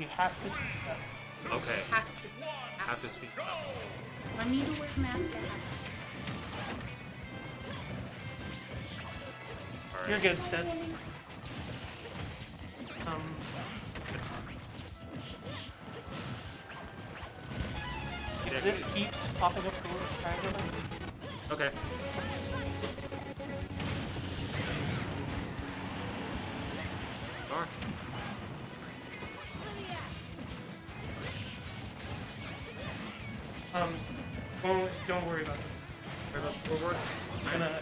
You have to speak up. Okay. Have to speak up. I need to wear a mask. Alright. You're good, Steph. This keeps popping up the word triangle. Okay. Alright. Don't worry about this. Worry about the scoreboard? I'm gonna...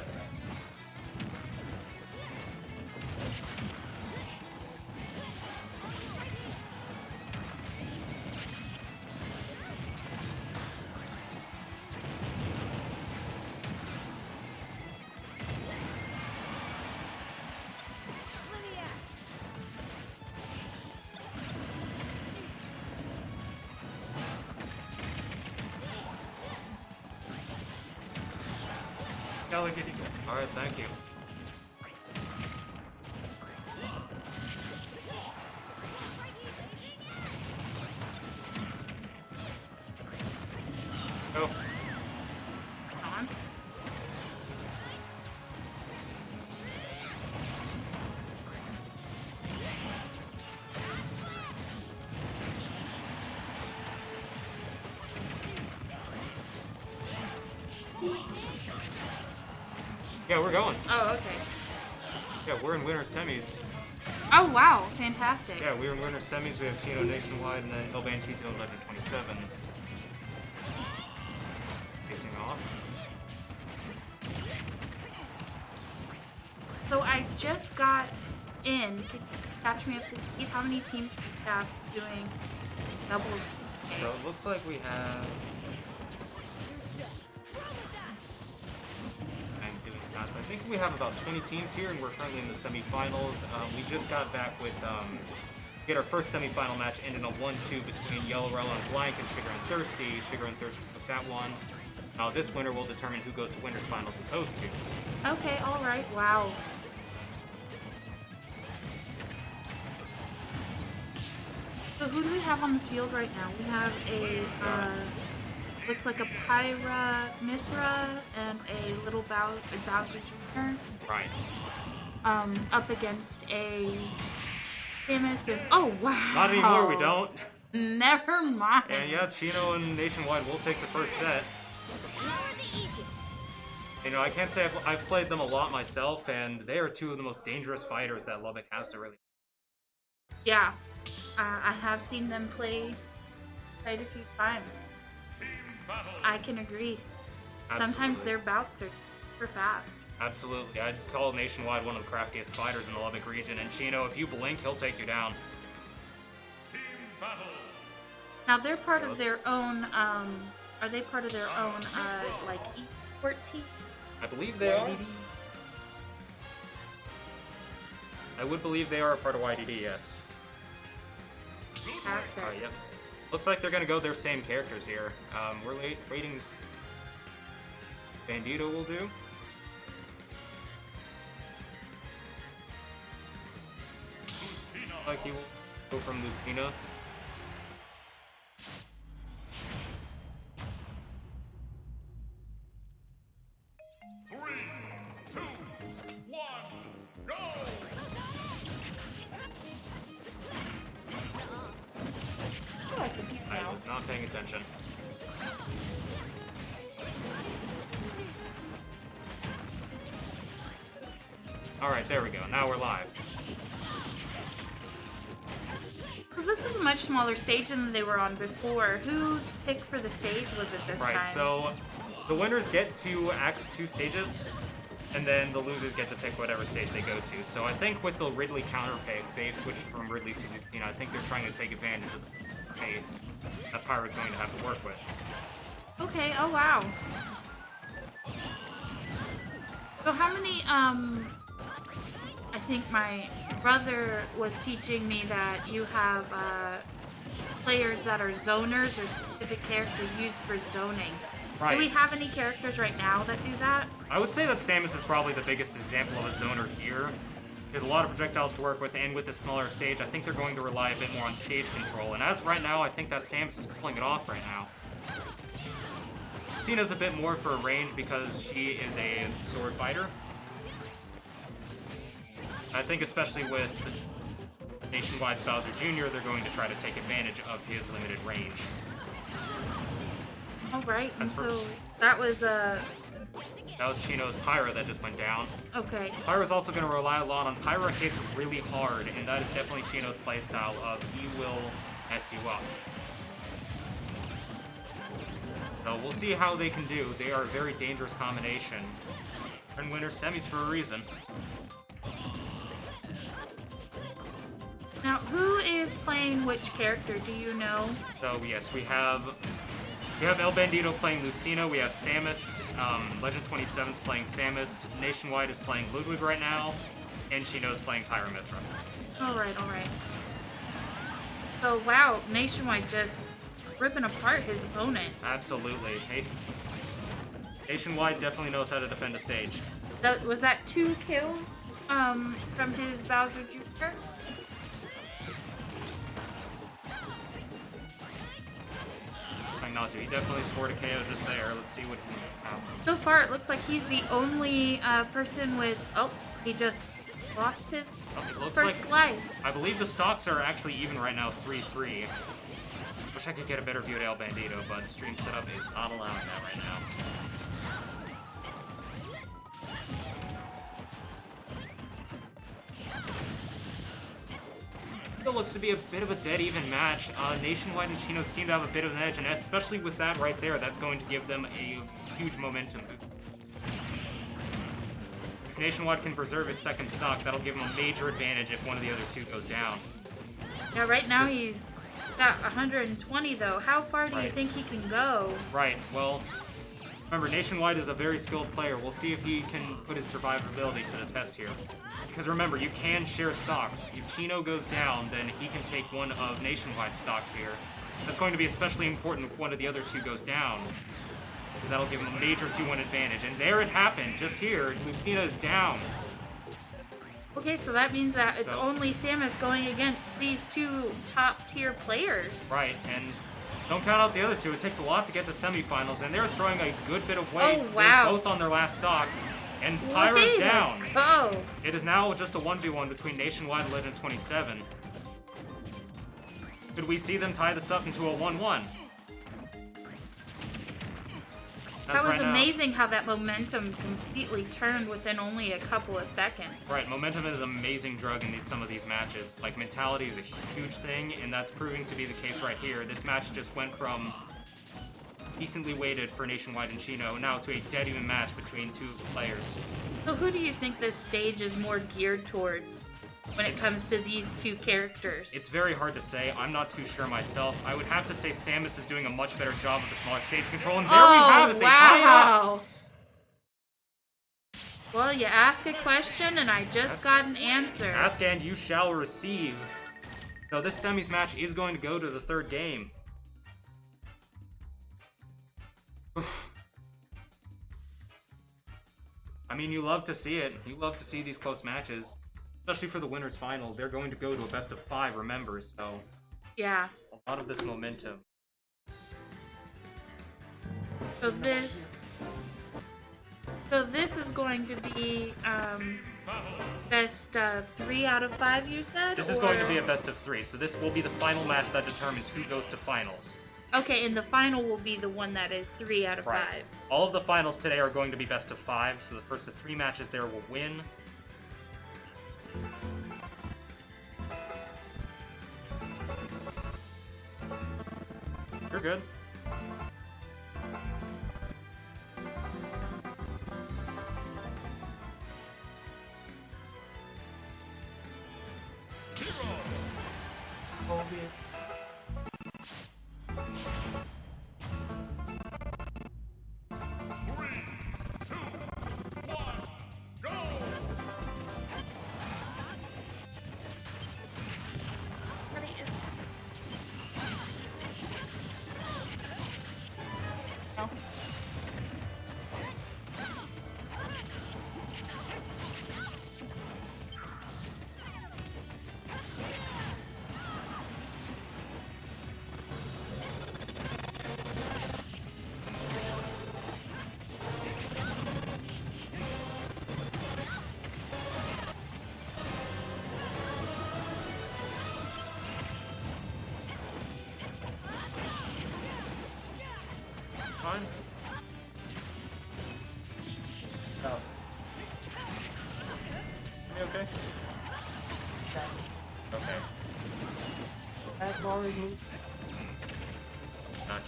Alright, thank you. Go. On. Yeah, we're going. Oh, okay. Yeah, we're in winter semis. Oh, wow. Fantastic. Yeah, we're in winter semis. We have Chino NationWide and then Bandito 1127. Facing off. So I just got in. Could you catch me up to speed? How many teams do you have doing doubles? So it looks like we have... I think we have about 20 teams here, and we're currently in the semifinals. We just got back with get our first semifinal match ended in a 1-2 between Yellowrello and Blank and Shigura and Thirsty. Shigura and Thirsty took that one. Now this winner will determine who goes to winners finals with those two. Okay, all right. Wow. So who do we have on the field right now? We have a looks like a Pyra Mithra and a little Bowser Jr. Right. Up against a famous and oh wow. Not anymore, we don't. Never mind. And yeah, Chino and NationWide will take the first set. You know, I can't say I've played them a lot myself, and they are two of the most dangerous fighters that Lubbock has to really. Yeah, I have seen them play quite a few times. I can agree. Absolutely. Sometimes their bouts are super fast. Absolutely. I'd call NationWide one of the craftiest fighters in the Lubbock region, and Chino, if you blink, he'll take you down. Now they're part of their own, are they part of their own, like, eSport team? I believe they are. I would believe they are a part of YDD, yes. Yep. Looks like they're gonna go their same characters here. We're waiting. Bandito will do. Like he will go from Lucina. I was not paying attention. Alright, there we go. Now we're live. So this is a much smaller stage than they were on before. Whose pick for the stage was it this time? Right, so the winners get to X 2 stages, and then the losers get to pick whatever stage they go to. So I think with the Ridley counter pick, they've switched from Ridley to Lucina. I think they're trying to take advantage of the pace that Pyra's going to have to work with. Okay, oh wow. So how many, I think my brother was teaching me that you have players that are zoners or specific characters used for zoning. Right. Do we have any characters right now that do that? I would say that Samus is probably the biggest example of a zoner here. There's a lot of projectiles to work with, and with the smaller stage, I think they're going to rely a bit more on stage control. And as of right now, I think that Samus is pulling it off right now. Cena's a bit more for range because she is a sword fighter. I think especially with NationWide's Bowser Jr., they're going to try to take advantage of his limited range. All right, and As for- so that was That was Chino's Pyra that just went down. okay. Pyra's also going to rely a lot on Pyra hits really hard, and that is definitely Chino's playstyle of he will mess you up. So we'll see how they can do. They are a very dangerous combination. And winner semis for a reason. Now, who is playing which character? Do you know? So yes, we have El Bandito playing Lucina. We have Samus. Legend 27's playing Samus. NationWide is playing Ludwig right now, and Chino is playing Pyramithra. All right, all right. So wow, NationWide just ripping apart his opponents. Absolutely. Hey, NationWide definitely knows how to defend a stage. Was that 2 kills from his Bowser Jr.? Trying not to. He definitely scored a KO just there. Let's see what he happens. So far, it looks like he's the only person with. Oh, he just lost his It looks first like life. I believe the stocks are actually even right now, 3-3. Wish I could get a better view at El Bandito, but stream setup is not allowing that right now. Still looks to be a bit of a dead even match. NationWide and Chino seem to have a bit of an edge, and especially with that right there, that's going to give them a huge momentum boost. If NationWide can preserve his second stock, that'll give him a major advantage if one of the other two goes down. Yeah, right now he's got 120 though. How far do you Right. think he can go? Right, well, remember, NationWide is a very skilled player. We'll see if he can put his survivability to the test here. Because remember, you can share stocks. If Chino goes down, then he can take one of NationWide's stocks here. That's going to be especially important if one of the other two goes down, because that'll give him a major 2-1 advantage. And there it happened, just here. Lucina is down. Okay, so that means that it's So- only Samus going against these 2 top-tier players. Right, and don't count out the other two. It takes a lot to get to semifinals, and they're throwing a good bit of weight. Oh, wow. They're both on their last stock. And Way Pyra's to down. go. It is now just a 1v1 between NationWide and Legend 27. Could we see them tie this up into a 1-1? That was amazing how that momentum completely turned within only a couple of seconds. Right, momentum is an amazing drug in some of these matches. Like, mentality is a huge thing, and that's proving to be the case right here. This match just went from decently weighted for NationWide and Chino now to a dead even match between 2 players. So who do you think this stage is more geared towards when it comes to these 2 characters? It's very hard to say. I'm not too sure myself. I would have to say Samus is doing a much better job of the smaller stage control, and there we have it. They tie it up. wow. Well, you ask a question and I just got an answer. Ask and you shall receive. So this semis match is going to go to the 3rd game. I mean, you love to see it. You love to see these close matches. Especially for the winners final. They're going to go to a best of 5, remember, so Yeah. a lot of this momentum. So this is going to be best 3 out of 5, you said? This is going to be a best of 3, so this will be the final match that determines who goes to finals. Okay, and the final will be the one that is 3 out of 5. Right. All of the finals today are going to be best of 5, so the first of 3 matches there will win. You're good. his move. Gotcha.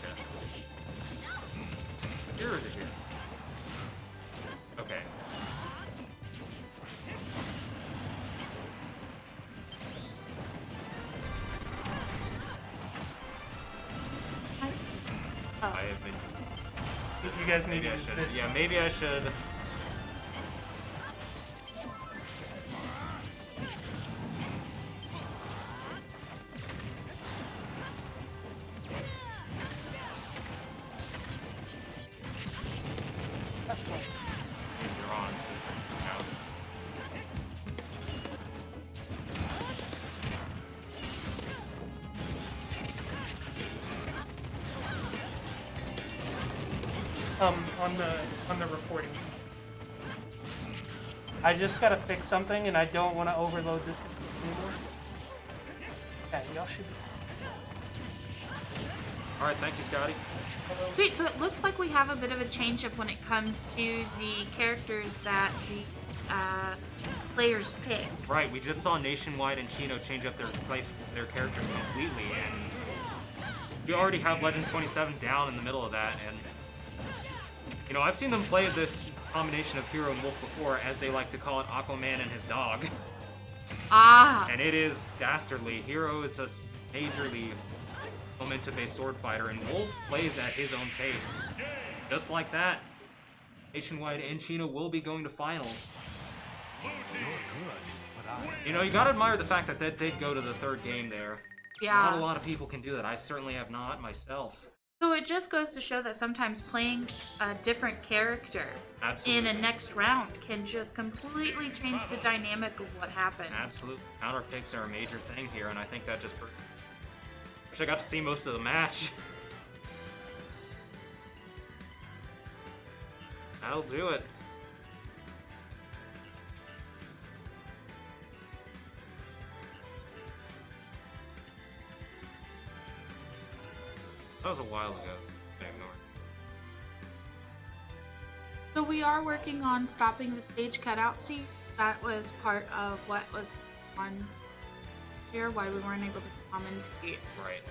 Here or is it here? Okay. Oh. I have been. You guys need Maybe to I use should. this. Yeah, maybe I should. That's cool. You're on, so out. On the reporting. I just gotta fix something, and I don't want to overload this anymore. Yeah, y'all should be. Alright, thank you, Scotty. Sweet, so it looks like we have a bit of a change-up when it comes to the characters that the players pick. Right, we just saw NationWide and Chino change up their characters completely, and we already have Legend 27 down in the middle of that, and you know, I've seen them play this combination of Hero and Wolf before, as they like to call it, Aquaman and his dog. Ah! And it is dastardly. Hero is a majorly momentum-based sword fighter, and Wolf plays at his own pace. Just like that, NationWide and Chino will be going to finals. You know, you gotta admire the fact that they did go to the third game there. Yeah. Not a lot of people can do that. I certainly have not myself. So it just goes to show that sometimes playing a different character Absolutely. in a next round can just completely change the dynamic of what happens. Absolute counter picks are a major thing here, and I think that just. Wish I got to see most of the match. That'll do it. That was a while ago. I ignore it. So we are working on stopping the stage cutout scene. That was part of what was on here, why we weren't able to commentate. Right.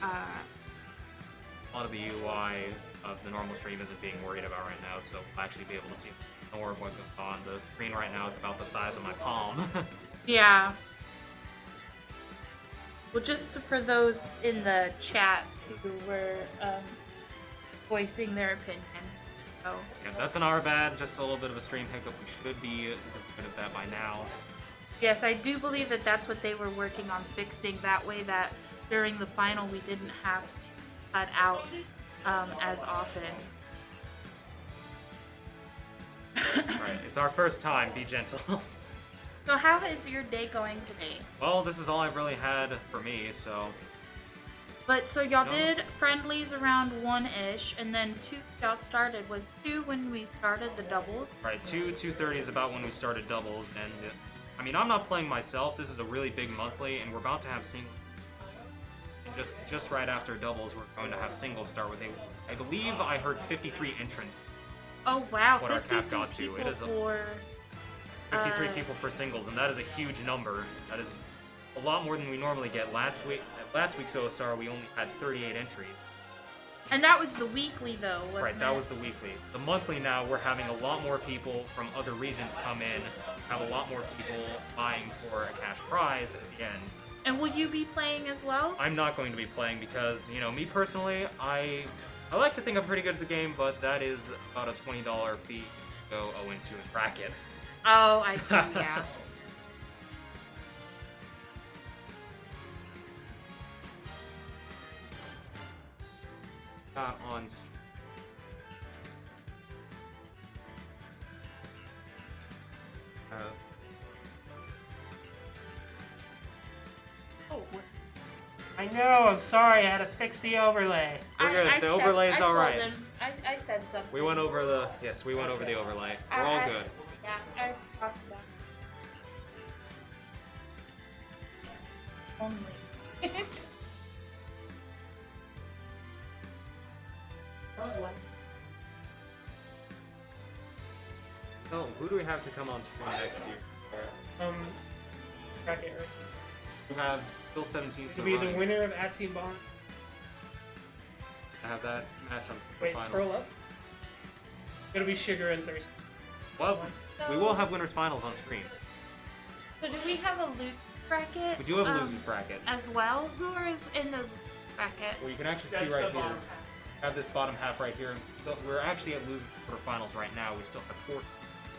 A lot of the UI of the normal stream isn't being worried about right now, so we'll actually be able to see more of what goes on. The screen right now is about the size of my palm. Yeah. Well, just for those in the chat who were voicing their opinion. So. Yeah, that's an our bad, just a little bit of a stream hiccup. We should be rid of that by now. Yes, I do believe that that's what they were working on fixing. That way that during the final we didn't have to cut out as often. Alright, it's our first time. Be gentle. So how is your day going today? Well, this is all I've really had for me, so... But so y'all did friendlies around 1-ish, and then 2 y'all started. Was 2 when we started the doubles? Right, 2:30 is about when we started doubles, and I mean, I'm not playing myself. This is a really big monthly, and we're about to have singles. And just right after doubles, we're going to have singles start with I believe I heard 53 entrants. Oh wow, What our cap got to. people It is a for 53 people for singles, and that is a huge number. That is a lot more than we normally get. Last week's OSR, we only had 38 entries. And that was the weekly though, wasn't it? Right, that was the weekly. The monthly now, we're having a lot more people from other regions come in, have a lot more people vying for a cash prize at the end. And will you be playing as well? I'm not going to be playing because, you know, me personally, I like to think I'm pretty good at the game, but that is about a $20 fee to go 0-2 in bracket. Oh, I see, yeah. On. Oh, I know. I'm sorry. I had to fix the overlay. We're good. The overlay's all right. I said something. We went over the we went over the overlay. We're all good. Yeah, I talked about it. Only. Oh, who do we have to come on stream next year? Bracket, right? We have still 17 To still be the running. winner of At Team Barn. I have that match on the Wait, final. scroll up. It's gonna be Shigura and Thirsty. Well, we will have winners finals on screen. So do we have a loot bracket? We do have a losers bracket. As well? Who is in the bracket? Well, you can actually see right here. We have this bottom half right here. So we're actually at losers quarterfinals right now. We still have 4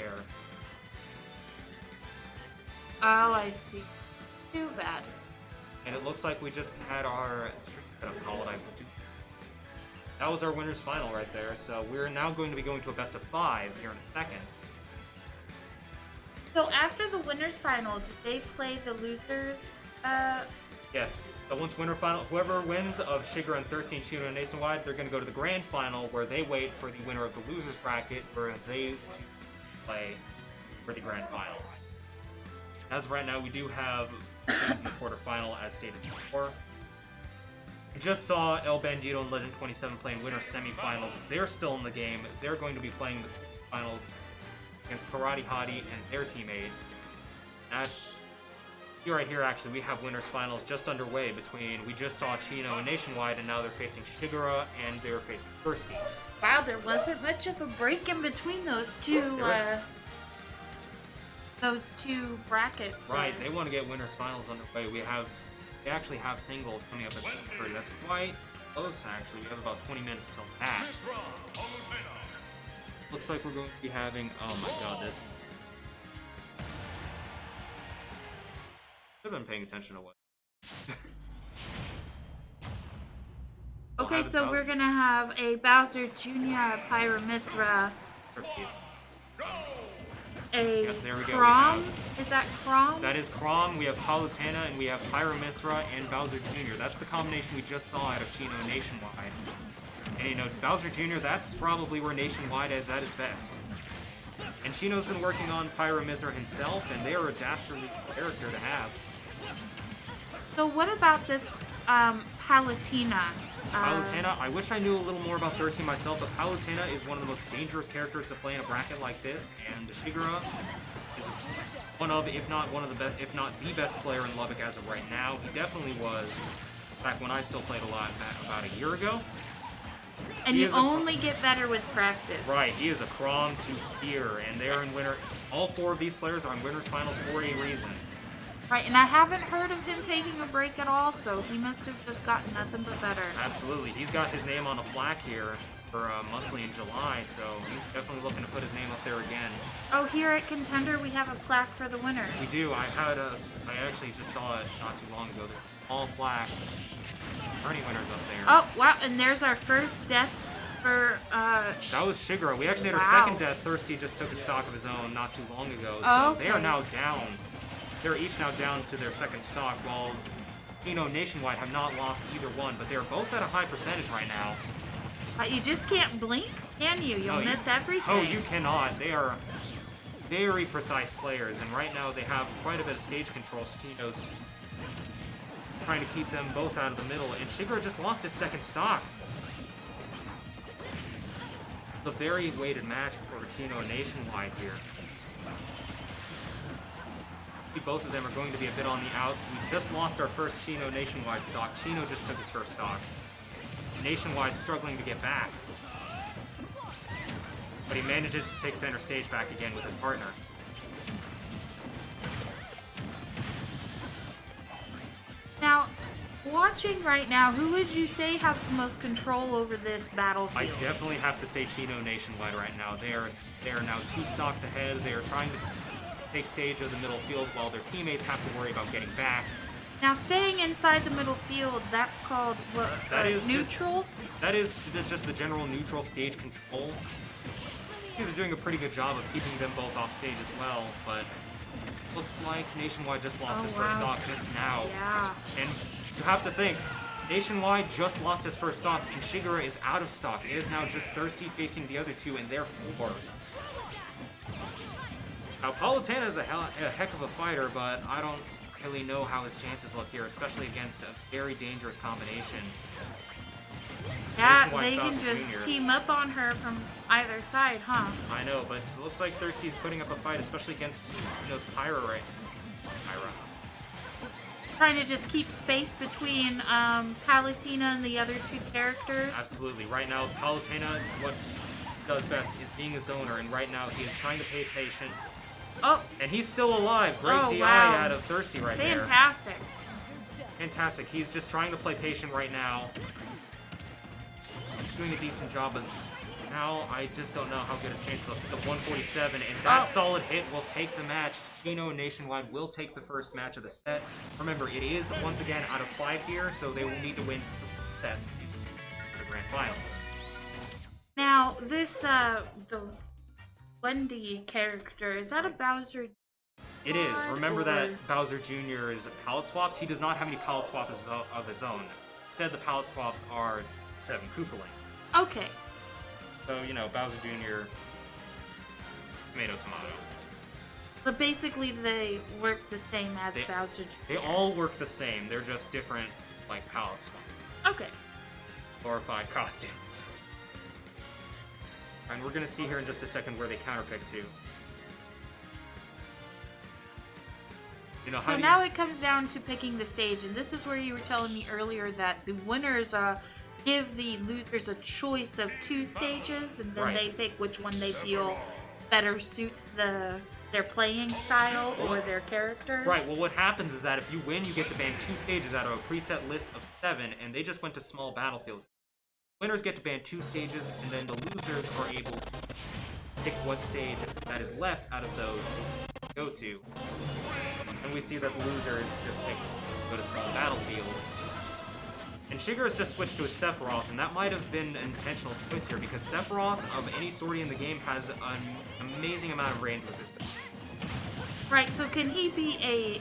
air. Oh, I see. Too bad. And it looks like we just had our stream cut up called. That was our winners final right there. So we're now going to be going to a best of 5 here in a second. So after the winners final, did they play the losers? Yes. So once winner final, whoever wins of Shigura and Thirsty and Chino and NationWide, they're going to go to the grand final where they wait for the winner of the losers bracket for they to play for the grand final. As of right now, we do have teams in the quarterfinal as stated before. We just saw El Bandito and Legend 27 playing winner semifinals. They're still in the game. They're going to be playing the finals against Karate Hottie and their teammate. That's here right here. Actually, we have winners finals just underway between. We just saw Chino and NationWide, and now they're facing Shigura and they're facing Thirsty. Wow, there wasn't much of a break in between those two. Those two brackets. Right, they want to get winners finals underway. They actually have singles coming up at 7:30. That's quite close, actually. We have about 20 minutes till that. Looks like we're going to be having. Oh my god, this. I've been paying attention to what. Okay, so we're gonna have a Bowser Jr. Pyramithra. A there we go. Crom? Is that Crom? That is Crom. We have Palutena and we have Pyramithra and Bowser Jr. That's the combination we just saw out of Chino and NationWide. And you know, Bowser Jr., that's probably where NationWide is at his best. And Chino's been working on Pyramithra himself, and they are a dastardly character to have. So what about this Palutena? Palutena, I wish I knew a little more about Thirsty myself, but Palutena is one of the most dangerous characters to play in a bracket like this, and Shigura is one of, if not one of the best, if not the best player in Lubbock as of right now. He definitely was back when I still played a lot, about a year ago. And you only get better with practice. Right, he is a Crom to fear, and they're in winner. All 4 of these players are in winners finals for a reason. Right, and I haven't heard of him taking a break at all, so he must have just gotten nothing but better. Absolutely. He's got his name on a plaque here for monthly in July, so he's definitely looking to put his name up there again. Oh, here at Contender, we have a plaque for the winner. We do. I actually just saw it not too long ago. There's all plaque. Any winners up there. Oh, wow, and there's our first death for, That was Shigura. We actually had our second death. Thirsty just took a stock of his own not too long ago, so they are now down. They're each now down to their second stock, while Chino and NationWide have not lost either one, but they're both at a high percentage right now. You just can't blink, can you? You'll miss everything. Oh, you cannot. They are very precise players, and right now they have quite a bit of stage control. Chino's trying to keep them both out of the middle, and Shigura just lost his second stock. It's a very weighted match for Chino and NationWide here. Both of them are going to be a bit on the outs. We just lost our first Chino NationWide stock. Chino just took his first stock. NationWide struggling to get back. But he manages to take center stage back again with his partner. Now, watching right now, who would you say has the most control over this battlefield? I definitely have to say Chino NationWide right now. They are now 2 stocks ahead. They are trying to take stage of the middle field while their teammates have to worry about getting back. Now, staying inside the middle field, that's called what? That is neutral? That is just the general neutral stage control. They're doing a pretty good job of keeping them both off stage as well, but looks like NationWide just lost his first stock just now. Yeah. And you have to think, NationWide just lost his first stock, and Shigura is out of stock. It is now just Thirsty facing the other two, and they're 4. Now, Palutena is a heck of a fighter, but I don't really know how his chances look here, especially against a very dangerous combination. Yeah, they can just team up on her from either side, huh? I know, but it looks like Thirsty's putting up a fight, especially against those Pyra right. trying to just keep space between Palutena and the other two characters. Absolutely. Right now, Palutena, what he does best is being a zoner, and right now he is trying to pay patient. Oh. And he's still alive. Great DI wow. out of Thirsty right there. Fantastic. Fantastic. He's just trying to play patient right now. Doing a decent job, but now I just don't know how good his chances look. The 147, and that solid hit will take the match. Chino and NationWide will take the first match of the set. Remember, it is, once again, out of 5 here, so they will need to win sets in the Grand Finals. Now, this, the Wendy character, is that a Bowser? It is. Remember that Bowser Jr.'s palette swaps? He does not have any palette swaps of his own. Instead, the palette swaps are 7 Koopaling. Okay. So, you know, Bowser Jr., tomato. But basically, they work the same as Bowser Jr. They all work the same. They're just different, like, palette swaps. Okay. Glorified costumes. And we're going to see here in just a second where they counterpick to. You know, so now it comes down to picking the stage, and this is where you were telling me earlier that the winners give the losers a choice of 2 stages, and then they pick which one they feel better suits their playing style or their characters. Right, well what happens is that if you win, you get to ban 2 stages out of a preset list of 7, and they just went to small battlefield. Winners get to ban 2 stages, and then the losers are able to pick what stage that is left out of those to go to. And we see that the losers just pick go to small battlefield. And Shigura's just switched to a Sephiroth, and that might have been an intentional choice here, because Sephiroth, of any sortie in the game, has an amazing amount of range with his. Right, so can he be a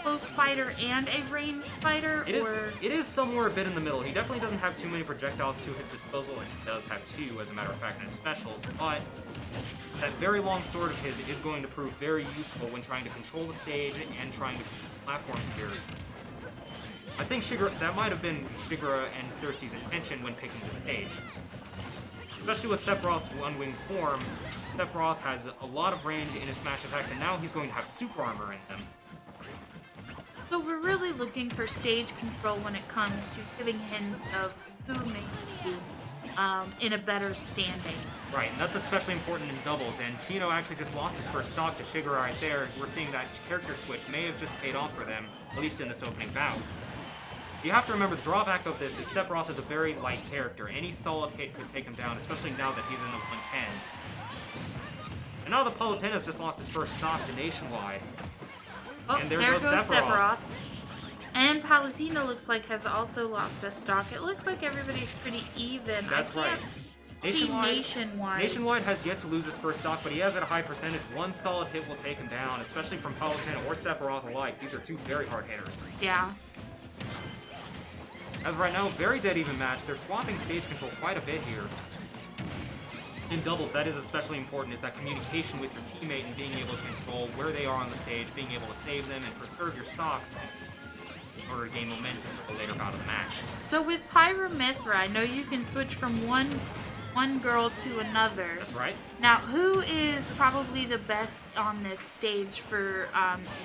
close fighter and a ranged fighter? It is somewhere a bit in the middle. He definitely doesn't have too many projectiles to his disposal, and he does have 2, as a matter of fact, in his specials, but that very long sword of his is going to prove very useful when trying to control the stage and trying to keep the platforms here. I think that might have been Shigura and Thirsty's intention when picking the stage. Especially with Sephiroth's one-winged form, Sephiroth has a lot of range in his smash attacks, and now he's going to have super armor in them. So we're really looking for stage control when it comes to giving hints of who may be in a better standing. Right, and that's especially important in doubles, and Chino actually just lost his first stock to Shigura right there. We're seeing that character switch may have just paid off for them, at least in this opening bout. You have to remember the drawback of this is Sephiroth is a very light character. Any solid hit could take him down, especially now that he's in the 110s. And now the Palutena's just lost his first stock to NationWide. Oh, and there goes Sephiroth. Sephiroth. And Palutena looks like has also lost a stock. It looks like everybody's pretty even. That's right. Nationwide has yet to lose his first stock, but he has at a high percentage. One solid hit will take him down, especially from Palutena or Sephiroth alike. These are 2 very hard hitters. Yeah. As of right now, very dead even match. They're swapping stage control quite a bit here. In doubles, that is especially important, is that communication with your teammate and being able to control where they are on the stage, being able to save them and preserve your stocks in order to gain momentum for the later bout of the match. So with Pyramithra, I know you can switch from one girl to another. That's right. Now, who is probably the best on this stage for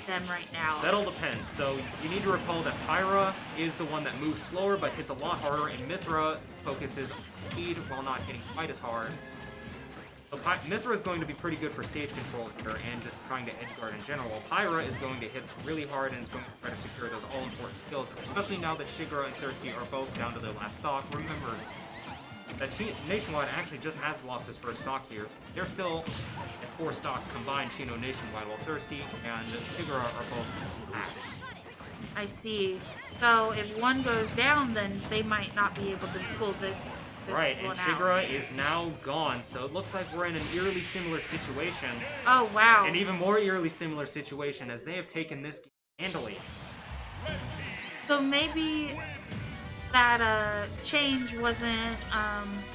them right now? That all depends. So you need to recall that Pyra is the one that moves slower but hits a lot harder, and Mithra focuses on speed while not hitting quite as hard. So Mithra is going to be pretty good for stage control here and just trying to edgeguard in general, while Pyra is going to hit really hard and is going to try to secure those all-important kills, especially now that Shigura and Thirsty are both down to their last stock. Remember that NationWide actually just has lost his first stock here. They're still at 4 stock combined, Chino NationWide, while Thirsty and Shigura are both ass. I see. So if one goes down, then they might not be able to pull this right, and Shigura out. is now gone, so it looks like we're in an eerily similar situation. Oh, wow. An even more eerily similar situation, as they have taken this game handily. So maybe that change wasn't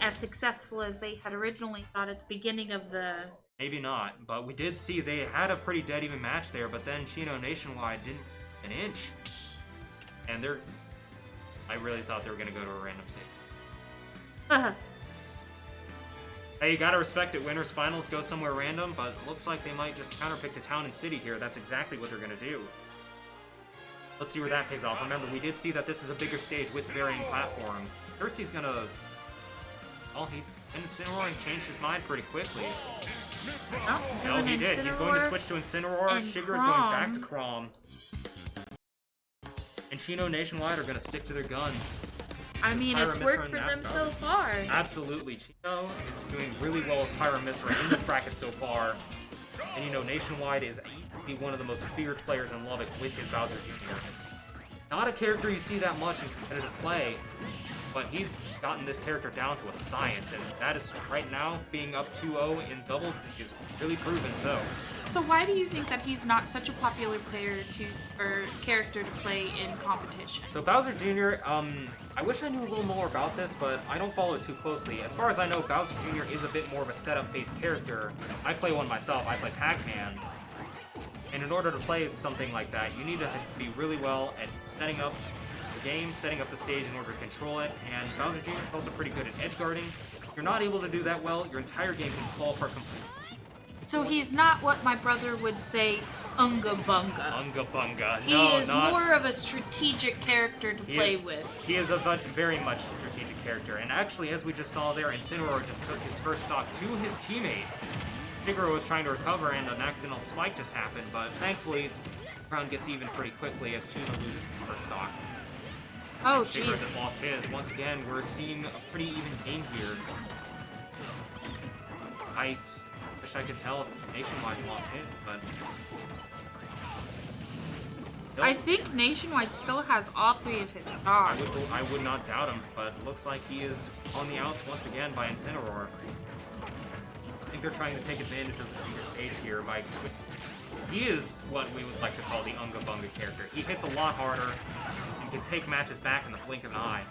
as successful as they had originally thought at the beginning of the... Maybe not, but we did see they had a pretty dead even match there, but then Chino NationWide didn't an inch. And I really thought they were going to go to a random stage. Hey, you gotta respect it. Winners finals go somewhere random, but it looks like they might just counterpick to Town and City here. That's exactly what they're gonna do. Let's see where that pays off. Remember, we did see that this is a bigger stage with varying platforms. Thirsty's gonna... Oh, he changed his mind pretty quickly. Oh, No, he did. He's going to switch to Incineroar. Shigura's going back to Chrom. And Chino, NationWide are going to stick to their guns. I mean, it's worked for them so far. Absolutely. Chino is doing really well with Pyramithra in this bracket so far. And you know, NationWide is easily one of the most feared players in Lubbock with his Bowser Jr. Not a character you see that much in competitive play, but he's gotten this character down to a science, and that is, right now, being up 2-0 in doubles is really proven so. So why do you think that he's not such a popular character to play in competition? So Bowser Jr., I wish I knew a little more about this, but I don't follow it too closely. As far as I know, Bowser Jr. is a bit more of a setup-based character. I play one myself. I play Pac-Man. And in order to play something like that, you need to be really well at setting up the game, setting up the stage in order to control it, and Bowser Jr. is also pretty good at edge guarding. If you're not able to do that well, your entire game can fall apart completely. So he's not what my brother would say, Unga Bunga. Unga Bunga. He is more of a strategic character to play with. He is a very much strategic character, and actually, as we just saw there, Incineroar just took his first stock to his teammate. Shigura was trying to recover, and an accidental spike just happened, but thankfully, the round gets even pretty quickly as Chino loses his first stock. Oh, jeez. Shigura just lost his. Once again, we're seeing a pretty even game here. I wish I could tell if NationWide lost his, but... I think NationWide still has all 3 of his stocks. I would not doubt him, but it looks like he is on the outs once again by Incineroar. I think they're trying to take advantage of the bigger stage here by switching. He is what we would like to call the Unga Bunga character. He hits a lot harder and can take matches back in the blink of an eye.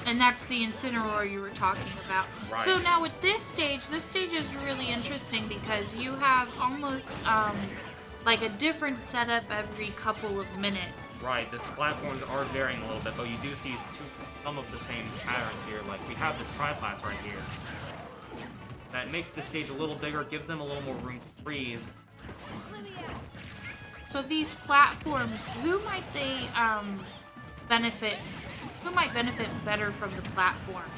And that's the Incineroar you were talking about. Right. So now with this stage is really interesting because you have almost like a different setup every couple of minutes. Right, the platforms are varying a little bit, but you do see some of the same patterns here. Like, we have this triplats right here. That makes the stage a little bigger, gives them a little more room to breathe. So these platforms, who might benefit better from the platform?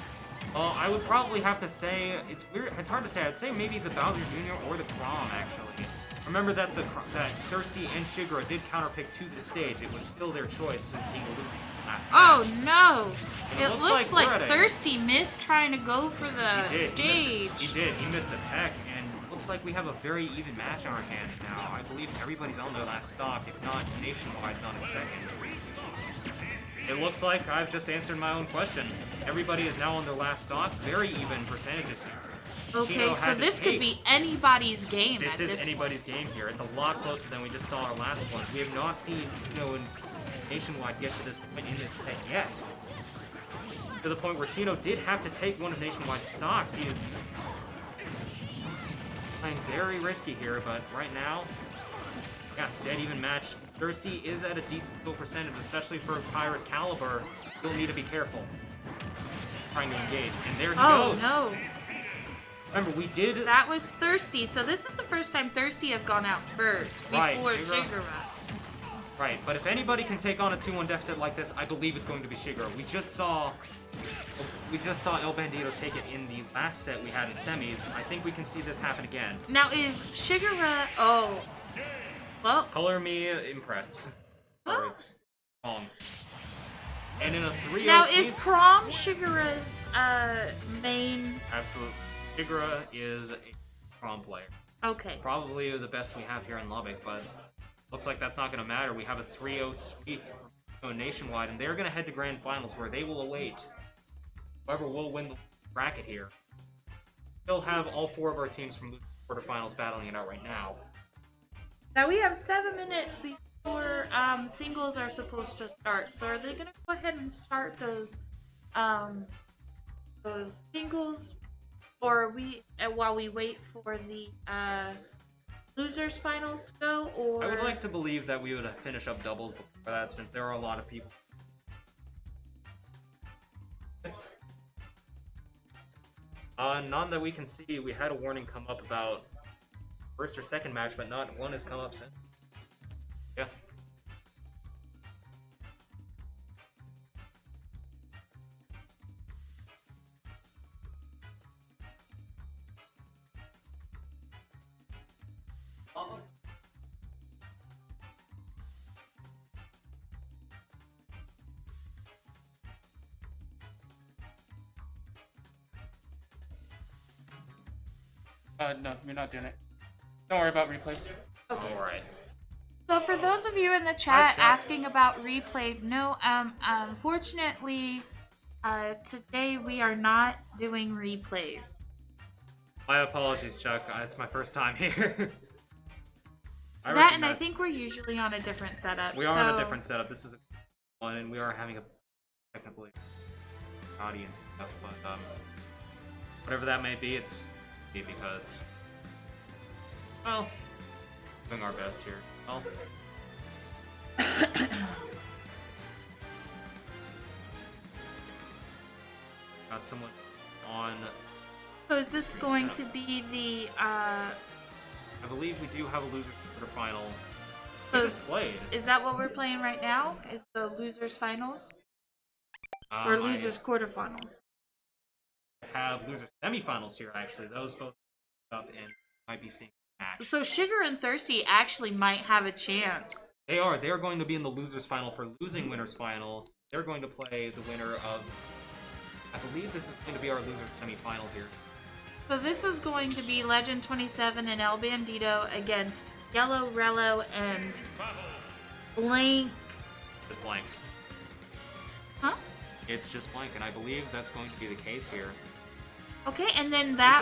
Well, I would probably have to say, it's weird, it's hard to say. I'd say maybe the Bowser Jr. or the Chrom, actually. Remember that that Thirsty and Shigura did counterpick to the stage. It was still their choice of being a last Oh match. no! And it looks like Thirsty missed trying to go for the stage. He did. He missed a tech, and looks like we have a very even match on our hands now. I believe everybody's on their last stock, if not NationWide's on his second. It looks like I've just answered my own question. Everybody is now on their last stock. Very even percentages here. Okay, so this could be anybody's game. This is anybody's game here. It's a lot closer than we just saw our last one. We have not seen, NationWide get to this point in this set yet. To the point where Chino did have to take one of NationWide's stocks. He is playing very risky here, but right now, yeah, dead even match. Thirsty is at a decent kill percentage, especially for Pyra's caliber. You'll need to be careful trying to engage. And there he goes. Oh no. Remember, we did... That was Thirsty, so this is the first time Thirsty has gone out first, before Shigura. Right, but if anybody can take on a 2-1 deficit like this, I believe it's going to be Shigura. We just saw El Bandito take it in the last set we had in semis. I think we can see this happen again. Now is Shigura... Oh. Well... Color me impressed. Oh. Wrong. And in a 3-0 Now is Chrom Shigura's main... Absolutely. Shigura is a Chrom player. Okay. Probably the best we have here in Lubbock, but looks like that's not going to matter. We have a 3-0 sweep from NationWide, and they're going to head to Grand Finals, where they will await whoever will win the bracket here. Still have all 4 of our teams from the quarterfinals battling it out right now. Now we have 7 minutes before singles are supposed to start. So are they going to go ahead and start those singles? Or are we, while we wait for the losers finals to go, or... I would like to believe that we would finish up doubles before that, since there are a lot of people. Yes. None that we can see. We had a warning come up about first or second match, but not one has come up since. Yeah. No, you're not doing it. Don't worry about replays. Okay. Alright. So for those of you in the chat asking about replay, no, unfortunately, today we are not doing replays. My apologies, Chuck. It's my first time here. I think we're usually on a different setup. We are on a different setup. This is a one, and we are having a technically audience stuff, but whatever that may be, it's because, well, doing our best here. Well, got someone on. So is this going to be the? I believe we do have a loser quarterfinal. So We just played. Is that what we're playing right now? Is the losers finals or losers quarterfinals? I have losers semifinals here actually. Those both up and might be seeing a match. So Sugar and Thirsty actually might have a chance. They are. They are going to be in the losers final for losing winners finals. They're going to play the winner of. I believe this is going to be our losers semifinal here. So this is going to be Legend 27 and El Bandito against Yellowrello and Blank. Just blank. Huh? It's just blank, and I believe that's going to be the case here. Okay, and then that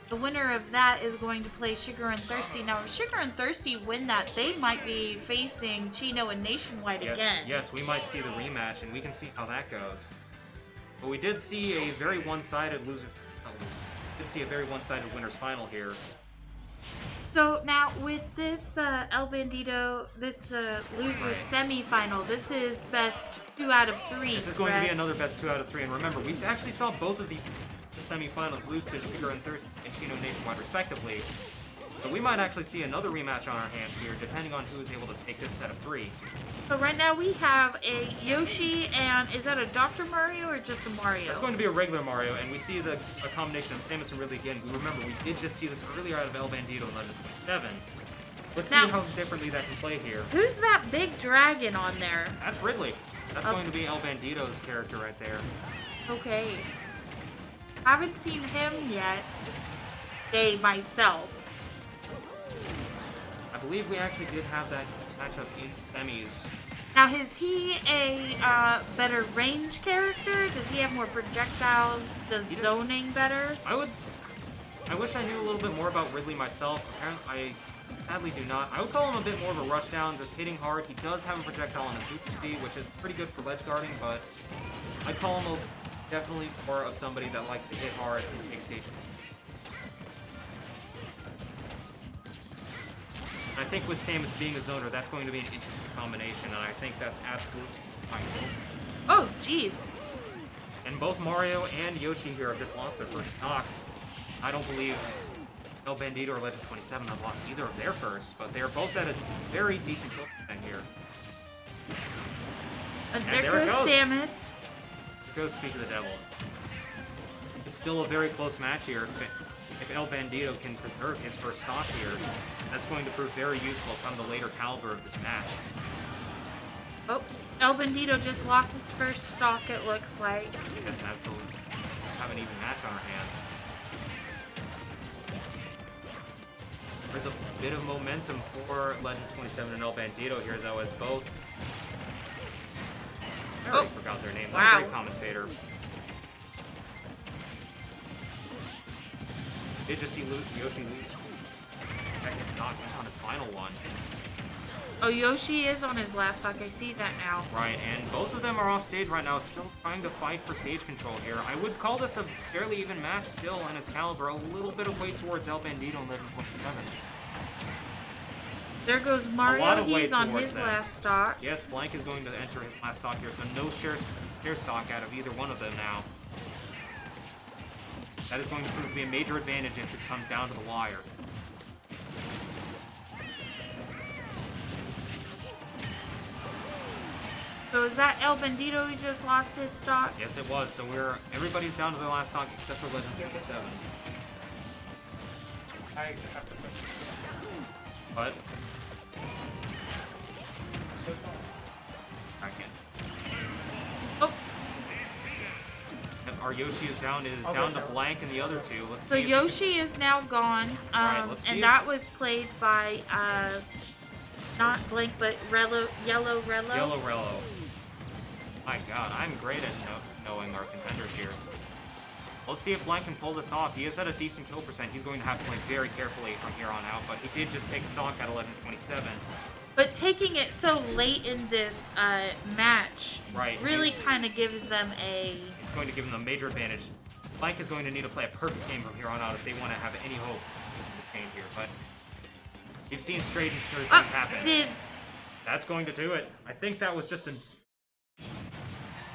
the winner of that is going to play Sugar and Thirsty. Now, if Sugar and Thirsty win that, they might be facing Chino and NationWide again. Yes, we might see the rematch, and we can see how that goes. But we did see a very one-sided loser. We did see a very one-sided winners final here. So now with this El Bandito, this loser semi-final, this is best 2 out of 3. This is going to be another best 2 out of 3. And remember, we actually saw both of the semi-finals lose to Shigura and Thirsty and Chino Nationwide respectively. So we might actually see another rematch on our hands here, depending on who is able to take this set of 3. So right now we have a Yoshi, and is that a Dr. Mario or just a Mario? It's going to be a regular Mario, and we see a combination of Samus and Ridley again. We remember, we did just see this earlier out of El Bandito in Legend 27. Let's see how differently that can play here. Who's that big dragon on there? That's Ridley. That's going to be El Bandito's character right there. Okay. Haven't seen him yet. Myself. I believe we actually did have that matchup in semis. Now, is he a better range character? Does he have more projectiles? Does zoning better? I wish I knew a little bit more about Ridley myself. Apparently, I sadly do not. I would call him a bit more of a rush down, just hitting hard. He does have a projectile on his boot speed, which is pretty good for ledge guarding, but I'd call him definitely more of somebody that likes to hit hard and take stage. I think with Samus being a zoner, that's going to be an interesting combination, and I think that's absolutely fine. Oh, jeez. And both Mario and Yoshi here have just lost their first stock. I don't believe El Bandito or Legend 27 have lost either of their first, but they are both at a very decent point here. There goes Samus. There goes Speak of the Devil. It's still a very close match here. If El Bandito can preserve his first stock here, that's going to prove very useful come the later caliber of this match. Oh, El Bandito just lost his first stock, it looks like. Yes, absolutely. Have an even match on our hands. There's a bit of momentum for Legend 27 and El Bandito here, though, as both... I already forgot their name. Wow. Great commentator. Did just see Yoshi lose second stock. He's on his final one. Oh, Yoshi is on his last stock. I see that now. Right, and both of them are off stage right now, still trying to fight for stage control here. I would call this a fairly even match still in its caliber. A little bit of weight towards El Bandito and Legend 27. There goes Mario. He's on his last stock. Yes, Blank is going to enter his last stock here, so no share stock out of either one of them now. That is going to prove to be a major advantage if this comes down to the wire. So is that El Bandito who just lost his stock? Yes, it was. So everybody's down to their last stock except for Legend 27. What? I can't. Oh. our Yoshi is down to Blank and the other two. Let's So see. Yoshi is now gone. Right, let's see and if- that was played by not Blank, but Yellowrello. Yellowrello. My God, I'm great at knowing our contenders here. Let's see if Blank can pull this off. He is at a decent kill percent. He's going to have to play very carefully from here on out, but he did just take stock at 11:27. But taking it so late in this match really kind of gives them a... It's going to give them a major advantage. Blank is going to need to play a perfect game from here on out if they want to have any hopes in this game here, but you've seen strange things happen. That's going to do it. I think that was just an...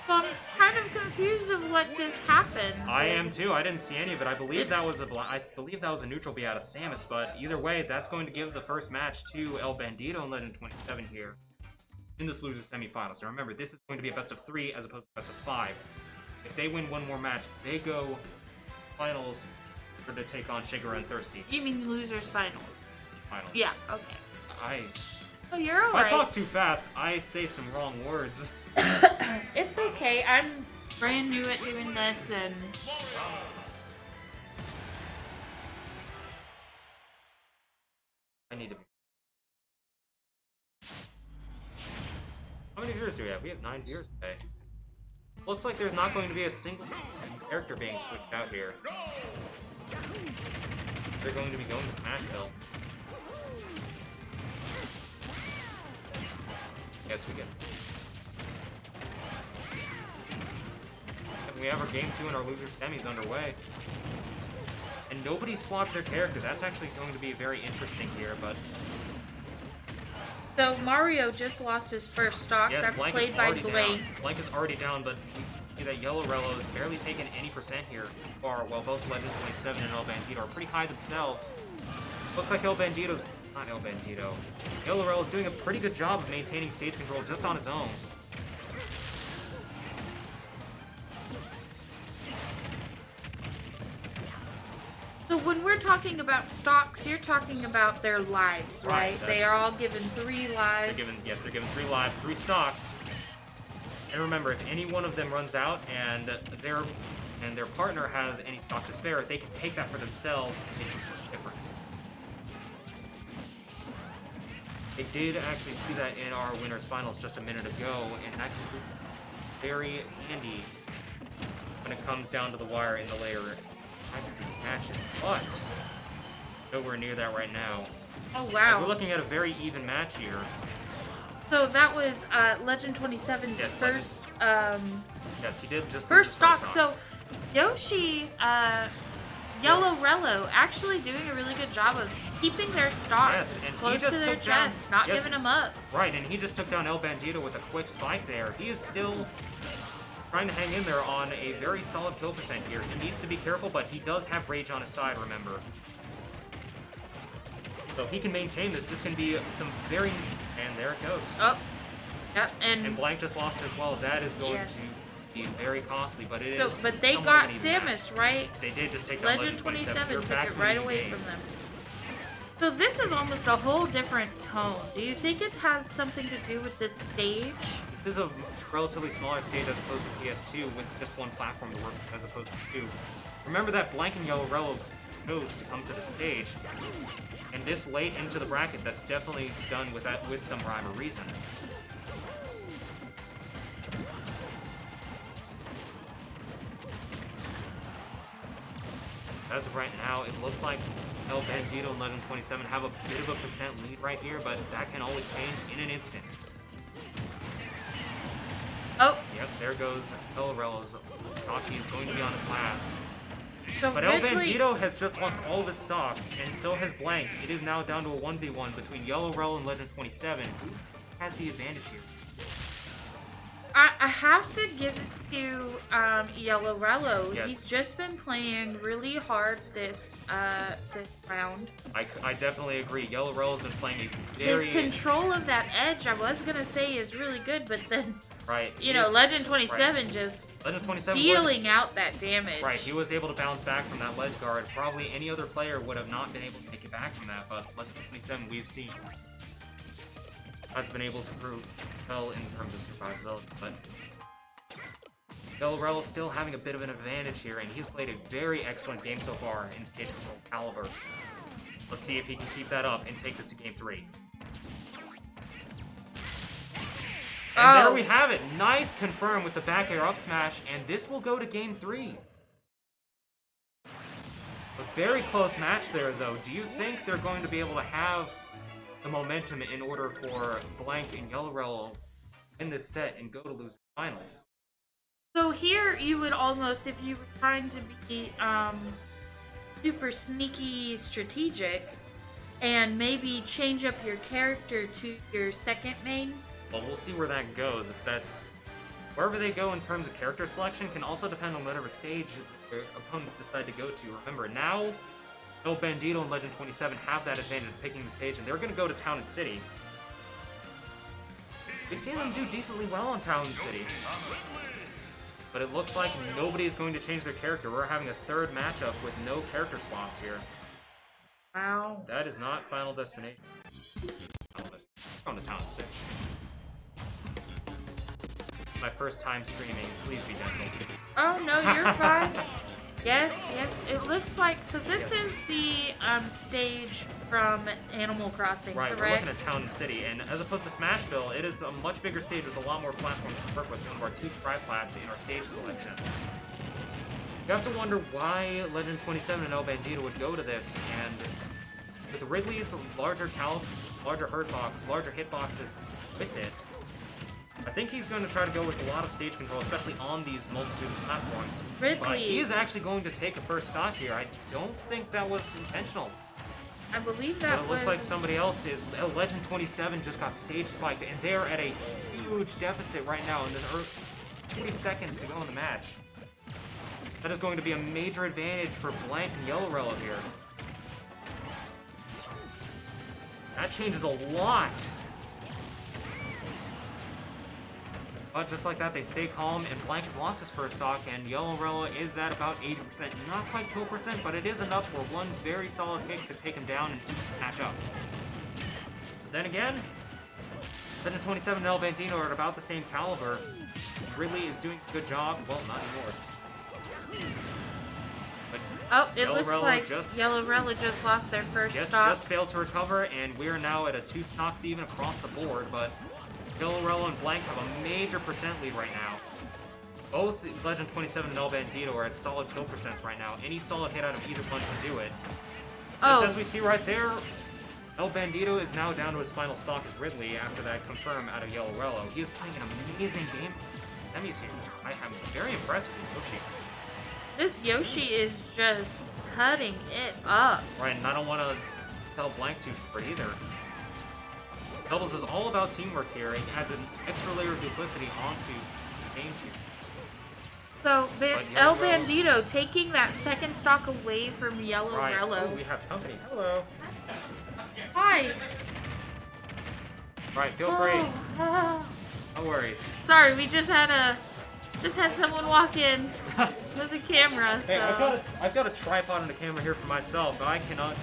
So I'm kind of confused of what just happened. I am too. I didn't see any of it. I believe that was a neutral B out of Samus, but either way, that's going to give the first match to El Bandito in Legend 27 here in this losers semifinals. Now remember, this is going to be a best of 3 as opposed to best of 5. If they win one more match, they go finals to take on Shigura and Thirsty. You mean losers finals? Finals. Yeah. Okay. Oh, you're If alright. I talk too fast, I say some wrong words. It's okay. I'm brand new at doing this, and I need to be. How many viewers do we have? We have 9 viewers today. Looks like there's not going to be a single character being switched out here. They're going to be going to Smashville. Yes, we get. And we have our game 2 and our loser semis underway. And nobody swapped their character. That's actually going to be very interesting here, but... So Mario just lost his first stock. Yes, That's Blank played is by already Blank. down. Blank is already down, but you see that Yellowrello has barely taken any percent here so far, while both Legend 27 and El Bandito are pretty high themselves. Looks like El Bandito's... Not El Bandito. Yellowrello is doing a pretty good job of maintaining stage control just on his own. So when we're talking about stocks, you're talking about their lives, right? They are all given 3 lives. They're given 3 lives, 3 stocks. And remember, if any one of them runs out and their partner has any stock to spare, they can take that for themselves and make a difference. I did actually see that in our winners finals just a minute ago, and that can be very handy when it comes down to the wire in the later matches. But nowhere near that right now. Oh wow! As we're looking at a very even match here. So that was Legend 27's first. Yes, he did just first stock. So Yoshi, Yellowrello actually doing a really good job of keeping their stocks close to their chest, not giving them up. Right, and he just took down El Bandito with a quick spike there. He is still trying to hang in there on a very solid kill percent here. He needs to be careful, but he does have Rage on his side, remember. So if he can maintain this, this can be some very... And there it goes. Oh, yep, and Blank just lost as well. That is going to be very costly, but it is... But they got Samus, right? They did just take down Legend 27 took it right away from them. So this is almost a whole different tone. Do you think it has something to do with this stage? This is a relatively smaller stage as opposed to PS2 with just one platform to work with as opposed to 2. Remember that Blank and Yellowrello chose to come to the stage, and this late into the bracket, that's definitely done with some rhyme or reason. As of right now, it looks like El Bandito and Legend 27 have a bit of a percent lead right here, but that can always change in an instant. Oh. Yep, there goes Yellowrello's stock. He is going to be on his last. So but El Bandito has just lost all of his stock, and so has Blank. It is now down to a 1v1 between Yellowrello and Legend 27. Who has the advantage here? I have to give it to Yellowrello. Yes. He's just been playing really hard this round. I definitely agree. Yellowrello's been playing a very... His control of that edge, I was going to say, is really good, but then... Right. You know, Legend 27 just Legend 27 dealing out that damage. Right, he was able to bounce back from that ledge guard. Probably any other player would have not been able to make it back from that, but Legend 27 we've seen has been able to prove well in terms of survivability. But Yellowrello still having a bit of an advantage here, and he's played a very excellent game so far in stage control caliber. Let's see if he can keep that up and take this to game 3. And there we have it. Nice confirm with the back air up smash, and this will go to game 3. A very close match there, though. Do you think they're going to be able to have the momentum in order for Blank and Yellowrello in this set and go to loser finals? So here you would almost, if you were trying to be super sneaky strategic and maybe change up your character to your second main. Well, we'll see where that goes. That's wherever they go in terms of character selection can also depend on whatever stage their opponents decide to go to. Remember, now El Bandito and Legend 27 have that advantage of picking the stage, and they're going to go to Town and City. We've seen them do decently well on Town and City. But it looks like nobody is going to change their character. We're having a third matchup with no character swaps here. Wow. That is not Final Destination. Final Destination. Going to Town and City. My first time streaming. Please be gentle. Oh, no, you're fine. Yes, it looks like, so this is the stage from Animal Crossing, right, correct? We're looking at Town and City, and as opposed to Smashville, it is a much bigger stage with a lot more platforms to work with. We have our 2 tri-plats in our stage selection. You have to wonder why Legend 27 and El Bandito would go to this, and with Ridley's larger caliber, larger hurtbox, larger hitboxes with it, I think he's going to try to go with a lot of stage control, especially on these multitude of platforms. Ridley. But he is actually going to take a first stock here. I don't think that was intentional. I believe that But it looks like somebody else is. Legend 27 just got stage spiked, and they're at a huge deficit right now, and there's 30 seconds to go in the match. That is going to be a major advantage for Blank and Yellowrello here. That changes a lot. But just like that, they stay calm, and Blank has lost his first stock, and Yellowrello is at about 80%. Not quite 2%, but it is enough where one very solid hit could take him down and match up. But then again, Legend 27 and El Bandito are at about the same caliber. Ridley is doing a good job. Well, not anymore. But oh, it looks Yellowrello like Yellowrello just lost their first stock. Just failed to recover, and we are now at a 2 stocks even across the board, but Yellowrello and Blank have a major percent lead right now. Both Legend 27 and El Bandito are at solid kill percents right now. Any solid hit out of either one can do it. Just as we see right there, El Bandito is now down to his final stock as Ridley after that confirm out of Yellowrello. He is playing an amazing game. Emmy's here. I am very impressed with Yoshi. This Yoshi is just cutting it up. Right, and I don't want to tell Blank too short either. Doubles is all about teamwork here. It adds an extra layer of duplicity onto games here. So, El Bandito taking that second stock away from Yellowrello. Right. Oh, we have company. Hello. Hi. Right, feel free. No worries. Sorry, we just had someone walk in with a camera. So. Hey, I've got a tripod and a camera here for myself, but I cannot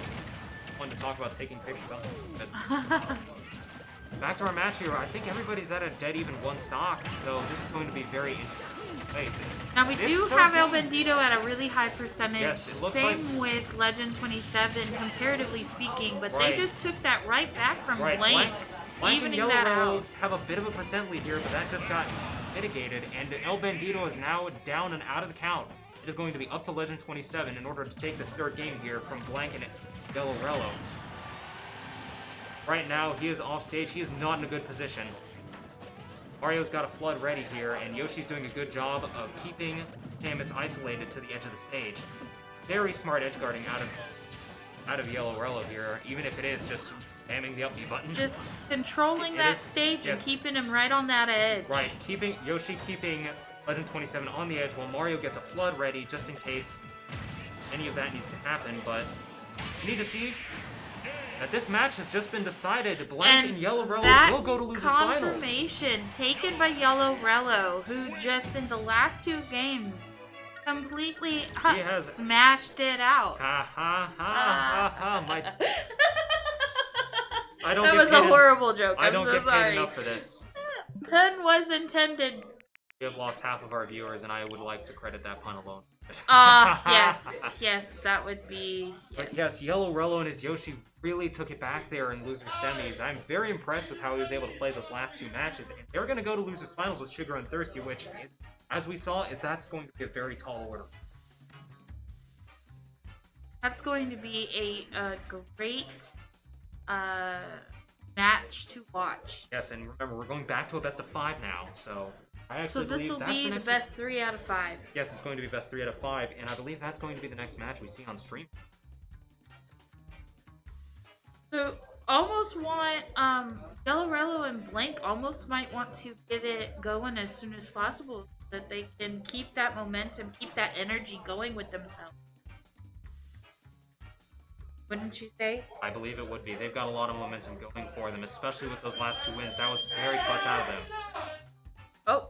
want to talk about taking pictures of it. Back to our match here. I think everybody's at a dead even 1 stock, so this is going to be very interesting. Wait, now we do have El Bandito at a really high percentage. Yes, it looks Same with Legend 27, comparatively speaking, but they just took that right back from Blank, evening and that out. have a bit of a percent lead here, but that just got mitigated, and El Bandito is now down and out of the count. It is going to be up to Legend 27 in order to take this third game here from Blank and Yellowrello. Right now, he is off stage. He is not in a good position. Mario's got a flood ready here, and Yoshi's doing a good job of keeping Samus isolated to the edge of the stage. Very smart edge guarding out of Yellowrello here, even if it is just spamming the up B button. Just controlling that stage and keeping him right on that edge. Right, Yoshi keeping Legend 27 on the edge while Mario gets a flood ready just in case any of that needs to happen, but you need to see that this match has just been decided. Blank and Yellowrello will go to losers finals. Confirmation taken by Yellowrello, who just in the last 2 games completely smashed it out. Ha ha ha ha ha. That was a horrible joke. I don't get paid enough for this. Pun was intended. We have lost half of our viewers, and I would like to credit that pun alone. Yes, that would be. But yes, Yellowrello and his Yoshi really took it back there in losers semis. I'm very impressed with how he was able to play those last two matches. And they're going to go to losers finals with Shigura and Thirsty, which, as we saw, that's going to be a very tall order. That's going to be a great match to watch. Yes, and remember, we're going back to a best of 5 now, so I actually So this will be the best 3 out of 5. Yes, it's going to be best 3 out of 5, and I believe that's going to be the next match we see on stream. So almost want Yellowrello and Blank almost might want to get it going as soon as possible so that they can keep that momentum, keep that energy going with themselves. Wouldn't you say? I believe it would be. They've got a lot of momentum going for them, especially with those last 2 wins. That was very clutch out of them. Oh.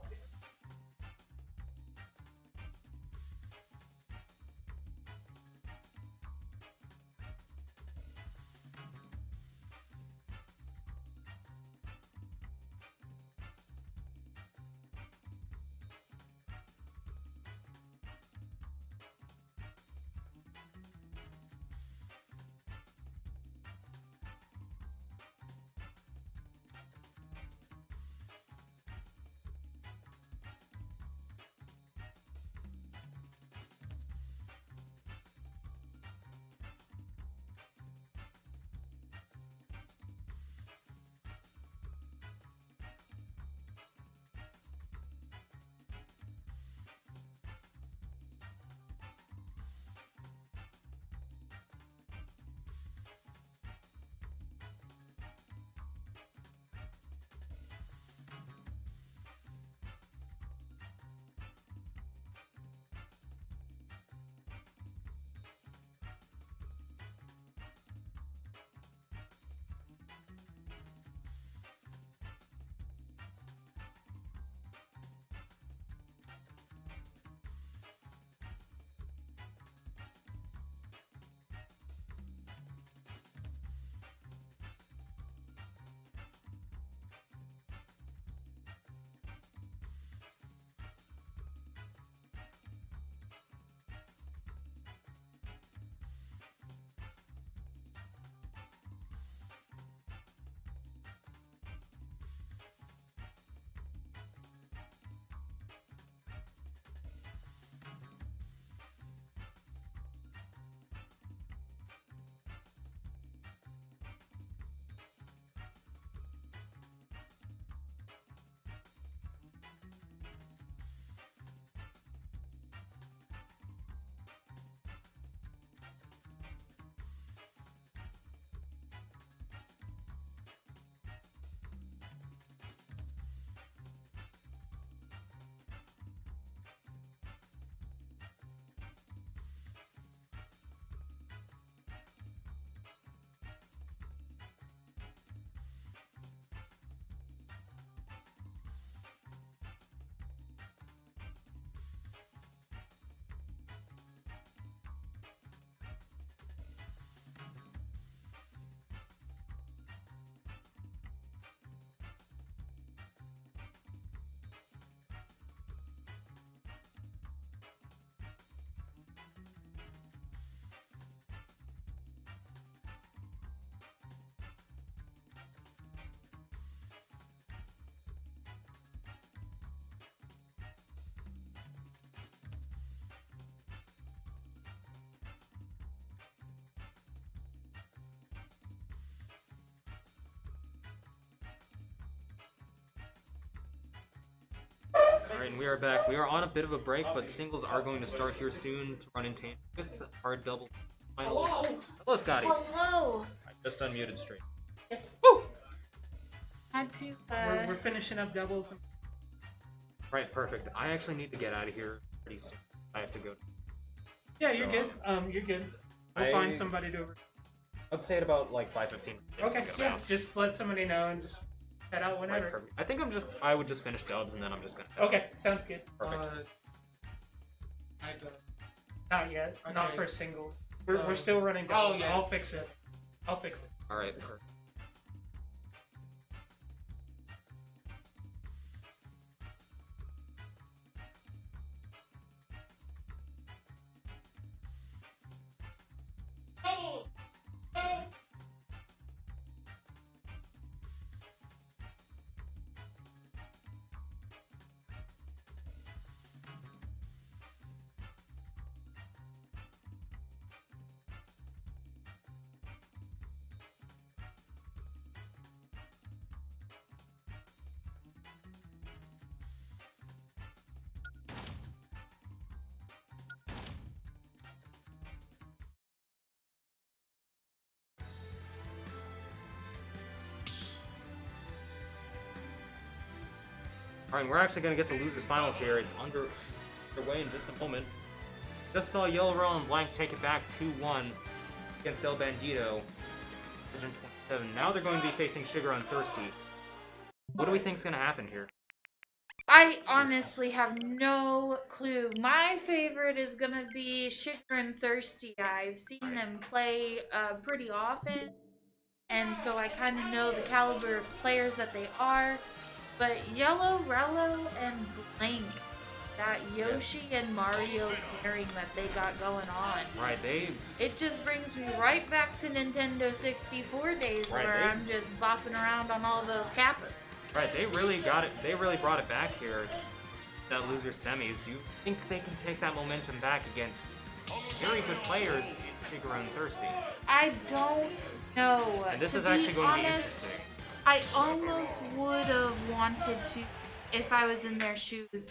Alright, and we are back. We are on a bit of a break, but singles are going to start here soon to run in tandem with our double finals. Hello, Scotty. Hello. I just unmuted stream. Woo! Had to. We're finishing up doubles. Right, perfect. I actually need to get out of here pretty soon. I have to go. Yeah, you're good. You're good. We'll find somebody to. I'd say at about like 5:15. Okay, yeah, just let somebody know and just head out whenever. Right, I think I would just finish dubs and then I'm just gonna. Okay, sounds good. Perfect. I don't. Not yet. Okay. Not for singles. We're still running doubles. Oh, yeah. I'll fix it. I'll fix it. All right. Perfect. Alright, we're actually going to get to losers finals here. It's underway in just a moment. Just saw Yellowrello and Blank take it back 2-1 against El Bandito. Division 27. Now they're going to be facing Shigura and Thirsty. What do we think is going to happen here? I honestly have no clue. My favorite is gonna be Shigura and Thirsty. I've seen them play pretty often, and so I kind of know the caliber of players that they are. But Yellowrello and Blank, that Yoshi and Mario pairing that they got going on. Right, It just brings me right back to Nintendo 64 days where I'm just bopping around on all those Kappas. Right, they really got it. They really brought it back here. That loser semis. Do you think they can take that momentum back against very good players in Shigura and Thirsty? I don't know. And this to is actually be going honest, to be interesting. I almost would have wanted to, if I was in their shoes,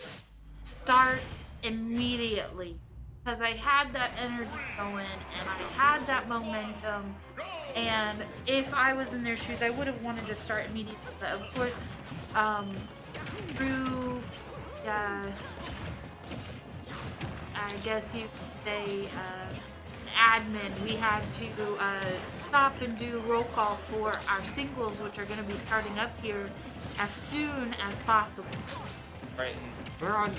start immediately. Because I had that energy going and I had that momentum. And if I was in their shoes, I would have wanted to start immediately. But of course, through, I guess you could say, admin, we had to stop and do roll call for our singles, which are going to be starting up here as soon as possible. Right, we're on.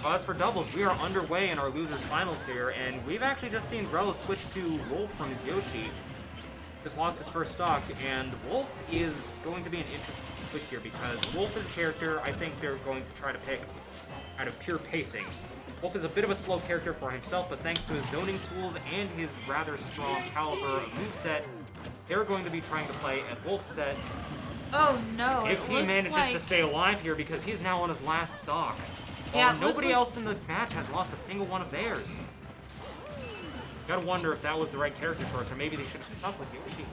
As for doubles, we are underway in our losers finals here, and we've actually just seen Rello switch to Wolf from his Yoshi. Just lost his first stock, and Wolf is going to be an interesting choice here because Wolf is a character I think they're going to try to pick out of pure pacing. Wolf is a bit of a slow character for himself, but thanks to his zoning tools and his rather strong caliber of moveset, they're going to be trying to play at Wolf's set. Oh no, if he manages to stay alive here because he's now on his last stock. Yeah, Nobody else in the match has lost a single one of theirs. Gotta wonder if that was the right character choice, or maybe they should have stuck with Yoshi.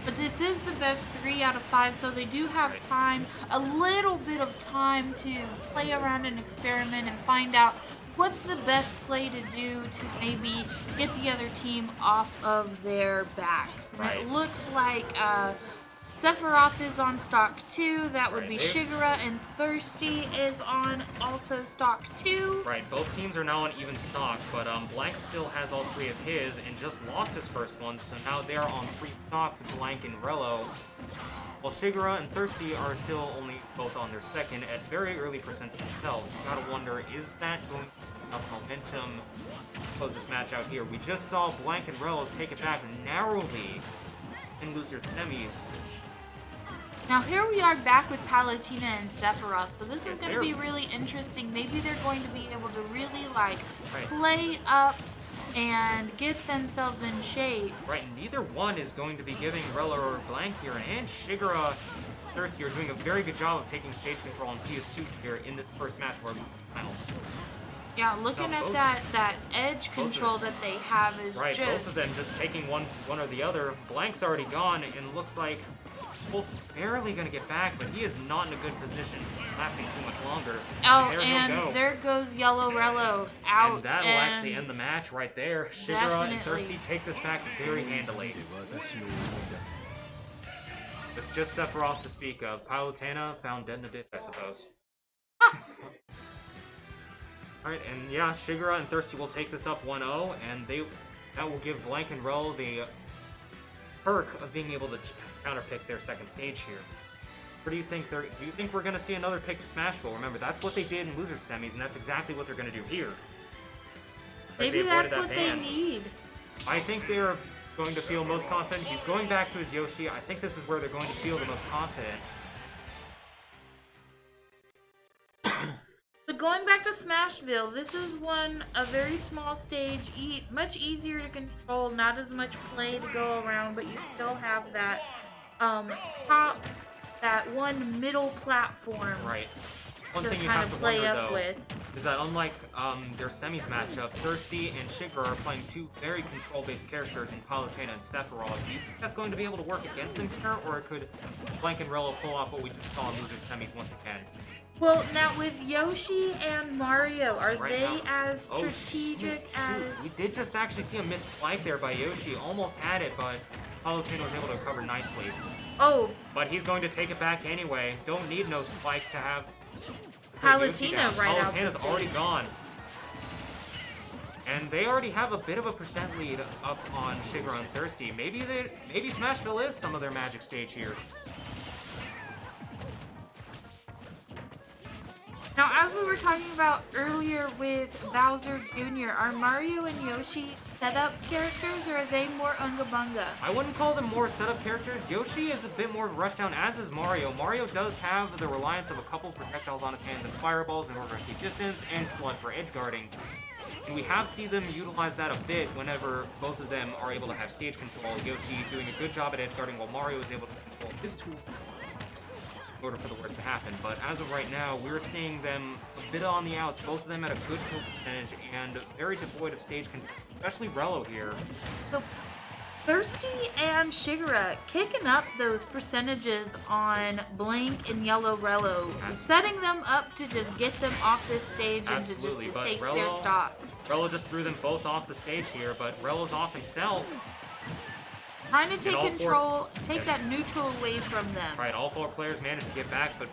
But this is the best 3 out of 5, so they do have time, a little bit of time to play around and experiment and find out what's the best play to do to maybe get the other team off of their backs. And it looks like Sephiroth is on stock 2, that would be Shigura, and Thirsty is on also stock 2. Right, both teams are now on even stock, but Blank still has all 3 of his and just lost his first one, so now they're on 3 stocks, Blank and Rello. While Shigura and Thirsty are still only both on their second at very early percent themselves. You gotta wonder, is that going to be enough momentum to close this match out here? We just saw Blank and Rello take it back narrowly in loser semis. Now here we are back with Palutena and Sephiroth, so this is going to be really interesting. Maybe they're going to be able to really play up and get themselves in shape. Right, neither one is going to be giving Rello or Blank here, and Shigura and Thirsty are doing a very good job of taking stage control on PS2 here in this first match for finals. Yeah, looking at that edge control that they have is right, both of them just taking one or the other. Blank's already gone, and it looks like Wolf's barely going to get back, but he is not in a good position, lasting too much longer. Oh, and there goes Yellowrello out. And that'll actually end the match right there. Shigura and Thirsty take this back very handily. It's just Sephiroth to speak of. Palutena found dead in a ditch, I suppose. Alright, and yeah, Shigura and Thirsty will take this up 1-0, and that will give Blank and Rello the perk of being able to counterpick their second stage here. What do you think? Do you think we're going to see another pick to Smashville? Remember, that's what they did in loser semis, and that's exactly what they're going to do here. Maybe that's what they need. I think they're going to feel most confident. He's going back to his Yoshi. I think this is where they're going to feel the most confident. So going back to Smashville, this is a very small stage, much easier to control, not as much play to go around, but you still have that that one middle platform. Right. One to thing you kind have of to play wonder, up though, with. is that unlike their semis matchup, Thirsty and Shigura are playing 2 very control-based characters in Palutena and Sephiroth. Do you think that's going to be able to work against them here, or could Blank and Rello pull off what we just saw in loser semis once again? Well, now with Yoshi and Mario, are they as strategic as... We did just actually see a missed spike there by Yoshi. Almost had it, but Palutena was able to recover nicely. Oh, But he's going to take it back anyway. Don't need no spike to have Palutena right out. Palutena's already gone. And they already have a bit of a percent lead up on Shigura and Thirsty. Maybe Smashville is some of their magic stage here. Now, as we were talking about earlier with Bowser Jr., are Mario and Yoshi setup characters, or are they more Unga Bunga? I wouldn't call them more setup characters. Yoshi is a bit more rushdown, as is Mario. Mario does have the reliance of a couple projectiles on his hands and fireballs in order to keep distance, and Flood for edge guarding. And we have seen them utilize that a bit whenever both of them are able to have stage control. Yoshi doing a good job at edge guarding while Mario is able to control his tool in order for the worst to happen. But as of right now, we're seeing them a bit on the outs, both of them at a good kill percentage and very devoid of stage control, especially Rello here. So, Thirsty and Shigura kicking up those percentages on Blink and Yellowrello, setting them up to just get them off this stage and to take their stock. Rello just threw them both off the stage here, but Rello's off himself. Trying to take control, take that neutral away from them. Right, all four players managed to get back, but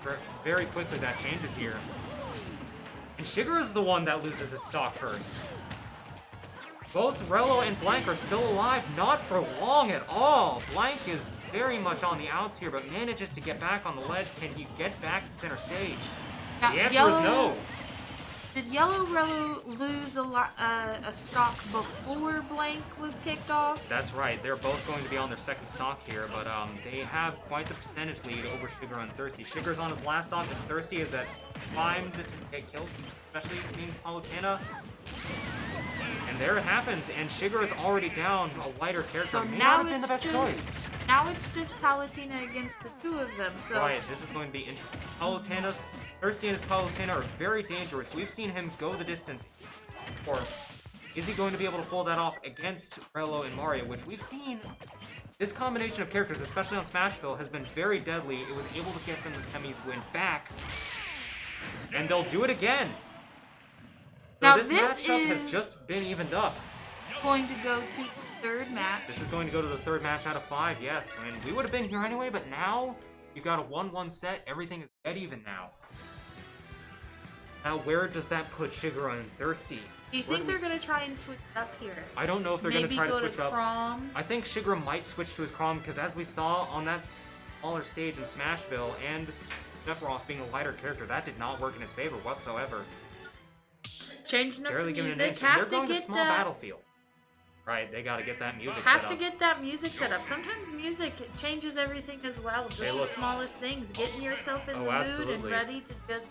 very quickly that changes here. And Shigura's the one that loses his stock first. Both Rello and Blank are still alive, not for long at all. Blank is very much on the outs here, but manages to get back on the ledge. Can he get back to center stage? Now, the answer is no. Did Yellowrello lose a stock before Blank was kicked off? That's right. They're both going to be on their second stock here, but they have quite the percentage lead over Shigura and Thirsty. Shigura's on his last stock, and Thirsty is at timed to get killed, especially being Palutena. And there it happens, and Shigura's already down a lighter character. So may now not have been the best choice. Now it's just Palutena against the two of them. So right, this is going to be interesting. Palutena's Thirsty and his Palutena are very dangerous. We've seen him go the distance. Or is he going to be able to pull that off against Rello and Mario, which we've seen? This combination of characters, especially on Smashville, has been very deadly. It was able to get them the semis win back. And they'll do it again. So now this matchup has just been evened up. Going to go to the third match. This is going to go to the third match out of 5, yes. I mean, we would have been here anyway, but now you got a 1-1 set. Everything is dead even now. Now, where does that put Shigura and Thirsty? Do you think they're going to try and switch up here? I don't know if they're going to try to switch up. Chrom? I think Shigura might switch to his Chrom, because as we saw on that smaller stage in Smashville, and Sephiroth being a lighter character, that did not work in his favor whatsoever. Changing up barely the giving music. an inch. They're going to small battlefield. Right, they got to get that music set up. Have to get that music set up. Sometimes music changes everything as well. Just the smallest things. Getting yourself in the mood and ready to just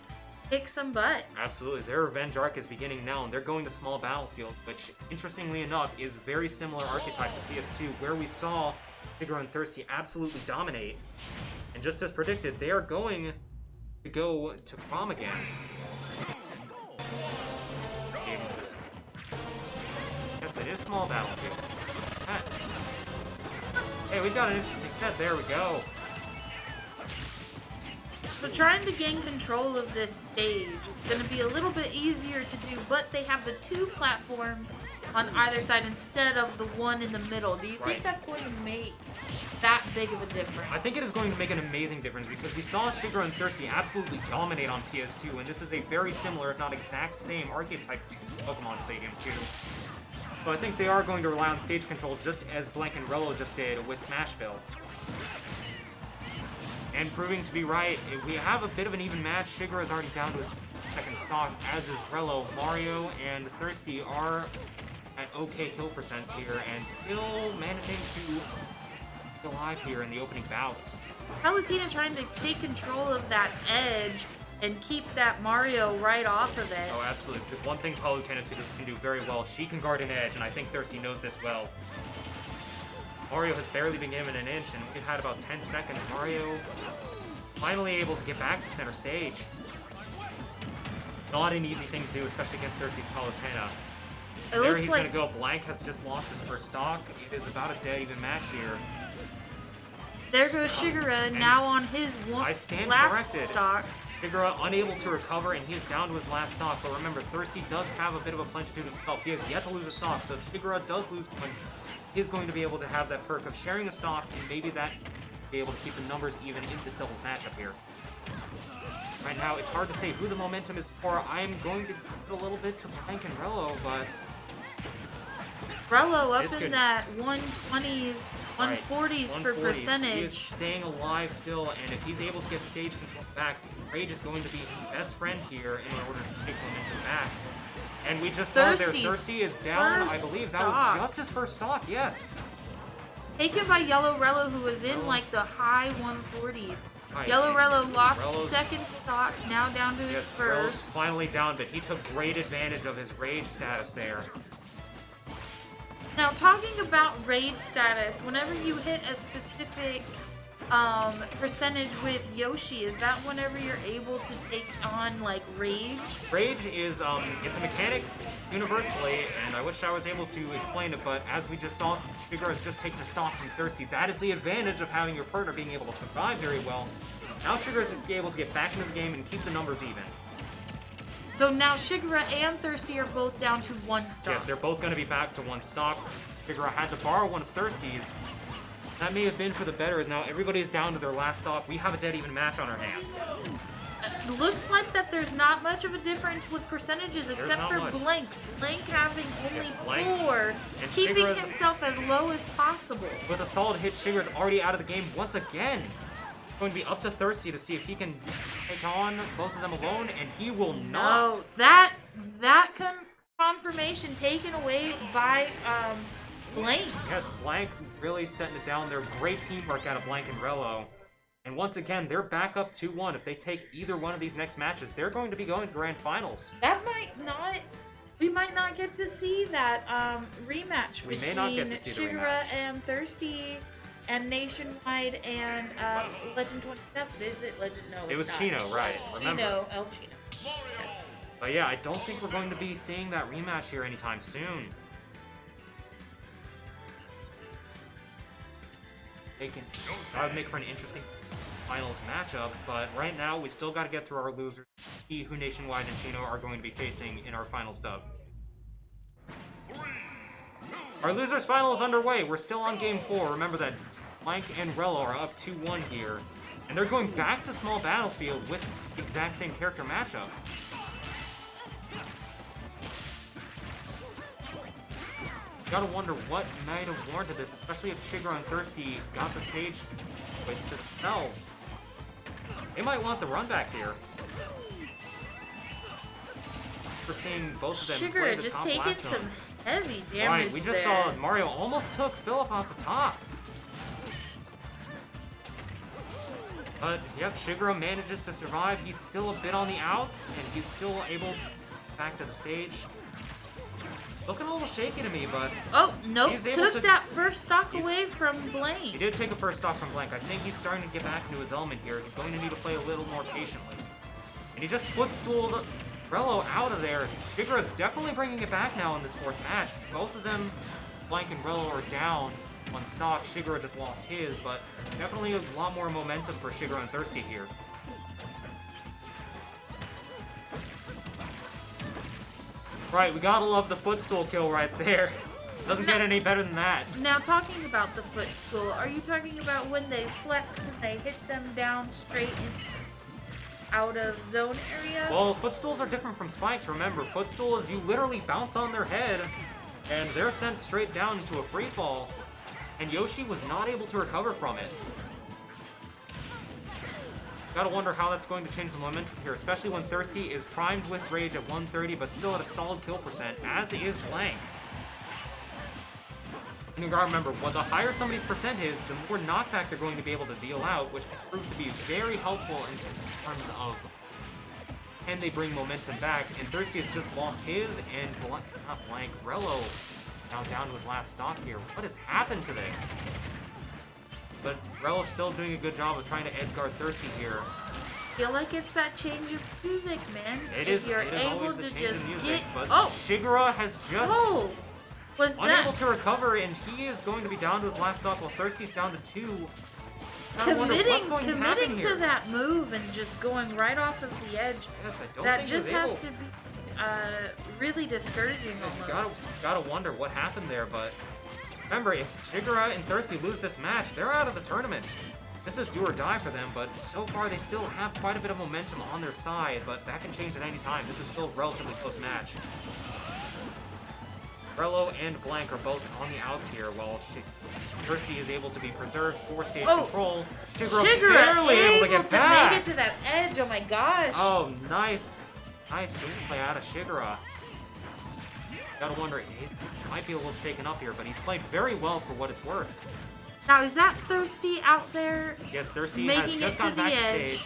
kick some butt. Absolutely. Their revenge arc is beginning now, and they're going to small battlefield, which, interestingly enough, is very similar archetype to PS2, where we saw Shigura and Thirsty absolutely dominate. And just as predicted, they are going to go to prom again. Yes, it is small battlefield. Hey, we've got an interesting set. There we go. So trying to gain control of this stage is going to be a little bit easier to do, but they have the two platforms on either side instead of the one in the middle. Do you think that's going to make that big of a difference? I think it is going to make an amazing difference because we saw Shigura and Thirsty absolutely dominate on PS2, and this is a very similar, if not exact same, archetype to Pokemon Stadium 2. So I think they are going to rely on stage control just as Blank and Rello just did with Smashville. And proving to be right, we have a bit of an even match. Shigura is already down to his second stock, as is Rello. Mario and Thirsty are at okay kill percents here and still managing to be alive here in the opening bouts. Palutena trying to take control of that edge and keep that Mario right off of it. Oh, absolutely. Because one thing Palutena can do very well, she can guard an edge, and I think Thirsty knows this well. Mario has barely been given an inch, and we've had about 10 seconds. Mario finally able to get back to center stage. Not an easy thing to do, especially against Thirsty's Palutena. There he's going to go. Blank has just lost his first stock. It is about a dead even match here. There goes Shigura, now on his last stock. Shigura unable to recover, and he is down to his last stock. But remember, Thirsty does have a bit of a punch to himself. He has yet to lose a stock, so if Shigura does lose one, is going to be able to have that perk of sharing a stock, and maybe that be able to keep the numbers even in this doubles matchup here. Right now, it's hard to say who the momentum is for. I'm going to give it a little bit to Blank and Rello, but... Rello up in that 120s, 140s for percentage. He is staying alive still, and if he's able to get stage control back, Rage is going to be his best friend here in order to take momentum back. And we just saw there, Thirsty is down, I believe. That was just his first stock, yes. Taken by Yellowrello, who was in like the high 140s. Yellowrello lost second stock, now down to his first. Rello's finally down, but he took great advantage of his Rage status there. Now, talking about Rage status, whenever you hit a specific percentage with Yoshi, is that whenever you're able to take on, like, Rage? Rage is, it's a mechanic universally, and I wish I was able to explain it, but as we just saw, Shigura has just taken a stock from Thirsty. That is the advantage of having your partner being able to survive very well. Now Shigura's able to get back into the game and keep the numbers even. So now Shigura and Thirsty are both down to 1 stock. Yes, they're both going to be back to 1 stock. Shigura had to borrow one of Thirsty's. That may have been for the better, as now everybody is down to their last stock. We have a dead even match on our hands. Looks like that there's not much of a difference with percentages except for Blank. Blank having only 4, and keeping himself as low as possible. With a solid hit, Shigura's already out of the game once again. Going to be up to Thirsty to see if he can take on both of them alone, and he will not. No, that confirmation taken away by Blank. Yes, Blank really setting it down there. Great teamwork out of Blank and Rello. And once again, they're back up 2-1. If they take either one of these next matches, they're going to be going to Grand Finals. That we might not get to see that rematch between Shigura and Thirsty and Nationwide and Legend 27. Is it Legend? No, it was Chino, right? Remember. Chino, El Chino. Yes. But yeah, I don't think we're going to be seeing that rematch here anytime soon. That would make for an interesting finals matchup, but right now we still got to get through our losers, see who Nationwide and Chino are going to be facing in our finals dub. Our losers final is underway. We're still on game 4. Remember that Blank and Rello are up 2-1 here, and they're going back to small battlefield with the exact same character matchup. Gotta wonder what might have warranted this, especially if Shigura and Thirsty got the stage choice to themselves. They might want the run back here. We're seeing both of them play the top taking last some heavy damage. Right, we just saw Mario almost took Philip off the top. But yep, Shigura manages to survive. He's still a bit on the outs, and he's still able to get back to the stage. Looking a little shaky to me, but... Oh, nope, took that first stock away from Blank. He did take a first stock from Blank. I think he's starting to get back into his element here. He's going to need to play a little more patiently. And he just footstooled Rello out of there. Shigura's definitely bringing it back now in this 4th match. Both of them, Blank and Rello, are down 1 stock. Shigura just lost his, but definitely a lot more momentum for Shigura and Thirsty here. Right, we gotta love the footstool kill right there. Doesn't get any better than that. Now, talking about the footstool, are you talking about when they flex and they hit them down straight in out of zone area? Well, footstools are different from spikes. Remember, footstool is you literally bounce on their head, and they're sent straight down into a free fall, and Yoshi was not able to recover from it. Gotta wonder how that's going to change the momentum here, especially when Thirsty is primed with Rage at 130, but still at a solid kill percent, as is Blank. And you gotta remember, the higher somebody's percent is, the more knockback they're going to be able to deal out, which can prove to be very helpful in terms of can they bring momentum back. And Thirsty has just lost his, and Rello now down to his last stock here. What has happened to this? But Rello's still doing a good job of trying to edgeguard Thirsty here. I feel like it's that change of music, man. It is always the change of music, but Shigura has just unable to recover, and he is going to be down to his last stock while Thirsty's down to 2. Committing to that move and just going right off of the edge. Yes, I don't that think just has to be really discouraging almost. Gotta wonder what happened there, but Remember, if Shigura and Thirsty lose this match, they're out of the tournament. This is do or die for them, but so far they still have quite a bit of momentum on their side, but that can change at any time. This is still a relatively close match. Rello and Blank are both on the outs here, while Thirsty is able to be preserved for stage control. Shigura barely able to get back. Make it to that edge. Oh my gosh. Oh, nice. Nice gameplay out of Shigura. Gotta wonder, he might be a little shaken up here, but he's played very well for what it's worth. Now, is that Thirsty out there? Yes, Thirsty has just gone back to stage.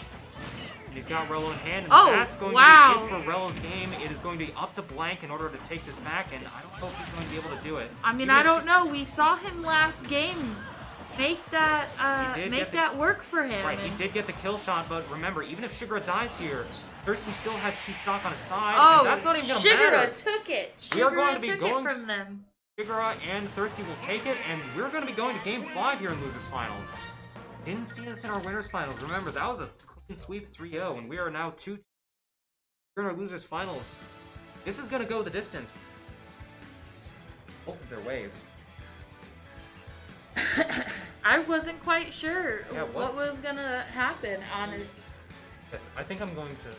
And he's got Rello in hand, and that's going to be it for Rello's game. It is going to be up to Blank in order to take this back, and I don't know if he's going to be able to do it. I mean, I don't know. We saw him last game make that work for him. Right, he did get the kill shot, but remember, even if Shigura dies here, Thirsty still has T-Stock on his side, and that's not even going to matter. Shigura took it. We are going to be going from them. Shigura and Thirsty will take it, and we're going to be going to Game 5 here in Losers Finals. Didn't see this in our Winners Finals. Remember, that was a clean sweep 3-0, and we are now 2-2. We're in our Losers Finals. This is going to go the distance. Both of their ways. I wasn't quite sure what was going to happen, honestly. Yes, I think I'm going to...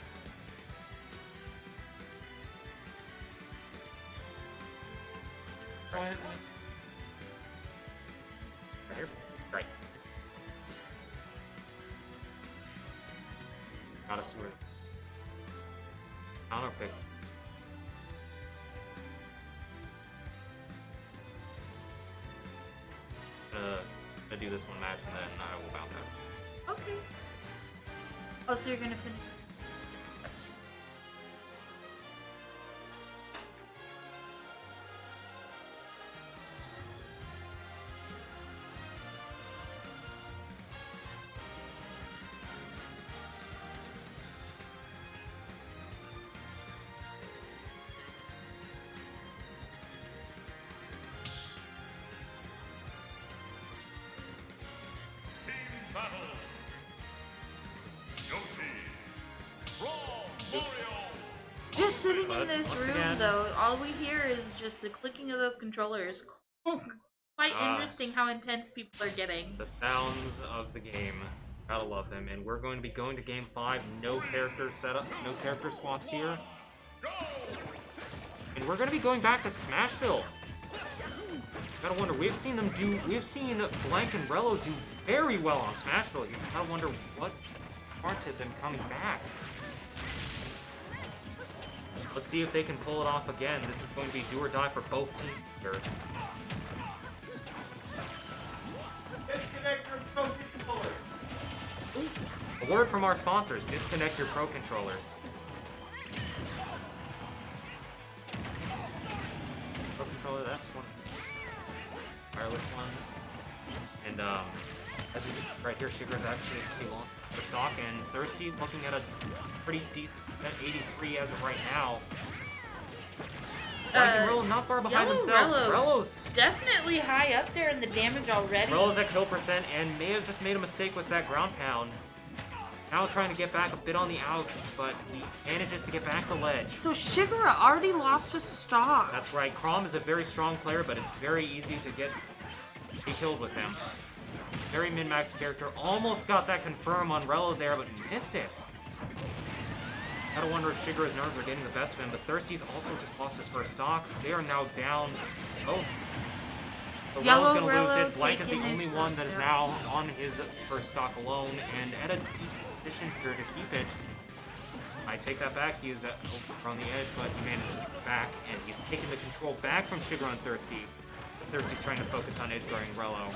Right. Got a Swirly. Counter picked. Gonna do this one match and then I will bounce out. Okay. Oh, so you're gonna finish? Yes. Just sitting in this room, though, all we hear is just the clicking of those controllers. Quite interesting how intense people are getting. The sounds of the game. Gotta love them. And we're going to be going to Game 5. No character setup, no character swaps here. And we're going to be going back to Smashville. Gotta wonder, we've seen Blank and Rello do very well on Smashville. You gotta wonder what warranted them coming back. Let's see if they can pull it off again. This is going to be do or die for both teams here. Disconnect your Pro controller. A word from our sponsors, disconnect your Pro controllers. Pro controller, that's one. Wireless one. And as we can see right here, Shigura's actually pretty long for stock, and Thirsty looking at a pretty decent 83 as of right now. Blank and Rello not far behind themselves. Rello's definitely high up there in the damage already. Rello's at kill percent and may have just made a mistake with that ground pound. Now trying to get back a bit on the outs, but he manages to get back to ledge. So Shigura already lost a stock. That's right. Crom is a very strong player, but it's very easy to be killed with him. Very min-max character. Almost got that confirm on Rello there, but missed it. Gotta wonder if Shigura's nerves are getting the best of him, but Thirsty's also just lost his first stock. They are now down both. So Rello's gonna lose it. Blank is the only one that is now on his first stock alone, and at a decent position here to keep it. I take that back. He's over on the edge, but he manages to get back, and he's taking the control back from Shigura and Thirsty. Thirsty's trying to focus on edge-guarding Rello.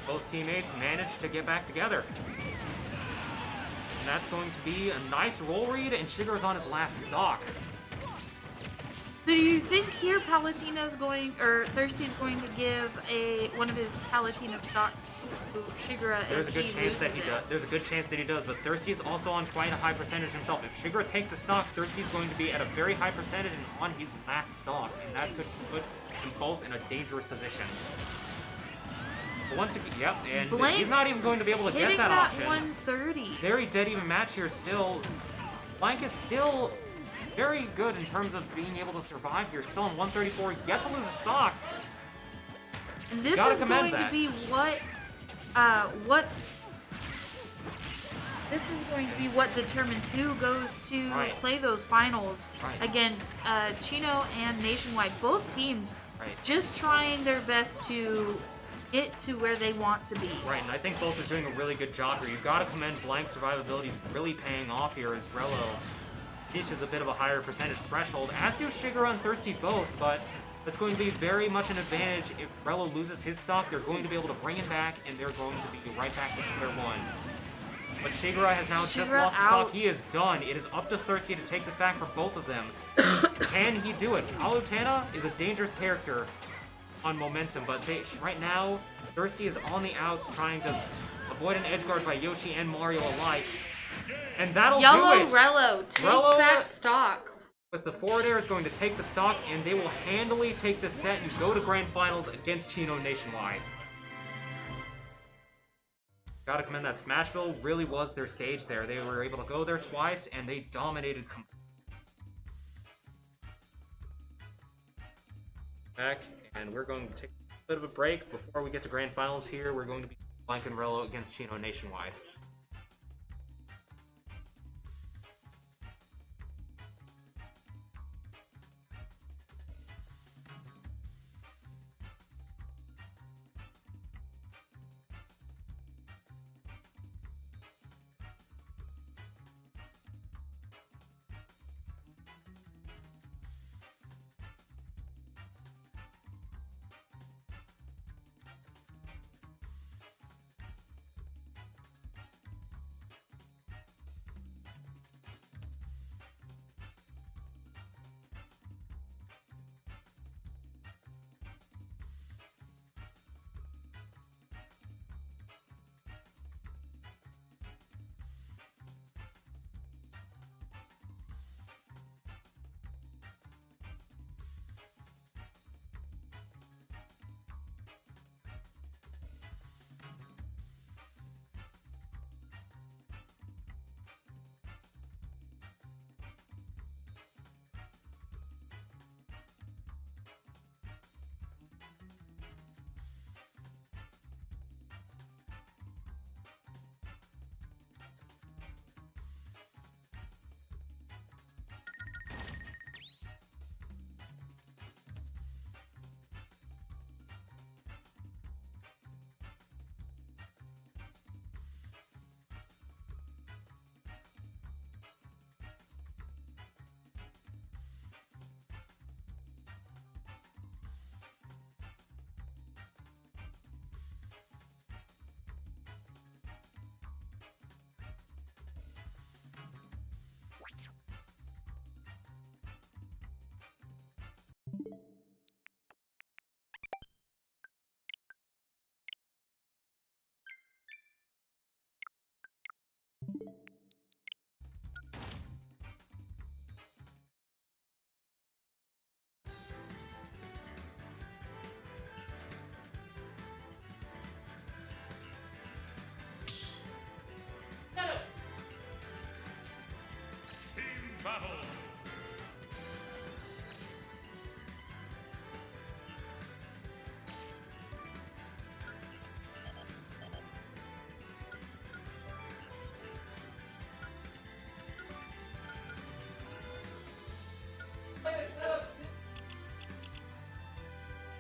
Both teammates managed to get back together. And that's going to be a nice roll read, and Shigura's on his last stock. So do you think here Palatina's going, or Thirsty's going to give one of his Palatina stocks to Shigura? There's a good chance that he does. There's a good chance that he does, but Thirsty is also on quite a high percentage himself. If Shigura takes a stock, Thirsty's going to be at a very high percentage and on his last stock, and that could put them both in a dangerous position. But once again, yep, and Blank he's not even going to be able to get that option. 130. Very dead even match here still. Blank is still very good in terms of being able to survive here. Still on 134, yet to lose a stock. And this Gotta is commend going that. to be this is going to be what determines who goes to Right. play those finals Right. against Chino and NationWide. Both teams Right. just trying their best to get to where they want to be. Right, and I think both are doing a really good job here. You've got to commend Blank's survivability is really paying off here as Rello reaches a bit of a higher percentage threshold, as do Shigura and Thirsty both, but that's going to be very much an advantage. If Rello loses his stock, they're going to be able to bring him back, and they're going to be right back to square one. But Shigura has now just Shigura lost his stock. out. He is done. It is up to Thirsty to take this back for both of them. Can he do it? Palutena is a dangerous character on momentum, but right now, Thirsty is on the outs trying to avoid an edge guard by Yoshi and Mario alike. And that'll do it! Yellowrello takes Rello- that stock. But the forward air is going to take the stock, and they will handily take the set and go to grand finals against Chino Nationwide. Gotta commend that. Smashville really was their stage there. They were able to go there twice, and they dominated. Back, and we're going to take a bit of a break before we get to grand finals here. We're going to be Blank and Rello against Chino Nationwide.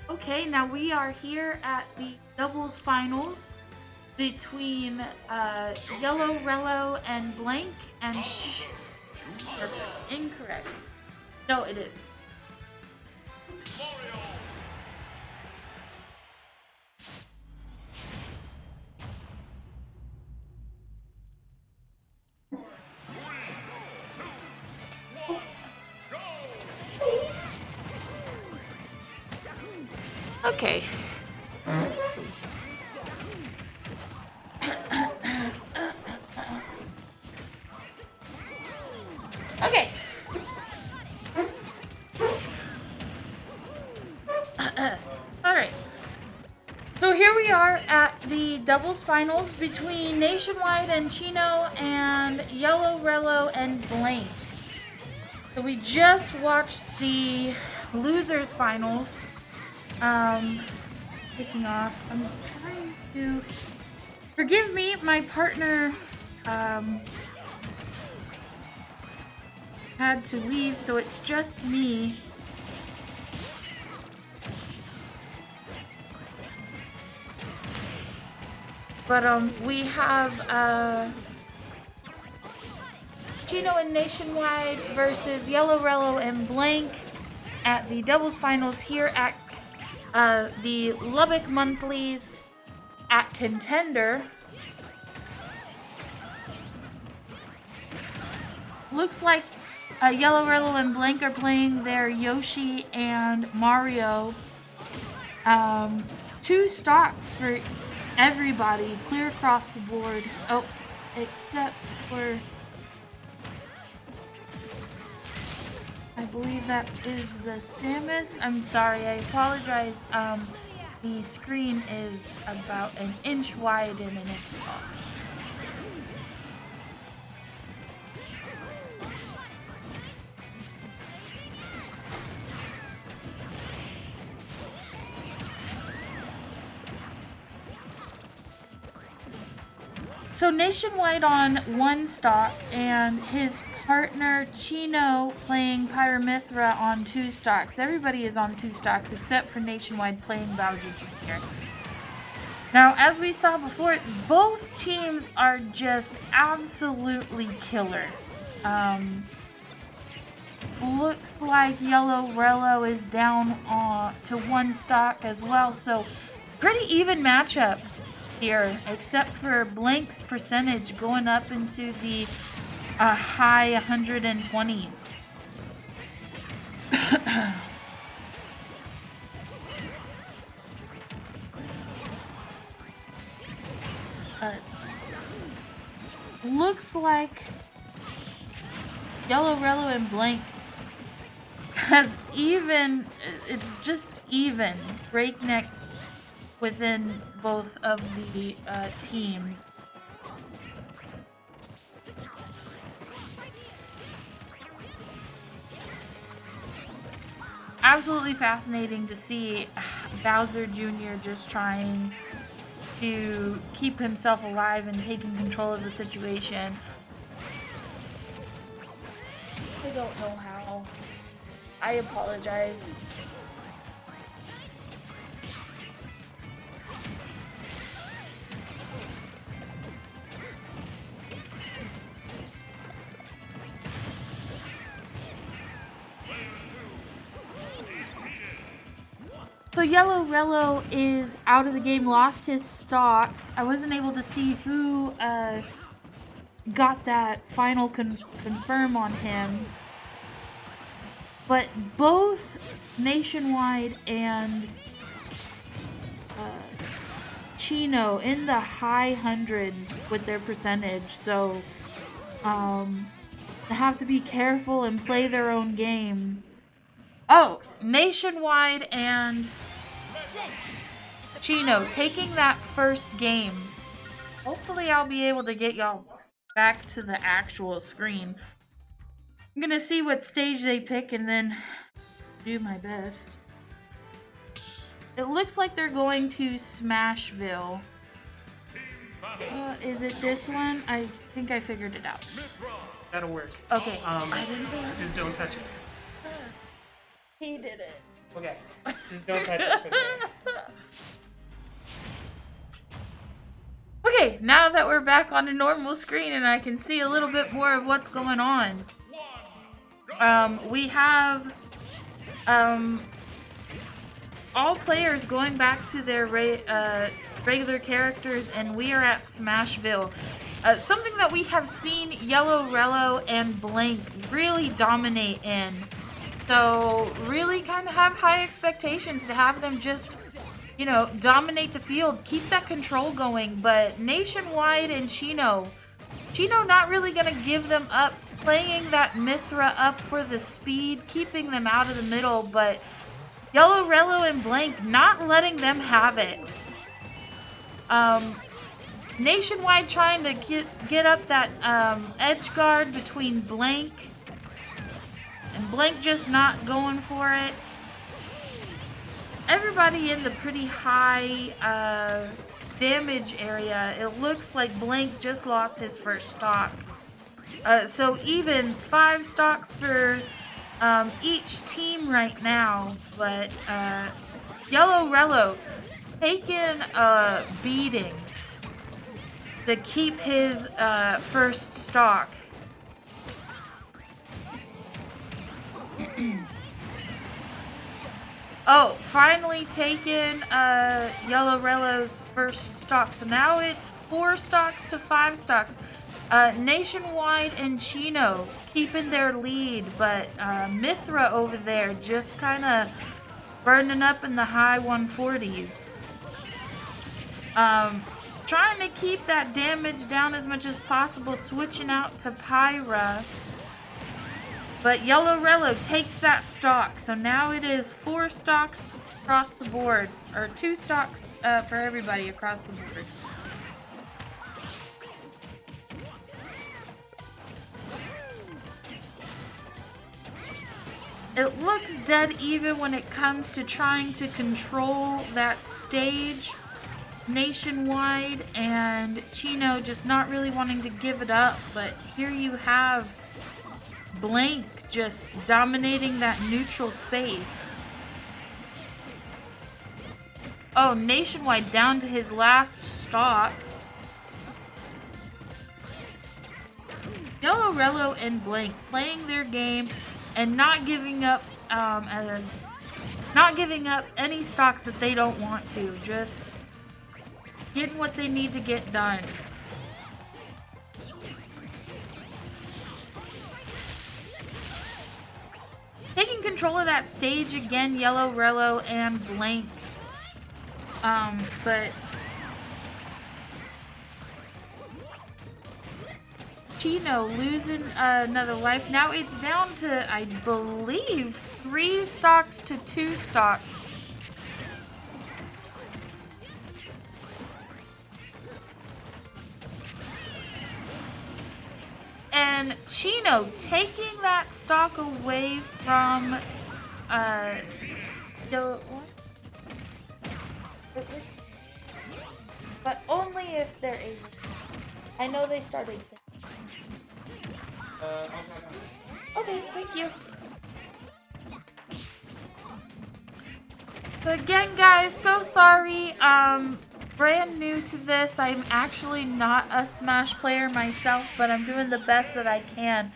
Okay, now we are here at the doubles finals between Yellowrello and Blank and that's incorrect. No, it is. Okay, let's see. Okay. All right. So here we are at the doubles finals between NationWide and Chino and Yellowrello and Blank. So we just watched the losers finals. Kicking off. I'm trying to forgive me. My partner had to leave, so it's just me. But we have Chino and NationWide versus Yellowrello and Blank at the doubles finals here at the Lubbock Monthlies at Contender. Looks like Yellowrello and Blank are playing their Yoshi and Mario. 2 stocks for everybody, clear across the board. Oh, except for... I believe that is the Samus. I'm sorry, I apologize. The screen is about an inch wide and an inch tall. So NationWide on 1 stock and his partner Chino playing Pyramithra on 2 stocks. Everybody is on 2 stocks except for NationWide playing Bowser Jr. Now, as we saw before, both teams are just absolutely killer. Looks like Yellowrello is down to 1 stock as well, so pretty even matchup here, except for Blank's percentage going up into the high 120s. Looks like Yellowrello and Blank has even, it's just even, breakneck within both of the teams. Absolutely fascinating to see Bowser Jr. just trying to keep himself alive and taking control of the situation. I don't know how. I apologize. So Yellowrello is out of the game, lost his stock. I wasn't able to see who got that final confirm on him. But both NationWide and Chino in the high hundreds with their percentage. So they have to be careful and play their own game. Oh, NationWide and Chino taking that first game. Hopefully I'll be able to get y'all back to the actual screen. I'm gonna see what stage they pick and then do my best. It looks like they're going to Smashville. Is it this one? I think I figured it out. That'll work. Okay. Just don't touch it. He did it. Okay. Just don't touch it. Okay, now that we're back on a normal screen and I can see a little bit more of what's going on. We have all players going back to their regular characters, and we are at Smashville. Something that we have seen Yellowrello and Blank really dominate in. So really kind of have high expectations to have them just, you know, dominate the field, keep that control going. But NationWide and Chino not really going to give them up, playing that Mithra up for the speed, keeping them out of the middle, but Yellowrello and Blank not letting them have it. NationWide trying to get up that edge guard between Blank And Blank just not going for it. Everybody in the pretty high damage area, it looks like Blank just lost his first stock. So even 5 stocks for each team right now, but Yellowrello taking a beating to keep his first stock. Oh, finally taken Yellowrello's first stock. So now it's 4 stocks to 5 stocks. NationWide and Chino keeping their lead, but Mithra over there just kind of burning up in the high 140s. Trying to keep that damage down as much as possible, switching out to Pyra. But Yellowrello takes that stock, so now it is 4 stocks across the board, or 2 stocks for everybody across the board. It looks dead even when it comes to trying to control that stage. NationWide and Chino just not really wanting to give it up, but here you have Blank just dominating that neutral space. Oh, NationWide down to his last stock. Yellowrello and Blank playing their game and not giving up any stocks that they don't want to. Just getting what they need to get done. Taking control of that stage again, Yellowrello and Blank. But Chino losing another life. Now it's down to, I believe, 3 stocks to 2 stocks. And Chino taking that stock away from but only if they're able to. I know they started saying. Okay, thank you. So again, guys, so sorry. Brand new to this. I'm actually not a Smash player myself, but I'm doing the best that I can.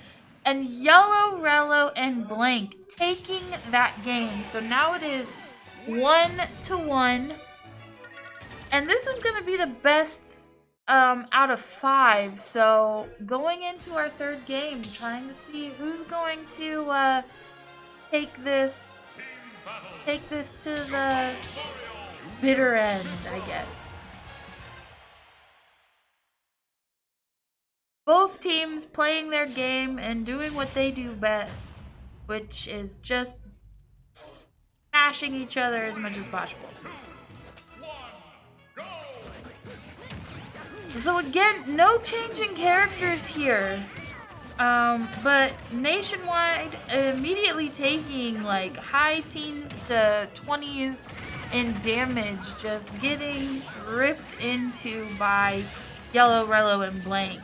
And Yellowrello and Blank taking that game. So now it is 1-1. And this is going to be the best out of 5. So going into our 3rd game, trying to see who's going to take this to the bitter end, I guess. Both teams playing their game and doing what they do best, which is just smashing each other as much as possible. So again, no changing characters here. But NationWide immediately taking like high teens to 20s in damage, just getting ripped into by Yellowrello and Blank.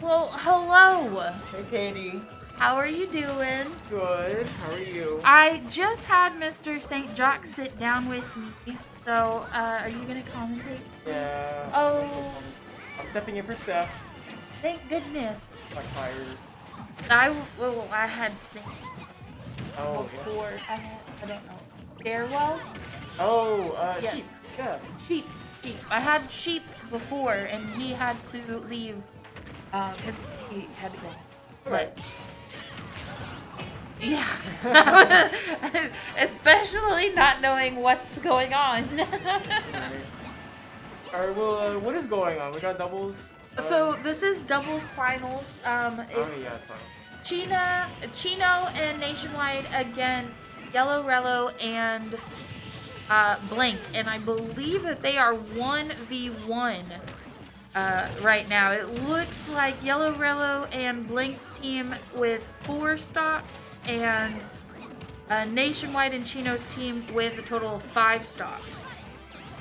Well, hello. Hey, Katie. How are you doing? Good. How are you? I just had Mr. St. Jock sit down with me, so are you gonna commentate? Yeah. Oh. I'm stepping in for Steph. Thank goodness. I'm tired. I had Saint before. Yeah. I don't know. Farewell? Oh, Yes. sheep. Yeah. Sheep. I had Sheep before, and he had to leave because he had to go. Right. But yeah, especially not knowing what's going on. Alright, well, what is going on? We got doubles. So this is doubles finals. Yeah, It's Chino and NationWide against Yellowrello and Blank, and I believe that they are 1v1. right now. It looks like Yellowrello and Blink's team with 4 stocks, and NationWide and Chino's team with a total of 5 stocks.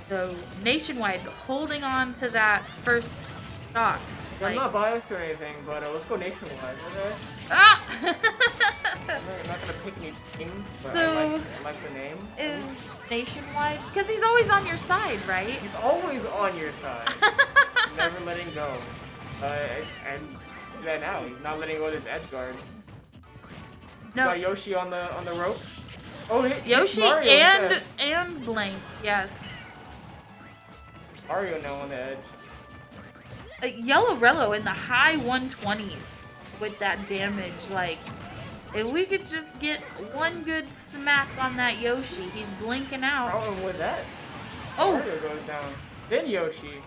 So NationWide holding on to that first stock. Yeah, I'm not biased or anything, but let's go nationwide, okay? Ah! I'm not gonna pick any teams, but So, I like the name. is Nationwide? Because he's always on your side, right? He's always on your side. Never letting go. And yeah, now he's not letting go of his edge guard. No. Got Yoshi on the rope. Oh, Yoshi Mario and Blank, yes. Mario now on the edge. Yellowrello in the high 120s with that damage. Like, if we could just get one good smack on that Yoshi, he's blinking out. Problem with that. Oh! Mario goes down. Then Yoshi.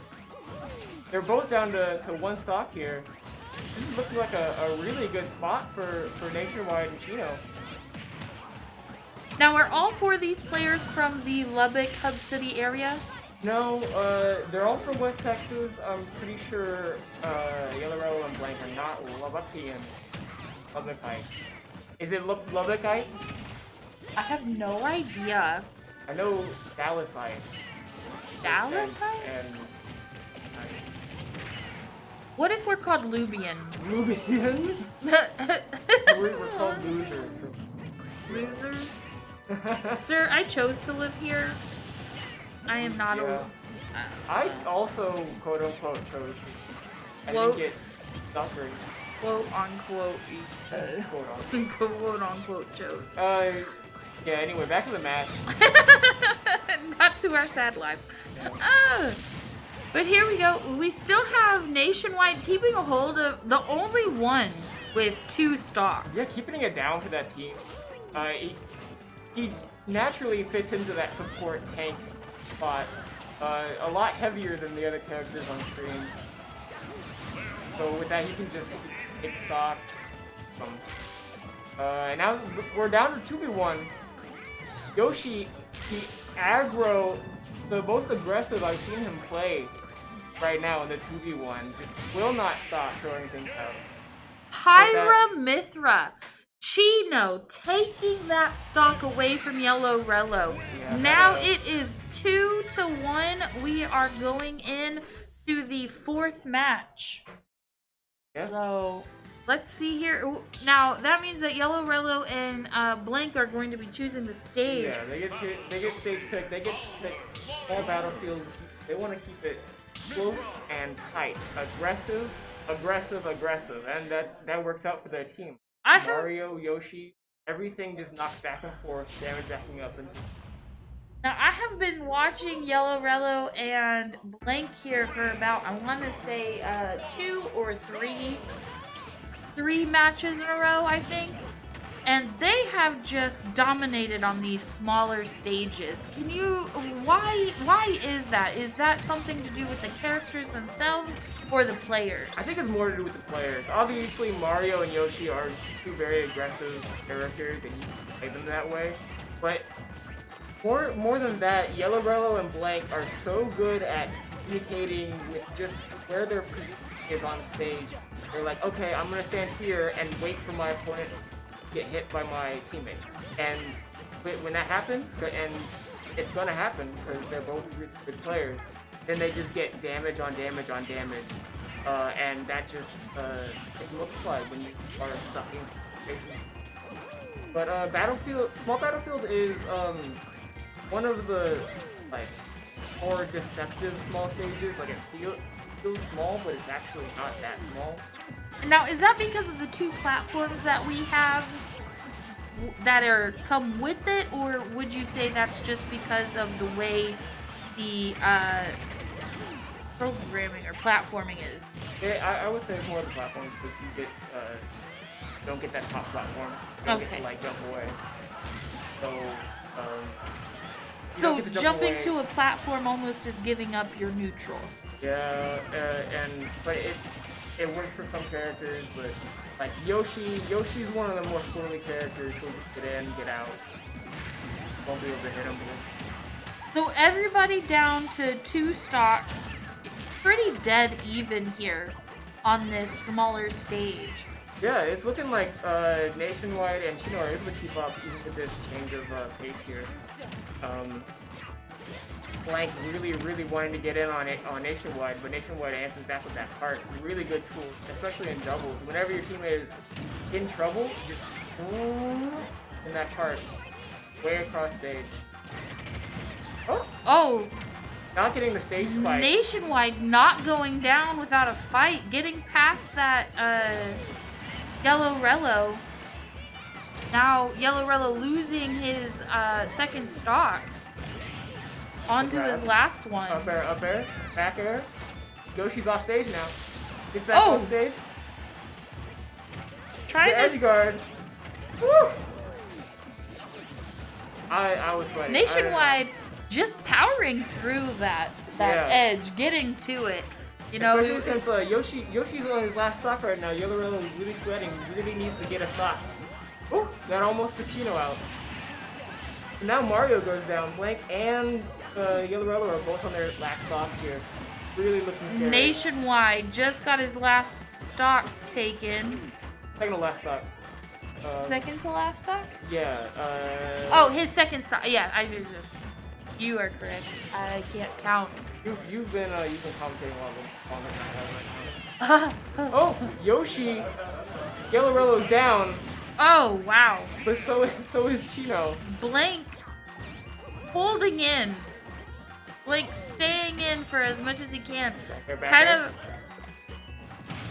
They're both down to 1 stock here. This is looking like a really good spot for NationWide and Chino. Now, are all 4 of these players from the Lubbock Hub City area? No, they're all from West Texas. I'm pretty sure Yellowrello and Blank are not Lubbockian. Lubbockite. Is it Lubbockite? I have no idea. I know Dallasite. Dallasite? And What if we're called Lubians? Rubians? We're called losers. Losers? Sir, I chose to live here. I am not Yeah. I also quote unquote chose. I Quote. didn't get suffering. quote unquote quote unquote chose. Yeah, anyway, back to the match. Not to our sad lives. But here we go. We still have Nationwide keeping a hold of the only one with 2 stocks. Yeah, keeping it down for that team. He naturally fits into that support tank spot. A lot heavier than the other characters on screen. So with that, he can just take stocks. And now we're down to 2v1. Yoshi, the aggro, the most aggressive I've seen him play right now in the 2v1. Just will not stop throwing things out. Pyra Mithra. Chino taking that stock away from Yellowrello. Yeah, Now it is 2-1. We are going in to the 4th match. Yeah. So let's see here. Now that means that Yellowrello and Blank are going to be choosing the stage. Yeah, they get stage pick. They get to pick small battlefield. They want to keep it close and tight, aggressive, and that works out for their team. Mario, Yoshi, everything just knocks back and forth, damage backing up. Now I have been watching Yellowrello and Blank here for about, I want to say 2 or 3 matches in a row, I think. And they have just dominated on these smaller stages. Why is that? Is that something to do with the characters themselves or the players? I think it's more to do with the players. Obviously, Mario and Yoshi are 2 very aggressive characters, and you can play them that way. But more than that, Yellowrello and Blank are so good at communicating with just where their position is on stage. They're like, okay, I'm gonna stand here and wait for my opponent to get hit by my teammate. And when that happens, and it's gonna happen because they're both good players, then they just get damage on damage on damage. And that just it multiplies when you are stuck in. But small battlefield is one of the more deceptive small stages. Like it feels small, but it's actually not that small. Now, is that because of the 2 platforms that we have that come with it, or would you say that's just because of the way the programming or platforming is? Yeah, I would say it's more the platforms because you don't get that top platform. You don't get to jump away. So jumping to a platform almost is giving up your neutral. Yeah, but it works for some characters, but like Yoshi's one of the more squirrely characters who'll get in, get out. Won't be able to hit him. So everybody down to 2 stocks. pretty dead even here on this smaller stage. Yeah, it's looking like NationWide and Chino are able to keep up even with this change of pace here. Blank really wanting to get in on it on NationWide, but NationWide answers back with that cart. Really good tool, especially in doubles. Whenever your teammate is in trouble, just in that cart, way across stage. Oh, Not getting the stage spike. NationWide not going down without a fight, getting past that Yellowrello. Now Yellowrello losing his second stock onto his last one. Up air, back air. Yoshi's off stage now. Gets back on stage. Trying The to edge guard. Woo! I was sweating. NationWide just powering through that edge, getting to it. You know, especially since Yoshi's on his last stock right now. Yellowrello is really sweating. Really needs to get a stock. Oh, that almost put Chino out. And now Mario goes down. Blank and Yellowrello are both on their last stock here. Really looking scary. NationWide just got his last stock taken. Second to last stock. Second to last stock? Yeah. Oh, his second stock. Yeah, you are correct. I can't count. You've been commentating longer than I have. Oh, Yoshi, Yellowrello's down. Oh wow. But so is Chino. Blank holding in. Blank staying in for as much as he can. Kind of.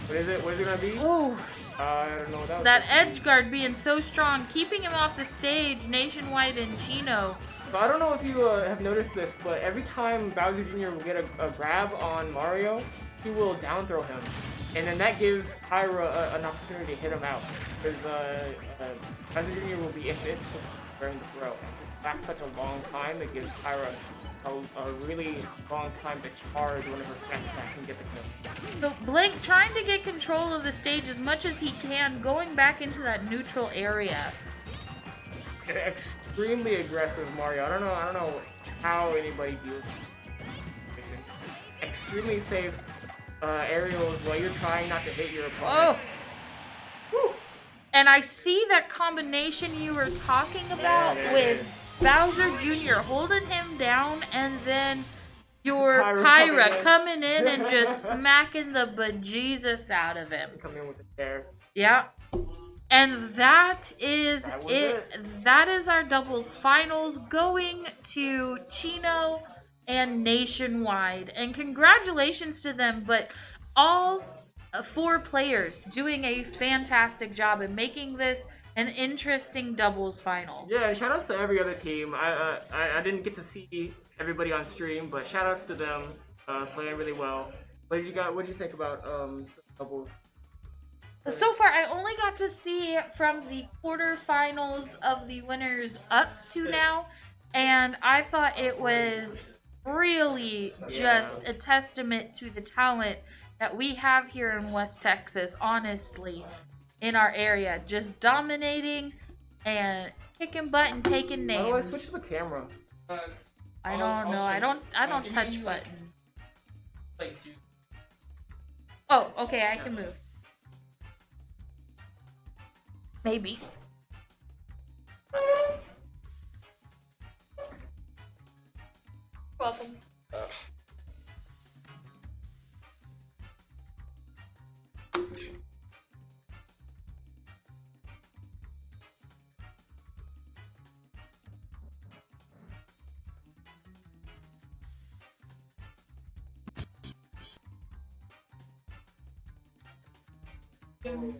What is it? What is it gonna be? Oh. I don't know. That edge guard being so strong, keeping him off the stage. NationWide and Chino. So I don't know if you have noticed this, but every time Bowser Jr. will get a grab on Mario, he will down throw him, and then that gives Pyra an opportunity to hit him out. Because Bowser Jr. will be if during the throw. That's such a long time. It gives Pyra a really long time to charge one of her fast attacks and get the kill. So Blank trying to get control of the stage as much as he can, going back into that neutral area. Extremely aggressive Mario. I don't know how anybody deals with it. Extremely safe aerials while you're trying not to hit your opponent. Oh! And I see that combination you were talking about with Bowser Jr. holding him down and then your Pyra coming in and just smacking the bejesus out of him. Come in with the chair. Yeah. And that is it. That is our doubles finals going to Chino and NationWide. And congratulations to them, but all 4 players doing a fantastic job in making this an interesting doubles final. Yeah, shout outs to every other team. I didn't get to see everybody on stream, but shout outs to them playing really well. What did you think about doubles? So far, I only got to see from the quarterfinals of the winners up to now, and I thought it was really just a testament to the talent that we have here in West Texas, honestly, in our area. Just dominating and kicking butt and taking names. Oh, I switched the camera. I don't know. I don't touch buttons. Oh, okay, I can move. Maybe. Welcome.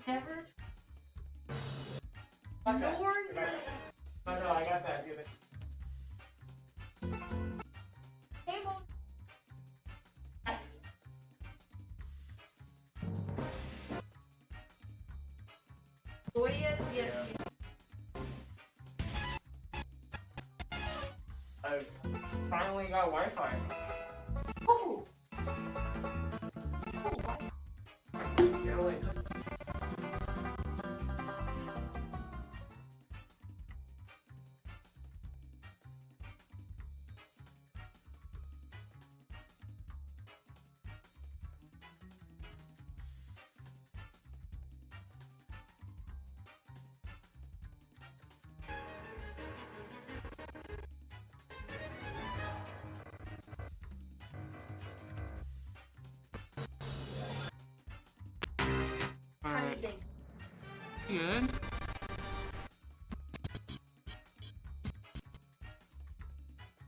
Never. No, I got that. Give it. Yes. I finally got Wi-Fi. Oh. Good.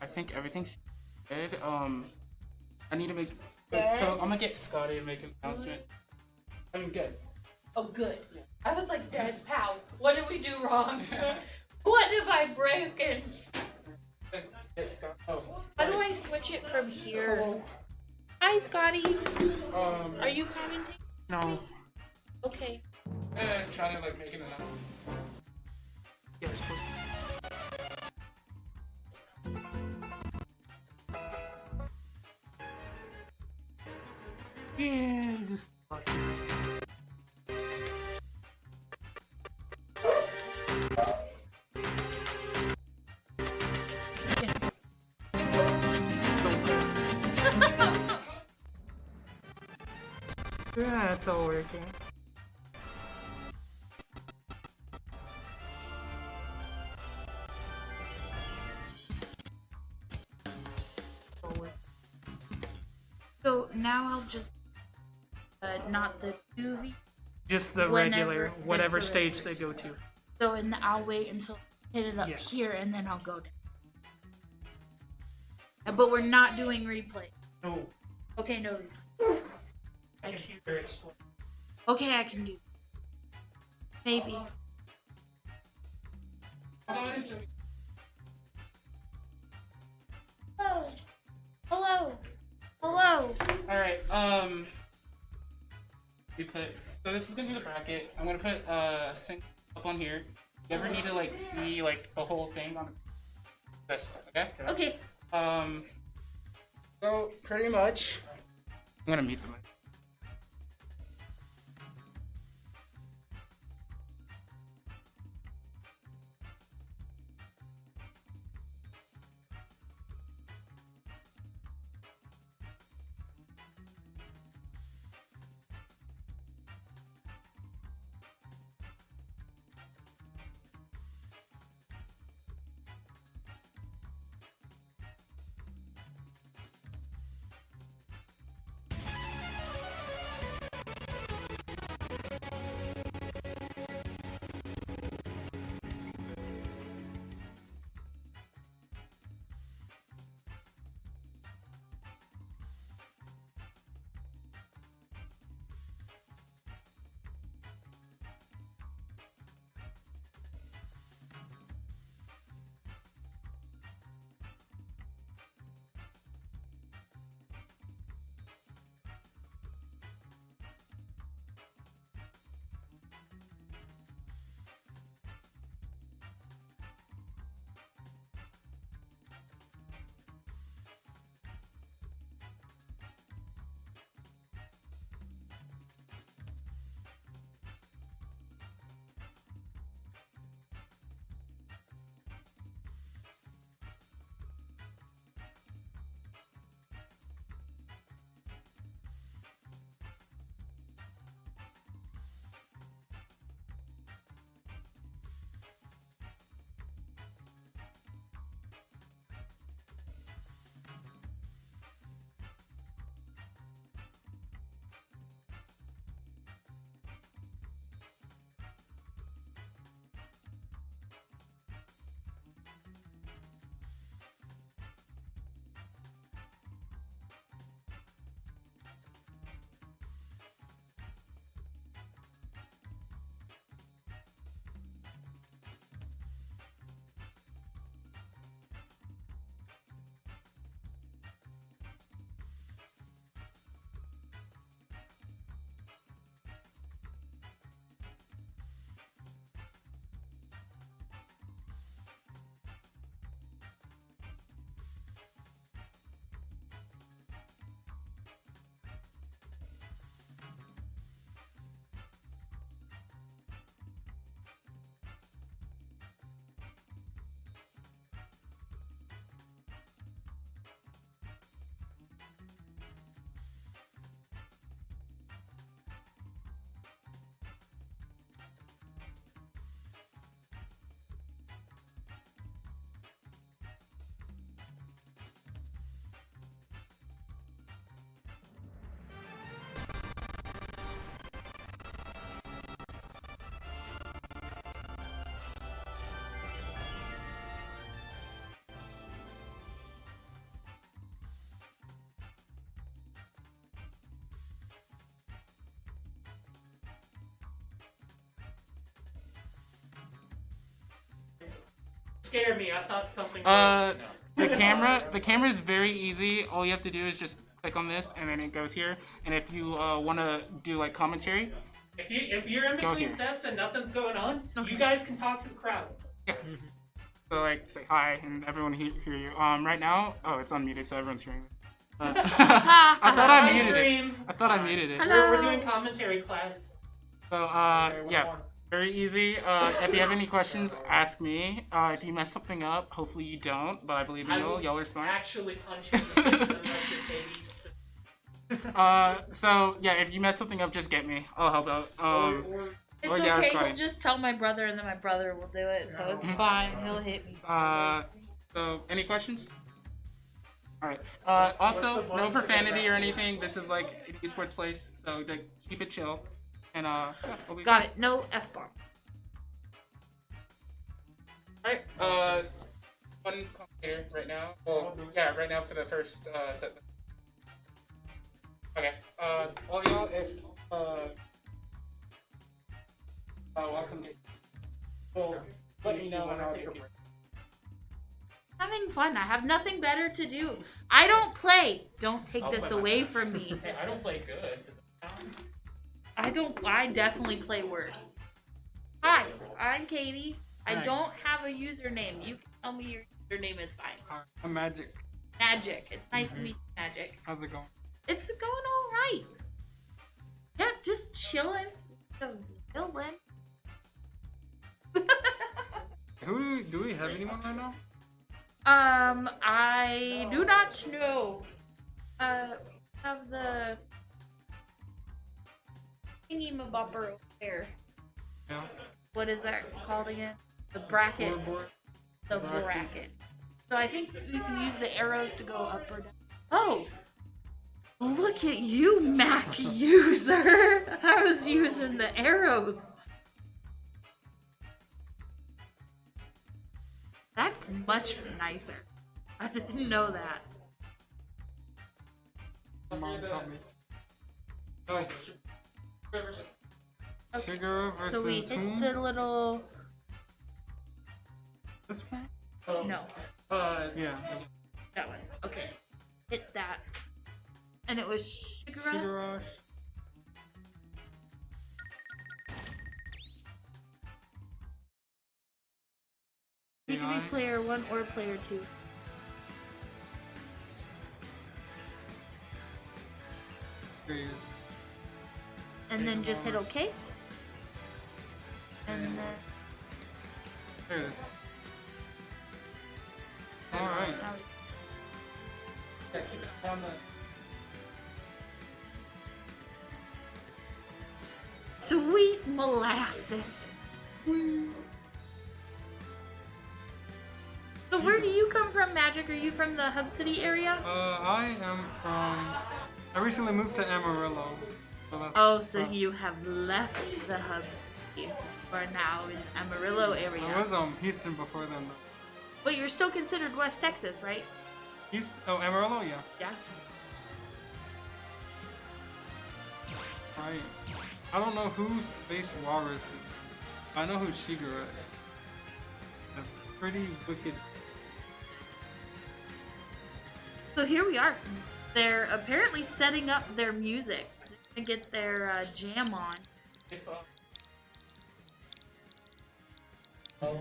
I think everything's good. I need to make. So I'm gonna get Scotty to make an announcement. I'm good. Oh, good. I was like, dead pal. What did we do wrong? What have I broken? Get Scott. Oh. How do I switch it from here? Hi, Scotty. Are you commenting? No. Okay. Trying to like make an announcement. Yes, please. Yeah, just yeah, it's all working. So now I'll just not the 2v. Just the Whenever- regular, just whatever the stage regular they go to. So and I'll wait until I hit it up Yes. here and then I'll go down. But we're not doing replay. No. Okay, no. I can hear it. Okay, I can do. Maybe. Hello. Hello. Hello. Alright, we put, so this is gonna be the bracket. I'm gonna put sync up on here. You ever need to like see like the whole thing on this, okay? Okay. So pretty much, I'm gonna mute the mic. scare me. I thought something. The camera is very easy. All you have to do is just click on this, and then it goes here. And if you want to do like commentary, If you're in Go between here. sets and nothing's going on, you guys can talk to the crowd. yeah. So like say hi, and everyone hear you. Right now, oh, it's unmuted, so everyone's hearing it. I thought I Live muted it. stream. I thought I muted it. Hello. We're doing commentary class. So yeah. Very easy. If you have any questions, ask me. If you mess something up, hopefully you don't, but I believe in you. Y'all are smart. Actually punch you in the face unless you're Katie's. So yeah, if you mess something up, just get me. I'll help out. It's Well, yeah, it's okay. fine. He'll just tell my brother, and then my brother will do it. So it's fine. He'll hit me. So any questions? All right. Also, no profanity or anything. This is like an esports place, so like, keep it chill. And yeah, we'll be Got it. No F-bomb. Alright, one commentator right now. Well, yeah, right now for the first set. Okay, all y'all, if, welcome to, well, let me know when I'll take a break. Having fun. I have nothing better to do. I don't play. Don't take this away from me. Hey, I don't play good. Does it count? I definitely play worse. Hi, I'm Katie. I Hi. don't have a username. You can tell me your username, it's fine. I'm Magic. Magic. It's nice to meet you, Magic. How's it going? It's going alright. Yeah, just chilling. Chilling. Do we have anyone right now? I do not know. Have the thingy-mabopper over there. Yeah. What is that called again? The bracket. Scoreboard. The bracket. So I think you can use the arrows to go up or down. Oh! Look at you, Mac user! I was using the arrows. That's much nicer. I didn't know that. Mom taught me. Oh, Okay. Shigura versus So we hit whom? the little... This one? No, Yeah. that one. Okay. Hit that. And it was Shigura. Shigura. You can be player 1 or player 2. And then just hit OK. And then... There it is. Alright. now Sweet molasses. So where do you come from, Magic? Are you from the Hub City area? I am from... I recently moved to Amarillo. Oh, so you have left the Hub City. You are now in Amarillo area. I was Houston before then. But you're still considered West Texas, right? Houston? Oh, Amarillo? Yeah. Yeah. Right. I don't know who SpaceWalrus is. I know who Shigura is. A pretty wicked. So here we are. They're apparently setting up their music. They're gonna get their jam on. Okay.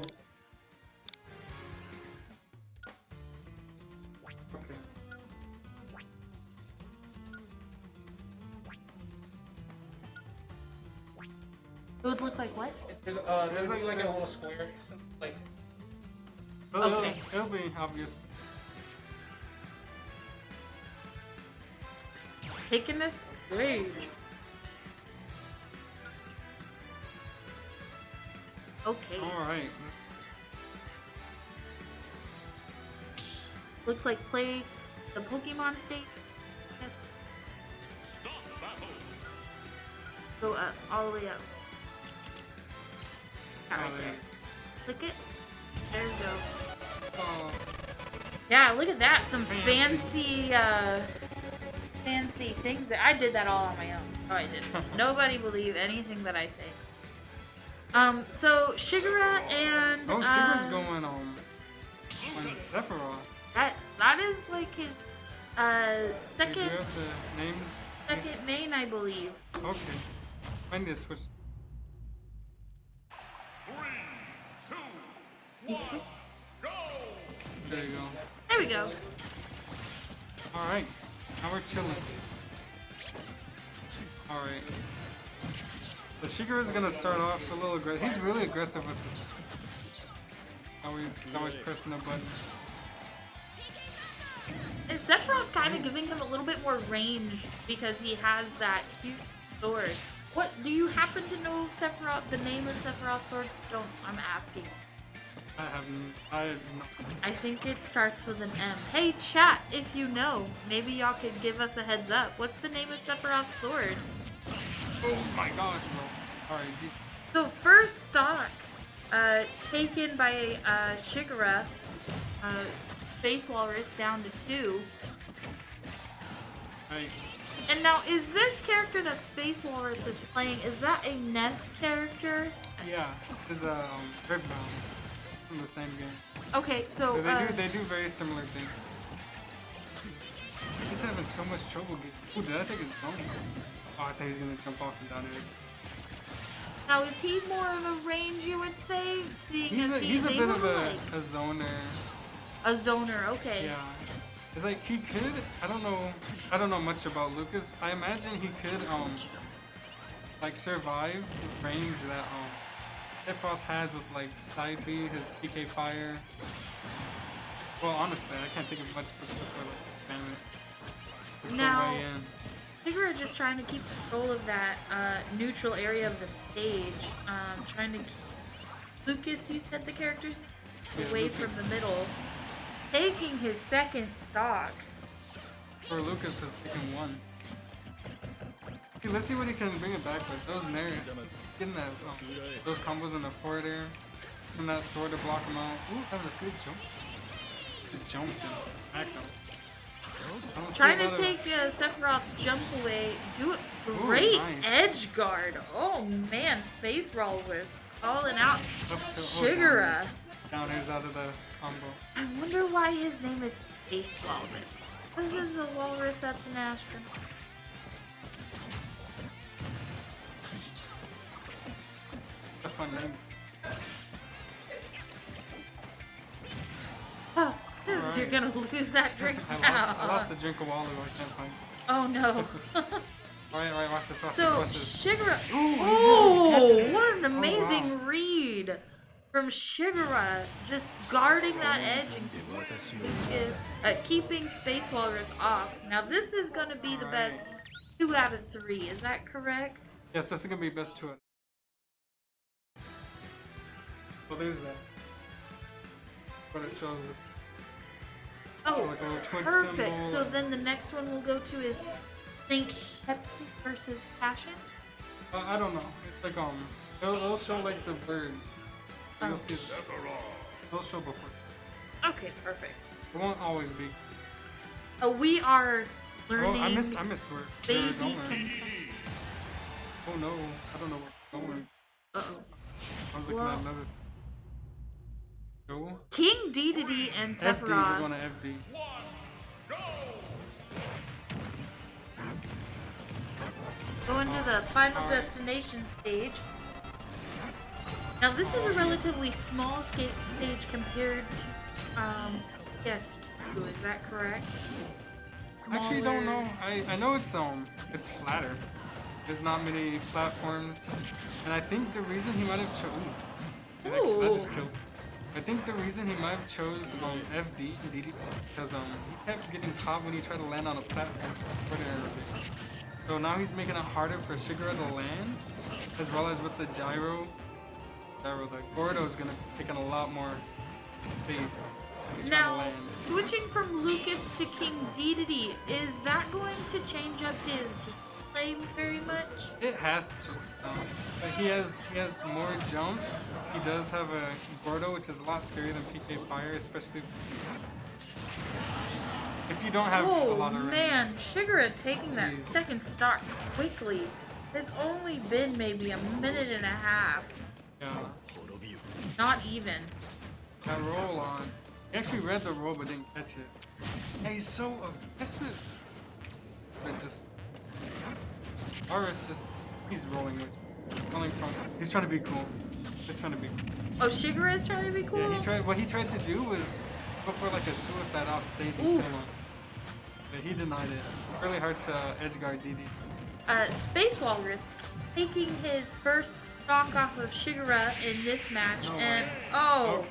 It would look like what? There's like a little square. Something like. Okay. It'll be obvious. Taking this stage. Okay. Alright. Looks like play the Pokemon stage. Yes. Go up, all the way up. Right there. Click it. There we go. Oh, Yeah, look at that. Some fancy, fancy things. I did that all on my own. Oh, I didn't. Nobody believe anything that I say. So Shigura and Sugar's going on. Find Sephiroth. That is like his Do second you have the names? second main, I believe. Okay. I need to switch. There you go. There we go. Alright. Now we're chilling. Alright. So Shigura's gonna start off a little aggressive. He's really aggressive with this. Always pressing a button. And Sephiroth kind of giving him a little bit more range because he has that huge sword. What do you happen to know Sephiroth? The name of Sephiroth's sword? Don't. I'm asking. I have no. I think it starts with an M. Hey chat, if you know, maybe y'all could give us a heads up. What's the name of Sephiroth's sword? Oh my gosh, bro. Alright, So first stock, taken by Shigura, SpaceWalrus down to 2. right. And now, is this character that SpaceWalrus is playing, is that a NES character? Yeah, it's a Earthbound from the same game. Okay, so They do very similar things. He's having so much trouble getting. Ooh, did I take his bone? Oh, I think he's gonna jump off and down here. now is he more of a range, you would say, seeing as He's a bit able of to, a like, zoner. a zoner? Okay. Yeah. It's like he could. I don't know much about Lucas. I imagine he could like survive the range that Sephiroth has with like side B, his PK fire. Well, honestly, I can't think of much for like damage. Now, Way in. Shigura just trying to keep control of that neutral area of the stage. Trying to keep Lucas, you said the character's name, away Lucas. from the middle. Taking his second stock. Or Lucas has taken 1. Okay, let's see what he can bring it back with. Those Nair, getting that those combos in the forward air, from that sword to block him out. Ooh, that was a good jump. Just jumps and back him. Trying to take Sephiroth's jump away. Do it. Great nice. edge guard. Oh man, SpaceWalrus calling out Up to- Shigura. Down airs out of the combo. I wonder why his name is SpaceWalrus. This is a walrus that's an astronaut. A fun name. Oh, Alright. you're gonna lose that drink I now. lost a drink of water. I can't find. Oh no. Alright, watch this. So Watch this. Shigura. Ooh, Oh, he catches it. what an Oh, amazing wow. read from Shigura, just guarding that edge and keeping SpaceWalrus off. Now this is gonna be the best 2 out of 3. Is that correct? Yes, this is gonna be best to it. Well, there's that. But it shows. Oh, Like a little twin perfect. symbol. So then the next one we'll go to is SaintPepsi versus Passion. I don't know. It's like it'll show like the birds. So you'll see. It'll show before. Okay, perfect. It won't always be. We are learning. Oh, I missed where they were Baby going. Contender. Oh no, I don't know where we're going. Uh-oh. I was looking Well- at another. Go. King Dedede and FD, we're Sephiroth. going to FD. Going to the final destination stage. Now this is a relatively small stage compared to Guest 2, is that correct? I actually don't Smaller- know. I know it's flatter. There's not many platforms, and I think the reason he might have chosen. I just killed. I think the reason he might have chose FD DD because he kept getting caught when he tried to land on a platform. So now he's making it harder for Shigura to land, as well as with the gyro. The Gordo is gonna be taking a lot more space. He's trying to Now, land. switching from Lucas to King Dedede, is that going to change up his gameplay very much? It has to. But he has more jumps. He does have a Gordo, which is a lot scarier than PK Fire, especially if you don't have a Oh lot of range. man, Shigura taking that Jeez. second stock quickly. It's only been maybe a minute and a half. Yeah. Not even. That roll on. He actually read the roll but didn't catch it. Yeah, he's so aggressive. But just he's rolling with rolling from. He's trying to be cool. Just trying to be cool. Oh, Shigura is trying to be cool? Yeah, what he tried to do was go for like a suicide off stage and kill him. But he denied it. It's really hard to edge guard DD. SpaceWalrus taking his first stock off of Shigura in this match, No and way.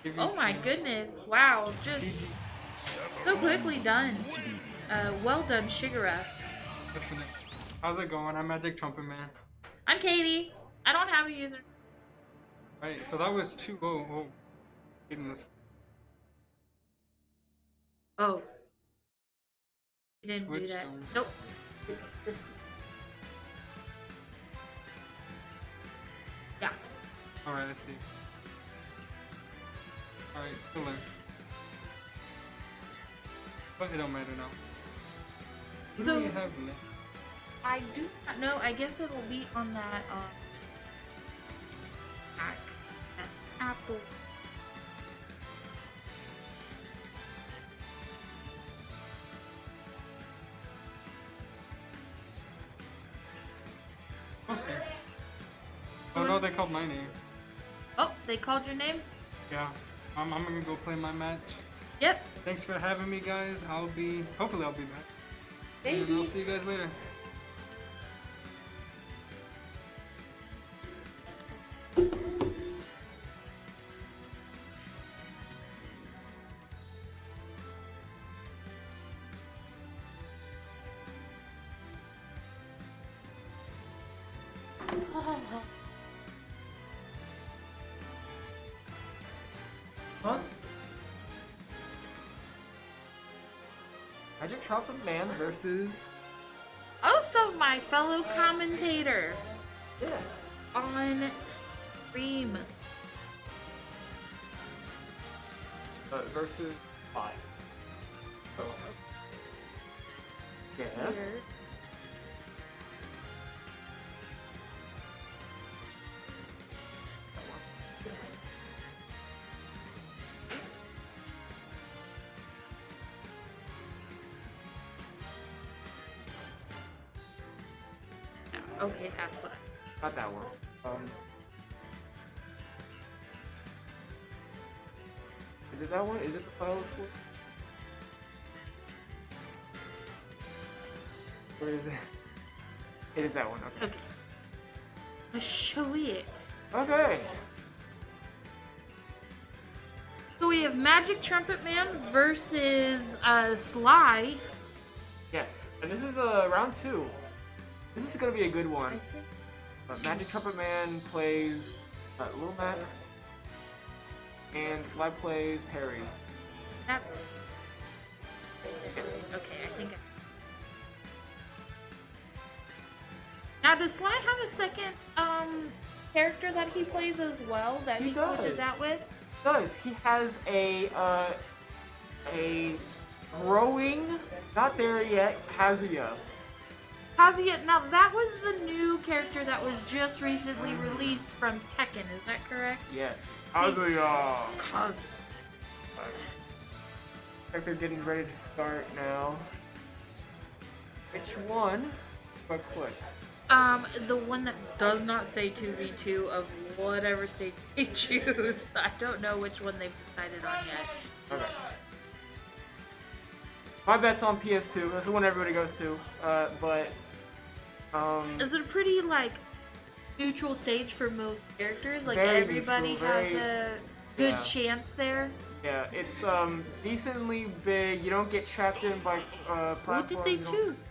Okay. oh my goodness, wow, just GG. so quickly done. Well done, Shigura. Definitely. How's it going? I'm Magic Trumpet Man. I'm Katie. I don't have a user. Right, so that was 2-0. Oh, getting this. Oh. You didn't do Switch that. them. Nope. It's this. Yeah. Alright, let's see. Alright, still in. But it don't matter now. Who So- do we have next? I do not know. I guess it'll be on that, pack. That apple. We'll see. Oh no, they called my name. Oh, they called your name? Yeah. I'm gonna go play my match. Yep. Thanks for having me, guys. Hopefully I'll be back. And I'll Maybe. see you guys later. What? Magic Trumpet Man versus... Also, my fellow commentator Yeah. on stream. Versus 5. Oh. Yeah. Here. Okay, that's what I... Not that one. Is it that one? Is it the final score? Or is it? It is that one. Okay. Okay. Let's show it. Okay. So we have Magic Trumpet Man versus Sly. Yes. And this is round 2. This is gonna be a good one. Magic Trumpet Man plays Little Mac, and Sly plays Terry. That's... Okay, I think... Now, does Sly have a second character that he plays as well that He he does. switches out with? Does he has a growing, not there yet, Kazuya. Kazuya, now that was the new character that was just recently released from Tekken, is that correct? Yes. Kazuya. Kazuya. Like they're getting ready to start now. Which one? Quick. The one that does not say 2v2 of whatever stage they choose. I don't know which one they've decided on yet. Okay. My bet's on PS2. That's the one everybody goes to. Is it a pretty, like, neutral stage for most characters? Like, Very everybody neutral, has very- a good yeah. chance there? Yeah, it's decently big. You don't get trapped in by platforms. What did they you don't- choose?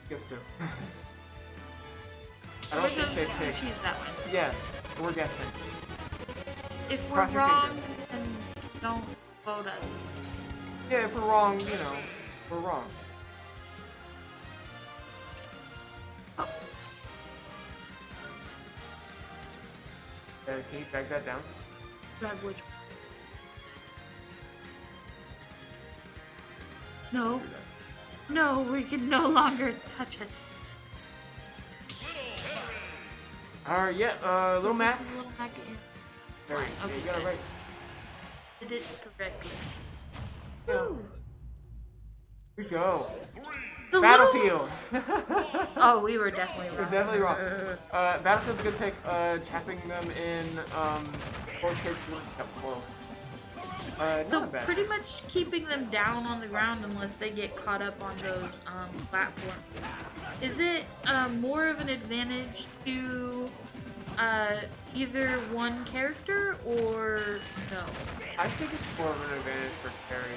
Skip to. I We're don't just think they gonna picked. choose that one. Yes, we're guessing. If we're Cross your wrong, fingers. then don't vote us. Yeah, if we're wrong, we're wrong. Oh. Can you drag that down? Grab which No. No, we can no longer touch it. Alright, yeah, So Little Mac. this is Little Mac. Terry. Yeah, Okay, you got it good. right. Did it correctly. Yeah. Here we go. The Battlefield. Oh, we were definitely We're wrong. definitely wrong. Battlefield's a good pick. Trapping them in both characters up close. So Not bad. pretty much keeping them down on the ground unless they get caught up on those platforms. Is it more of an advantage to either one character or no? I think it's more of an advantage for Terry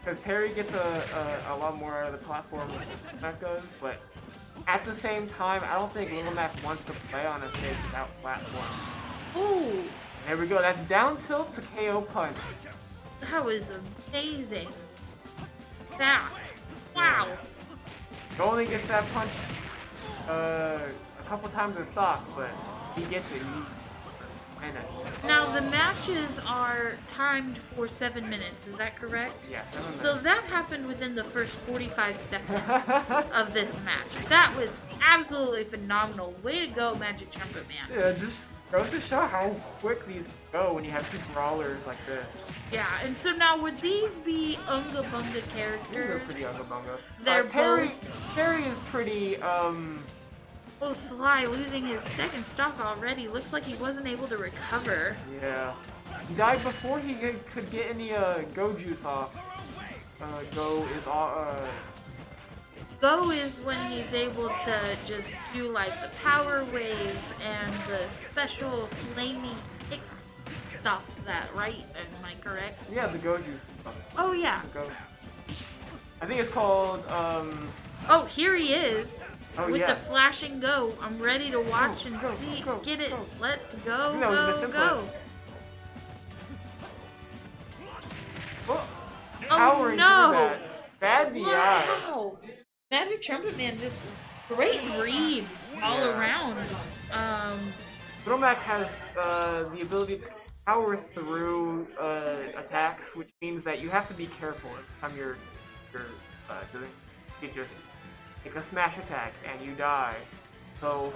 because Terry gets a lot more out of the platform than Mac does, but at the same time, I don't think Little Mac wants to play on a stage without platform. Oh, There we go. That's down tilt to KO punch. that was amazing. Fast. Wow. He only gets that punch a couple times in stock, but he gets it. Now the matches are timed for 7 minutes, is that correct? Yeah, 7 minutes. So that happened within the first 45 seconds of this match. That was absolutely phenomenal. Way to go, Magic Trumpet Man. Yeah, just goes to show how quick these go when you have two brawlers like this. Yeah, and so now would these be Unga Bunga These are characters? pretty unga bunga. They're Terry is pretty Oh, Sly losing his second stock already. Looks like he wasn't able to recover. yeah. He died before he could get any go juice off. Go is all Go is when he's able to just do like the power wave and the special flamey kick stuff that, right? Am I correct? yeah, the go juice stuff. Oh yeah. The go. I think it's called Oh, here he is. oh, With yeah. the flashing go. I'm ready to watch and go, see. go, Get it. go. Let's go, That was go, the simplest. go. Oh, Oh powering no! through that. Bad DI. Wow! Magic Trumpet Man just great reads all Yeah. around. Little Mac has the ability to power through attacks, which means that you have to be careful every time you're doing. You just take a smash attack and you die. So,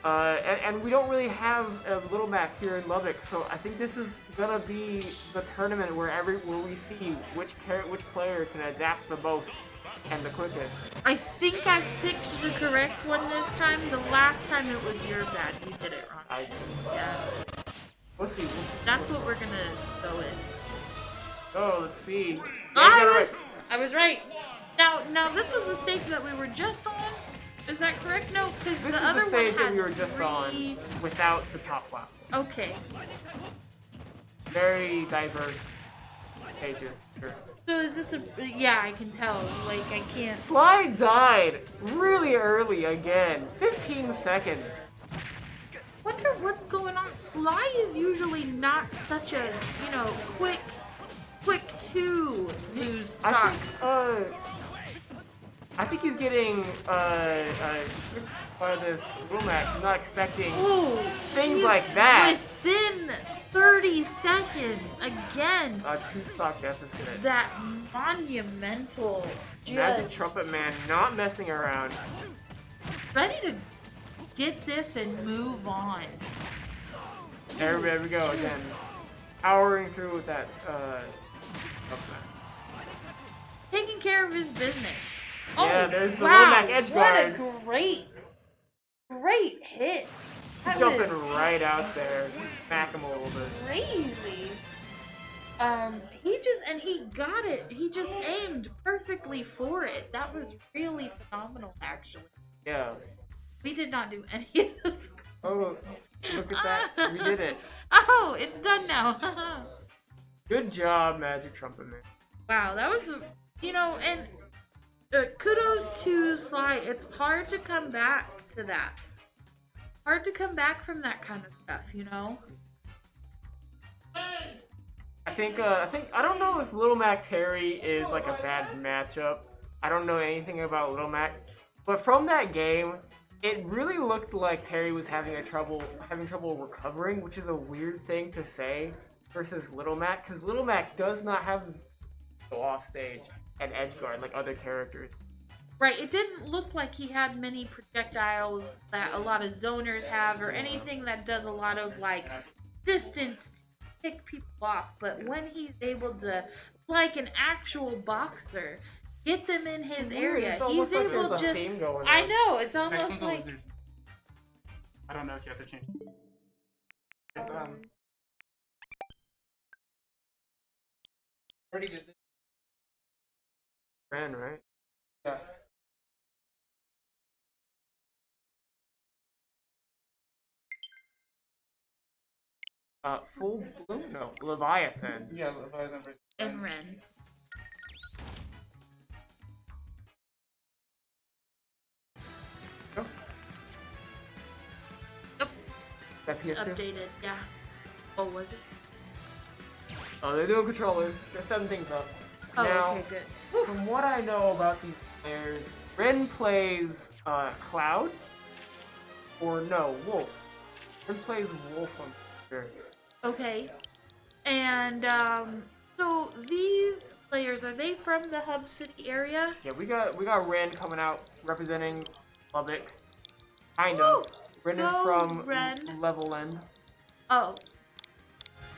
and we don't really have Little Mac here in Lubbock, so I think this is gonna be the tournament where we see which player can adapt the most and the quickest. I think I picked the correct one this time. The last time it was your bad. You did it wrong. Yeah. We'll see. That's what we're gonna go with. Oh, let's see. Yeah, Oh, you got it I was right. Now this was the stage that we were just on. Is that correct? No, because This the is other the stage one had that we were just on three- without the top platform. Okay. Very diverse stages here. So is this a? Yeah, I can tell. Like I can't. Sly died really early again. 15 seconds. Wonder what's going on. Sly is usually not such a quick to lose stocks. I think he's getting by this Little Mac. He's not expecting Ooh, things she's like that. Within 30 seconds, again, 2-stock deficit. that monumental. Magic Just Trumpet Man not messing around. ready to get this and move on. There we go again. Powering through with that. Taking care of his business. Yeah, Oh, there's the wow. Little Mac edge guard. What a great hit. That Jumping was right out there. Smack him a little bit. crazy. He got it. He just aimed perfectly for it. That was really phenomenal, actually. Yeah. We did not do any of this. Oh, look at that. We did it. Oh, it's done now. Good job, Magic Trumpet Man. Wow, that was, and kudos to Sly. It's hard to come back to that. Hard to come back from that kind of stuff, I don't know if Little Mac Terry is like a bad matchup. I don't know anything about Little Mac, but from that game, it really looked like Terry was having trouble recovering, which is a weird thing to say versus Little Mac, because Little Mac does not have go off stage and edge guard like other characters. Right, it didn't look like he had many projectiles that a lot of zoners have or anything that does a lot of like distance to pick people off. But when he's able to, like an actual boxer, get them in his area, It's he's almost like able there's a just. theme going I on. know, it's Next almost one's the like. lizards. I don't know if you have to change. It's Already did this. Ren, right? Yeah. Full Bloom? No, Leviathan. Yeah, Leviathan versus And Ren. Oh. Nope. That PS2? Updated, yeah. Oh, was it? Oh, they're doing controllers. They're setting things up. Oh, Now, okay, good. from what I know about these players, Ren plays Cloud, or no, Wolf. Ren plays Wolf, I'm sure. Okay. And, so these players, are they from the Hub City area? Yeah, we got Ren coming out representing Lubbock. Kind of. Ren is Go, from Ren. Leveland. Oh.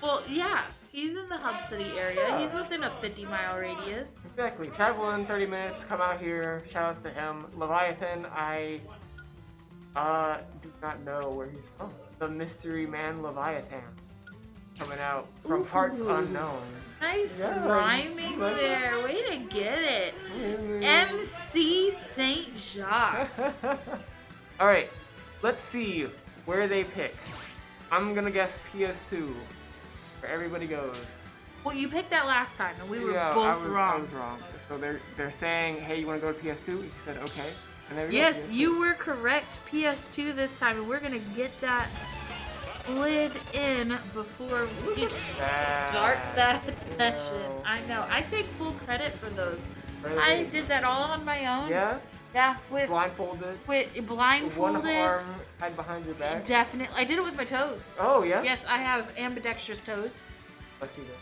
Well, yeah. He's in the Hub City area. He's within a 50-mile radius. Exactly. Travel in 30 minutes, come out here. Shoutouts to him. Leviathan, I do not know where he's from. The mystery man Leviathan. Coming out from parts Ooh. unknown. Nice Yeah, rhyming like- there. Way to get it. MC Saint Jacques. Alright, let's see where they pick. I'm gonna guess PS2. Where everybody goes. Well, you picked that last time, and we were Yeah, both I was wrong. wrong. So they're saying, hey, you wanna go to PS2? He said, okay. And there we go, Yes, PS2. you were correct. PS2 this time, and we're gonna get that slid in before we start that session. I know. I take full credit for those. Really? I did that all on my own. Yeah? Yeah, with Blindfolded? blindfolded. One arm tied behind your back? Definitely. I did it with my toes. Oh, yeah? Yes, I have ambidextrous toes. Let's see this.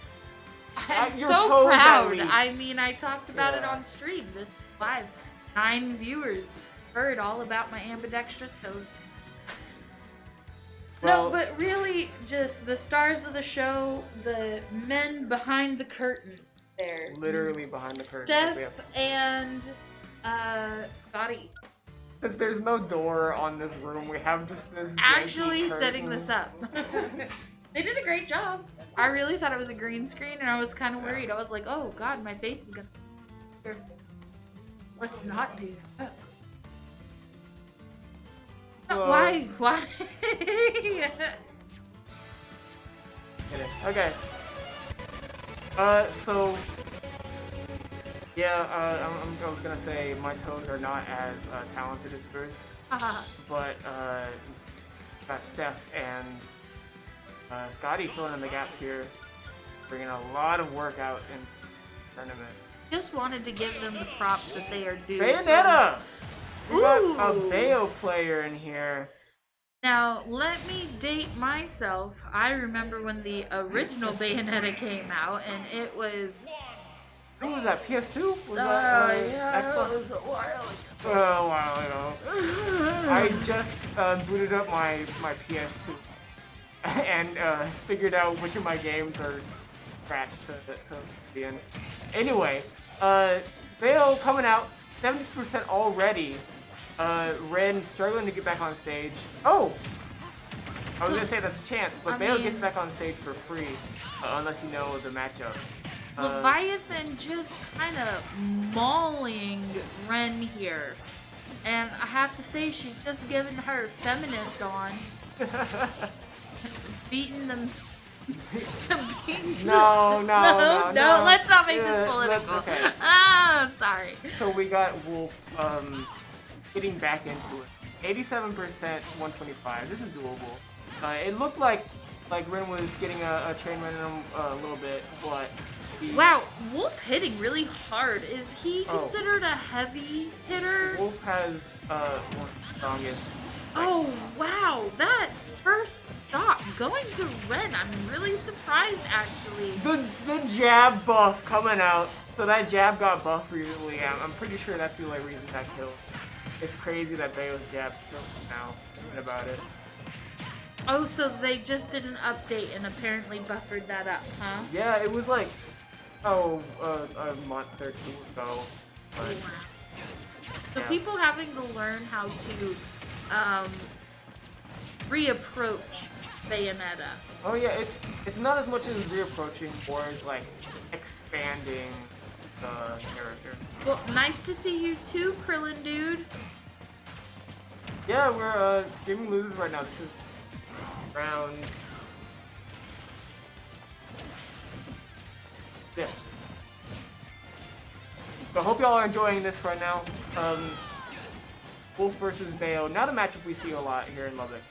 I'm your so toes, at proud. least. I mean, I talked about it Yeah. on stream. This live. 9 viewers heard all about my ambidextrous toes. Well- No, but really, just the stars of the show, the men behind the curtain there. Literally behind the curtain. Steph We have- and Scotty. Since there's no door on this room, we have just this Actually janky setting curtain. this up. They did a great job. I really thought it was a green screen, and I was kind of worried. I was like, oh god, my face is gonna... Here. Let's not do that. Well- Why? Okay. So... Yeah, I was gonna say my toes are not as talented as yours, but got Steph and Scotty filling in the gaps here, bringing a lot of work out in the tournament. Just wanted to give them the props that they are due. Bayonetta! We got a Ooh. Bayo player in here. Now, let me date myself. I remember when the original Bayonetta came out, and it was... Who was that? PS2? Was yeah, that Xbox? it was a while ago. A while ago. I just booted up my PS2 and figured out which of my games are scratched to be in. Anyway, Bayo coming out, 70% already. Ren struggling to get back on stage. Oh! I was gonna say that's a chance, but I Bayo mean- gets back on stage for free, unless you know the matchup. Leviathan just kind of mauling Ren here. And I have to say, she's just giving her feminist on. Beating them. No, let's not make Yeah, this political. okay. Ah, sorry. So we got Wolf getting back into it. 87%, 125. This is doable. It looked like Ren was getting a train run in him a little bit, but Wow, Wolf hitting really hard. Is he Oh. considered a heavy hitter? Wolf has one of the strongest. Oh, wow. That first stop going to Ren, I'm really surprised, actually. The jab buff coming out. So that jab got buffed recently. I'm pretty sure that's the only reason that killed. It's crazy that Bayo's jab kills now. Thinking about it. Oh, so they just did an update and apparently buffered that up, huh? Yeah, it was like, a month or two ago. But, So yeah. people having to learn how to reapproach Bayonetta. Oh yeah, it's not as much as reapproaching, more as like expanding the character. Well, nice to see you too, Krillin dude. Yeah, we're streaming losers right now. This is round. Yeah. So I hope y'all are enjoying this right now. Wolf versus Bayo. Not a matchup we see a lot here in Lubbock.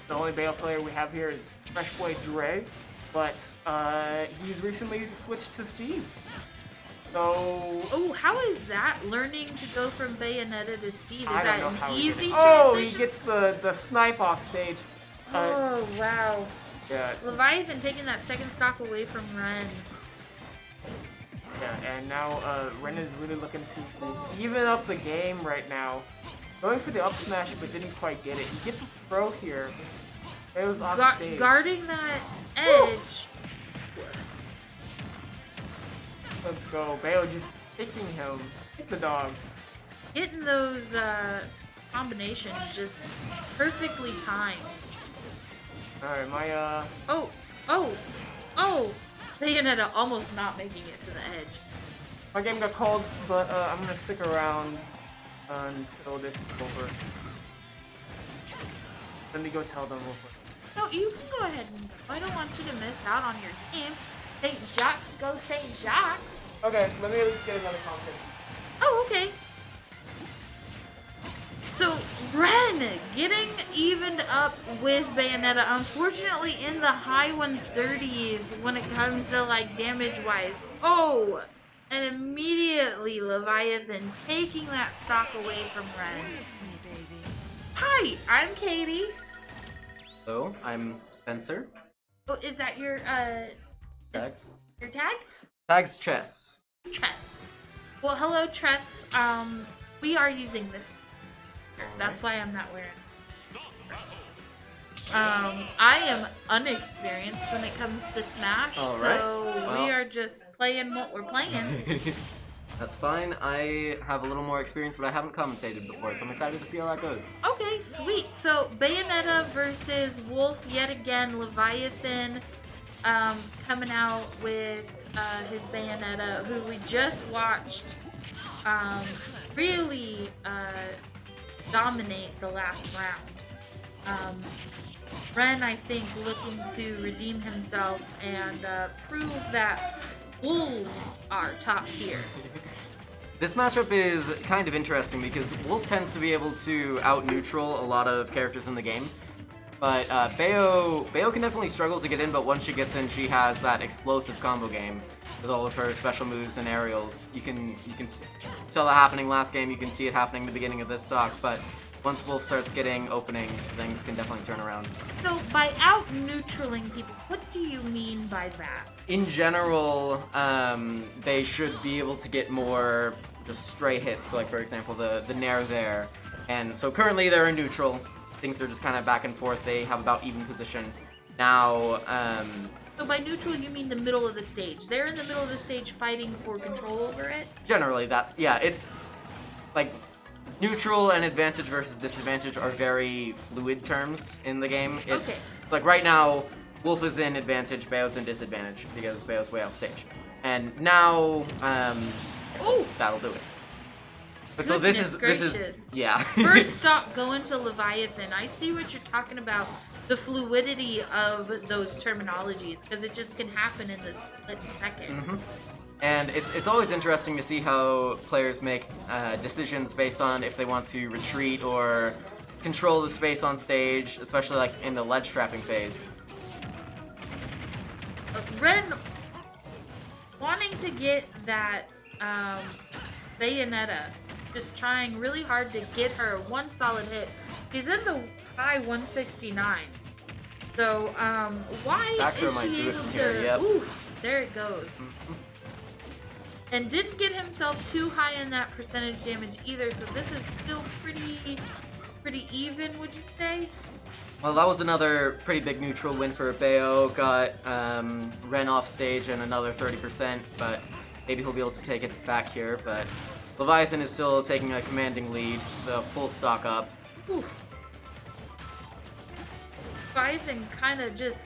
The only Bayo player we have here is Freshboydre, but he's recently switched to Steve. So. Oh, how is that? Learning to go from Bayonetta to Steve, is I don't that know an how he did easy it. Oh, transition? he gets the snipe off stage. Oh, wow. Yeah. Leviathan taking that second stock away from Ren. Yeah, and now Ren is really looking to even up the game right now. Going for the up smash, but didn't quite get it. He gets a throw here. It was off stage. Guarding that edge. Let's go. Bayo just taking him. Hit the dog. Getting those combinations just perfectly timed. Alright, my Oh! Bayonetta almost not making it to the edge. my game got called, but I'm gonna stick around until this is over. Let me go tell them real quick. No, you can go ahead and go. I don't want you to miss out on your game. St. Jacques, go St. Jacques. Okay, let me at least get another comment. Oh, okay. So, Ren getting evened up with Bayonetta. Unfortunately, in the high 130s when it comes to, like, damage-wise. Oh! And immediately, Leviathan taking that stock away from Ren. Hi, I'm Katie. Hello, I'm Spencer. Oh, is that your, Tag. your tag? Tag's chess. Tress. Well, hello, Tress. We are using this. That's why I'm not wearing. I am unexperienced when it comes to Smash, All right. so Well. we are just playing what we're playing. That's fine. I have a little more experience, but I haven't commentated before, so I'm excited to see how that goes. Okay, sweet. So Bayonetta versus Wolf yet again. Leviathan coming out with his Bayonetta, who we just watched really dominate the last round. Ren, I think, looking to redeem himself and prove that Wolves are top tier. This matchup is kind of interesting because Wolf tends to be able to out-neutral a lot of characters in the game. But Bayo can definitely struggle to get in, but once she gets in, she has that explosive combo game with all of her special moves and aerials. You can saw that happening last game, you can see it happening at the beginning of this stock, but once Wolf starts getting openings, things can definitely turn around. So, by out-neutraling people, what do you mean by that? In general, they should be able to get more just stray hits, so like for example the Nair there. And so currently they're in neutral. Things are just kind of back and forth. They have about even position. Now, So by neutral, you mean the middle of the stage. They're in the middle of the stage fighting for control over it? generally that's, yeah, it's like neutral and advantage versus disadvantage are very fluid terms in the game. It's like right now, Wolf is in advantage, Bayo's in disadvantage because Bayo's way off stage. And now, that'll do it. But so this is yeah. First stop going to Leviathan. I see what you're talking about. The fluidity of those terminologies, because it just can happen in this split second. And it's always interesting to see how players make decisions based on if they want to retreat or control the space on stage, especially like in the ledge trapping phase. Ren wanting to get that Bayonetta, just trying really hard to get her one solid hit. She's in the high 169s. So, why Back throw is might she do it able from to... here, yep. Ooh, there it goes. And didn't get himself too high in that percentage damage either, so this is still pretty even, would you say? Well, that was another pretty big neutral win for Bayo. Got Ren off stage and another 30%, but maybe he'll be able to take it back here. But Leviathan is still taking a commanding lead, the full stock up. Whew. Leviathan kind of just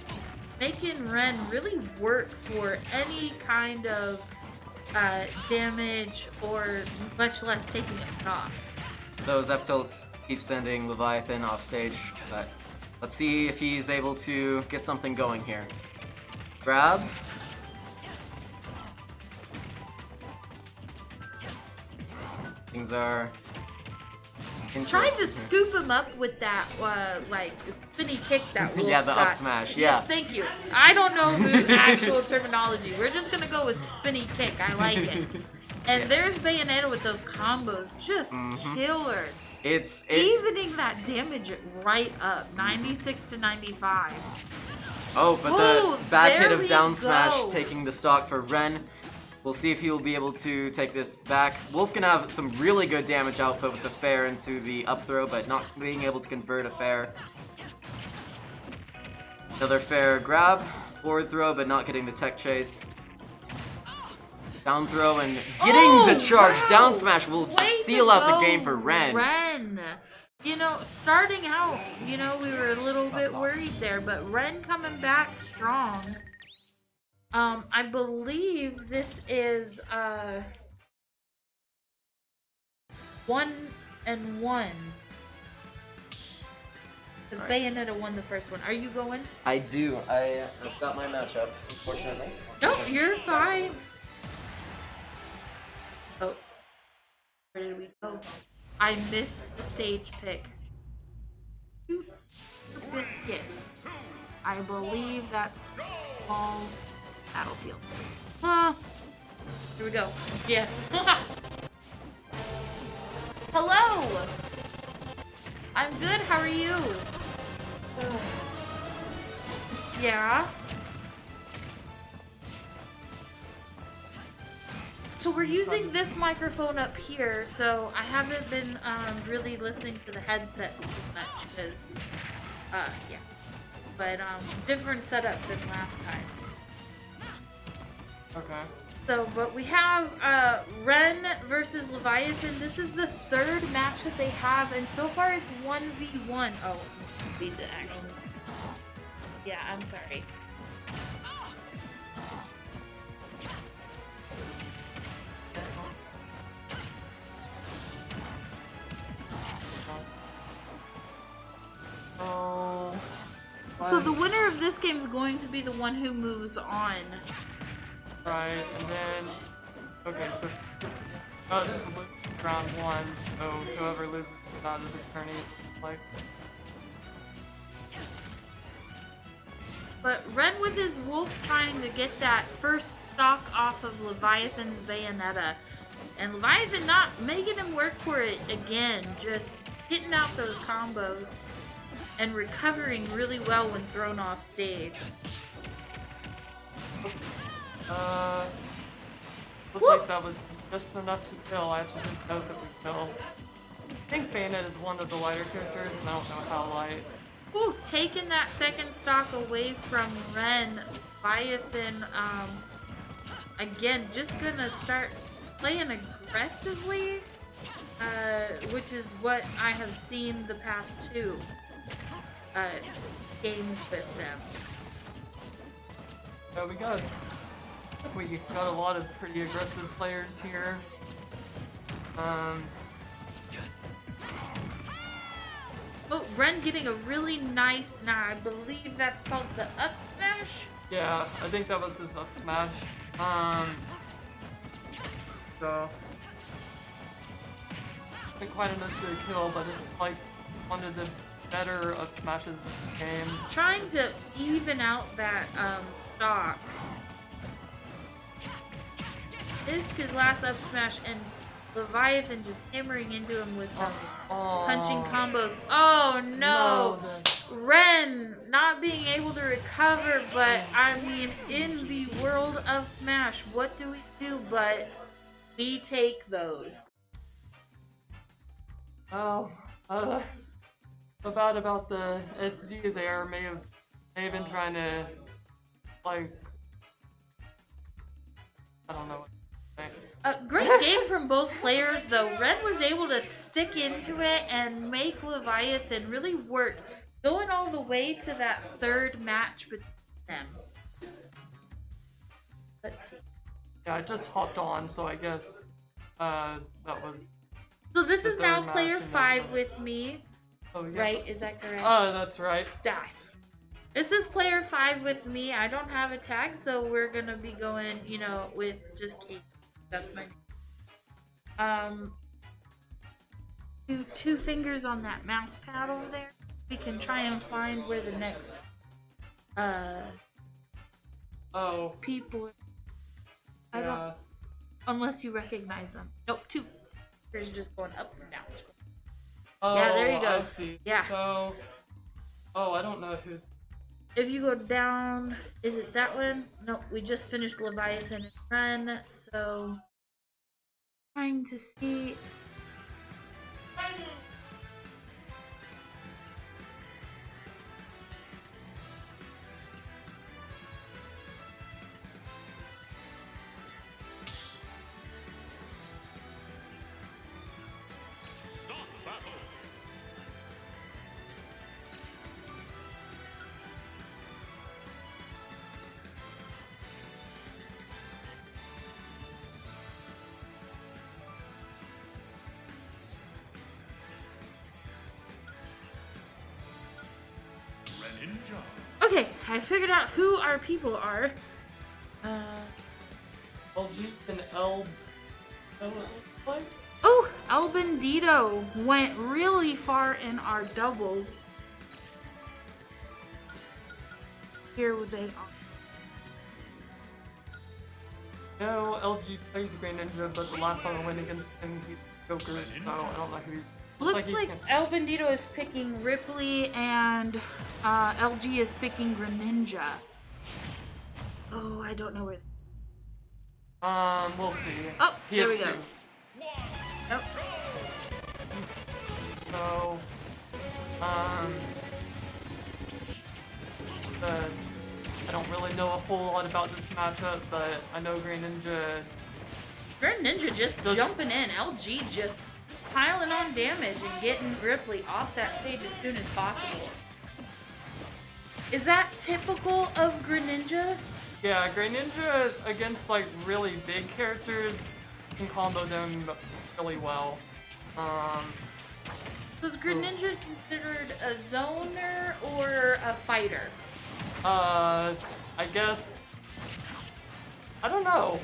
making Ren really work for any kind of damage or much less taking a stock. Those F-tilts keep sending Leviathan off stage, but let's see if he's able to get something going here. Grab. Things are Trying to interesting. scoop him up with that, like, spinny kick that Wolf's Yeah, the got. up smash, yeah. Yes, thank you. I don't know the actual terminology. We're just gonna go with spinny kick. I like it. And Yeah. there's Bayonetta with those combos. Just killer. It's Evening that damage right up. 96 to 95. Oh, but Ooh, the bad hit there of we down smash go. taking the stock for Ren. We'll see if he'll be able to take this back. Wolf can have some really good damage output with the fair into the up throw, but not being able to convert a fair. Another fair grab, forward throw, but not getting the tech chase. Down throw and getting the charge. Wow. Down smash will just Way seal to out the go, game for Ren. Ren. You know, starting out, you know, we were a little bit worried there, but Ren coming back strong. I believe this is 1-1. Because Bayonetta won the first one. Are you going? I do. I've got my matchup, unfortunately. No, you're fine. Oh. Where did we go? I missed the stage pick. Oops. Biscuits. I believe that's all battlefield. Here we go. Yes. Hello! I'm good, how are you? Yeah? So we're using this microphone up here, so I haven't been really listening to the headsets too much, because, yeah. But, different setup than last time. Okay. So, but we have Ren versus Leviathan. This is the third match that they have, and so far it's 1v1. Oh, beat it actually. Yeah, I'm sorry. Oh. So the winner of this game is going to be the one who moves on. Right, and then okay, so this is round one, so whoever loses is out of the tourney, like. But Ren with his wolf trying to get that first stock off of Leviathan's Bayonetta. And Leviathan not making him work for it again, just hitting out those combos and recovering really well when thrown off stage. Looks like that was just enough to kill. I actually didn't know that we killed. I think Bayonet is one of the lighter characters, and I don't know how light. Ooh, taking that second stock away from Ren. Leviathan, again, just gonna start playing aggressively, which is what I have seen the past two games with them. Yeah, we got a lot of pretty aggressive players here. Oh, Ren getting a really nice, I believe that's called the up smash? Yeah, I think that was his up smash. So not quite enough to kill, but it's like one of the better up smashes in the game. Trying to even out that stock. Missed his last up smash and Leviathan just hammering into him with some punching combos. Oh no! Ren not being able to recover, but I mean, in the world of Smash, what do we do but We take those. Well, so bad about the SD there. May have been trying to, like, I don't know what to say. Great game from both players, though. Red was able to stick into it and make Leviathan really work, going all the way to that third match between them. Let's see. Yeah, I just hopped on, so I guess that was. So this the is now third player match and 5 then- with me, Oh, yeah. right? Is that correct? Oh, that's right. Die. This is player 5 with me. I don't have a tag, so we're gonna be going, you know, with just Kate. That's my name. Two fingers on that mouse pad over there. We can try and find where the next people. I don't. Unless you recognize them. Nope. Two fingers just going up and down. Oh, Yeah, there you go. I see. Yeah. So, I don't know who's. If you go down, is it that one? Nope, we just finished Leviathan and Run, so trying to see. Okay, I figured out who our people are. LG and L. Like? Oh, El Bandito went really far in our doubles. Here they are. No, LG plays Green Ninja, but the last time I went against him, he's Joker, so I don't know who he's. Looks like El Bandito is picking Ripley and LG is picking Greninja. Oh, I don't know where. We'll see. Oh, He there has we go. two. Nope. So, I don't really know a whole lot about this matchup, but I know Greninja just jumping in. LG just piling on damage and getting Ripley off that stage as soon as possible. Is that typical of Greninja? Yeah, Greninja against like really big characters can combo them really well. Was Greninja considered a zoner or a fighter? I guess I don't know.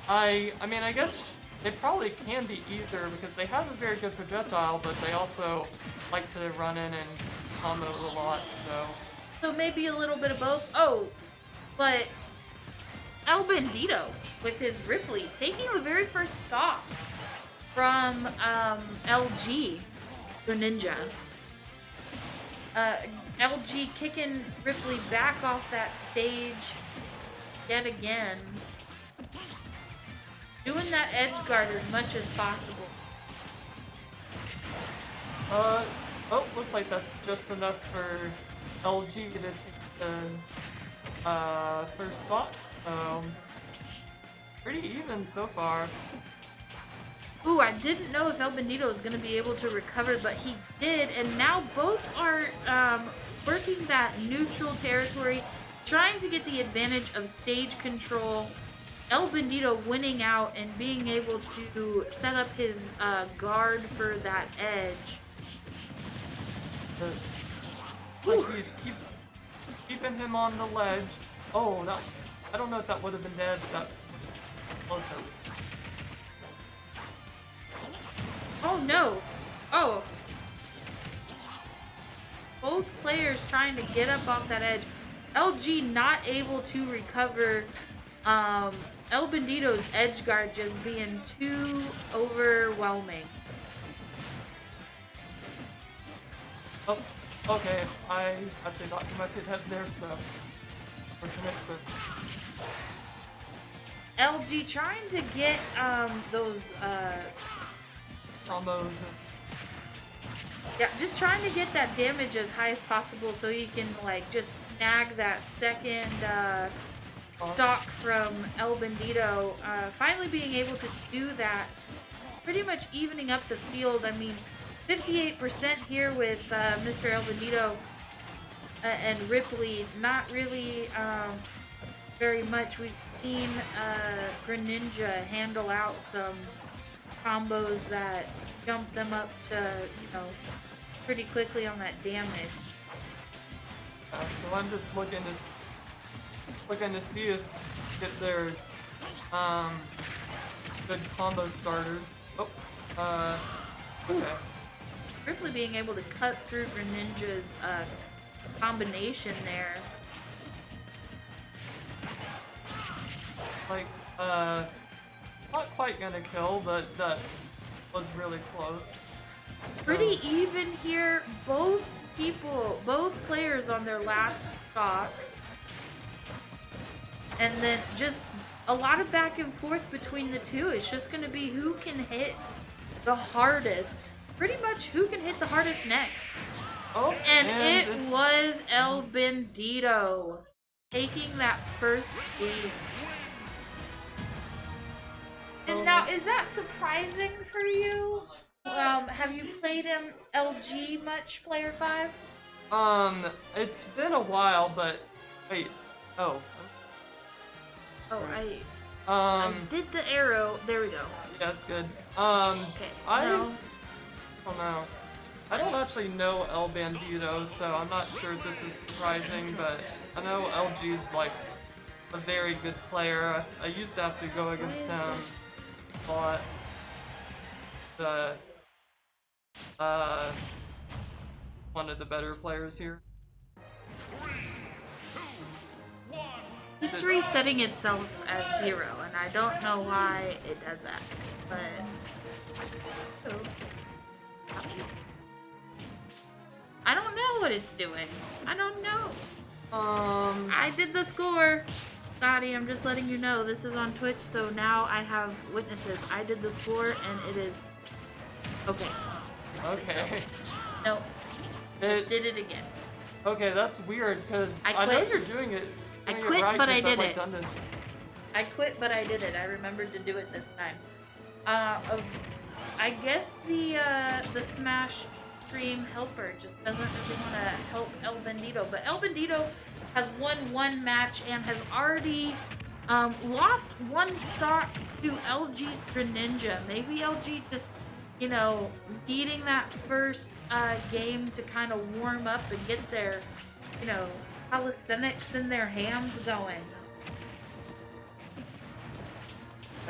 I mean, I guess they probably can be either because they have a very good projectile, but they also like to run in and combo a lot, So maybe a little bit of both? Oh, but El Bandito with his Ripley taking the very first stock from LG Greninja. LG kicking Ripley back off that stage yet again. Doing that edge guard as much as possible. Looks like that's just enough for LG to take the first spot, so pretty even so far. Ooh, I didn't know if El Bandito was going to be able to recover, but he did, and now both are working that neutral territory, trying to get the advantage of stage control. El Bandito winning out and being able to set up his guard for that edge. Like he keeps keeping him on the ledge. Oh, that, I don't know if that would have been dead, but that was closer. Oh no! Oh! Both players trying to get up off that edge. LG not able to recover. El Bandito's edge guard just being too overwhelming. Oh, okay. I actually got to my pit head there, so fortunate, but LG trying to get those Combos. yeah, just trying to get that damage as high as possible so he can like just snag that second stock from El Bandito. Finally being able to do that, pretty much evening up the field. I mean, 58% here with Mr. El Bandito and Ripley. Not really very much. We've seen Greninja handle out some combos that jump them up to, you know, pretty quickly on that damage. So I'm just looking to see if there's good combo starters. Oh, okay. Ripley being able to cut through Greninja's combination there. Like, not quite gonna kill, but that was really close. Pretty even here. Both players on their last stock. And then just a lot of back and forth between the two. It's just gonna be who can hit the hardest. Pretty much who can hit the hardest next. Oh, and it was El Bandito taking that first game. And now, is that surprising for you? Have you played LG much, Player 5? It's been a while, but wait. Oh. Oh, I did the arrow. There we go. Yeah, that's good. Okay. I don't know. I don't actually know El Bandito, so I'm not sure if this is surprising, but I know LG's like a very good player. I used to have to go against him a lot. One of the better players here. It's resetting itself as 0, and I don't know why it does that, but I don't know what it's doing. I don't know. I did the score. Hottie, I'm just letting you know this is on Twitch, so now I have witnesses. I did the score, and it is okay. Okay. No. Did it again. Okay, that's weird because I know you're doing it. I quit, but I did it. Done this. I quit, but I did it. I remembered to do it this time. I guess the Smash Stream helper just doesn't really want to help El Bandito, but El Bandito has won one match and has already lost one stock to LG Greninja. Maybe LG just, you know, needing that first game to kind of warm up and get their, you know, calisthenics in their hands going.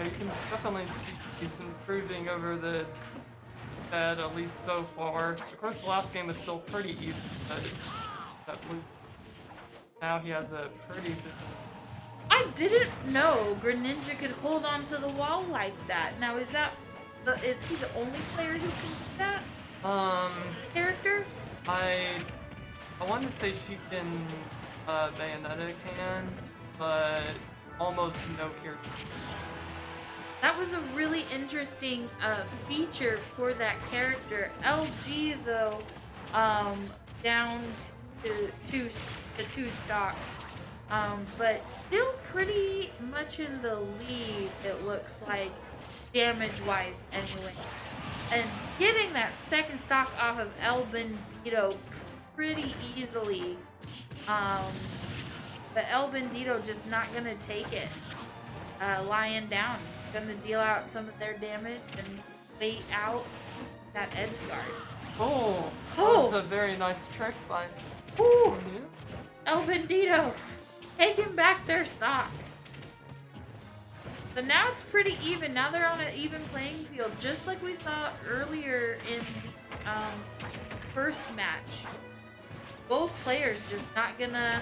You can definitely see he's improving over the head, at least so far. Of course, the last game was still pretty easy, but now he has a pretty good... I didn't know Greninja could hold on to the wall like that. Now, is he the only player who can do that? Character? I want to say she can, Bayonetta can, but almost no character. That was a really interesting feature for that character. LG, though, down to two stocks, but still pretty much in the lead, it looks like, damage-wise anyway. And getting that second stock off of El Bandito pretty easily, but El Bandito just not gonna take it, lying down. Gonna deal out some of their damage and wait out that edge guard. Oh, that was a very nice trick by Ooh, El Bandito taking back their stock. So now it's pretty even. Now they're on an even playing field, just like we saw earlier in the first match. Both players just not gonna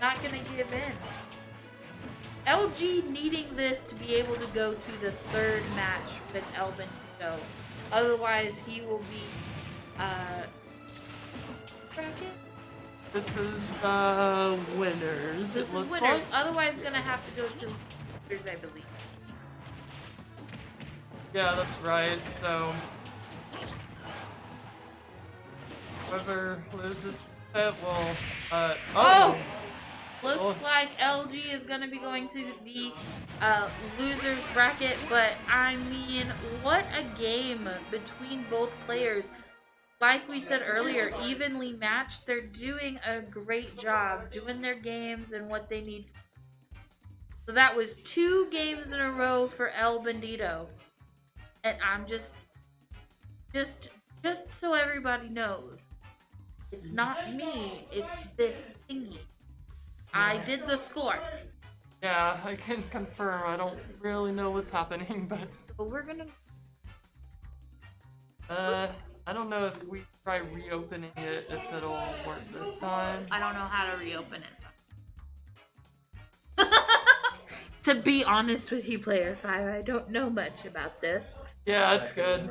give in. LG needing this to be able to go to the third match with El Bandito. Otherwise, he will be bracket. This is winners. This is winners. Like. Otherwise, gonna have to go to losers, I believe. Yeah, that's right. So whoever loses that will. Oh! Looks like LG is gonna be going to the losers bracket, but I mean, what a game between both players. Like we said earlier, evenly matched. They're doing a great job doing their games and what they need. So that was 2 games in a row for El Bandito. And I'm just so everybody knows, it's not me, it's this thingy. I did the score. Yeah, I can confirm. I don't really know what's happening, but So we're gonna. I don't know if we try reopening it, if it'll work this time. I don't know how to reopen it. So. To be honest with you, Player 5, I don't know much about this. Yeah, it's good.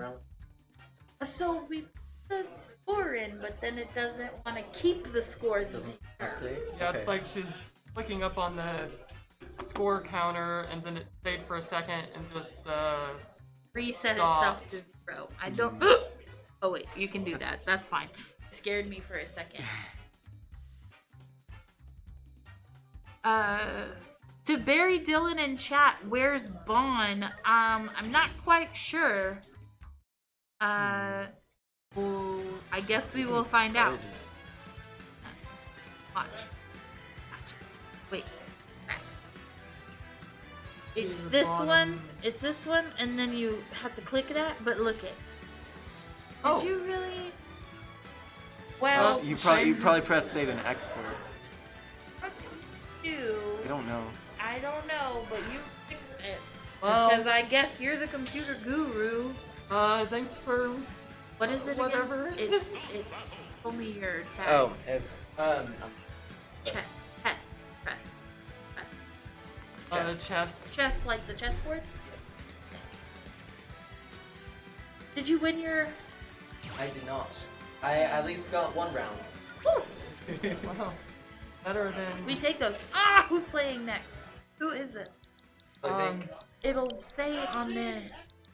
So we put the score in, but then it doesn't want to keep the score. Doesn't update? Yeah, it's like she's clicking up on the score counter, and then it stayed for a second and just Reset stopped. itself to 0. I don't. Oh wait, you can do that. That's fine. It scared me for a second. To Barry Dillon in chat, where's Bon? I'm not quite sure. Well, I guess we will find out. Watch. Wait. Back. It's this one. It's this one, and then you have to click that. But look it. Did you really? Well, You probably press save and export. do. I don't know. I don't know, but you fix it. Well- Because I guess you're the computer guru. Thanks for What is it whatever. again? It's only your tag. Oh, it's Chess. chess. Chess like the chessboard? Yes. Did you win your... I did not. I at least got 1 round. Wow. Better than. We take those. Who's playing next? Who is this? I think. It'll say on the...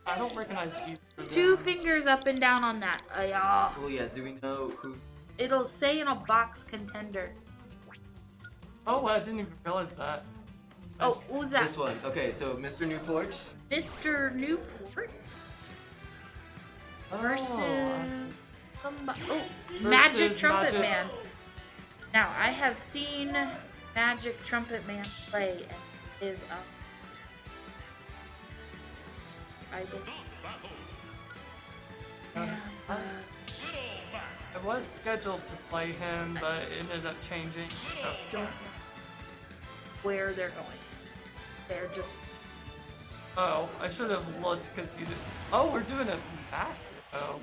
I don't recognize either. 2 fingers up and down on that. Yeah. Oh yeah, do we know who? It'll say in a box Contender. Oh, I didn't even realize that. Oh, who's that? This one. Okay, so Mr. Newport. Mr. Newport versus Magic Trumpet Man. Now, I have seen Magic Trumpet Man play, and is I was scheduled to play him, but it ended up changing. So. don't know where they're going. They're just Oh, I should have looked because you did. Oh, we're doing a match. Oh.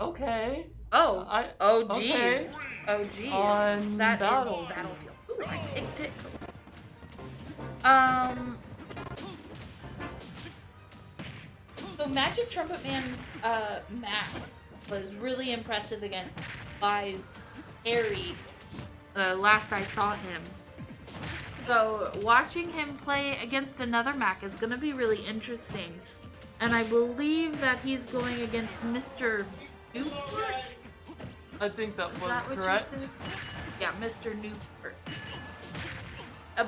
Okay. oh Okay. geez. Oh geez. On That is Battlefield. Battlefield. Ooh, I picked it. So Magic Trumpet Man's match was really impressive against Vi's Harry. Last I saw him. So watching him play against another Mac is going to be really interesting. And I believe that he's going against Mr. Newport. I think that Is was that what you correct. said? Yeah, Mr. Newport.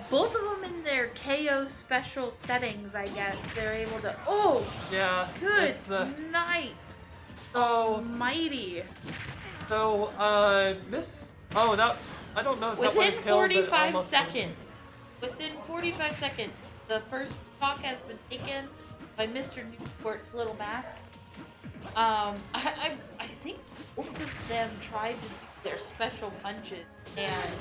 Both of them in their KO special settings, I guess. They're able to... Oh! Yeah. Good It's, night! so, Almighty. Miss. Oh, that. I don't know if that Within would've killed, but 45 almost seconds. Within 45 seconds, the first stock has been taken by Mr. Newport's Little Mac. I think both of them tried to do their special punches, and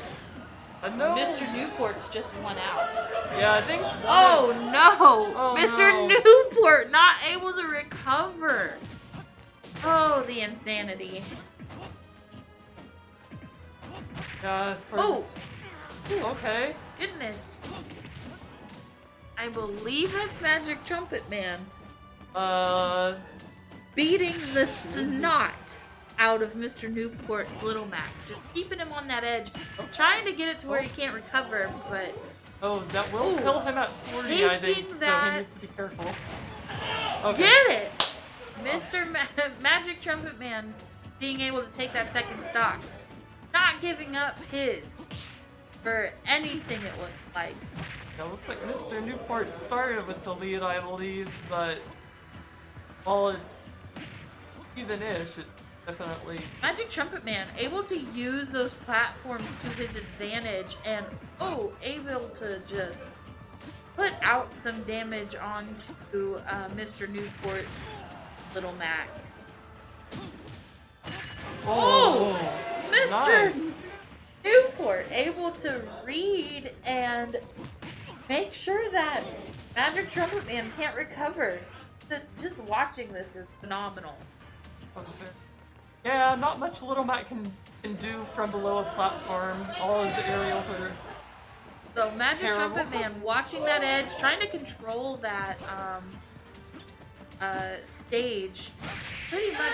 no. Mr. Newport's just won out. Yeah, I think. Oh no! Oh, Mr. no. Newport not able to recover. Oh, the insanity. Yeah. Oh! Okay. Goodness. I believe that's Magic Trumpet Man beating the snot out of Mr. Newport's Little Mac. Just keeping him on that edge. Trying to get it to where he can't recover, but Oh, that will Ooh, kill him at 40, I think, taking so that- he needs to be careful. Okay. Get it! Magic Trumpet Man being able to take that second stock. Not giving up his for anything, it looks like. It looks like Mr. Newport started with the lead, I believe, but while it's even-ish, it definitely... Magic Trumpet Man able to use those platforms to his advantage and, able to just put out some damage onto Mr. Newport's little Mac. Oh! Mr. Nice. Newport able to read and make sure that Magic Trumpet Man can't recover. Just watching this is phenomenal. Yeah, not much Little Mac can do from below a platform. All his aerials are... So Magic terrible. Trumpet Man watching that edge, trying to control that stage pretty much.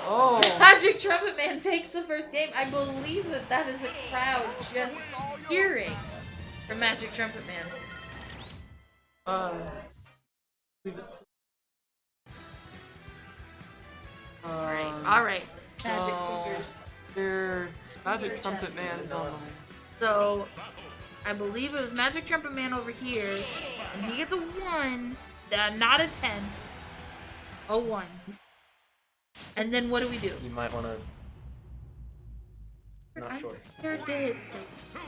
Oh! Magic Trumpet Man takes the first game. I believe that is a crowd just cheering for Magic Trumpet Man. Alright. Magic fingers. There's Magic Trumpet Man's on the way. So, I believe it was Magic Trumpet Man over here, and he gets a 1, not a 10. A 1. And then what do we do? You might want to. Not I'm sure. scared to hit safe.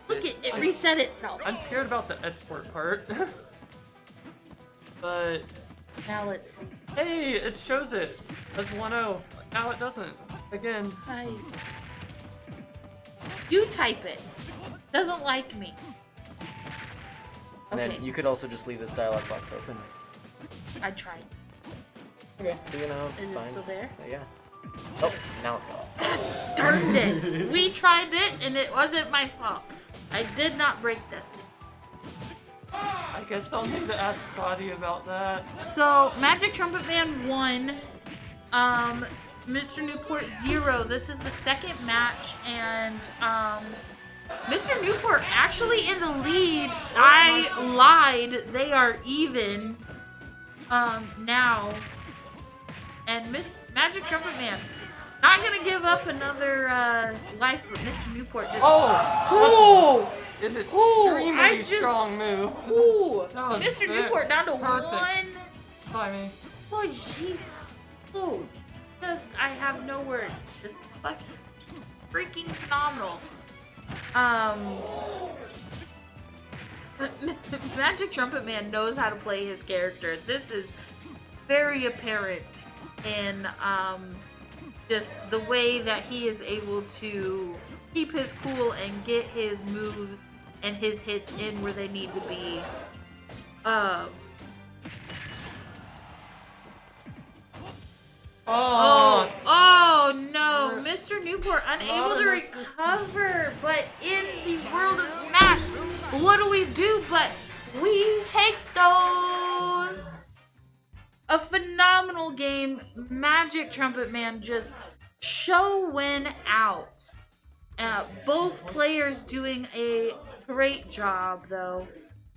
Look, it reset itself. I'm scared about the export part. But, Now let's see. hey, it shows it as 1-0. Now it doesn't. Again. Hi. You type it. Doesn't like me. And Okay, then you could also just leave this dialog box open. I tried. Okay. So you know it's Is it fine. still there? Yeah. Oh, now it's gone. Darned it! We tried it, and it wasn't my fault. I did not break this. I guess I'll need to ask Scotty about that. So, Magic Trumpet Man 1, Mr. Newport 0. This is the second match, and Mr. Newport actually in the lead. I lied. They are even now. And Magic Trumpet Man not gonna give up another life for Mr. Newport. Just An I extremely just- strong move. That was Mr. good. Newport down to Perfect 1. Timing. Oh, jeez. Oh, I have no words. Just fucking freaking phenomenal. Magic Trumpet Man knows how to play his character. This is very apparent in, just the way that he is able to keep his cool and get his moves and his hits in where they need to be. Oh no! Mr. Newport unable to recover, but in the world of Smash, what do we do but we take those? A phenomenal game. Magic Trumpet Man just win out. Both players doing a great job though.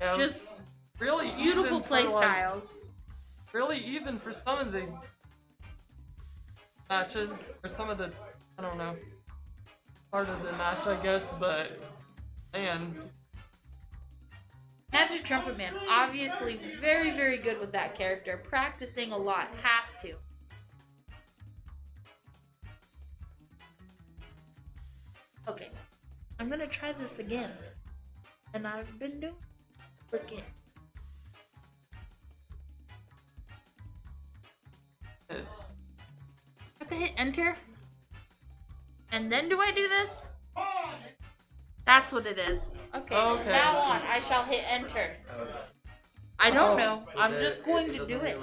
Yeah, it was Just really beautiful even play for, like, styles. really even for some of the matches, or some of the, I don't know, part of the match, I guess, but, man. Magic Trumpet Man, obviously very, very good with that character. Practicing a lot, has to. Okay, I'm gonna try this again. And I've been doing it again. Have to hit enter. And then do I do this? That's what it is. Okay, Okay. now on, I shall hit enter. I don't know. I'm just going to do it.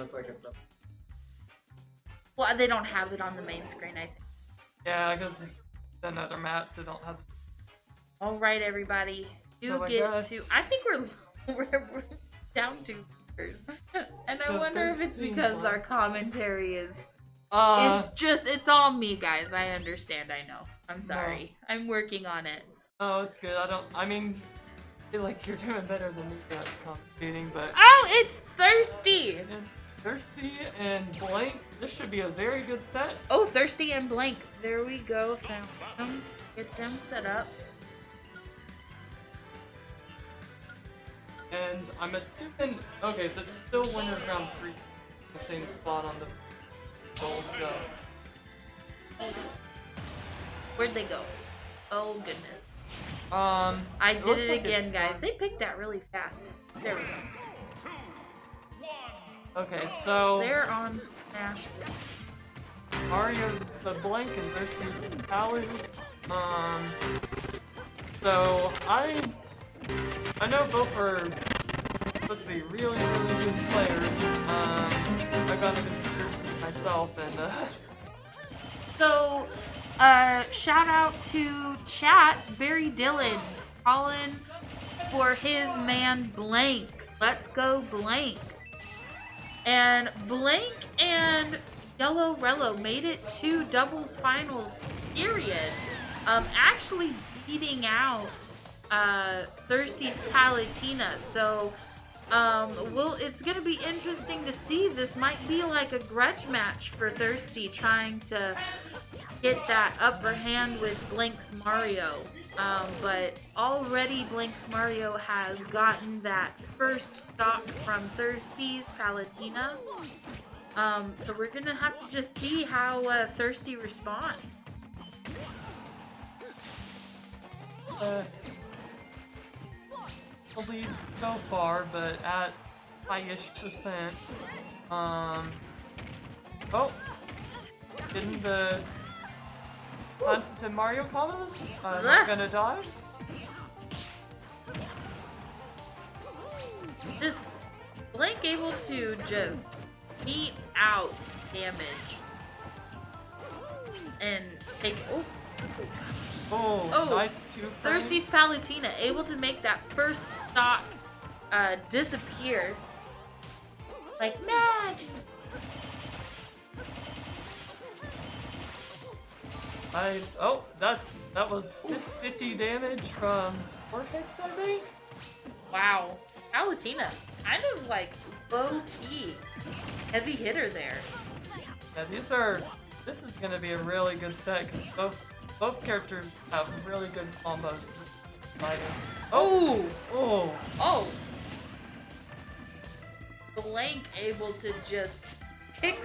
Well, they don't have it on the main screen, I think. Yeah, because then other maps, they don't have. All right, everybody. So I Get guess- to. I think we're down to. And I So wonder if it's 13 because points. our commentary is. It's all me, guys. I understand. I know. I'm sorry. I'm working on it. Oh, it's good. I mean, feel like you're doing better than me at competing, but Oh, it's Thirsty! and Thirsty and Blank, this should be a very good set. Oh, Thirsty and Blank. There we go. Found them. Get them set up. And I'm assuming, okay, so it's still winner of round 3, the same spot on the goal, so. Where'd they go? Oh, goodness. I did looks it like again, it's guys. done. They picked that really fast. There we go. Okay, so They're on Smash. Mario's the Blank and Thirsty Palu. So I know both are supposed to be really, really good players. I got against Thirsty myself, and So, shout out to chat, Barry Dillon, calling for his man Blank. Let's go Blank. And Blank and Yellowrello made it to doubles finals, period. Actually beating out Thirsty's Palutena. So, it's gonna be interesting to see. This might be like a grudge match for Thirsty, trying to get that upper hand with Blank's Mario. But already Blank's Mario has gotten that first stock from Thirsty's Palutena. So we're gonna have to just see how Thirsty responds. lead so far, but at high-ish %. Oh, getting the constant Mario combos. Not gonna die. Just Blank able to just beat out damage and take. Oh, nice 2 frames. Thirsty's Palutena able to make that first stock disappear like magic. That was 50 damage from 4 hits, I think. Wow, Palutena, kind of like low-key heavy hitter there. Yeah, this is gonna be a really good set because both characters have really good combos. Oh! Oh! Blank able to just kick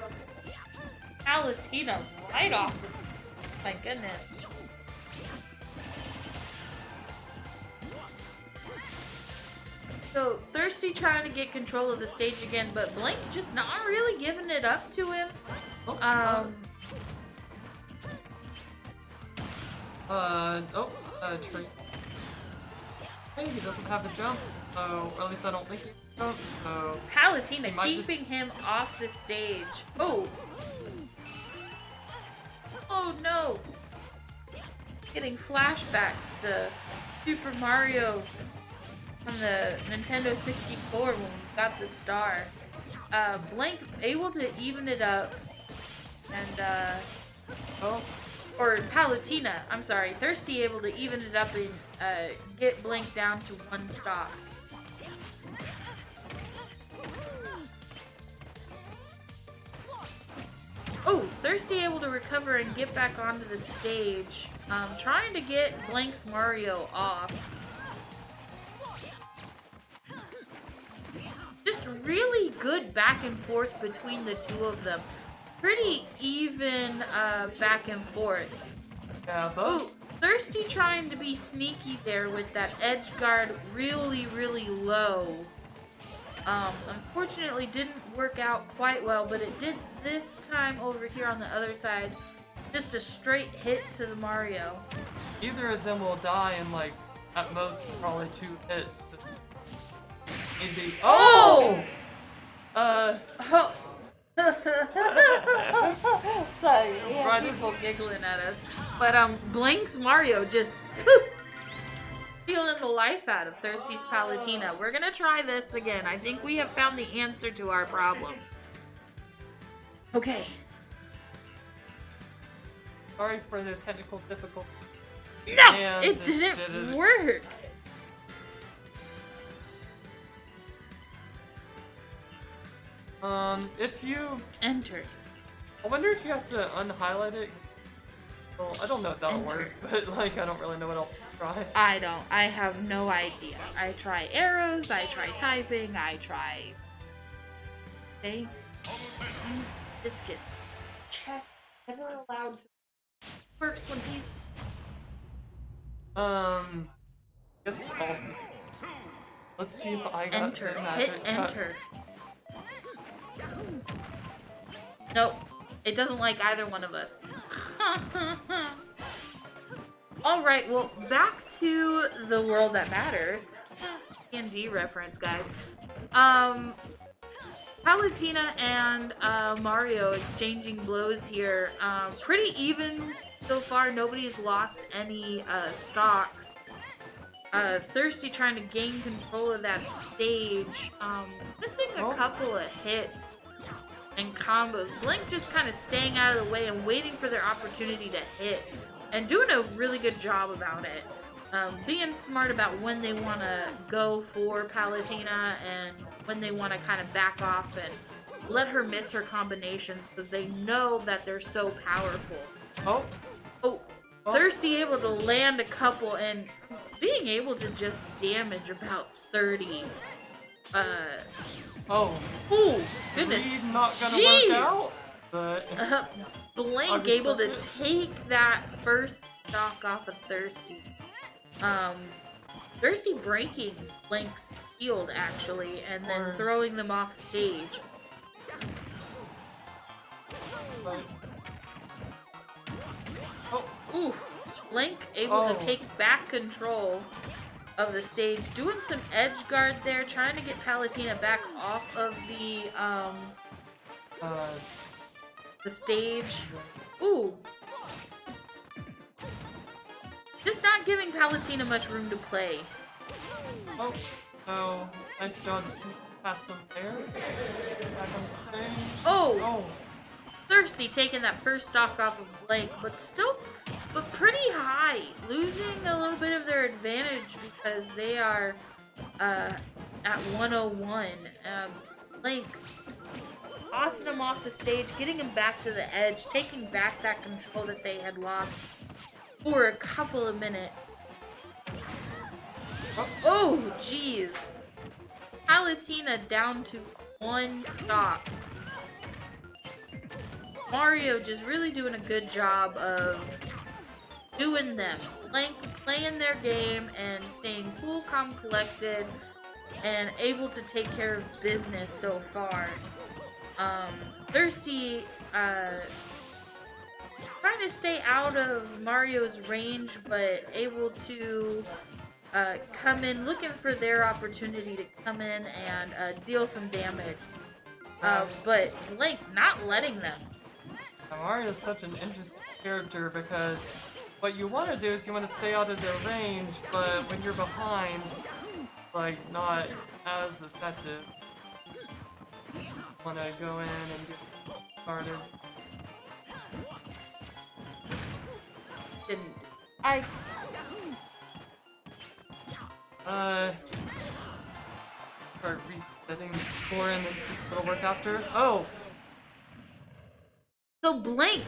Palutena right off. My goodness. So, Thirsty trying to get control of the stage again, but Blank just not really giving it up to him. Tree. Hey, he doesn't have a jump, so, or at least I don't think he can jump, so... Palutena keeping him off the stage. Oh! Oh no! Getting flashbacks to Super Mario from the Nintendo 64 when we got the star. Blank able to even it up, and or Palutena, I'm sorry, Thirsty able to even it up and get Blank down to 1 stock. Oh, Thirsty able to recover and get back onto the stage. Trying to get Blank's Mario off. Just really good back and forth between the two of them. Pretty even back and forth. Yeah, Oh, Thirsty trying to be sneaky there with that edge guard really, really low. Unfortunately didn't work out quite well, but it did this time over here on the other side. Just a straight hit to the Mario. Either of them will die in, like, at most, probably 2 hits. Maybe. Oh! Sorry, Right, people giggling at us. But Blank's Mario just stealing the life out of Thirsty's Palutena. We're gonna try this again. I think we have found the answer to our problem. Okay. Sorry for the technical difficulty. No! And It didn't work! If you... Enter. I wonder if you have to unhighlight it. Well, I don't know if that'll Enter. work, but like, I don't really know what else to try. I don't. I have no idea. I try arrows, I try typing, I try... Okay. Biscuit. Chest. Never allowed to... Works when he's... Guess I'll... Let's see if I got Enter. the Hit magic enter. Nope. It doesn't like either one of us. Alright, well, back to the world that matters. D&D reference, guys. Palutena and Mario exchanging blows here. Pretty even so far. Nobody's lost any stocks. Thirsty trying to gain control of that stage. Missing a couple of hits and combos. Blink just kind of staying out of the way and waiting for their opportunity to hit. And doing a really good job about it. Being smart about when they want to go for Palutena and when they want to kind of back off and let her miss her combinations because they know that they're so powerful. Oh, Thirsty able to land a couple and being able to just damage about 30. Ooh, goodness. Not gonna Jeez. work out, but... Blank able to take that first stock off of Thirsty. Thirsty breaking Blank's shield actually, and then throwing them off stage. Ooh, Blank able to take back control of the stage, doing some edge guard there, trying to get Palutena back off of the stage. Ooh. Just not giving Palutena much room to play. Oh, nice job past some there. Back on stage. Oh! Thirsty taking that first stock off of Blake, but pretty high. Losing a little bit of their advantage because they are at 101. Blake tossing him off the stage, getting him back to the edge, taking back that control that they had lost for a couple of minutes. Oh, jeez. Palutena down to one stock. Mario just really doing a good job of doing them. Playing their game and staying cool, calm, collected, and able to take care of business so far. Thirsty, trying to stay out of Mario's range, but able to come in, looking for their opportunity to come in and deal some damage. But Blake not letting them. Mario's such an interesting character because what you want to do is you want to stay out of their range, but when you're behind, like, not as effective. Want to go in and get started. Didn't. Start resetting the score and then see if it'll work after. Oh! So Blank,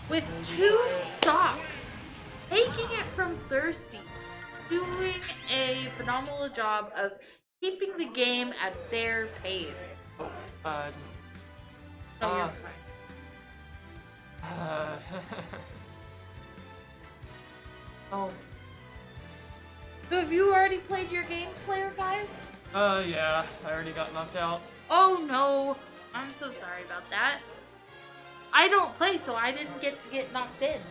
with 2 stocks, taking it from Thirsty, doing a phenomenal job of keeping the game at their pace. Oh, you're fine. Oh. So have you already played your games, Player 5? Yeah, I already got knocked out. Oh no, I'm so sorry about that. I don't play, so I didn't get to get knocked in.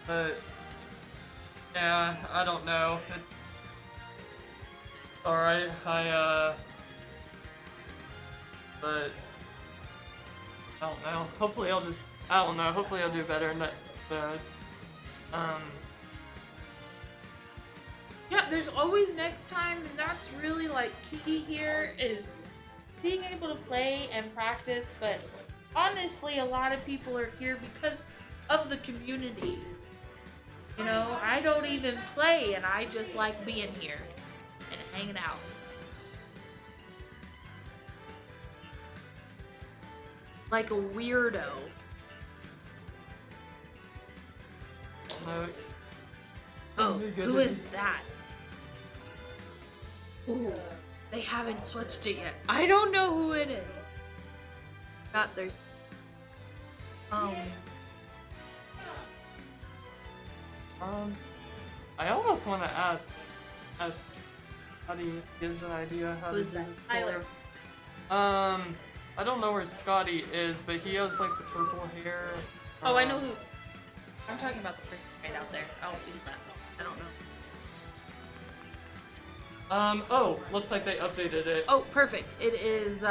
But yeah, I don't know. Alright, but I don't know. Hopefully I don't know. Hopefully I'll do better next. Yeah, there's always next time, and that's really like key here is being able to play and practice, but honestly a lot of people are here because of the community. You know, I don't even play, and I just like being here and hanging out. Like a weirdo. No. Oh, Very good. who is that? Ooh, they haven't switched it yet. I don't know who it is. Not there's. I almost want to ask Hottie gives an idea how Who's to do that? this Tyler. for- I don't know where Scotty is, but he has like the purple hair. Oh, I know who. I'm talking about the person right out there. Oh, he's that. I don't know. Oh, looks like they updated it. Oh, perfect. It is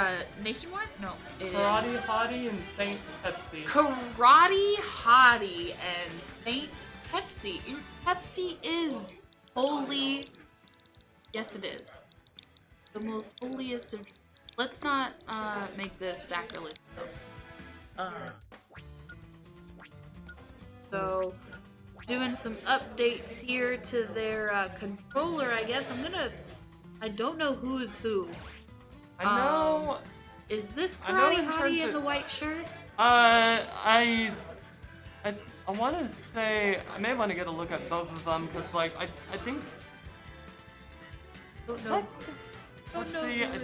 Nationwide? No, it is Karate Hottie and SaintPepsi. Karate Hottie and SaintPepsi. Pepsi is holy. Yes, it is. The most holiest of. Let's not make this sacrilege. So, doing some updates here to their controller, I guess. I don't know who is who. I know. Is this I know Karate in terms Hottie in of- the white shirt? I want to say I may want to get a look at both of them because like I think. Don't know. Let's see. I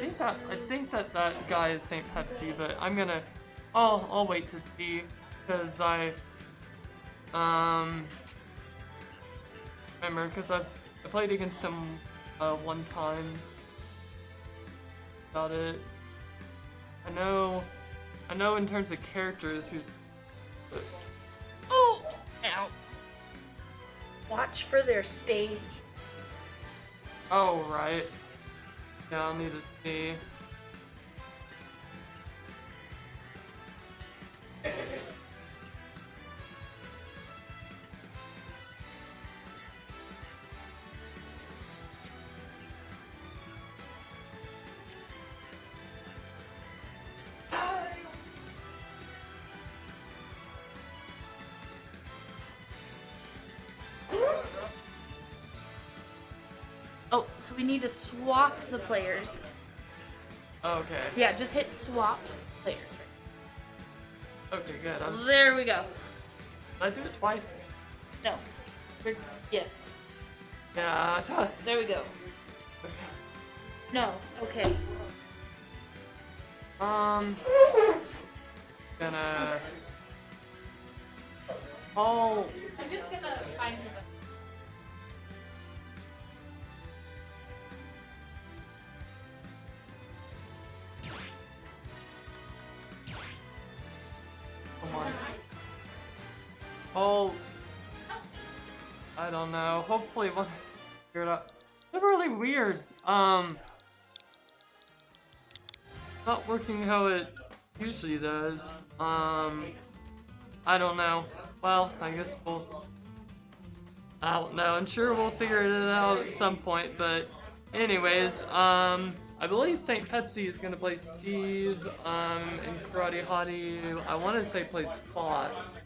think that guy is SaintPepsi, but I'll wait to see because I remember because I played against him one time. About it. I know in terms of characters who's. Oh! Ow. Watch for their stage. Oh right. Yeah, I'll need to see. Oh, so we need to swap the players. Okay. Yeah, just hit swap players. Okay, good. There we go. Did I do it twice? No. Yes. Yeah, I thought. There we go. No. Okay. Gonna. Oh. I'm just gonna find the. Come on. Oh. I don't know. Hopefully one figure it out. It's really weird. Not working how it usually does. I don't know. Well, I guess I don't know. I'm sure we'll figure it out at some point, but anyways, I believe SaintPepsi is gonna play Steve, and Karate Hottie, I wanna say plays Fox.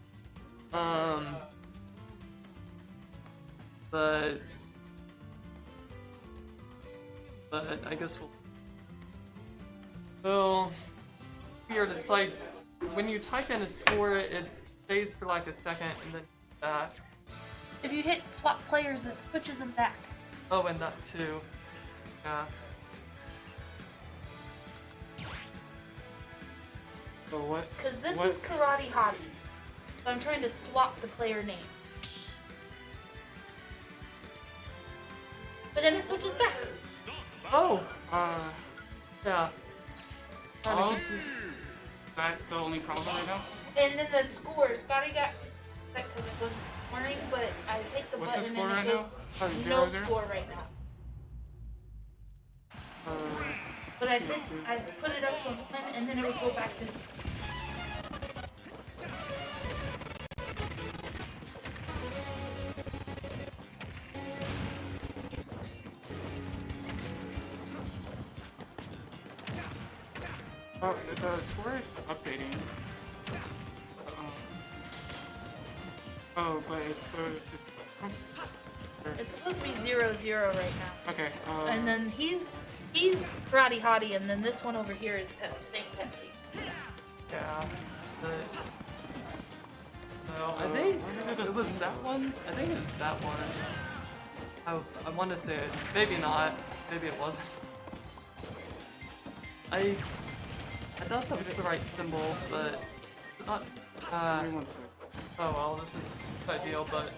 But I guess well, weird, it's like, when you type in a score, it stays for like a second and then back. If you hit swap players, it switches them back. Oh, and that too. Yeah. So what? Because this what? is Karate Hottie. So I'm trying to swap the player name. But then it switches back. Oh, yeah. Oh, that's the only problem right now? And then the score, Scotty got that because it wasn't scoring, but I take the What's the button score and right it now? says Oh, no 0-0? score right now. But I think I put it up to 1 and then it would go back to 0. Oh, the score is updating. Oh, but it's It's supposed to be 0-0 right now. okay. And then he's Karate Hottie, and then this one over here is SaintPepsi. Yeah. But, no, I think it was that one. I think it was that one. I want to say it. Maybe not. Maybe it wasn't. I thought that was the right symbol, but not. Give me 1 sec. Oh well, this is ideal, but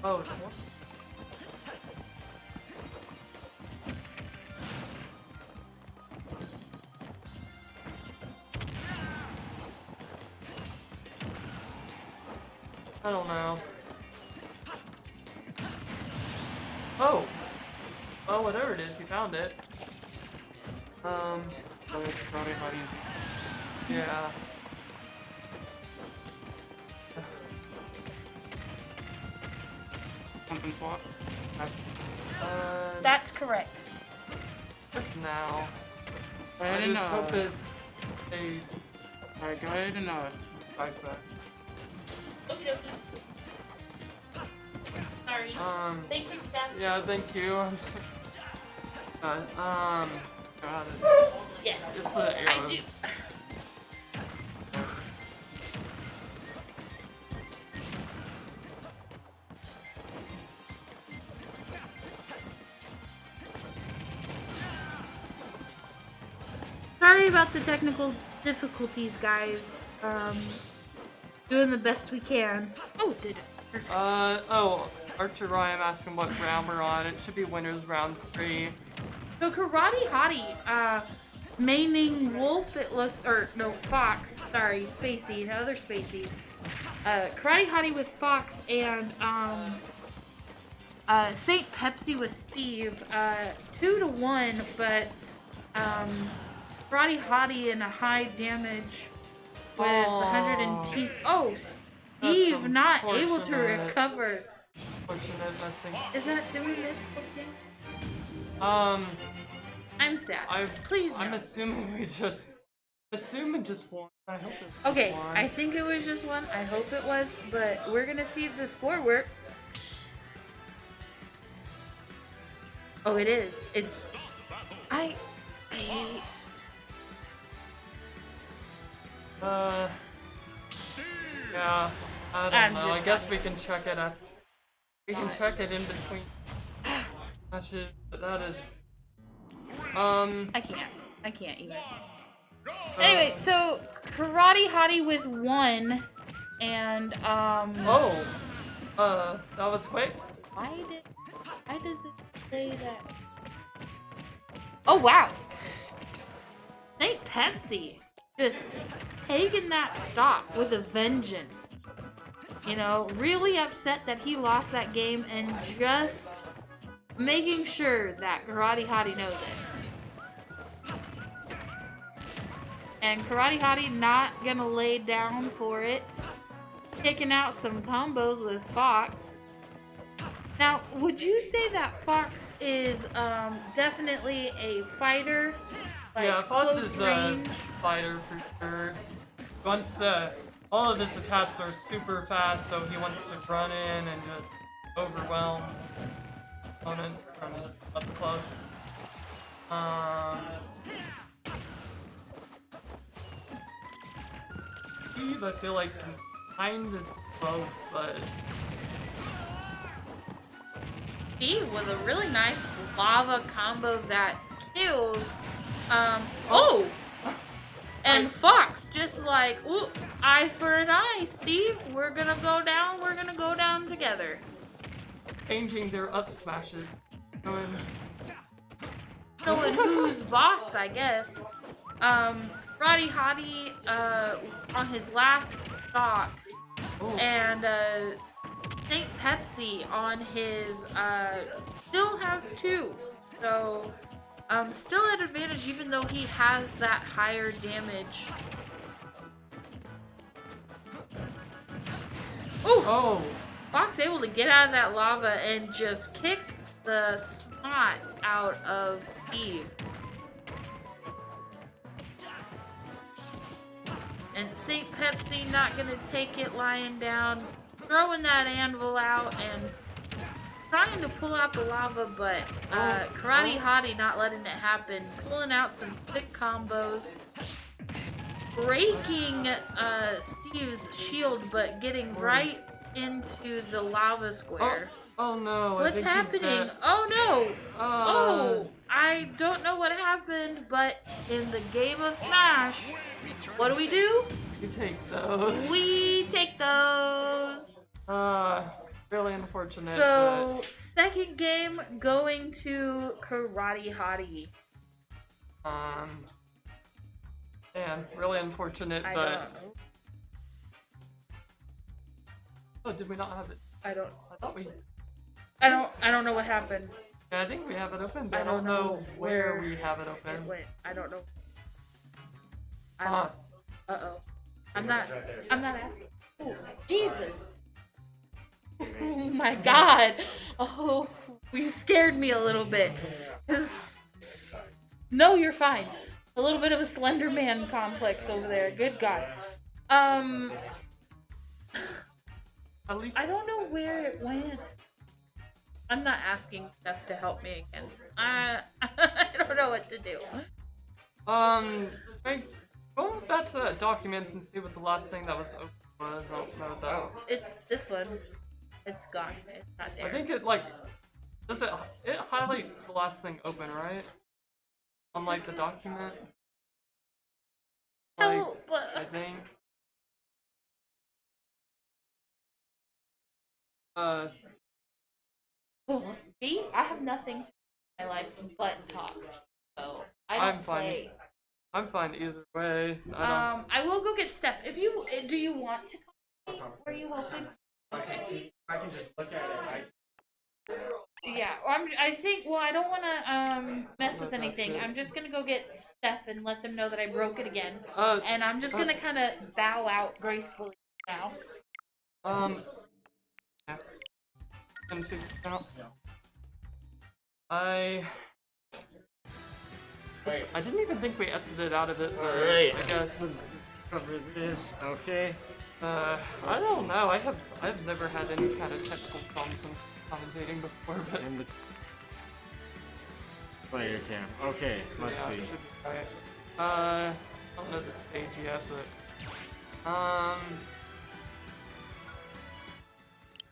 oh, it's one. I don't know. Oh! Oh, whatever it is, you found it. So it's Karate Hottie. Yeah. Something swaps. That's correct. What's now? Go ahead I and just hope it stays. Alright, go ahead and ice that. Okie dokie. Sorry. Thank you, Steph. Yeah, thank you. God, Yes. it's I arrows. do. Sorry about the technical difficulties, guys. Doing the best we can. Oh, did it. Perfect. Oh, Archer Ryan asking what round we're on. It should be winners round 3. So Karate Hottie, maining Wolf, it looked, or no, Fox, sorry, Spacey, the other Spacey. Karate Hottie with Fox and, SaintPepsi with Steve, 2-1, but, Karate Hottie in a high damage with 110. Oh, Steve not able to unfortunate. recover. Fortunate missing. Is that, did we miss something? I'm sad. Please no. I'm assuming we just won. I hope it's Okay, one. I think it was just one. I hope it was, but we're gonna see if the score worked. Oh, it is. It's. Yeah. I don't I'm know. I just guess not- we can check it at. We can check it in between matches, but that is. I can't even. Anyway, so Karate Hottie with 1, and Oh. That was quick. why does it say that? Oh wow, SaintPepsi just taking that stock with a vengeance. You know, really upset that he lost that game and just making sure that Karate Hottie knows it. And Karate Hottie not gonna lay down for it. Taking out some combos with Fox. Now, would you say that Fox is definitely a fighter? Like Yeah, Fox close is range? a fighter for sure. Once all of his attacks are super fast, so he wants to run in and just overwhelm opponent from up close. Steve, I feel like kind of both, but Steve with a really nice lava combo that kills. Oh! And Fox just like, ooh, eye for an eye, Steve. We're gonna go down together. changing their up smashes. Showing who's boss, I guess. Roddy Hottie on his last stock, and SaintPepsi on his still has 2. So still at advantage even though he has that higher damage. Ooh! Oh! Fox able to get out of that lava and just kick the snot shot out of Steve. And SaintPepsi not gonna take it lying down, throwing that anvil out and trying to pull out the lava, but Karate Hottie not letting it happen, pulling out some quick combos, breaking Steve's shield, but getting right into the lava square. Oh no! What's happening? Oh no! Oh, I don't know what happened, but in the game of Smash, what do? You take those. We take those. Really unfortunate. So, second game going to Karate Hottie. Man, really unfortunate, I but. don't know. Oh, did we not have it? I thought we. don't know what happened. Yeah, I think we have it open, but I don't know where where we have it open. It went. I don't know. Huh. Uh-oh. I'm not asking. Oh, Jesus. Oh my God. Oh, you scared me a little bit. No, you're fine. A little bit of a Slender Man complex over there. Good God. At least I don't know where it went. I'm not asking Steph to help me again. I don't know what to do. Go back to that documents and see what the last thing that was open was. I don't know what that. It's this one. It's gone. It's not there. I think it it highlights the last thing open, right? On like the document. Oh, I think. Me? I have nothing to do in my life but talk. So I don't play. I'm fine either way. I will go get Steph. Do you want to come? Were you hoping? I can see. I can just look at it. Yeah. Well, I don't want to mess with anything. I'm just gonna go get Steph and let them know that I broke it again. And I'm just gonna kind of bow out gracefully now. Yeah. I didn't even think we exited out of it, but Alright, I guess. let's cover this. Okay. I don't know. I've never had any kind of technical problems when commentating before, but In the player cam. Okay, let's yeah, see. it should be alright. I don't know the stage yet, but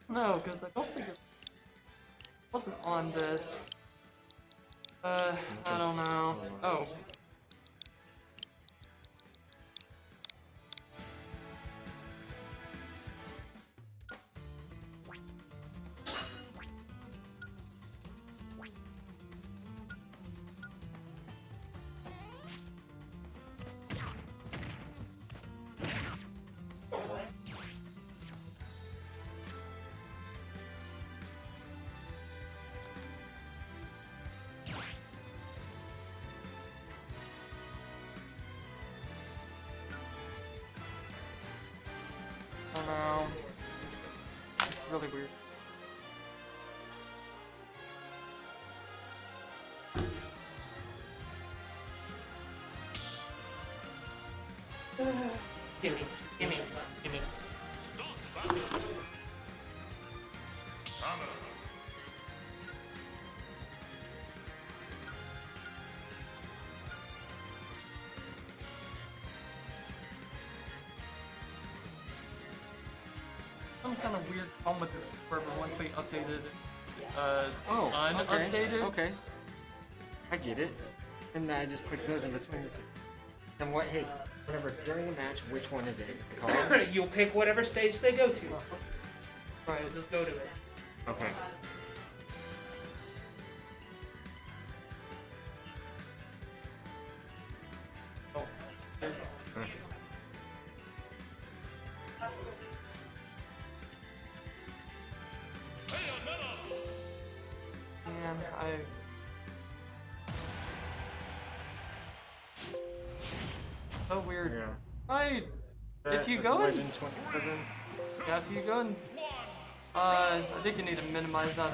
no, because I don't think it wasn't on this. I don't know. Oh. I don't know. It's really weird. Gimme. Some kind of weird problem with this server once we updated Okay. unupdated. Okay. I get it. And then I just click those in between the two. Then what? Hey, whenever it's during a match, which one is it? Is it the cards? You'll pick whatever stage they go to. Right. Just go to it. Okay. Oh. Man, so weird. Yeah. If you That's go in, Legend 27. yeah, if you go in, I think you need to minimize that.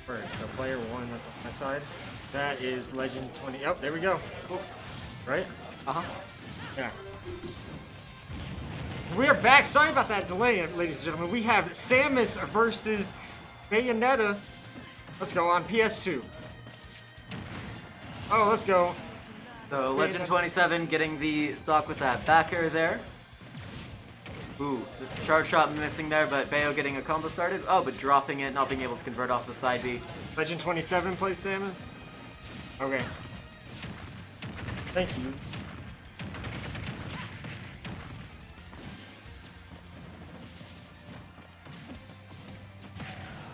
first. So player 1, that's on my side. That is Legend 20. Oh, there we go. Cool. Right? Uh-huh. Yeah. We are back. Sorry about that delay, ladies and gentlemen. We have Samus versus Bayonetta. Let's go on PS2. Oh, let's go. So Legend 27 getting the stock with that backer there. Ooh, the charge shot missing there, but Bayo getting a combo started. Oh, but dropping it, not being able to convert off the side B. Legend 27 plays Samus? Okay. Thank you.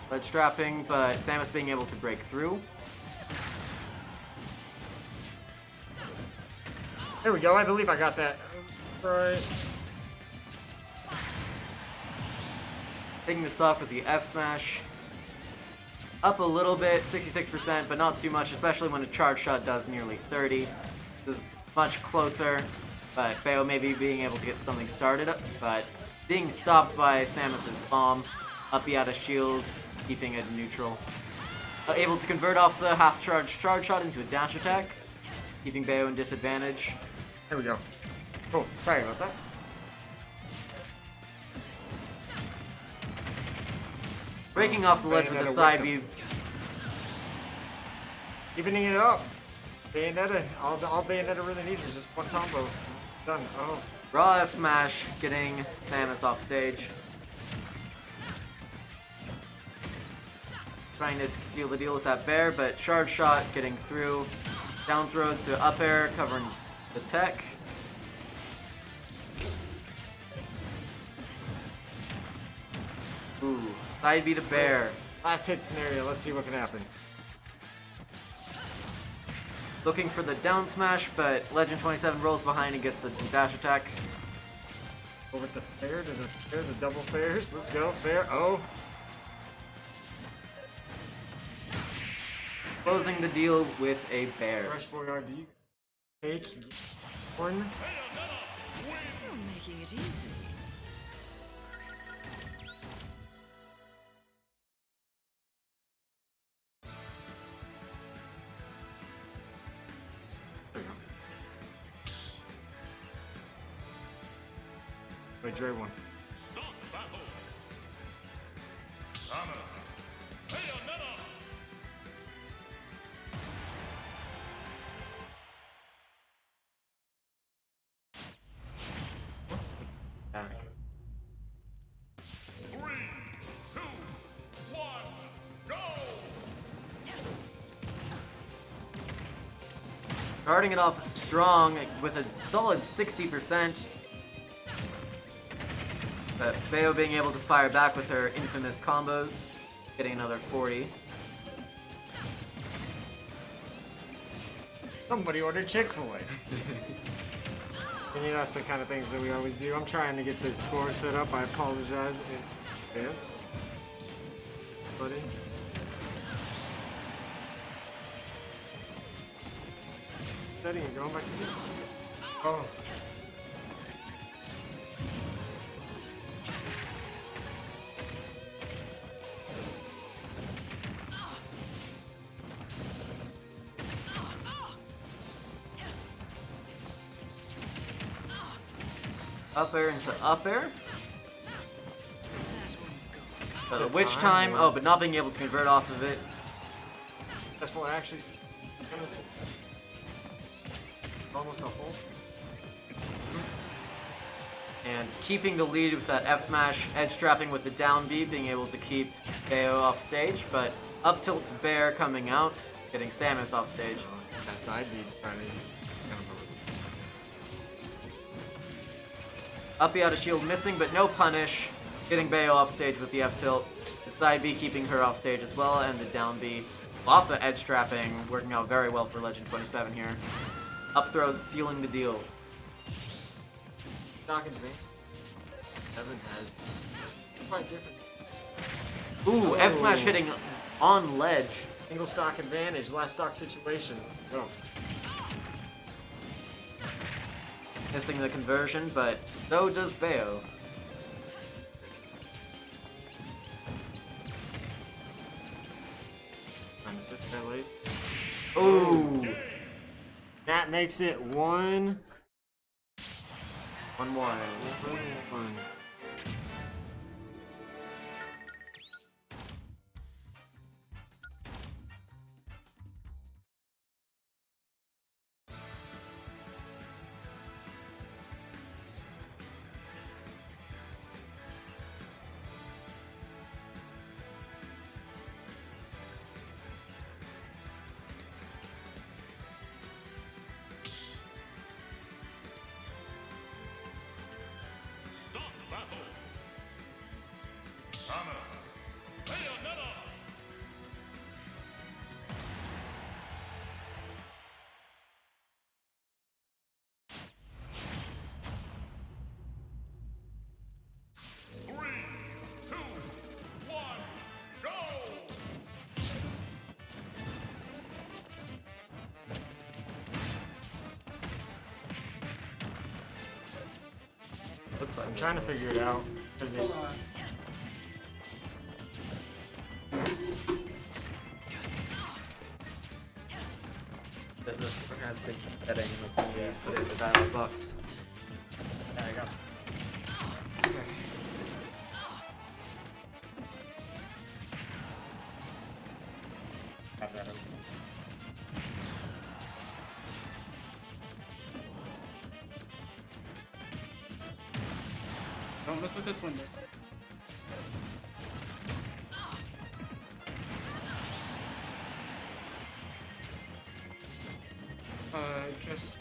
Ledge trapping, but Samus being able to break through. There we go. I believe I got that. Right. Taking this off with the F smash. Up a little bit, 66%, but not too much, especially when a charge shot does nearly 30. This is much closer, but Bayo maybe being able to get something started, but being stopped by Samus's bomb. Up B out of shield, keeping it neutral. Able to convert off the half charge shot into a dash attack, keeping Bayo in disadvantage. There we go. Oh, sorry about that. Breaking off the ledge with the side B. Evening it up. Bayonetta. All Bayonetta really needs is just one combo. Done. Oh. Raw F smash, getting Samus off stage. Trying to seal the deal with that bear, but charge shot getting through. Down throw to up air, covering the tech. Ooh, side B to bear. Last hit scenario. Let's see what can happen. Looking for the down smash, but Legend 27 rolls behind and gets the dash attack. Over the fair to the double fairs. Let's go. Fair. Oh. Closing the deal with a bear. Freshboydre, do you take one? You're making it easy. Wait, Dre one. Starting it off strong with a solid 60%. But Bayo being able to fire back with her infamous combos, getting another 40. Somebody ordered Chick-fil-A. And you know, that's the kind of things that we always do. I'm trying to get this score set up. I apologize in advance. Buddy. Steady and going back to zero. Oh. Up air into up air. But the witch time, oh, but not being able to convert off of it. That's what I actually almost a hole. And keeping the lead with that F smash, edge trapping with the down B, being able to keep Bayo off stage, but up tilt to bear coming out, getting Samus off stage. That side B trying to Up B out of shield missing, but no punish. Getting Bayo off stage with the F tilt. The side B keeping her off stage as well, and the down B. Lots of edge trapping, working out very well for Legend 27 here. Up throws sealing the deal. Talking to me. Evan has quite different. Ooh, F smash hitting on ledge. Single stock advantage, last stock situation. Go. Missing the conversion, but so does Bayo. trying to sit that late. Oh, That makes it 1-1. 1-1. looks like I'm trying to figure it out. Cause it, this has been betting with the put it in the dialogue box. there you go. Have that open. Don't mess with this window. Just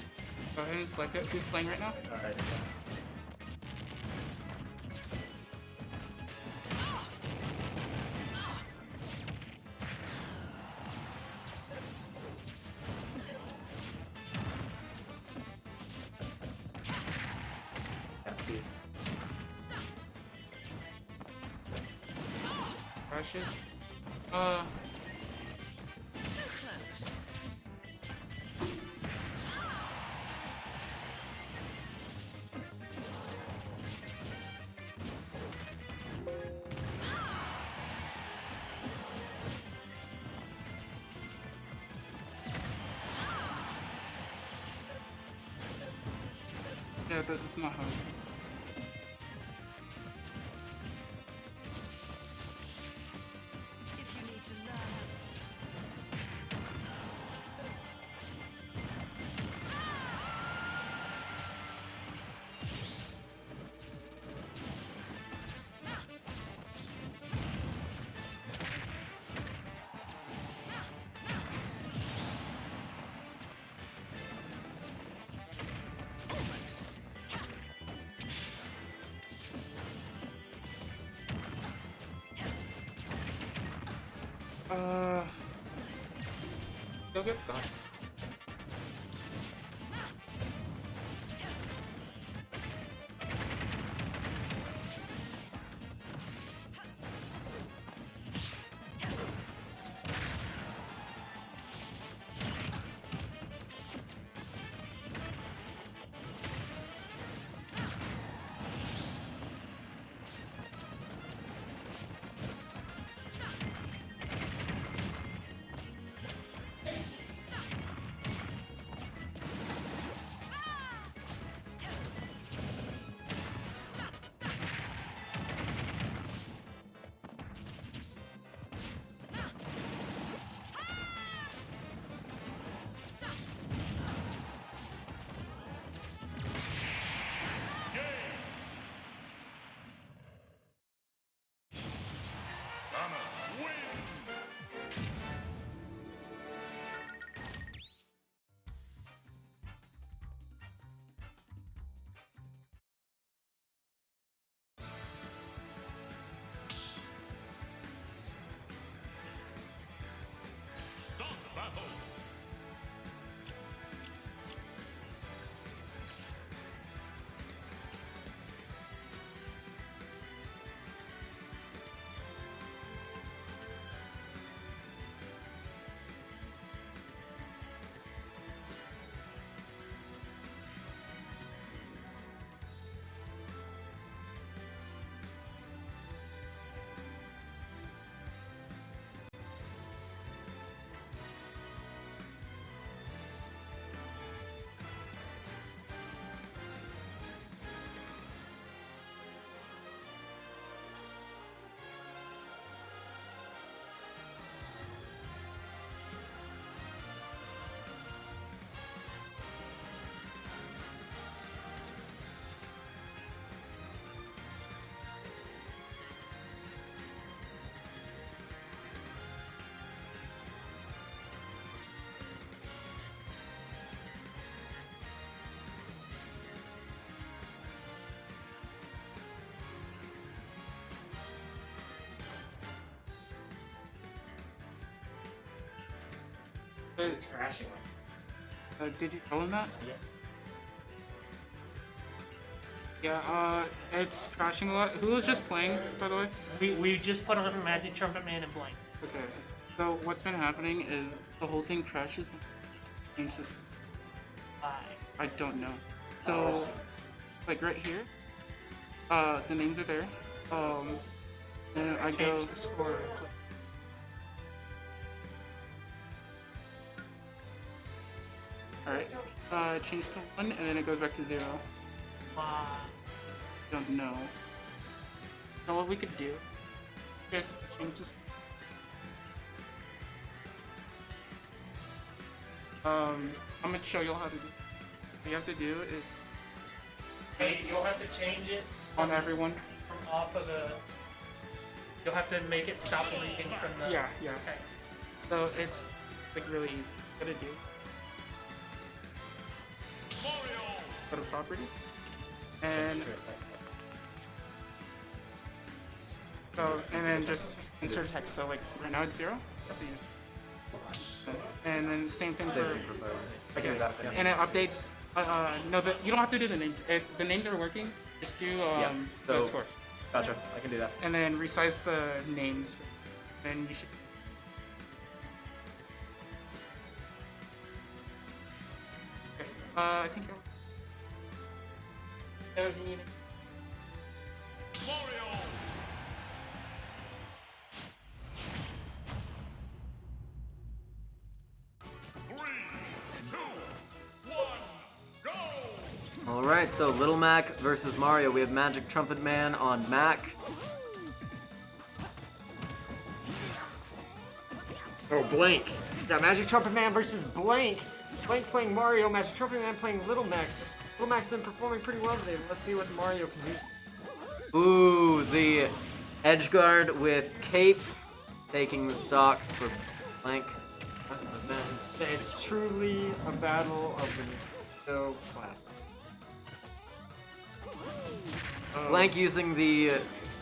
go ahead and select it. Who's playing right now? Alright. Pepsi. Crashes. Yeah, but it's not hard. If you need to learn. Go get Steph. It's crashing. Did you tell him that? Yeah. Yeah, it's crashing a lot. Who was just playing, by the way? We just put on Magic Trumpet Man and Blank. Okay. So what's been happening is the whole thing crashes. Change this. I don't know. So, like right here, the names are there. And I go. Change the score real quick. Alright, change to 1 and then it goes back to 0. Don't know. So what we could do, just change this. I'm gonna show you all how to do. What you have to do is Hey, you'll have to change it on everyone. from off of the. You'll have to make it stop reading from the Yeah. text. So it's like really easy. What to do? Go to properties. And so, and then just enter text. So like right now it's 0. And then same thing for. I can do that. Yeah. And it updates. No, you don't have to do the names. The names are working. Just do so- the score. Gotcha. I can do that. And then resize the names. Then you should. Okay. I think. Everything you need. Alright, so Little Mac versus Mario. We have Magic Trumpet Man on Mac. Oh, Blank. Got Magic Trumpet Man versus Blank. Blank playing Mario, Magic Trumpet Man playing Little Mac. Little Mac's been performing pretty well today. Let's see what Mario can do. Ooh, the edge guard with Cape taking the stock for Blank. It's truly a battle of the Nintendo classic. Blank using the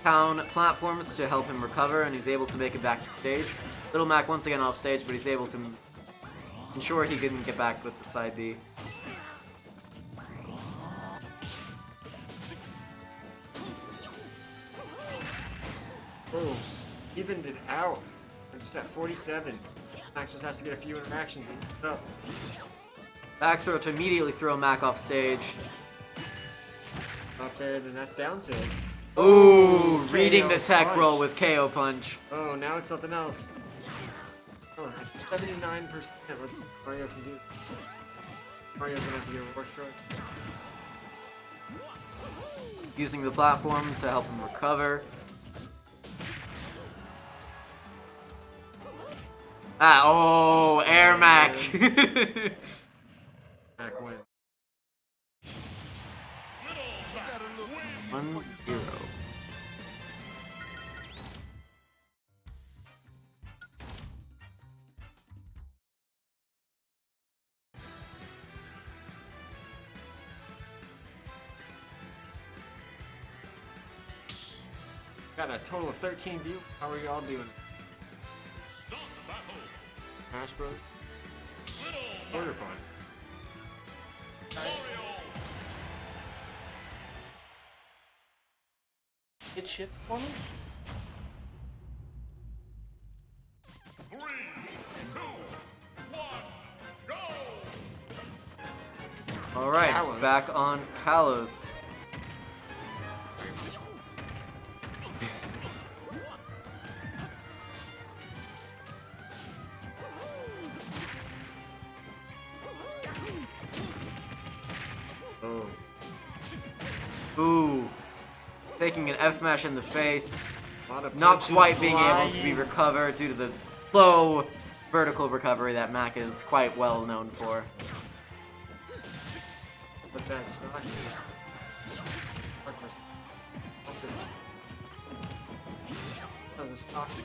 town platforms to help him recover, and he's able to make it back to stage. Little Mac once again off stage, but he's able to ensure he can get back with the side B. Oh, evened it out. We're just at 47. Mac just has to get a few interactions in. Up. Back throw to immediately throw Mac off stage. Up there, then that's down to it. Ooh, reading KO the tech punch. roll with KO punch. Oh, now it's something else. Oh, it's 79%. Let's see what Mario can do. Mario's gonna have to get a war stroke. Using the platform to help him recover. Ah, oh, Air Mac. Mac win. 1-0. Got a total of 13 views. How are y'all doing? Smash Bros. Order fun. Get shit for me? Alright, Kalos. back on Kalos. Oh. Ooh. Taking an F smash in the face. A lot of Not punches quite being able to be flying. recovered due to the low vertical recovery that Mac is quite well known for. But that's not. Doesn't stop me.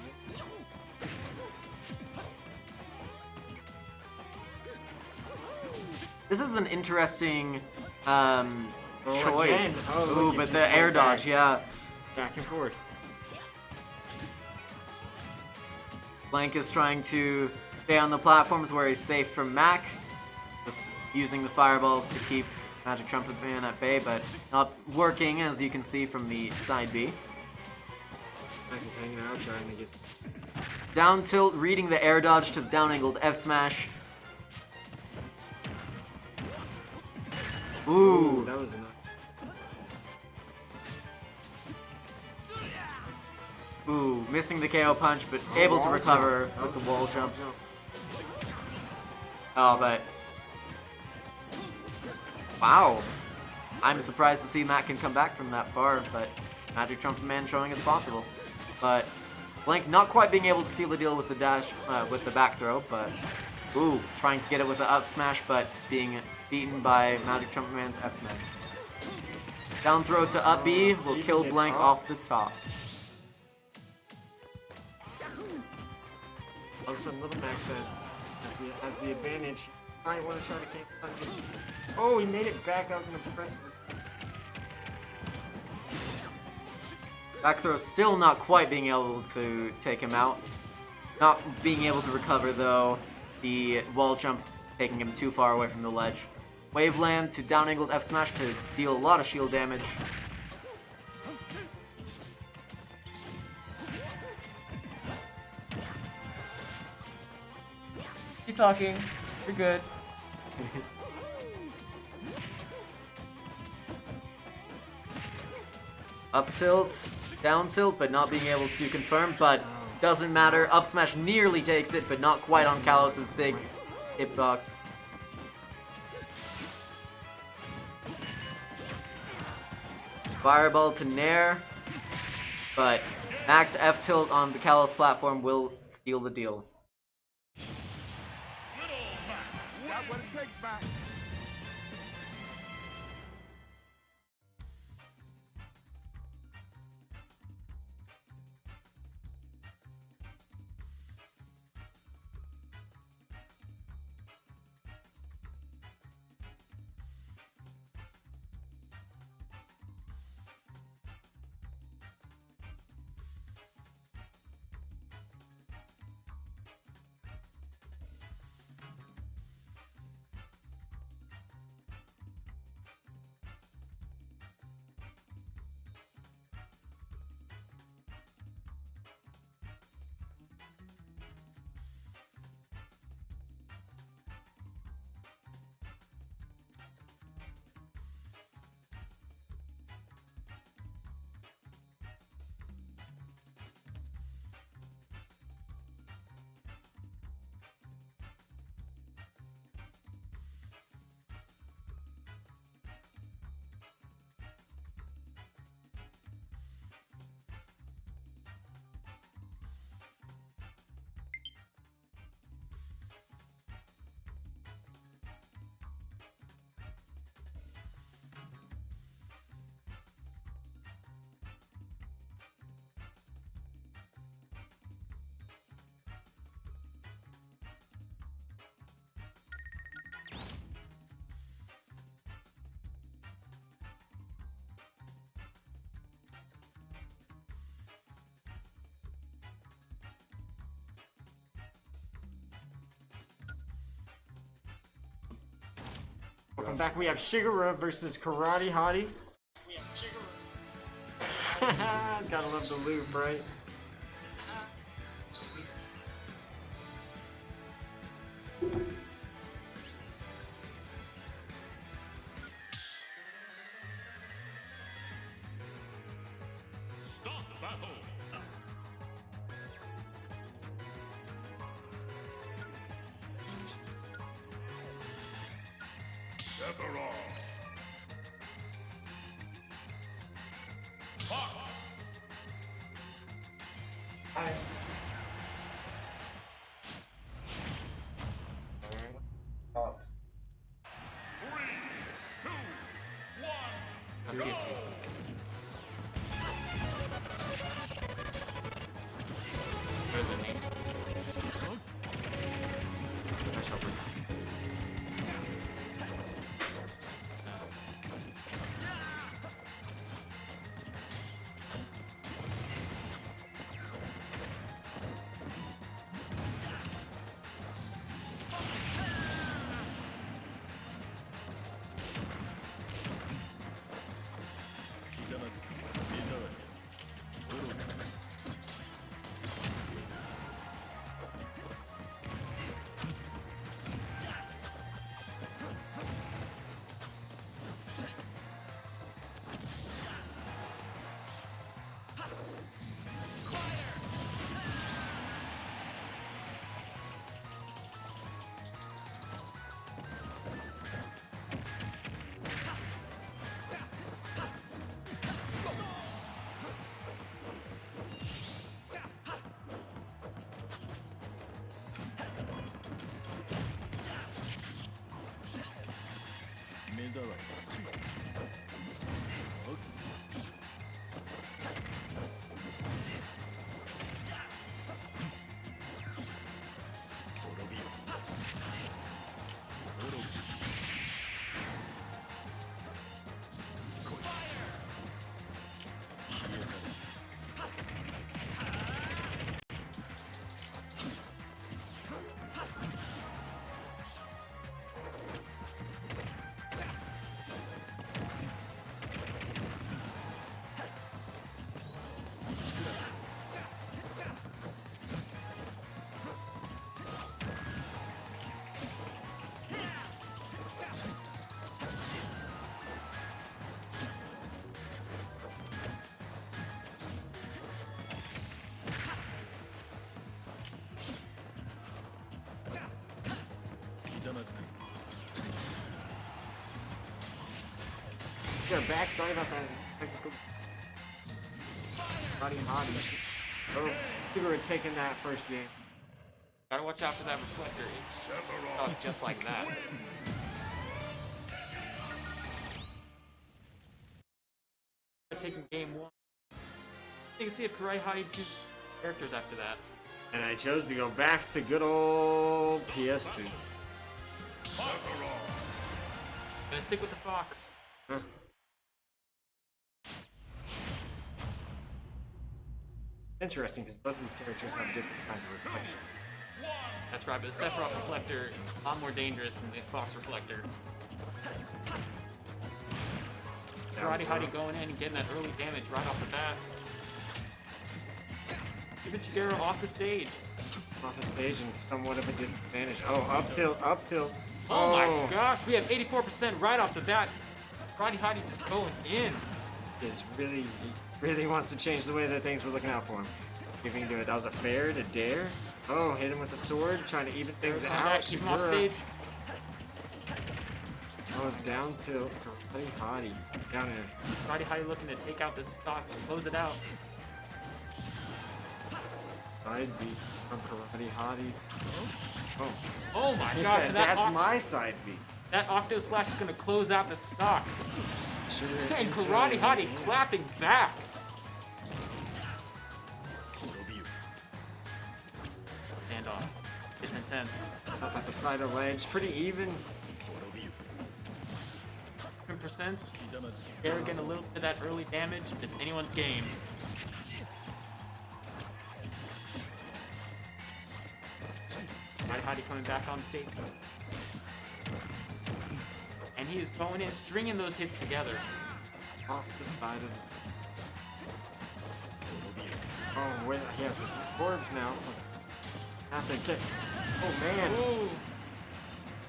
This is an interesting again. choice. Oh, look, Ooh, it but just the air went dodge, back. yeah. Back and forth. Blank is trying to stay on the platforms where he's safe from Mac, just using the fireballs to keep Magic Trumpet Man at bay, but not working, as you can see from the side B. Mac is hanging out, trying to get... Down tilt, reading the air dodge to down angled F smash. Ooh, that was enough. Ooh, missing the KO punch, but able to recover with the wall jump. Oh, but... Wow. I'm surprised to see Matt can come back from that far, but Magic Trumpet Man showing it's possible. But Blank not quite being able to seal the deal with the dash, with the back throw, but... Ooh, trying to get it with the up smash, but being beaten by Magic Trumpet Man's F smash. Down throw to up B will kill Blank off the top. All of a sudden, little Max has the advantage. Might want to try to cancel. Oh, he made it back. That was an impressive. Back throw still not quite being able to take him out. Not being able to recover though. The wall jump taking him too far away from the ledge. Waveland to down angled F smash to deal a lot of shield damage. Keep talking. You're good. Up tilt, down tilt, but not being able to confirm, but doesn't matter. Up smash nearly takes it, but not quite on Kalos's big hitbox. Fireball to Nair, but max F tilt on the Kalos platform will seal the deal. Got what it takes, man. Welcome back. We have Shigura versus Karate Hottie. Gotta love the loop, right? They're back. Sorry about that. Technical. Hottie. Oh, Shigura taking that first game. Gotta watch out for that reflector. Oh, just like that. Taking game 1. You can see if Karate Hottie chooses characters after that. And I chose to go back to good old PS2. Gonna stick with the fox. Huh. Interesting, because both of these characters have different kinds of reflection. That's right, but the Sephiroth reflector is a lot more dangerous than the fox reflector. Karate Hottie going in and getting that early damage right off the bat. Even Shigura off the stage. Off the stage and somewhat of a disadvantage. Oh, up tilt. Oh my gosh, we have 84% right off the bat. Karate Hottie just going in. He really wants to change the way that things were looking out for him. If he can do it. That was a fair to dare. Oh, hit him with the sword, trying to even things out. Keep him off stage. Oh, down tilt. Karate Hottie. Down there. Karate Hottie looking to take out this stock and close it out. Side B from Karate Hottie. Oh my He gosh, said, that that's my side B. That Octo Slash is gonna close out the stock. Sure, And Karate Hottie clapping back. Standoff. It's intense. Up at the side of the ledge. Pretty even. 10%. They're getting a little bit of that early damage. It's anyone's game. Karate Hottie coming back on stage. And he is going in, stringing those hits together. Off the side of the... Oh, wait, he has his orbs now. After kick. Oh, man. Ooh.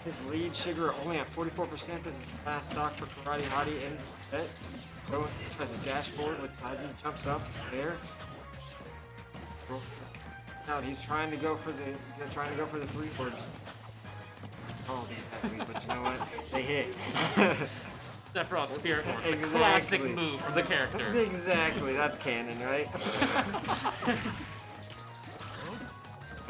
His lead, Shigura, only at 44%. This is the last stock for Karate Hottie in it. Tries to dash forward with side B, jumps up there. Now he's trying to go for the three orbs. Oh, exactly, but you know what? They hit. Sephiroth Spirit Orb, the Exactly. classic move from the character. Exactly, that's canon, right?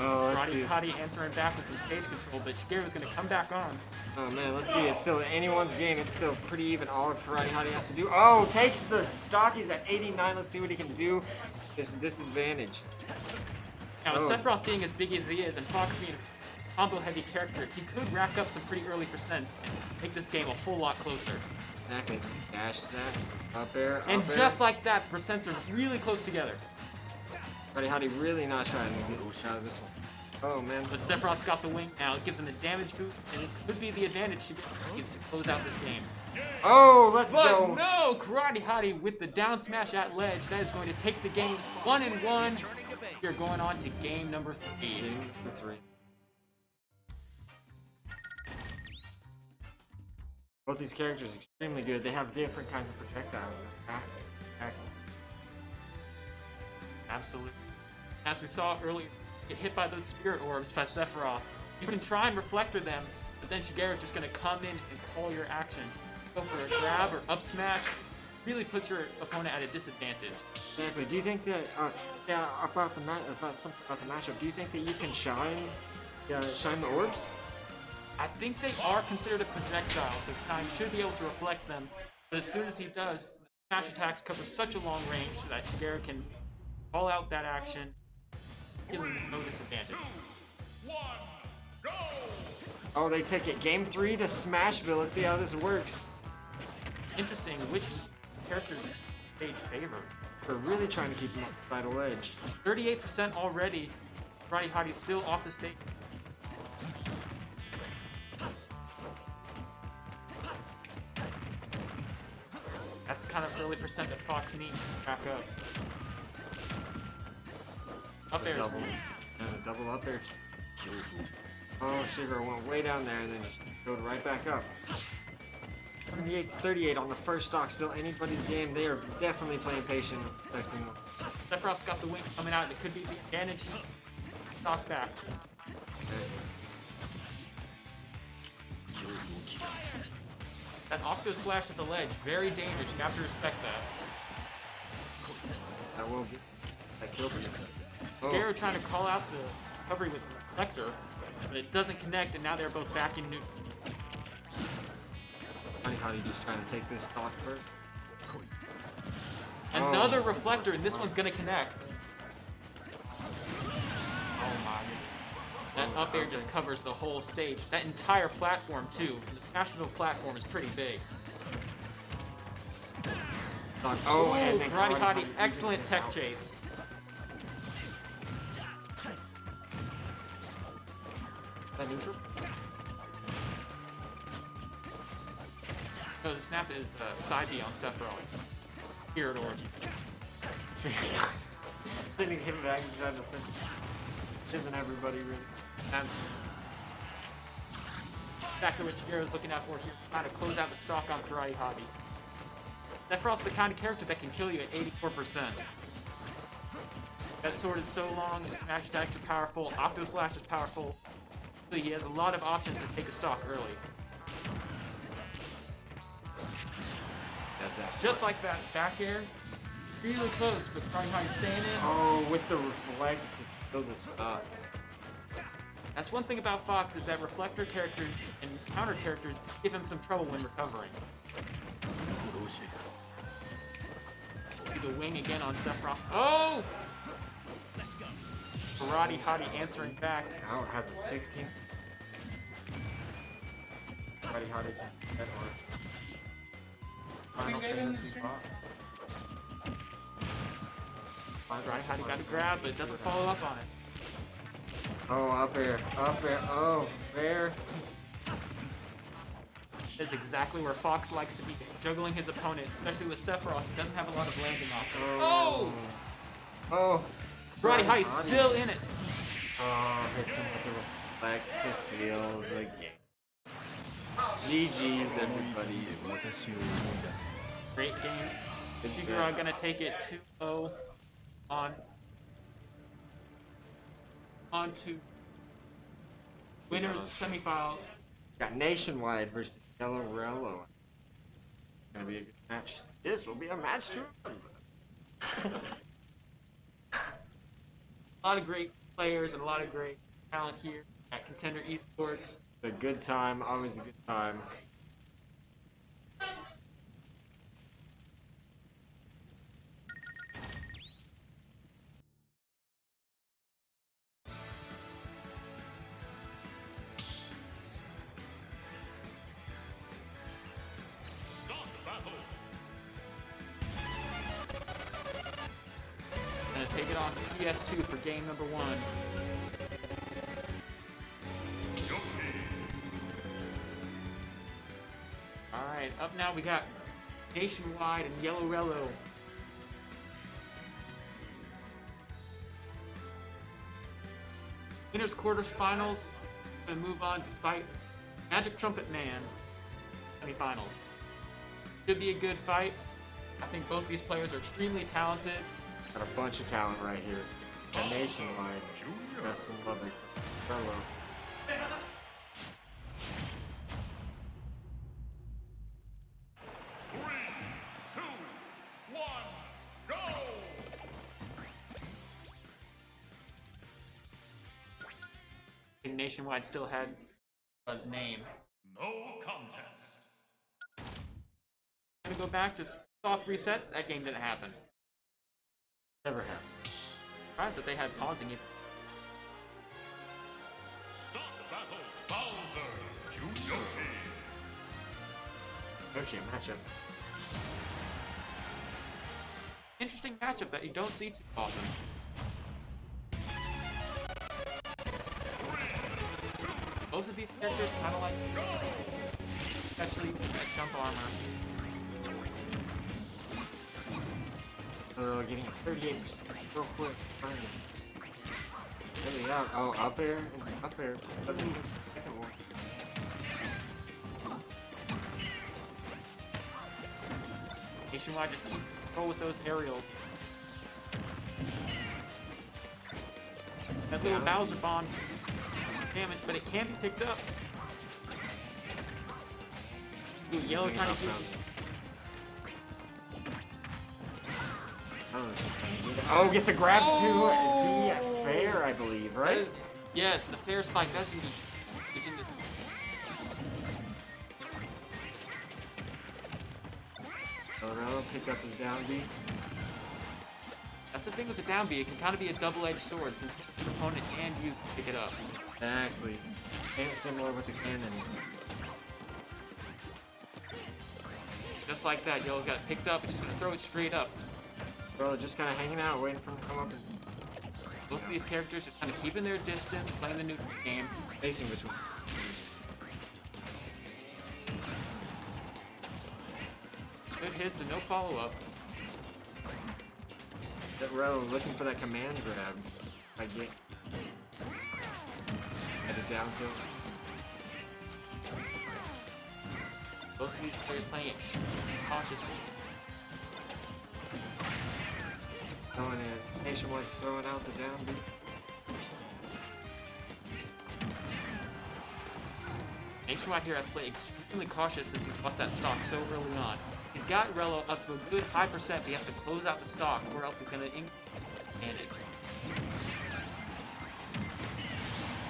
Oh, let's see. Hottie answering back with some stage control, but Shigura's gonna come back on. Oh man, let's see. It's still anyone's game. It's still pretty even. All Karate Hottie has to do. Oh, takes the stock. He's at 89. Let's see what he can do. This disadvantage. Now, with Sephiroth being as big as he is, and Fox being a combo-heavy character, he could rack up some pretty early percents and make this game a whole lot closer. Exactly. It's dash that up there. And up just there. like that, percents are really close together. Karate Hottie really not trying to get out of this one. Oh man. But Sephiroth's got the wing now. It gives him a damage boost, and it could be the advantage he gets to close out this game. Oh, let's But go. no, Karate Hottie with the down smash at ledge. That is going to take the game 1-1. You're going on to game number 3. Game number 3. Both these characters are extremely good. They have different kinds of projectiles. Absolutely. As we saw earlier, get hit by those spirit orbs by Sephiroth. You can try and reflector them, but then Shigura's just going to come in and call your action. Go for a grab or up smash. Really puts your opponent at a disadvantage. Exactly. Do you think that about something about the matchup? Do you think that you can shine the orbs? I think they are considered a projectile, so Kai should be able to reflect them. But as soon as he does, smash attacks cover such a long range that Shigura can call out that action, giving him no disadvantage. 2, 1, go! Oh, they take it game 3 to Smashville. Let's see how this works. Interesting, which characters stage favor? We're really trying to keep him on the title edge. 38% already. Karate Hottie still off the stage. That's the kind of early percent that Fox needs to back up. Up there. Double. And a double up there. Oh, Shigura went way down there and then just go right back up. 38 on the first stock. Still anybody's game. They are definitely playing patient, expecting. Sephiroth's got the wing coming out. It could be the advantage. Stock back. That Octo Slash at the ledge, very dangerous. You have to respect that. That will get that kill for you. Garo trying to call out the recovery with Reflector, but it doesn't connect, and now they're both back in new. Hottie just trying to take this stock first. Another Reflector, and this one's gonna connect. Oh my. That up air just covers the whole stage. That entire platform, too. The Smashville platform is pretty big. Oh, and then Karate Hottie, excellent tech chase. That neutral? No, the snap is side B on Sephiroth. Here at Origin. Sending him back and trying to send. Isn't everybody really? Exactly what Shigura is looking out for here. Trying to close out the stock on Karate Hottie. Sephiroth's the kind of character that can kill you at 84%. That sword is so long, and smash attacks are powerful, Octo Slash is powerful. So he has a lot of options to take a stock early. Just like that back air, really close, but Karate Hottie staying in. Oh, with the reflect to kill the stock. That's one thing about Fox is that reflector characters and counter characters give him some trouble when recovering. See the wing again on Sephiroth. Oh! Karate Hottie answering back. Now it has a 16. Karate Hottie can get one. Final Fantasy spot. Karate Hottie got a grab, but it doesn't follow up on it. Oh, up air, oh, there. That's exactly where Fox likes to be, juggling his opponent, especially with Sephiroth. He doesn't have a lot of landing options. Oh! Oh! Karate Hottie's still in it. Oh, hits him with the reflect to seal the game. GG's, everybody. Great game. Shigura gonna take it 2-0 on to winners semifinals. Got NationWide versus Yellowrello. Gonna be a good match. This will be a match to remember. A lot of great players and a lot of great talent here at Contender eSports. A good time, always a good time. Gonna take it on to PS2 for game number 1. Alright, up now we got NationWide and Yellowrello. Winners quarterfinals. Gonna move on to fight Magic Trumpet Man. Semifinals. Should be a good fight. I think both these players are extremely talented. Got a bunch of talent right here. A NationWide. Best in Lubbock. Hello. I think NationWide still had his name. No contest. Gonna go back to soft reset. That game didn't happen. Never happened. Surprised that they had pausing it. Start battle. Bowser to Yoshi. Yoshi matchup. Interesting matchup that you don't see too often. Both of these characters kind of like, especially that jump armor. Getting a 38% real quick. Really out. Oh, up there. Up there. Doesn't even second one. NationWide just keep control with those aerials. That little Bowser bomb damage, but it can be picked up. Ooh, yellow trying to keep. Oh, gets a grab to the fair, I believe, right? Yes, the fair spike. That's the. Yellowrello picked up his down B. That's the thing with the down B. It can kind of be a double-edged sword, since the opponent and you can pick it up. Exactly. And similar with the cannon. Just like that, Yellow's got it picked up. Just gonna throw it straight up. Bro, just kind of hanging out, waiting for him to come up and Both of these characters are kind of keeping their distance, playing the new game. spacing between. Good hit, but no follow-up. Yellowrello looking for that command grab. I get headed down to. Both of these players playing it cautiously. Throwing it. NationWide's throwing out the down B. NationWide here has played extremely cautious since he lost that stock so early on. He's got Rello up to a good high percent, but he has to close out the stock, or else he's going to manage.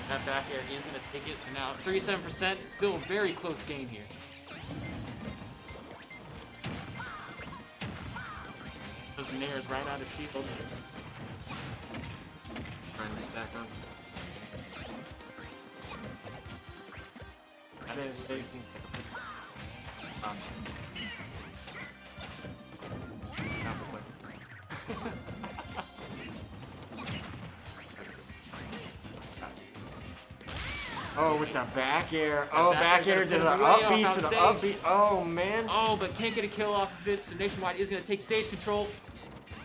That back air is going to take it, so now 37%, still a very close game here. Those Nairs right out of shield. Trying to stack on some. That mistake seems like a pretty option. Not the play. Oh, with the back air. Oh, back air to the upbeat, to the upbeat. Oh, man. Oh, but can't get a kill off of it, so NationWide is going to take stage control.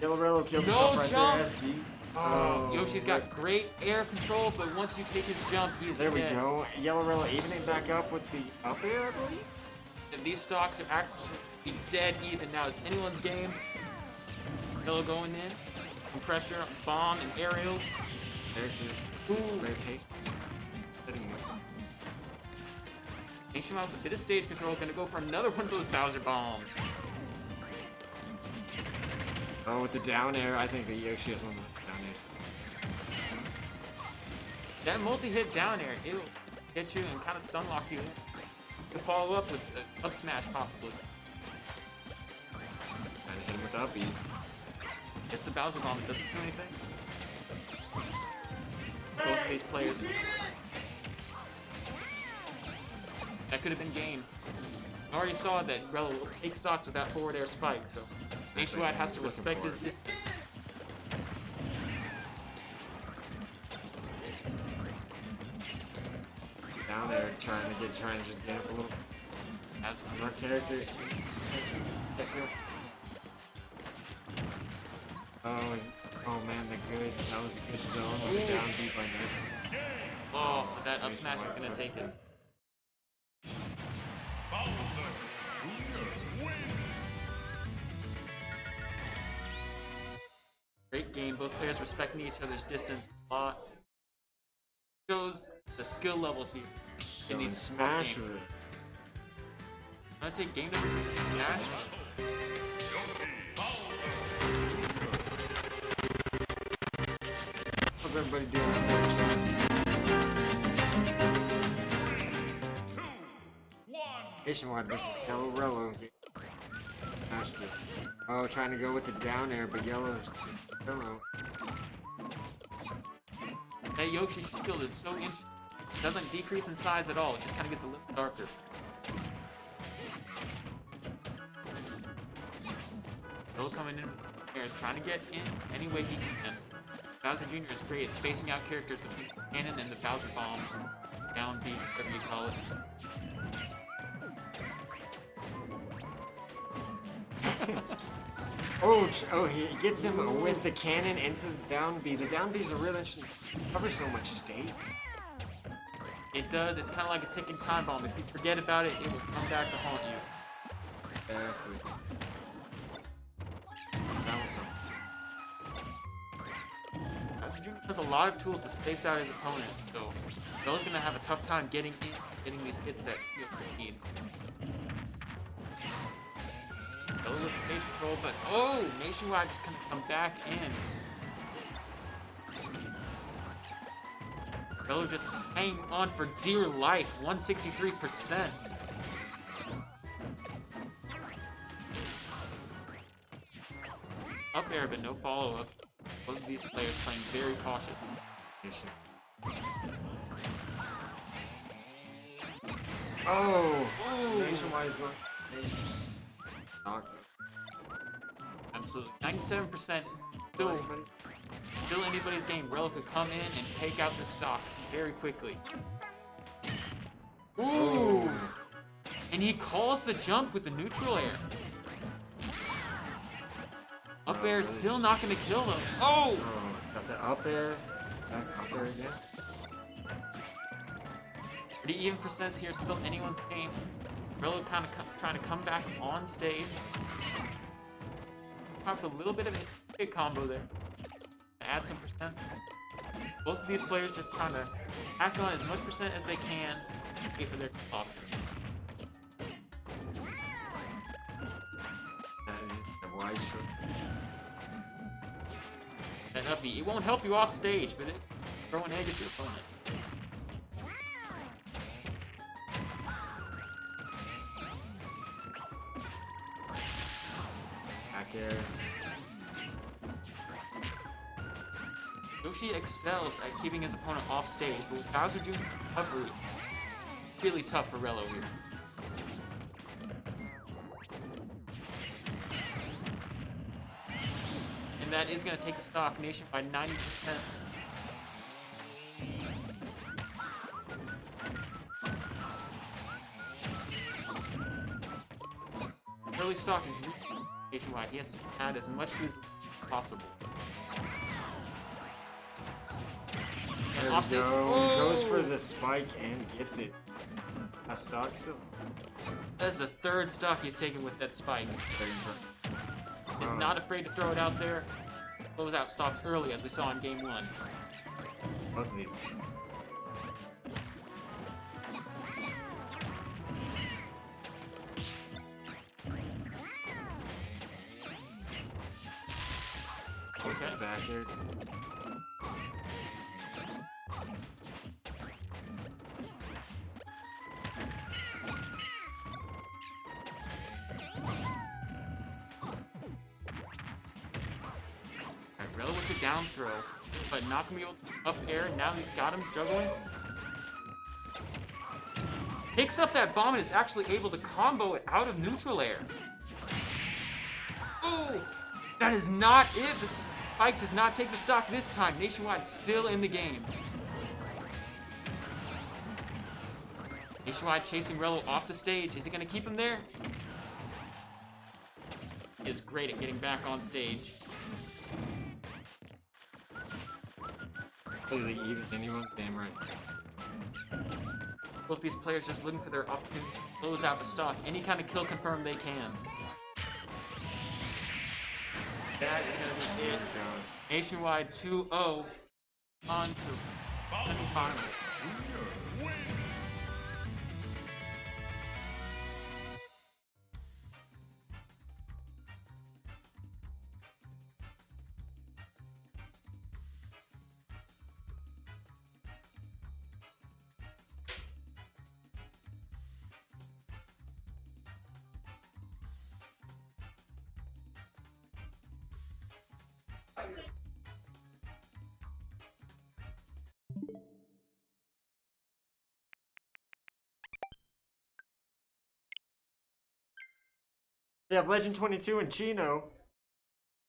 Yellowrello killed No himself right jump. there, SD. Oh, Yoshi's got great air control, but once you take his jump, he's There we dead. go. Yellowrello evening back up with the up air, I believe? And these stocks are actually dead even now. It's anyone's game. Yellow going in. Some pressure, bomb, and aerial. There's the Ooh. great pace. NationWide with a bit of stage control, gonna go for another one of those Bowser bombs. Oh, with the down air, I think that Yoshi has one of the down airs. That multi-hit down air, it'll get you and kind of stun lock you. To follow up with an up smash, possibly. Trying to hit him with the upbeats. Gets the Bowser bomb, it doesn't do anything. Both of these players. That could have been game. I already saw that Rello will take stocks with that forward air spike, so NationWide has to respect his distance. Down there, trying to just get up a little. Absolutely. Our character. Oh man, that was a good zone. Down deep by Nation. Oh, that up smash is gonna take it. Great game, both players respecting each other's distance a lot. Shows the skill level here in these Smash games. I'm gonna take game number 2, Smash. How's everybody doing out there? Nationwide versus Yellowrello. Oh, trying to go with the down air, but Yellow. That Yoshi's shield is so interesting. It doesn't decrease in size at all. It just kind of gets a little darker. Still coming in with the is trying to get in any way he can. Bowser Jr. is great at spacing out characters between the cannon and the Bowser bomb. Down B, whatever you call it. Oh, he gets him with the cannon into the down B. The down B's are really interesting. It covers so much state. It does. It's kind of like a ticking time bomb. If you forget about it, it will come back to haunt you. Exactly. That was something. Bowser Jr. has a lot of tools to space out his opponent, so Bill's gonna have a tough time getting these hits that he needs. Bill with stage control, but oh, Nationwide just gonna come back in. Bello just hanging on for dear life, 163%. Up air, but no follow-up. Both of these players playing very cautious. Oh! Nationwide is going. Absolutely. 97%. Still anybody's game. Rello could come in and take out the stock very quickly. Ooh! And he calls the jump with the neutral air. Up air is still not going to kill them. Oh! Got the up air. Back up air again. Pretty even percents here. Still anyone's game. Rello kind of trying to come back on stage. Popped a little bit of a hit combo there. Add some percent. Both of these players just trying to pack on as much percent as they can to pay for their off. A wise choice. That up B, it won't help you off stage, but it throw an egg at your opponent. Back air. Yoshi excels at keeping his opponent off stage, but with Bowser Jr.'s recovery, it's really tough for Rello here. And that is going to take the stock nation by 90%. Early stock is nationwide. He has to add as much to as possible. There we go. Oh! Goes for the spike and gets it. A stock still. That's the third stock he's taken with that spike. He's not afraid to throw it out there. Close out stocks early, as we saw in game 1. Both of these. Okay. Back there. Rello with the down throw, but not gonna be able to up air. Now he's got him juggling. Picks up that bomb and is actually able to combo it out of neutral air. Ooh! That is not it. The spike does not take the stock this time. Nationwide still in the game. Nationwide chasing Rello off the stage. Is he gonna keep him there? He is great at getting back on stage. Completely even anyone's game right. Both these players just looking for their opportunity to close out the stock. Any kind of kill confirm they can. That is going to be it. Nationwide 2-0 on to semifinals. We have Legend 22 and Chino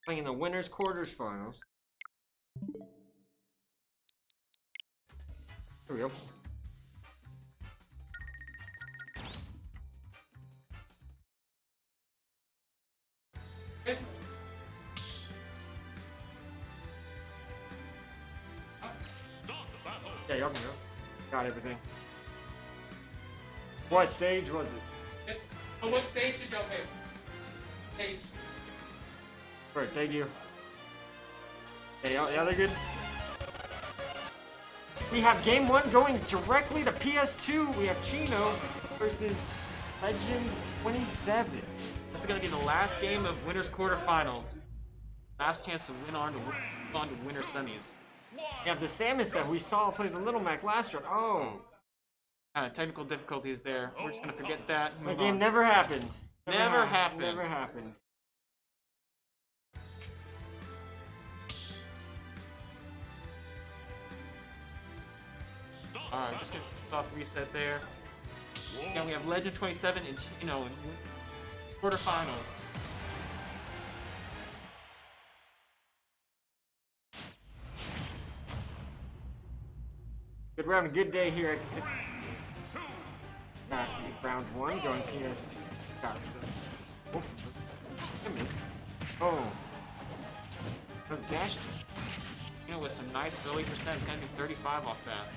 playing in the winners quarters finals. Here we go. Yeah, y'all can go. Got everything. What stage was it? Oh, what stage did y'all pick? Stage. Right, thank you. Yeah, they're good. We have game 1 going directly to PS2. We have Chino versus Legend 27. This is going to be the last game of winners quarterfinals. Last chance to win on to winner semis. We have the Samus that we saw play the Little Mac last round. Oh. Technical difficulties there. We're just going to forget that. The game never happened. Never happened. Never happened. Alright, just gonna soft reset there. Now we have Legend 27 and Chino in quarterfinals. Good round, good day here at round 1 going PS2. Got it. Oh, I missed. Oh. That was dashed. Chino with some nice early percent, gonna be 35 off that.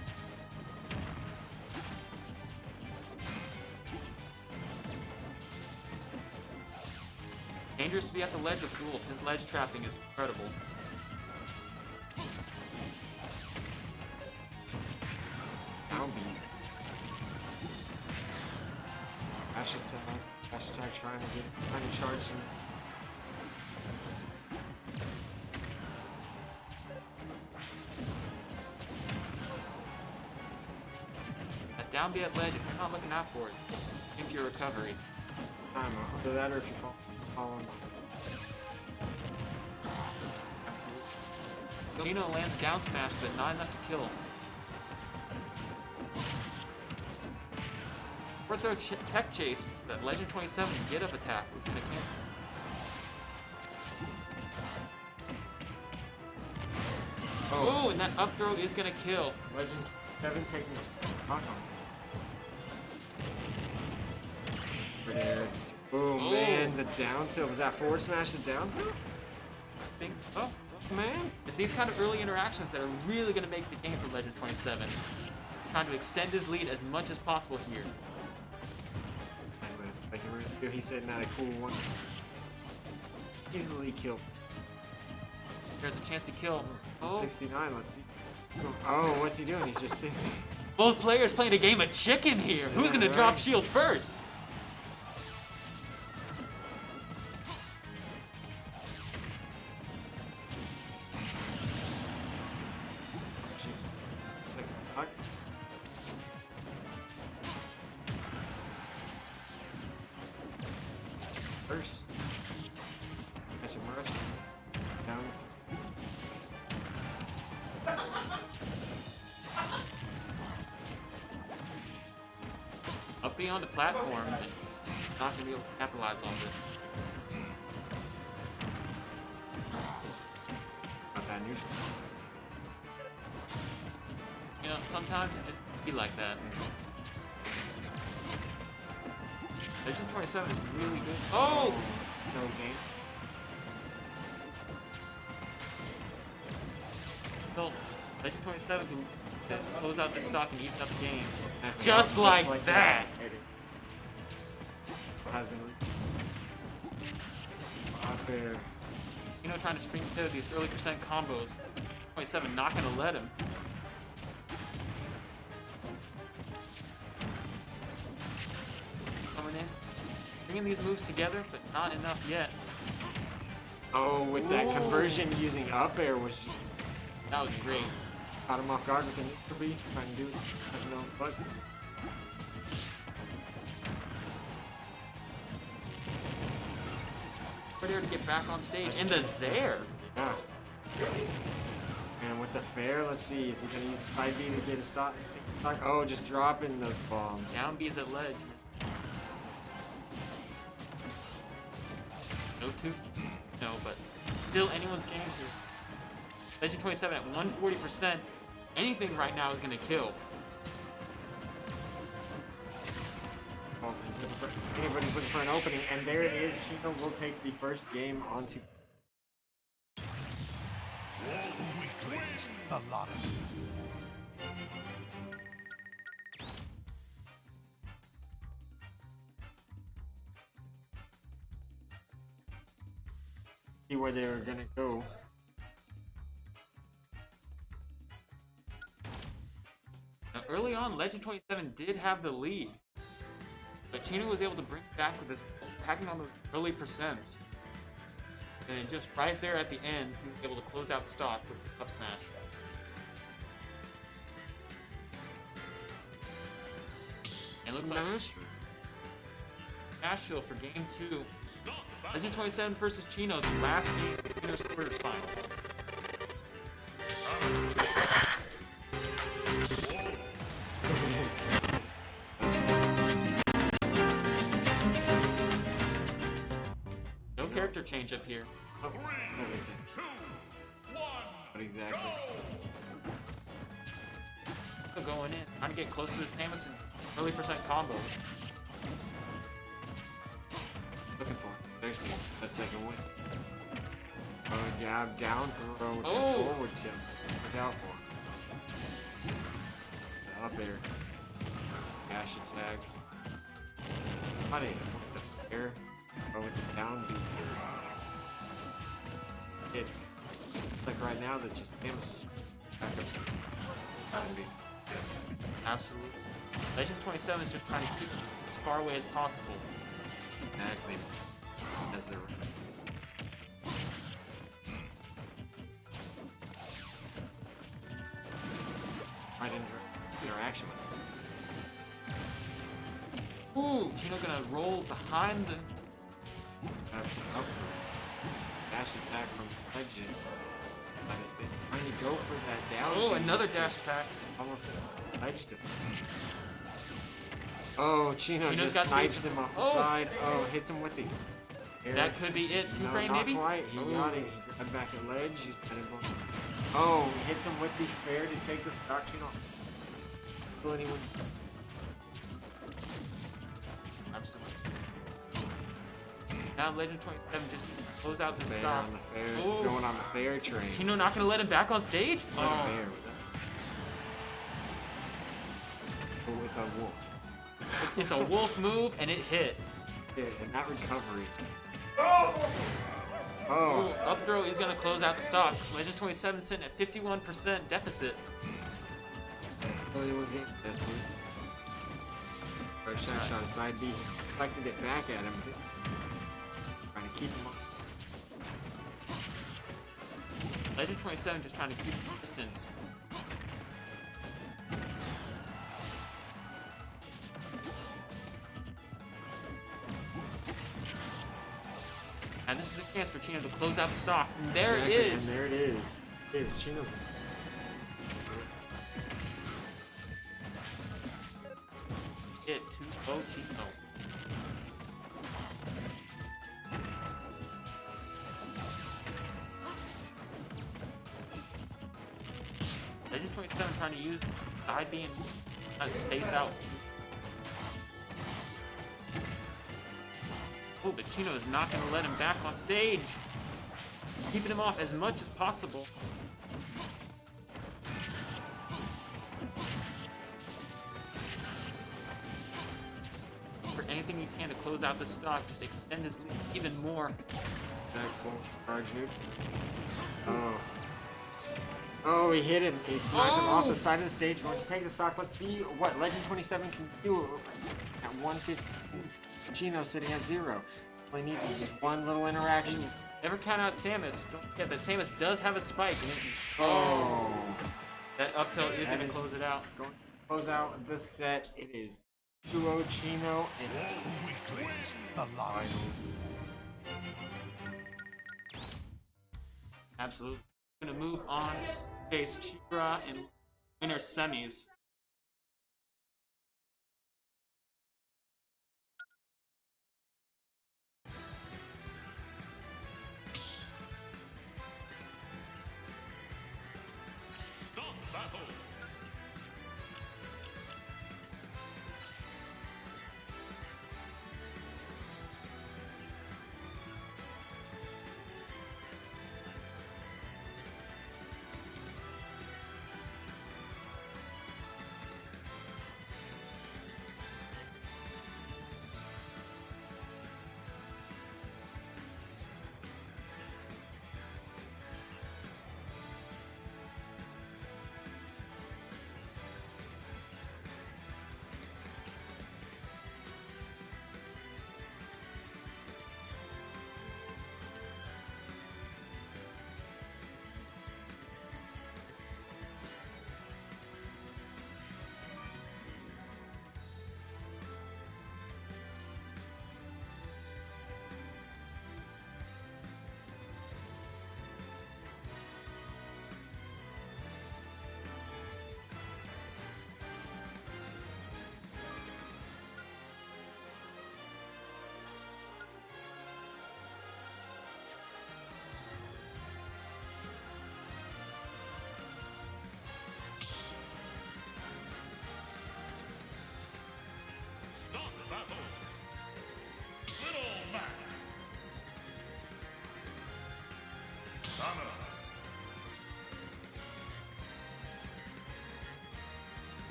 Dangerous to be at the ledge with Gould. His ledge trapping is incredible. Hashtag trying to charge him. That down B at ledge, if you're not looking out for it, think your recovery. Time out. Either that or if you fall on. Absolutely. Chino lands down smash, but not enough to kill. Fourth throw tech chase, but Legend 27 get up attack was gonna cancel. Oh, and that up throw is gonna kill. Legend 7 taking knock on. Oh man, the down tilt. Was that forward smash the down tilt? I think so. Man. It's these kind of early interactions that are really gonna make the game for Legend 27. Trying to extend his lead as much as possible here. He's sitting at a cool one. Easily killed. There's a chance to kill. 69, let's see. Oh, what's he doing? He's just sitting. Both players playing a game of chicken here. Who's gonna drop shield first? First. Nice and rush. Down. Up beyond the platform, not gonna be able to capitalize on this. Not bad news. You know, sometimes it just be like that. Legend 27 is really good. Oh! No game. So, Legend 27 can close out the stock and even up the game. Just like that! Has been fair. You know, trying to string together these early percent combos. 27 not gonna let him. Coming in. Bringing these moves together, but not enough yet. Oh, with that conversion using up air was just... That was great. Caught him off guard with an Interby, trying to do it. Has no button. Ready to get back on stage. And the Zaire. Yeah. And with the fair, let's see. Is he going to use the 5B to get a stock? Oh, just dropping the bomb. Down B is at ledge. No two? No, but still anyone's game here. Legend 27 at 140%. Anything right now is gonna kill. Oh, anybody's looking for an opening, and there it is. Chino will take the first game onto. Weaklings, the lot of you. See where they were gonna go. Now, early on, Legend 27 did have the lead, but Chino was able to bring it back with his packing on those early percents. And just right there at the end, he was able to close out the stock with the up smash. And it looks like Nashville for game 2. Legend 27 versus Chino's last winners quarters finals. No character change up here. What exactly? Still going in, trying to get close to the Samus and early percent combo. Looking for. There's that second win. Jab down, throw with Oh. that forward tip. Look out for. Up there. Dash attack. Hottie. Air. Throw with the down beat. Hit. Like right now, that just Samus back up. Absolutely. Legend 27 is just trying to keep it as far away as possible. Exactly. As they're right interaction with it. Ooh, Chino gonna roll behind the. Up. Dash attack from Legend. Trying to go for that down. Oh, another dash attack. Almost edged it. Oh, Chino Chino's just got snipes the- him off the Oh. side. Oh, hits him with the air. That could be it. Two No, frame not maybe? quite. He got it. He grabbed back at ledge. He's kind of going. Oh, hits him with the fair to take the stock. Chino. Will anyone? Absolutely. Now Legend 27 just close out the Fair stock. on the fair. Oh. Going on the fair train. Chino not gonna let him back on stage? What Oh. a bear was that? Oh, it's a wolf. It's a wolf move and it hit. Yeah, and that recovery. Oh, Oh, up throw is gonna close out the stock. Legend 27 sitting at 51% deficit. anyone's getting this dude. First shot of side B. Like to get back at him. Trying to keep him up. Legend 27 just trying to keep distance. And this is a chance for Chino to close out the stock. And there Exactly, it is. And there it is. It is Chino. Hit 2-0 Chino. Legend 27 trying to use side B and kind of space out. Oh, but Chino is not going to let him back on stage. Keeping him off as much as possible. For anything you can to close out the stock, just extend his lead even more. Charge nuke. Oh. Oh, he hit him. He sniped him off the side of the stage. Going to take the stock. Let's see what Legend 27 can do at 150. Chino sitting at 0. All he needs is just one little interaction. Never count out Samus. Don't forget that Samus does have a spike. And it, Oh. that up tilt is That going to is- close it out. Going to close out the set. It is 2-0 Chino and Weaklings, the lot of you. Absolutely. Going to move on. Face Shigura in winner semis.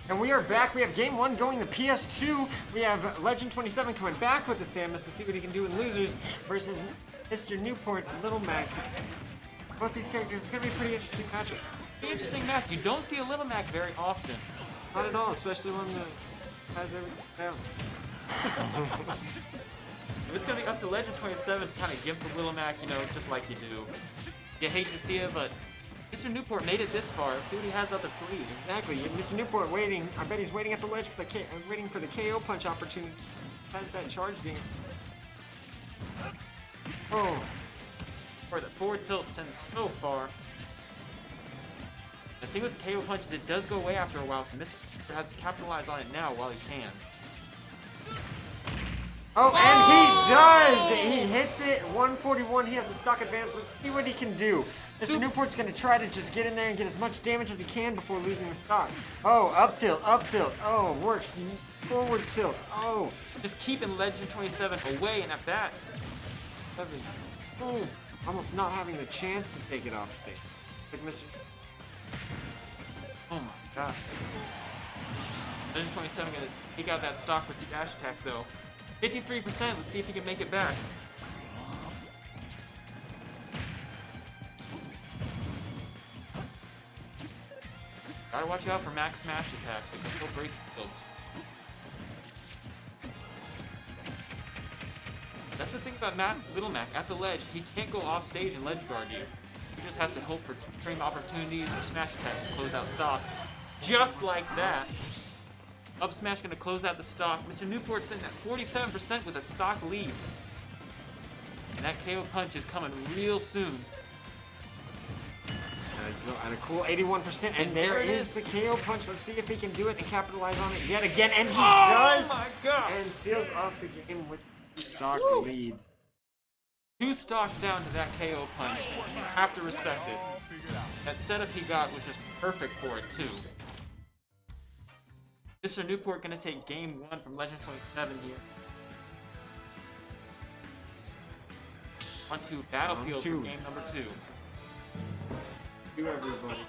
And we are back. We have game 1 going to PS2. We have Legend 27 coming back with the Samus to see what he can do in losers versus Mr. Newport and Little Mac. Both these characters, it's going to be a pretty interesting matchup. Pretty interesting match. You don't see a Little Mac very often. Not at all, especially one that has everything down. It's going to be up to Legend 27 to kind of give the Little Mac, you know, just like you do. You hate to see it, but Mr. Newport made it this far. Let's see what he has up his sleeve. Exactly. Mr. Newport waiting. I bet he's waiting at the ledge for the waiting for the KO punch opportunity. Has that charge being. Oh. For the forward tilt sends so far. The thing with KO punches, it does go away after a while, so Mr. Newport has to capitalize on it now while he can. Oh, and he does! He hits it. 141. He has a stock advantage. Let's see what he can do. Mr. Newport's going to try to just get in there and get as much damage as he can before losing the stock. Oh, up tilt, up tilt. Oh, works. Forward tilt. Oh. Just keeping Legend 27 away, and at that, oh, almost not having the chance to take it off stage. Like Mr. Oh my gosh. Legend 27 going to take out that stock with the dash attack, though. 53%. Let's see if he can make it back. Gotta watch out for max smash attacks because he'll break fields. That's the thing about Little Mac. At the ledge, he can't go off stage and ledge guard you. He just has to hope for frame opportunities or smash attacks to close out stocks. Just like that. Up smash gonna close out the stock. Mr. Newport sitting at 47% with a stock lead. And that KO punch is coming real soon. At a cool 81%, and there is the KO punch. Let's see if he can do it and capitalize on it yet again, and he does! My God. And seals off the game with a stock lead. 2 stocks down to that KO punch. You have to respect it. That setup he got was just perfect for it, too. Mr. Newport gonna take game 1 from Legend 27 here. On to Battlefield for game number 2. Everybody.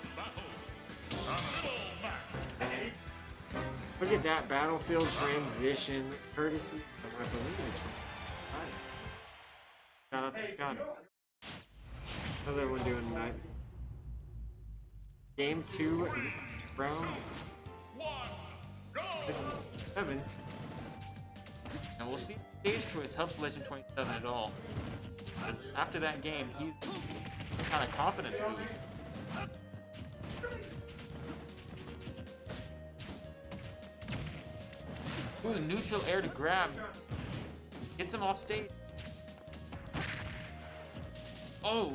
Look at that Battlefield transition, courtesy of, I believe it's from Scotty. Shout out to Scotty. How's everyone doing tonight? Game 2, round 7. And we'll see if stage choice helps Legend 27 at all. After that game, he's kind of confidence boost. Ooh, neutral air to grab. Gets him off stage. Oh,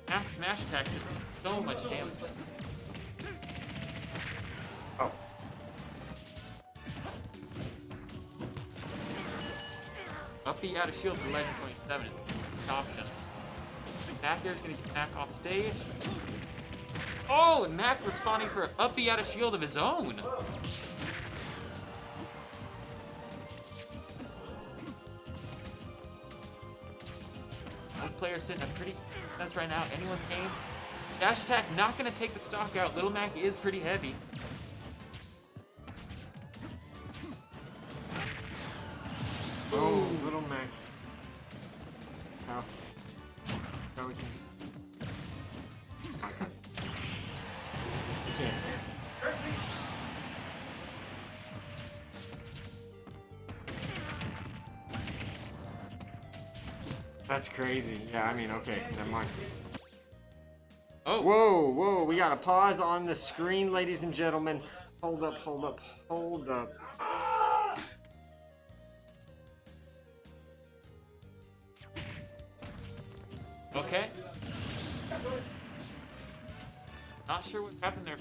max smash attack just did so much damage. Oh. Up B out of shield for Legend 27 is the option. Back air is going to get Mac off stage. Oh, and Mac responding for up B out of shield of his own. Both players sitting at pretty defense right now. Anyone's game. Dash attack not going to take the stock out. Little Mac is pretty heavy. Oh, Little Max. How? How we can. Okay. That's crazy. Yeah, I mean, okay, never mind. Oh. Whoa, whoa, we got a pause on the screen, ladies and gentlemen. Hold up, hold up, hold up. Okay. Not sure what happened there.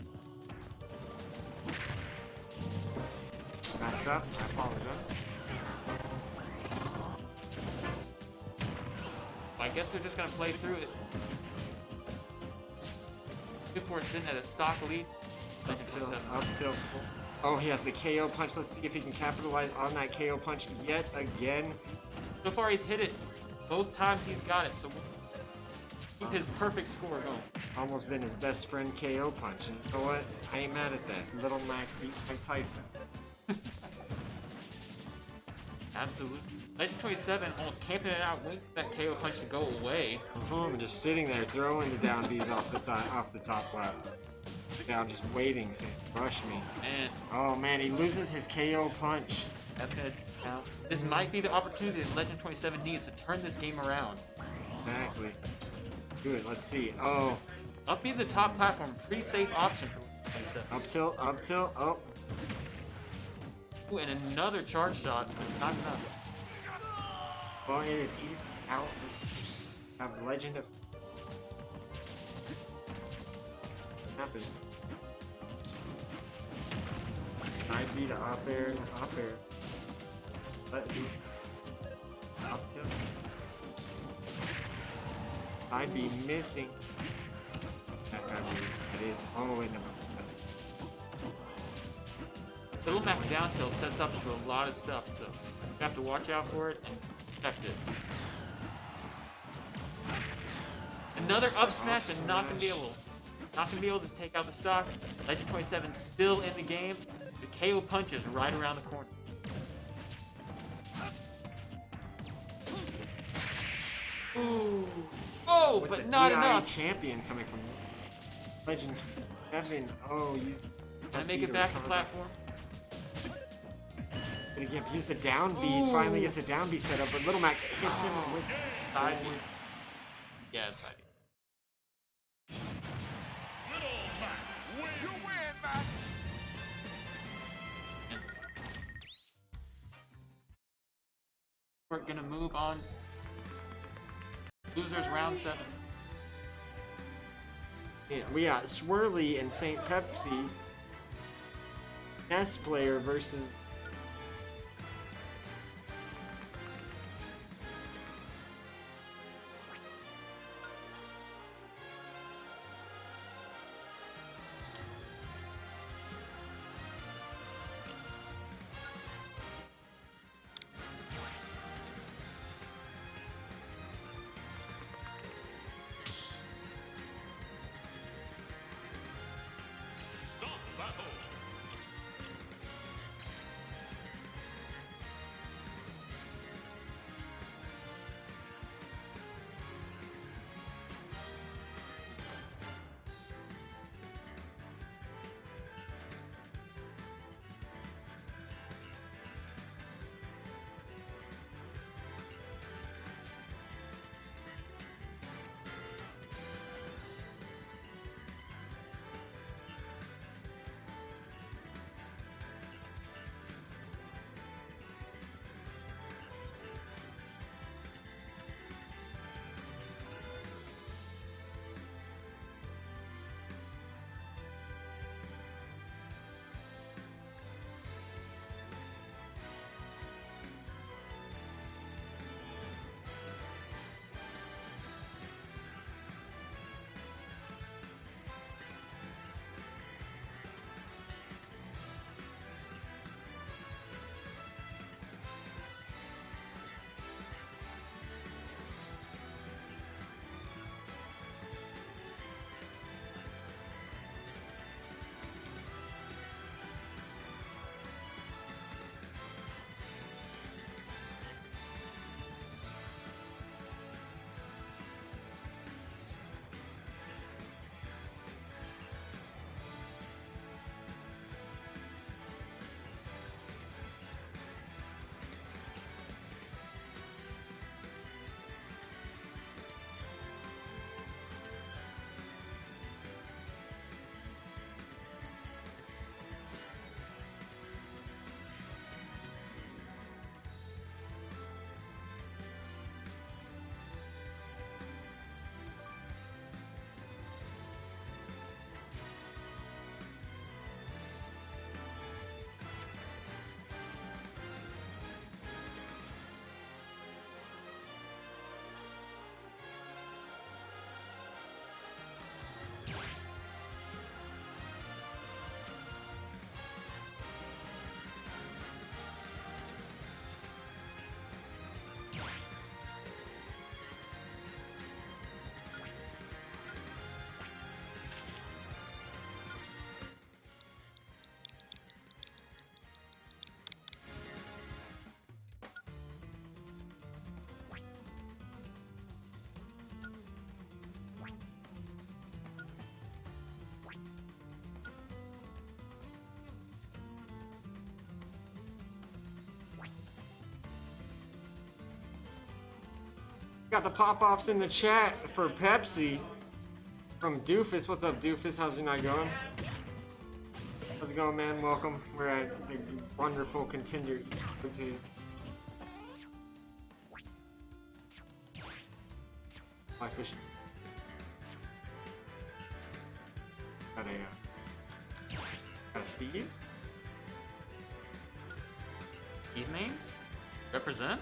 Messed up, I apologize. I guess they're just gonna play through it. Newport's sitting at a stock lead. Up till. Oh, he has the KO punch. Let's see if he can capitalize on that KO punch yet again. So far, he's hit it both times he's got it. So keep his perfect score going. Almost been his best friend KO punch, and you know what? I ain't mad at that. Little Mac beat Mike Tyson. Absolutely. Legend 27 almost camping it out, waiting for that KO punch to go away. I'm just sitting there throwing the down B's off the side, off the top lap. Now just waiting, saying, "Rush me." And oh man, he loses his KO punch. That's gonna count. This might be the opportunity that Legend 27 needs to turn this game around. Exactly. Good. Let's see. Oh. Up be the top platform, pretty safe option for Legend 27. Up tilt. Oh. Ooh, and another charge shot, but not enough. Well, it is even out. Have Legend of happen. Side B to up air, Let me up tilt. I'd be missing. That is. Oh wait, no. That's it. Little Mac down tilt sets up to a lot of stuff, so you have to watch out for it and protect it. Another up smash, and not gonna be able to take out the stock. Legend 27 still in the game. The KO punch is right around the corner. Ooh. Oh, with but the not DI enough. champion coming from Legend 7. Oh, you. Can I make it back to platform? But again, use the down B. Finally gets the down B set up, but Little Mac hits him with side B. Yeah, it's side B. We're gonna move on. Losers round 7. Yeah, we got Swirly and SaintPepsi. S player versus. Got the pop-offs in the chat for Pepsi from Doofus. What's up, Doofus? How's your night going? How's it going, man? Welcome. We're at the wonderful Contender eSports here. My fish. Got a Steve? Steve names? Represent?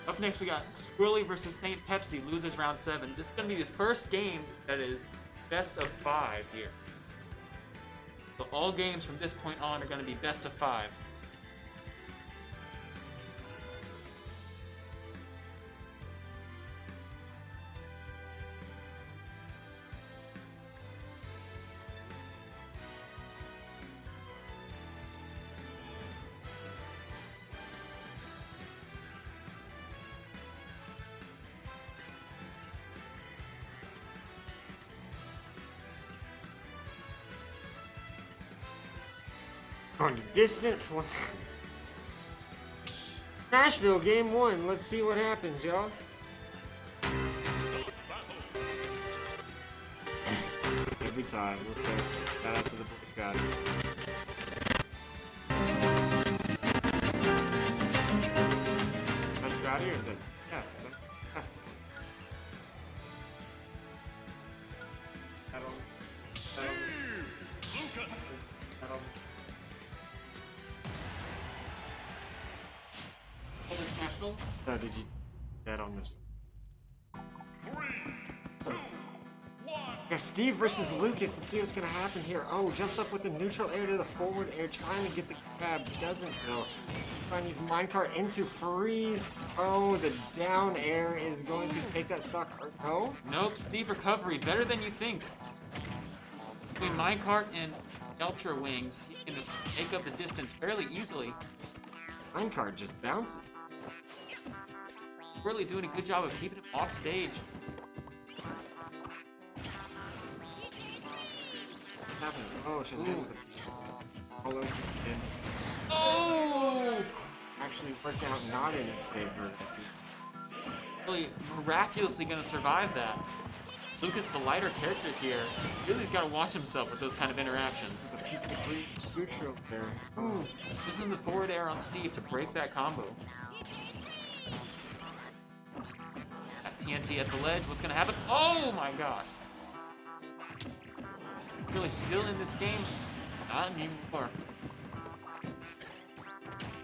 Up next, we got Swirly versus SaintPepsi, loses round 7. This is going to be the first game that is best of 5 here. So all games from this point on are going to be best of 5. On distant Nashville game 1. Let's see what happens, y'all. Every time. Let's go. Shout out to the Boy Scout. Nice Scotty or this? Yeah. No, did you bet on this? Yeah, Steve versus Lucas. Let's see what's gonna happen here. Oh, jumps up with the neutral air to the forward air, trying to get the grab. Doesn't though. Trying to use minecart into freeze. Oh, the down air is going to take that stock. No? Nope, Steve recovery. Better than you think. Between minecart and Ultra Wings, he can make up the distance fairly easily. Minecart just bounces. Really doing a good job of keeping him off stage. What's happening? Oh, she's getting all over. Oh! Actually worked out not in his favor. Really miraculously gonna survive that. Lucas, the lighter character here, really's gotta watch himself with those kind of interactions. Neutral there. Ooh, using the forward air on Steve to break that combo. TNT at the ledge. What's gonna happen? Oh my gosh! Really still in this game? Not anymore.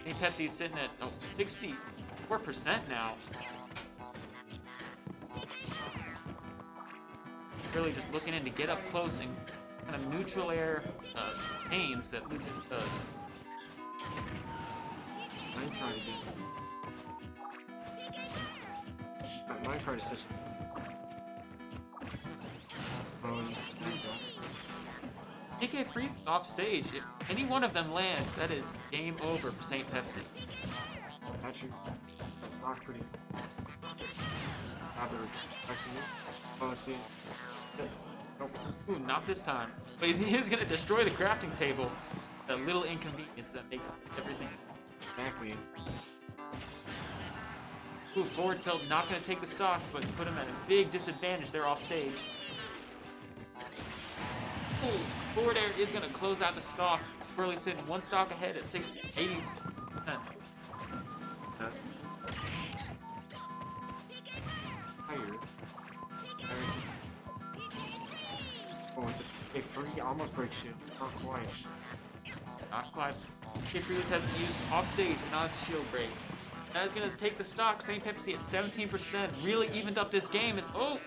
SaintPepsi is sitting at 64% now. Really just looking in to get up close and kind of neutral air pains that Lucas does. I'm trying to do this. My card is such a... TK Freeze off stage. If any one of them lands, that is game over for SaintPepsi. Actually, that's not pretty. Oh, let's see. Nope. Ooh, not this time. But he is going to destroy the crafting table. A little inconvenience that makes everything. Exactly. Ooh, forward tilt, not going to take the stock, but put him at a big disadvantage there off stage. Ooh, forward air is going to close out the stock. Swirly sitting one stock ahead at 80%. Oh, a free almost break shield. Not quite. Not quite. Freeze hasn't used off stage, but now it's a shield break. That is going to take the stock. SaintPepsi at 17%. Really evened up this game. And oh!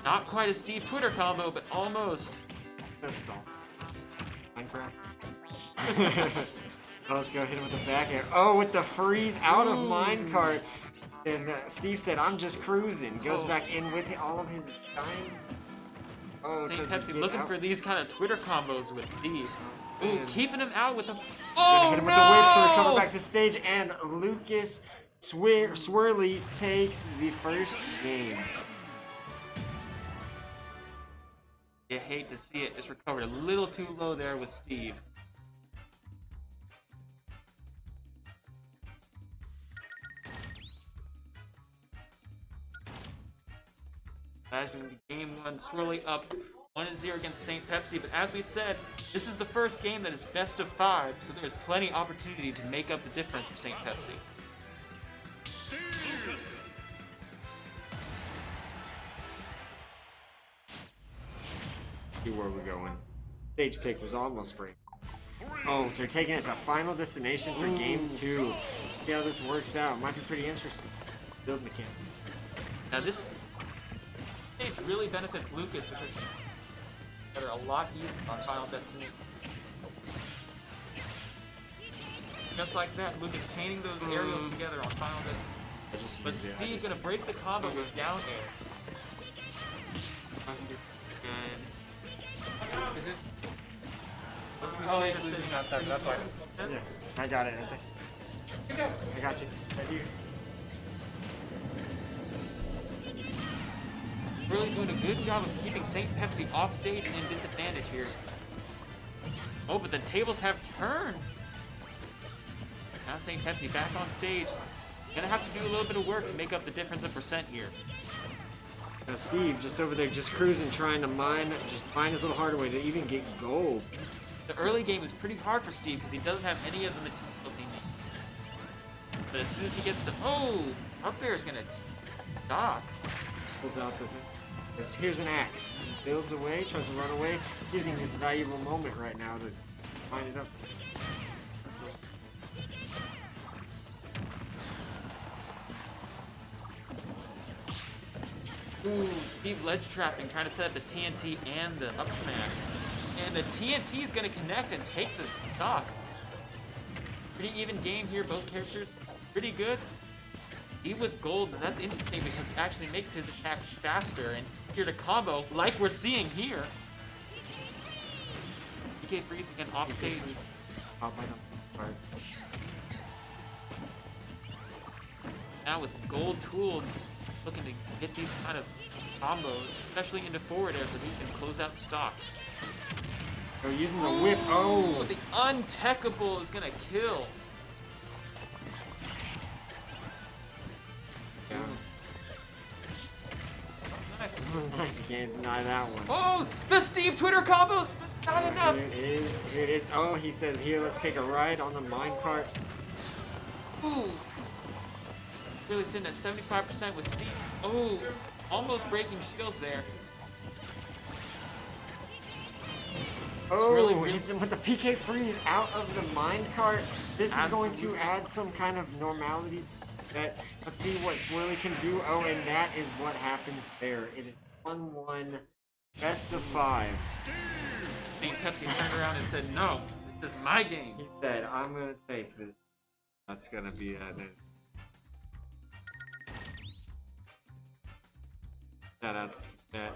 Not quite a Steve Twitter combo, but almost. Pistol. Minecraft. Oh, let's go hit him with the back air. Oh, with the freeze out of minecart. And Steve said, I'm just cruising. Goes back in with all of his time. Oh, SaintPepsi looking for these kind of Twitter combos with Steve. Ooh, Man. keeping him out with the... Oh, hit him with the whip to recover back to stage, and Lucas Swirly takes the first game. You hate to see it. Just recovered a little too low there with Steve. Imagining the game one, Swirly up 1-0 against SaintPepsi, but as we said, this is the first game that is best of 5, so there is plenty of opportunity to make up the difference for SaintPepsi. See where we're going. Stage pick was almost free. Oh, they're taking it to Final Destination for Game 2. See how this works out. Might be pretty interesting. Build mechanic. Now this stage really benefits Lucas because they're a lot easier on Final Destination. Just like that, Lucas chaining those aerials together on Final Destination. But Steve's gonna break the combo with down air. Is this? Oh, he's losing outside. That's why. Yeah, I got it. I got you. Right here. Really doing a good job of keeping SaintPepsi off stage and in disadvantage here. Oh, but the tables have turned. Now SaintPepsi back on stage. Gonna have to do a little bit of work to make up the difference of percent here. Now Steve just over there, just cruising, trying to mine his little harder way to even get gold. The early game is pretty hard for Steve because he doesn't have any of the materials he needs. But as soon as he gets to up there is gonna dock. Pulls out the here's an axe. He builds away, tries to run away, using his valuable moment right now to find it up. Ooh, Steve ledge trapping, trying to set up the TNT and the up smash. And the TNT is going to connect and take this stock. Pretty even game here, both characters pretty good. Steve with gold, and that's interesting because it actually makes his attacks faster and here to combo, like we're seeing here. PK Freeze again off stage. Now with gold tools, he's looking to get these kind of combos, especially into forward air, so he can close out stock. They're using the whip. Oh, the untechable is gonna kill. Yeah. Nice. It was nice again. Deny that one. Oh, the Steve Twitter combos, but not enough. Here it is. Oh, he says, here, let's take a ride on the minecart. Ooh. Really sitting at 75% with Steve. Oh, almost breaking shields there. Oh, really hits him with the PK freeze out of the minecart. This is going to add some kind of normality to that. Let's see what Swirly can do. Oh, and that is what happens there. It is 1-1, best of 5. SaintPepsi turned around and said, no, this is my game. He said, I'm going to take this. That's going to be that. That's that.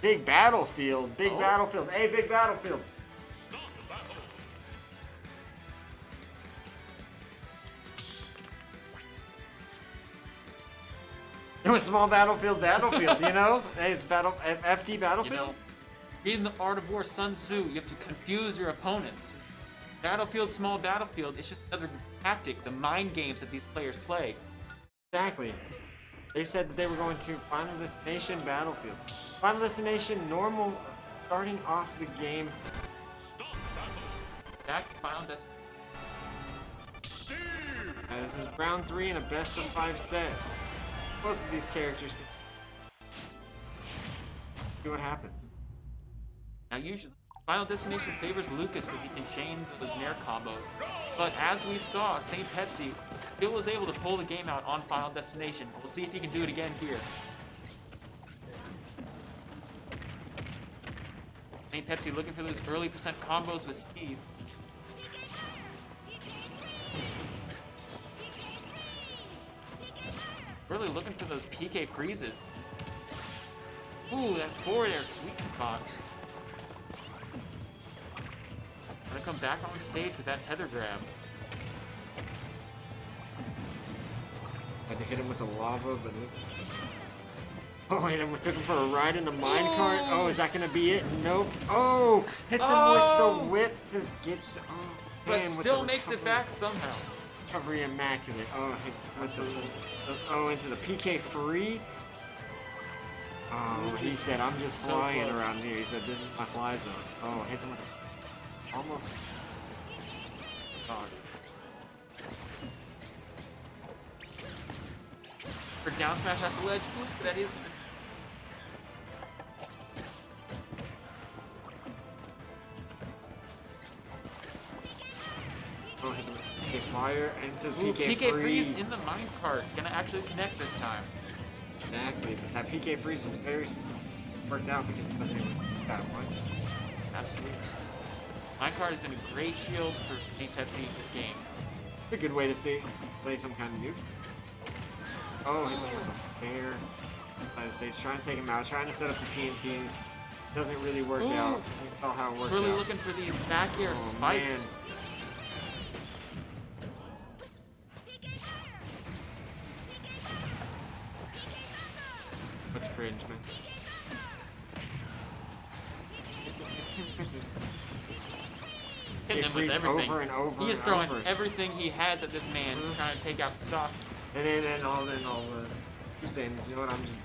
Big battlefield, big battlefield. Hey, big battlefield. It was small battlefield, you know? Hey, it's FD battlefield. You know, in the Art of War, Sun Tzu, you have to confuse your opponents. Battlefield, small battlefield, it's just another tactic, the mind games that these players play. Exactly. They said that they were going to Final Destination Battlefield. Final Destination, normal, starting off the game. Back to Final Destination. This is round 3 in a best of 5 set. Both of these characters. See what happens. Now usually, Final Destination favors Lucas because he can chain those Nair combos. But as we saw, SaintPepsi still was able to pull the game out on Final Destination. We'll see if he can do it again here. SaintPepsi looking for those early percent combos with Steve. Really looking for those PK freezes. Ooh, that forward air sweet spot. Gonna come back on stage with that tether grab. Had to hit him with the lava, but Oh, and we took him for a ride in the minecart. Oh, is that gonna be it? Nope. Oh, hits him with the whip to get. Oh, But man, with still the makes it recovery. back somehow. Recovery immaculate. Oh, hits with the into the PK free. Oh, he said, I'm just So flying close. around here. He said, this is my fly zone. Oh, hits him with the... Almost. Oh. For down smash off the ledge. Ooh, that is. Oh, hits him with PK fire into Ooh, PK, PK freeze. freeze in the minecart. Gonna actually connect this time. Exactly, but that PK freeze was very worked out because it wasn't even that much. Absolutely. Minecart has been a great shield for SaintPepsi in this game. It's a good way to see play some kind of nuke. Oh, hits him with a fair side of stage, trying to take him out, trying to set up the TNT. Doesn't really work Ooh. out. You saw how it worked Swirly out. looking for these back air Oh, spikes. man. What's cringe, man? Hitting him with freeze everything. over and over he is and throwing over. everything he has at this man, trying to take out the stock. And then all the Hussein's, you know what, I'm just...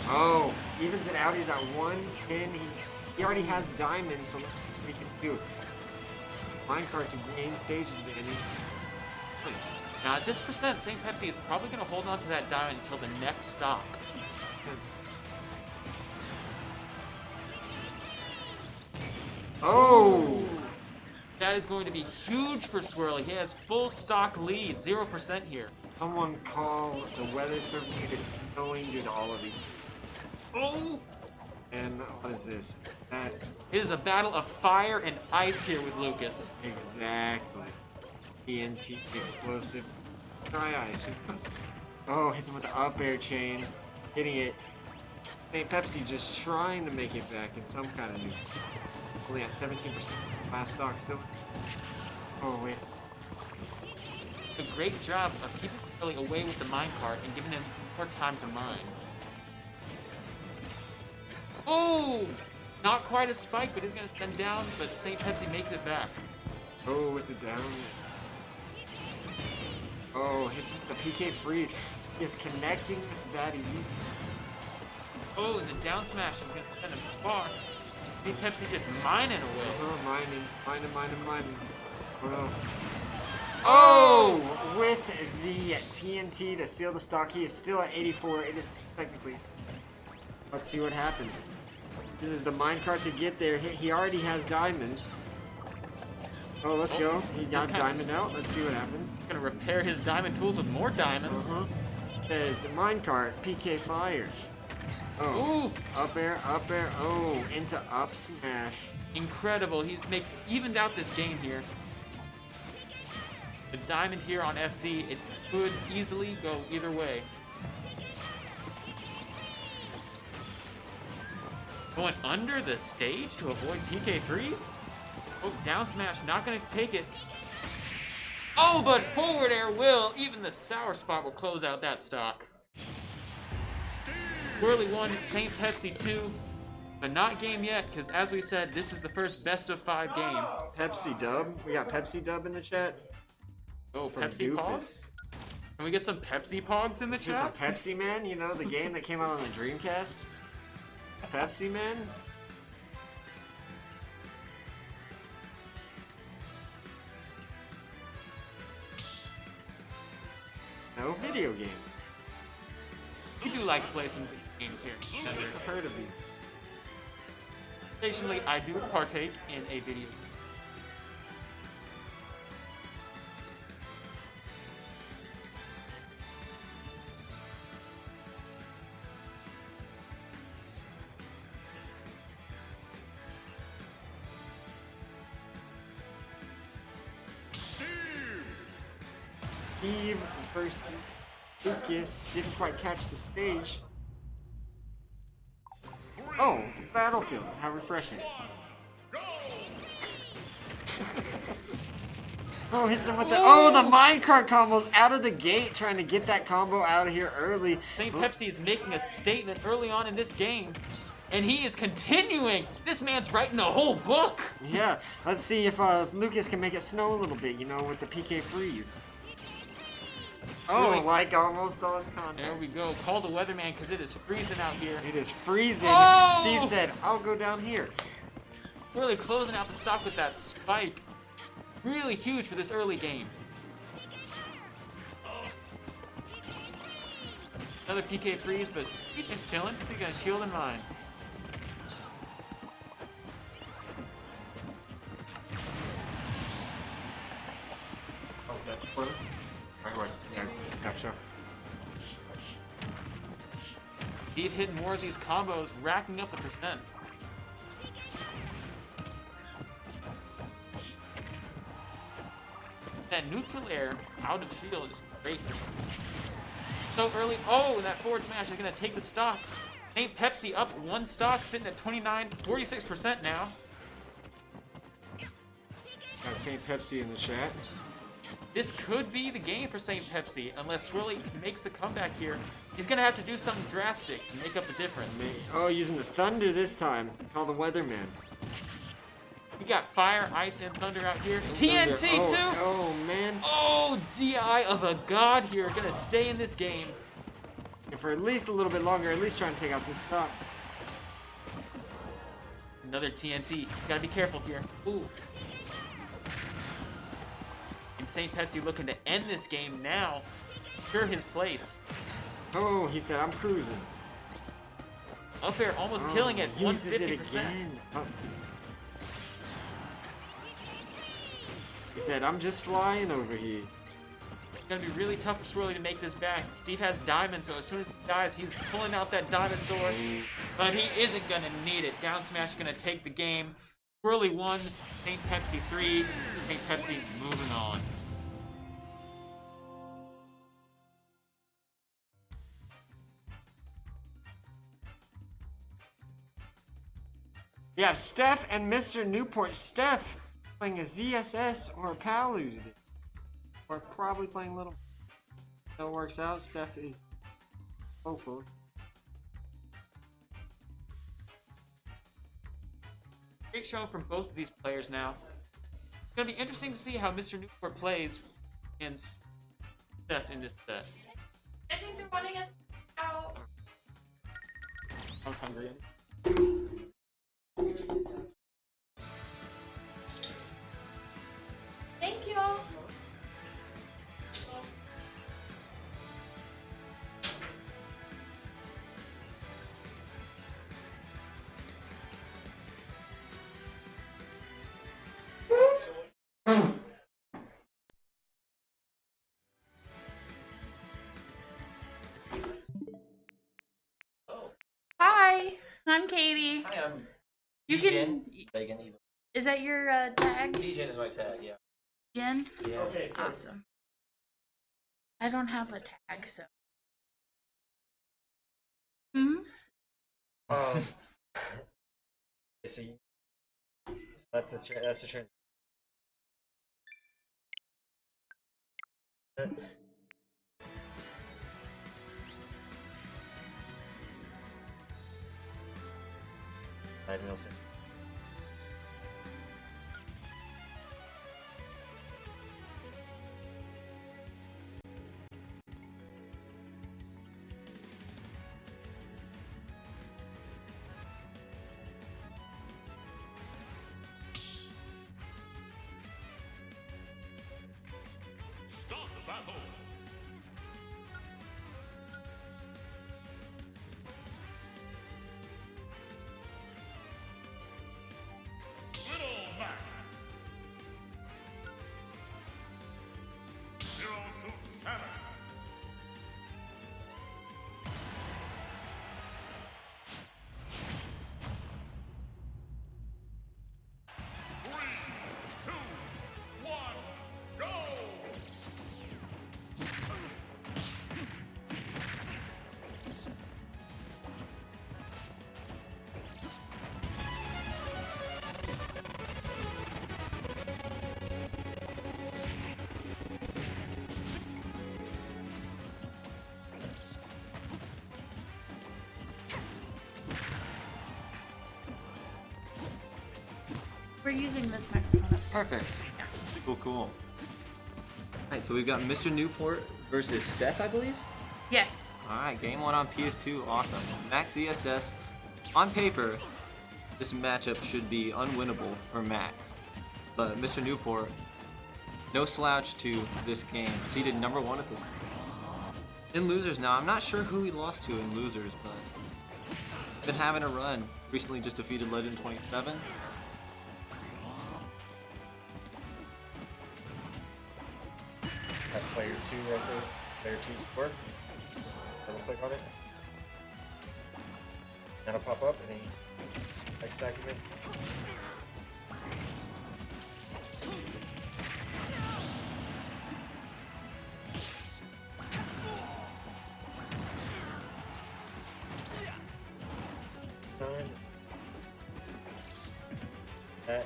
Oh, evens it out, he's at 110. He already has diamonds, so we can do minecart to gain stage advantage. Now at this percent, SaintPepsi is probably going to hold on to that diamond until the next stock. Oh! That is going to be huge for Swirly. He has full stock lead, 0% here. Someone call the weather service. It is snowing due to all of these. Oh! And what is this? That It is a battle of fire and ice here with Lucas. exactly. TNT explosive. Dry ice. Who knows? Oh, hits him with the up air chain. Hitting it. SaintPepsi just trying to make it back in some kind of new. Only at 17% last stock still. Oh wait. A great job of keeping Swirly away with the minecart and giving him more time to mine. Oh! Not quite a spike, but he's going to send down, but SaintPepsi makes it back. Oh, with the down. Oh, hits him with the PK freeze. He is connecting that easy. Oh, and the down smash is going to send him far. SaintPepsi just mining away. Mining. Oh, with the TNT to seal the stock, he is still at 84. It is technically. Let's see what happens. This is the minecart to get there. He already has diamonds. Oh, let's go. He got diamond out. Let's see what happens. Gonna repair his diamond tools with more diamonds. Says minecart, PK fire. Oh, Ooh! up air. Oh, into up smash. Incredible. He's evened out this game here. The diamond here on FD, it could easily go either way. Going under the stage to avoid PK freeze? Oh, down smash, not gonna take it. Oh, but forward air will. Even the sour spot will close out that stock. Swirly 1, SaintPepsi 2, but not game yet, because as we said, this is the first best of 5 game. Pepsi dub. We got Pepsi dub in the chat. Oh, From Pepsi Pogs? Doofus. Can we get some Pepsi Pogs in the Is this a chat? Pepsi Man? You know, the game that came out on the Dreamcast? Pepsi Man? No video game. We do like to play some games here. Contender. I've heard of these. Occasionally, I do partake in a video. Steve versus Lucas didn't quite catch the stage. Oh, Battlefield. How refreshing. Oh, hits him with the... Oh, the minecart combos out of the gate, trying to get that combo out of here early. SaintPepsi is making a statement early on in this game, and he is continuing. This man's writing a whole book. Yeah, let's see if Lucas can make it snow a little bit, you know, with the PK freeze. Oh, Really? like almost on contact. There we go. Call the weatherman because it is freezing out here. It is freezing. Oh! Steve said, I'll go down here. Really closing out the stock with that spike. Really huge for this early game. Another PK freeze, but Steve just chilling. He got a shield in mind. Oh, that's further? Right. Yeah, gotcha. Steve hitting more of these combos, racking up the percent. That neutral air out of shield is great for so early. Oh, and that forward smash is going to take the stock. SaintPepsi up one stock, sitting at 46% now. Got SaintPepsi in the chat. This could be the game for SaintPepsi, unless Swirly makes the comeback here. He's going to have to do something drastic to make up the difference. Oh, using the thunder this time. Call the weatherman. We got fire, ice, and thunder out here. TNT too! Oh, man. Oh, DI of a god here. Gonna stay in this game. And for at least a little bit longer, at least try and take out this stock. Another TNT. Gotta be careful here. Ooh. And SaintPepsi looking to end this game now. Secure his place. Oh, he said, I'm cruising. Up there, almost killing it. Uses 150%. it again. Oh. He said, I'm just flying over here. It's gonna be really tough for Swirly to make this back. Steve has diamond, so as soon as he dies, he's pulling out that diamond sword. But he isn't gonna need it. Down smash gonna take the game. Swirly 1, SaintPepsi 3. SaintPepsi moving on. We have Steph and Mr.Newport. Steph playing a ZSS or a Palu today. Or probably playing Little. So it works out. Steph is vocal. Great showing from both of these players now. It's going to be interesting to see how Mr. Newport plays against Steph in this set. I think they're wanting us out. I was hungry. Thank you all. Hi, I'm Katie. Hi, I'm You G-Gen. can. Is that your tag? D-Gen is my tag, yeah. Jen? Yeah. Okay, so Awesome. I don't have a tag, so. Hmm. Okay, so that's the trend. I don't know. Start the battle. Little man. Zero suit Samus. We're using this microphone. Perfect. Cool, cool. Alright, so we've got Mr. Newport versus Steph, I believe? Yes. Alright, game 1 on PS2, awesome. Max ESS, on paper, this matchup should be unwinnable for Mac. But Mr. Newport, no slouch to this game, seeded number 1 at this game. In losers now, I'm not sure who he lost to in losers, but been having a run. Recently just defeated Legend 27. Have player 2 right there. Player 2 score. Double click on it. That'll pop up and then next document. That.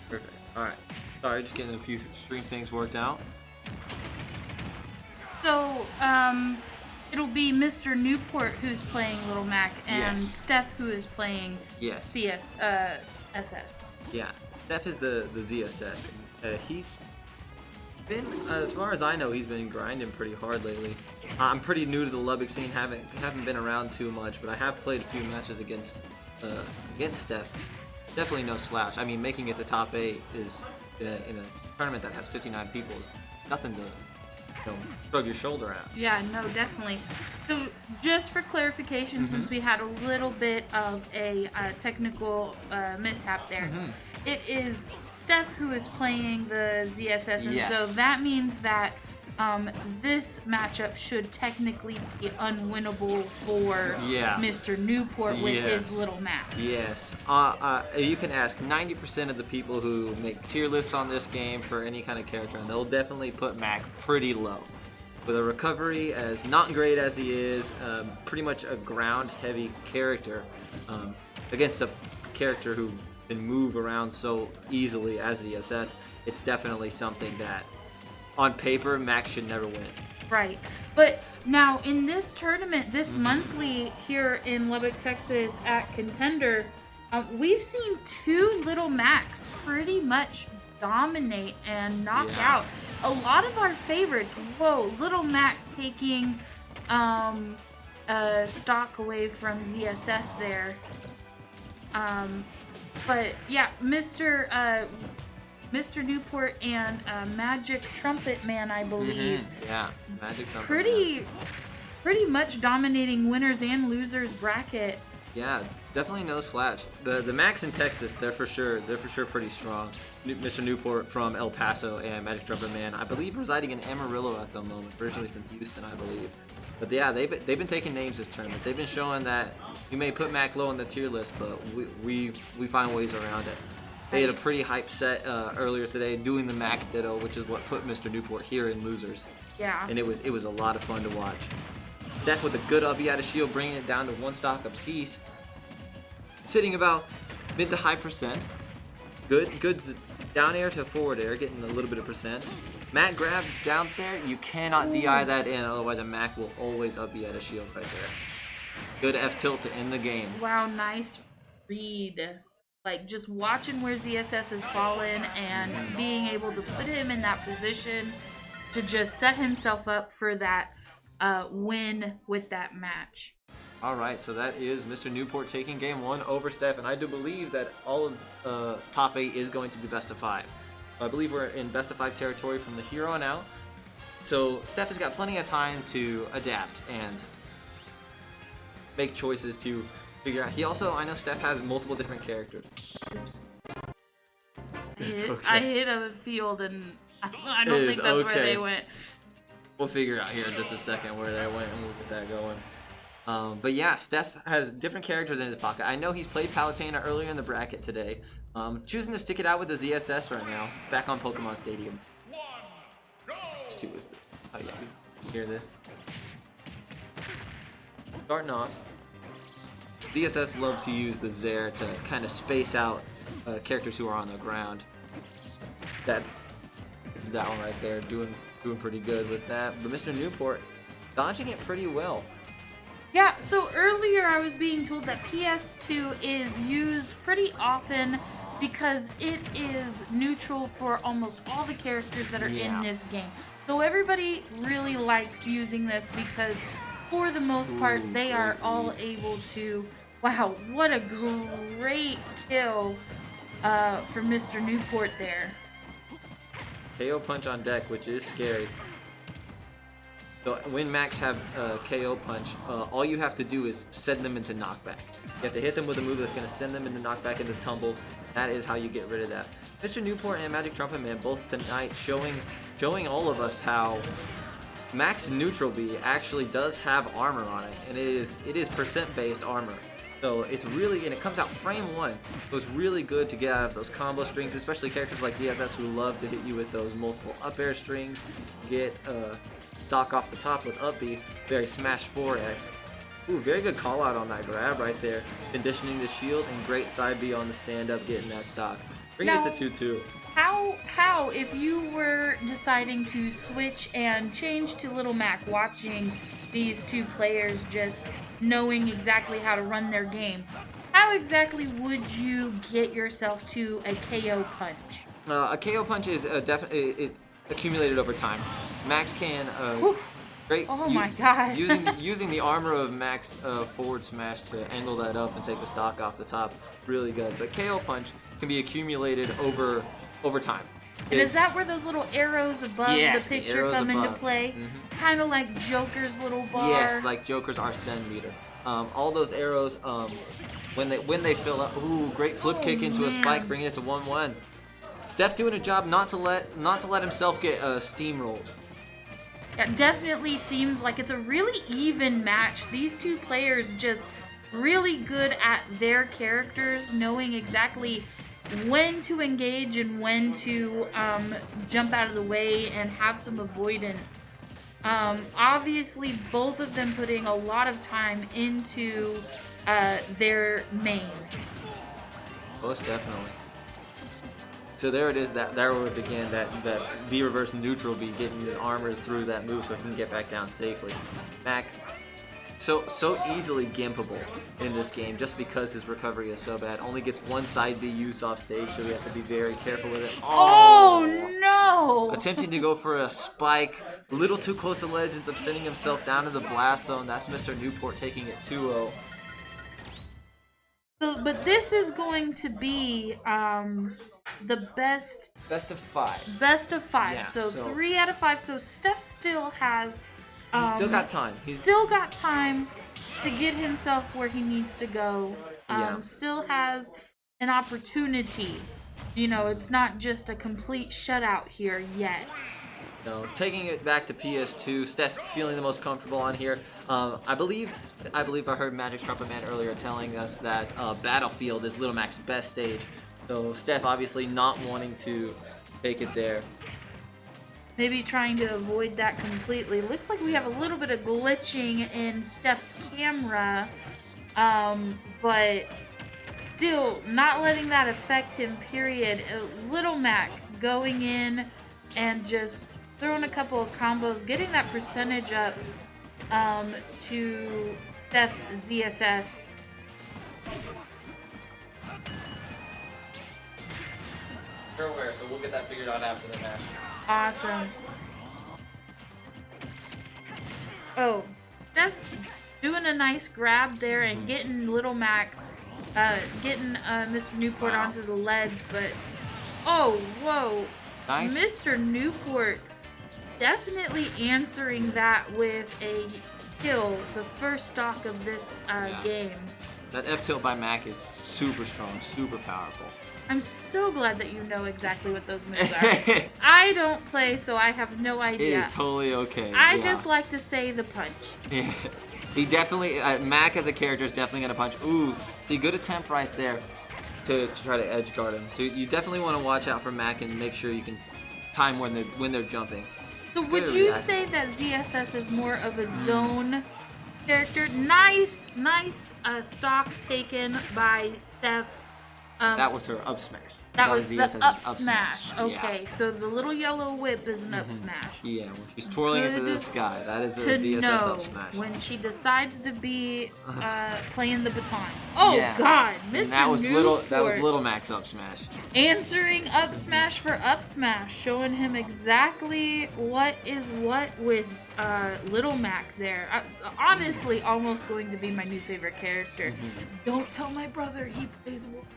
Perfect. Alright. Sorry, just getting a few stream things worked out. So, it'll be Mr. Newport who's playing Little Mac and Yes. Steph who is playing Yes. SS. Yeah. Steph is the ZSS. He's been, as far as I know, he's been grinding pretty hard lately. I'm pretty new to the Lubbock scene, haven't been around too much, but I have played a few matches against Steph. Definitely no slouch. I mean, making it to top 8 is in a tournament that has 59 people is nothing to shrug your shoulder at. Yeah, no, definitely. So, just for clarification, since we had a little bit of a technical mishap there, it is Steph who is playing the ZSS, and Yes. so that means that this matchup should technically be unwinnable for Mr. Newport with his Little Mac. Yes. You can ask 90% of the people who make tier lists on this game for any kind of character, and they'll definitely put Mac pretty low. With a recovery as not great as he is, pretty much a ground-heavy character against a character who can move around so easily as the SS, it's definitely something that on paper, Mac should never win. Right. But now in this tournament, this monthly here in Lubbock, Texas at Contender, we've seen 2 Little Macs pretty much dominate and knock out a lot of our favorites. Whoa, Little Mac taking stock away from ZSS there. But yeah, Mr. Newport and Magic Trumpet Man, I believe. Yeah, Magic Trumpet Man. Pretty much dominating winners and losers bracket. Yeah, definitely no slouch. The Macs in Texas, they're for sure pretty strong. Mr. Newport from El Paso and Magic Trumpet Man, I believe, residing in Amarillo at the moment, originally from Houston, I believe. But yeah, they've been taking names this tournament. They've been showing that you may put Mac low on the tier list, but we find ways around it. They had a pretty hype set earlier today doing the Mac Ditto, which is what put Mr. Newport here in losers. Yeah. And it was a lot of fun to watch. Steph with a good up, he had a shield, bringing it down to 1 stock apiece. Sitting about mid to high percent. Good down air to forward air, getting a little bit of percent. Mac grab down there, you cannot DI that in, otherwise a Mac will always up you at a shield right there. Good F tilt to end the game. Wow, nice read. Like, just watching where ZSS has fallen and being able to put him in that position to just set himself up for that win with that match. Alright, so that is Mr. Newport taking game 1 over Steph, and I do believe that all of top 8 is going to be best of 5. I believe we're in best of 5 territory from the here on out. So Steph has got plenty of time to adapt and make choices to figure out. I know Steph has multiple different characters. Oops. I hit a field and I don't think that's where they went. We'll figure out here in just a second where they went and we'll get that going. But yeah, Steph has different characters in his pocket. I know he's played Palutena earlier in the bracket today. Choosing to stick it out with the ZSS right now. He's back on Pokemon Stadium. Which 2 is this? Oh yeah, we hear this. Starting off, DSS love to use the Zair to kind of space out characters who are on the ground. That one right there, doing pretty good with that. But Mr. Newport dodging it pretty well. Yeah, so earlier I was being told that PS2 is used pretty often because it is neutral for almost all the characters that are in this game. So everybody really likes using this because for the most part they are all able to... Wow, what a great kill for Mr. Newport there. KO punch on deck, which is scary. So when Max have KO punch, all you have to do is send them into knockback. You have to hit them with a move that's going to send them into knockback, into tumble. That is how you get rid of that. Mr. Newport and Magic Trumpet Man both tonight showing all of us how Max Neutral B actually does have armor on it, and it is percent based armor. So it's really, and it comes out frame 1. So it's really good to get out of those combo strings, especially characters like ZSS who love to hit you with those multiple up air strings. Get stock off the top with up B, very smash 4X. Ooh, very good call out on that grab right there. Conditioning the shield and great side B on the stand up, getting that stock. Bring it to 2-2. How, if you were deciding to switch and change to Little Mac, watching these two players just knowing exactly how to run their game, how exactly would you get yourself to a KO punch? A KO punch is definitely, it's accumulated over time. Max can great. Oh my god. using the armor of Max forward smash to angle that up and take the stock off the top, really good. But KO punch can be accumulated over time. And is that where those little arrows above the picture come into play? Mm-hmm. Kind of like Joker's little bar? Yes, like Joker's Arsene meter. All those arrows, when they fill up, ooh, great flip kick into a spike, bringing it to 1-1. Steph doing a job not to let himself get steamrolled. It definitely seems like it's a really even match. These two players just really good at their characters, knowing exactly when to engage and when to jump out of the way and have some avoidance. Obviously, both of them putting a lot of time into their main. Most definitely. So there it is. There was again that V reverse neutral B getting the armor through that move so he can get back down safely. Mac, so easily gimpable in this game just because his recovery is so bad. Only gets one side B use off stage, so he has to be very careful with it. Oh no! Attempting to go for a spike, a little too close to ledge, ends up sending himself down to the blast zone. That's Mr. Newport taking it 2-0. So, but this is going to be the best of 5. Best of 5. Yeah, so so 3 out of 5. So Steph still has. He's still got time. He's still got time to get himself where he needs to go. Still has an opportunity. You know, it's not just a complete shutout here yet. No, taking it back to PS2, Steph feeling the most comfortable on here. I believe I heard Magic Trumpet Man earlier telling us that Battlefield is Little Mac's best stage. So Steph obviously not wanting to take it there. Maybe trying to avoid that completely. Looks like we have a little bit of glitching in Steph's camera, but still not letting that affect him, period. Little Mac going in and just throwing a couple of combos, getting that percentage up to Steph's ZSS. You're aware, so we'll get that figured out after the match. Awesome. Oh, Steph doing a nice grab there and getting Little Mac, getting Mr. Newport onto the ledge, but oh, whoa. Nice. Mr. Newport definitely answering that with a kill, the first stock of this game. That F tilt by Mac is super strong, super powerful. I'm so glad that you know exactly what those moves are. I don't play, so I have no idea. It is totally okay. I just like to say the punch. Yeah. He definitely, Mac as a character is definitely going to punch. Ooh, see, good attempt right there to try to edge guard him. So you definitely want to watch out for Mac and make sure you can time when they're jumping. So would you say that ZSS is more of a zone character? Nice stock taken by Steph. That was her up smash. That was the ZSS's up smash. Okay, so the little yellow whip is an up smash. Yeah, when she's twirling into Good this guy, that is a to ZSS know up smash. when she decides to be playing the baton. Oh Yeah. God, Mr. And that was little Newport Mac's up smash. answering up smash for up smash, showing him exactly what is what with Little Mac there. Honestly, almost going to be my new favorite character. Don't tell my brother he plays Wolf.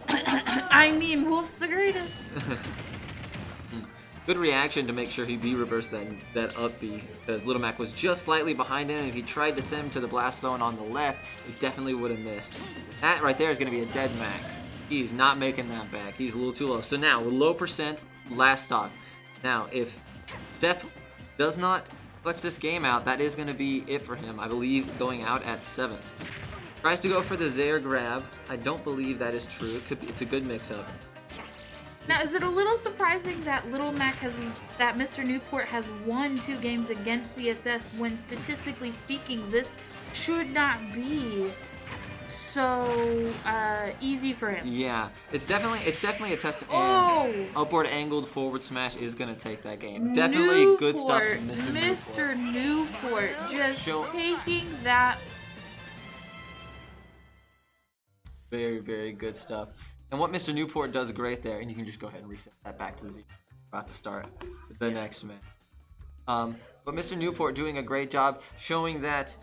I mean, Wolf's the greatest. Good reaction to make sure he B-reversed that up B, because Little Mac was just slightly behind him, and if he tried to send him to the blast zone on the left, he definitely would have missed. That right there is going to be a dead Mac. He's not making that back. He's a little too low. So now, with low percent, last stock. Now, if Steph does not clutch this game out, that is going to be it for him. I believe going out at 7. Tries to go for the Zaire grab. I don't believe that is true. It's a good mix-up. Now, is it a little surprising that that Mr. Newport has won 2 games against CSS when, statistically speaking, this should not be so easy for him? Yeah, it's definitely a test. Oh! And upward angled forward smash is gonna take that game. Definitely good stuff from Mr. Newport just taking that. Very, very good stuff. And what Mr. Newport does great there, and you can just go ahead and reset that back to 0. About to start the next match. But Mr. Newport doing a great job showing that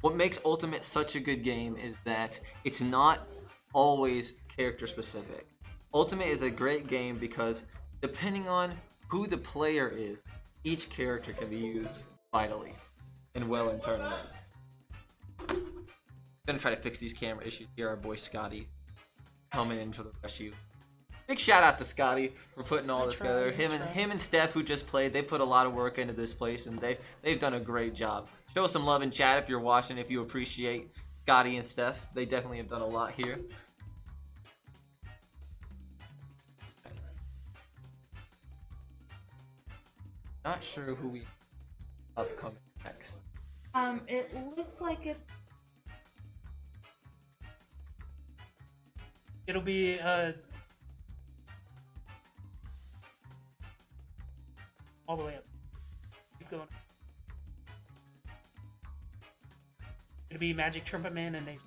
what makes Ultimate such a good game is that it's not always character specific. Ultimate is a great game because depending on who the player is, each character can be used vitally and well in tournament. Gonna try to fix these camera issues here. Our boy Scotty coming in for the rescue. Big shout out to Scotty for putting all this together. Him and Steph, who just played, they put a lot of work into this place, and they've done a great job. Show some love in chat if you're watching, if you appreciate Scotty and Steph. They definitely have done a lot here. Not sure who we upcoming next. It looks like It'll be all the way up. Keep going. It'll be Magic Trumpet Man and Nation.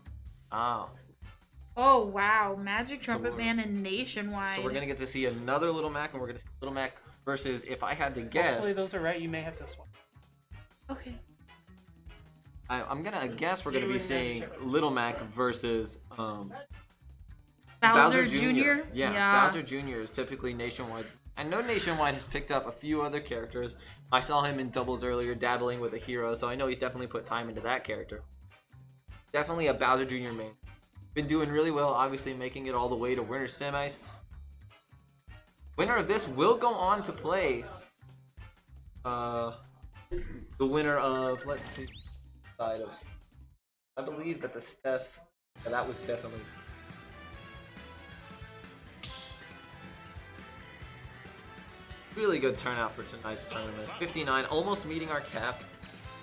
Oh wow, Magic Trumpet Man and Nationwide. So we're gonna get to see another Little Mac, and we're gonna see Little Mac versus, if I had to guess. Hopefully those are right. You may have to swap. Okay. I'm gonna guess we're gonna be seeing Little Mac versus Bowser Jr. Yeah, Bowser Jr. is typically Nationwide. I know Nationwide has picked up a few other characters. I saw him in doubles earlier, dabbling with a hero, so I know he's definitely put time into that character. Definitely a Bowser Jr. main. Been doing really well, obviously making it all the way to winner semis. Winner of this will go on to play the winner of, let's see, side of, I believe that the Steph, that was definitely. Really good turnout for tonight's tournament. 59, almost meeting our cap,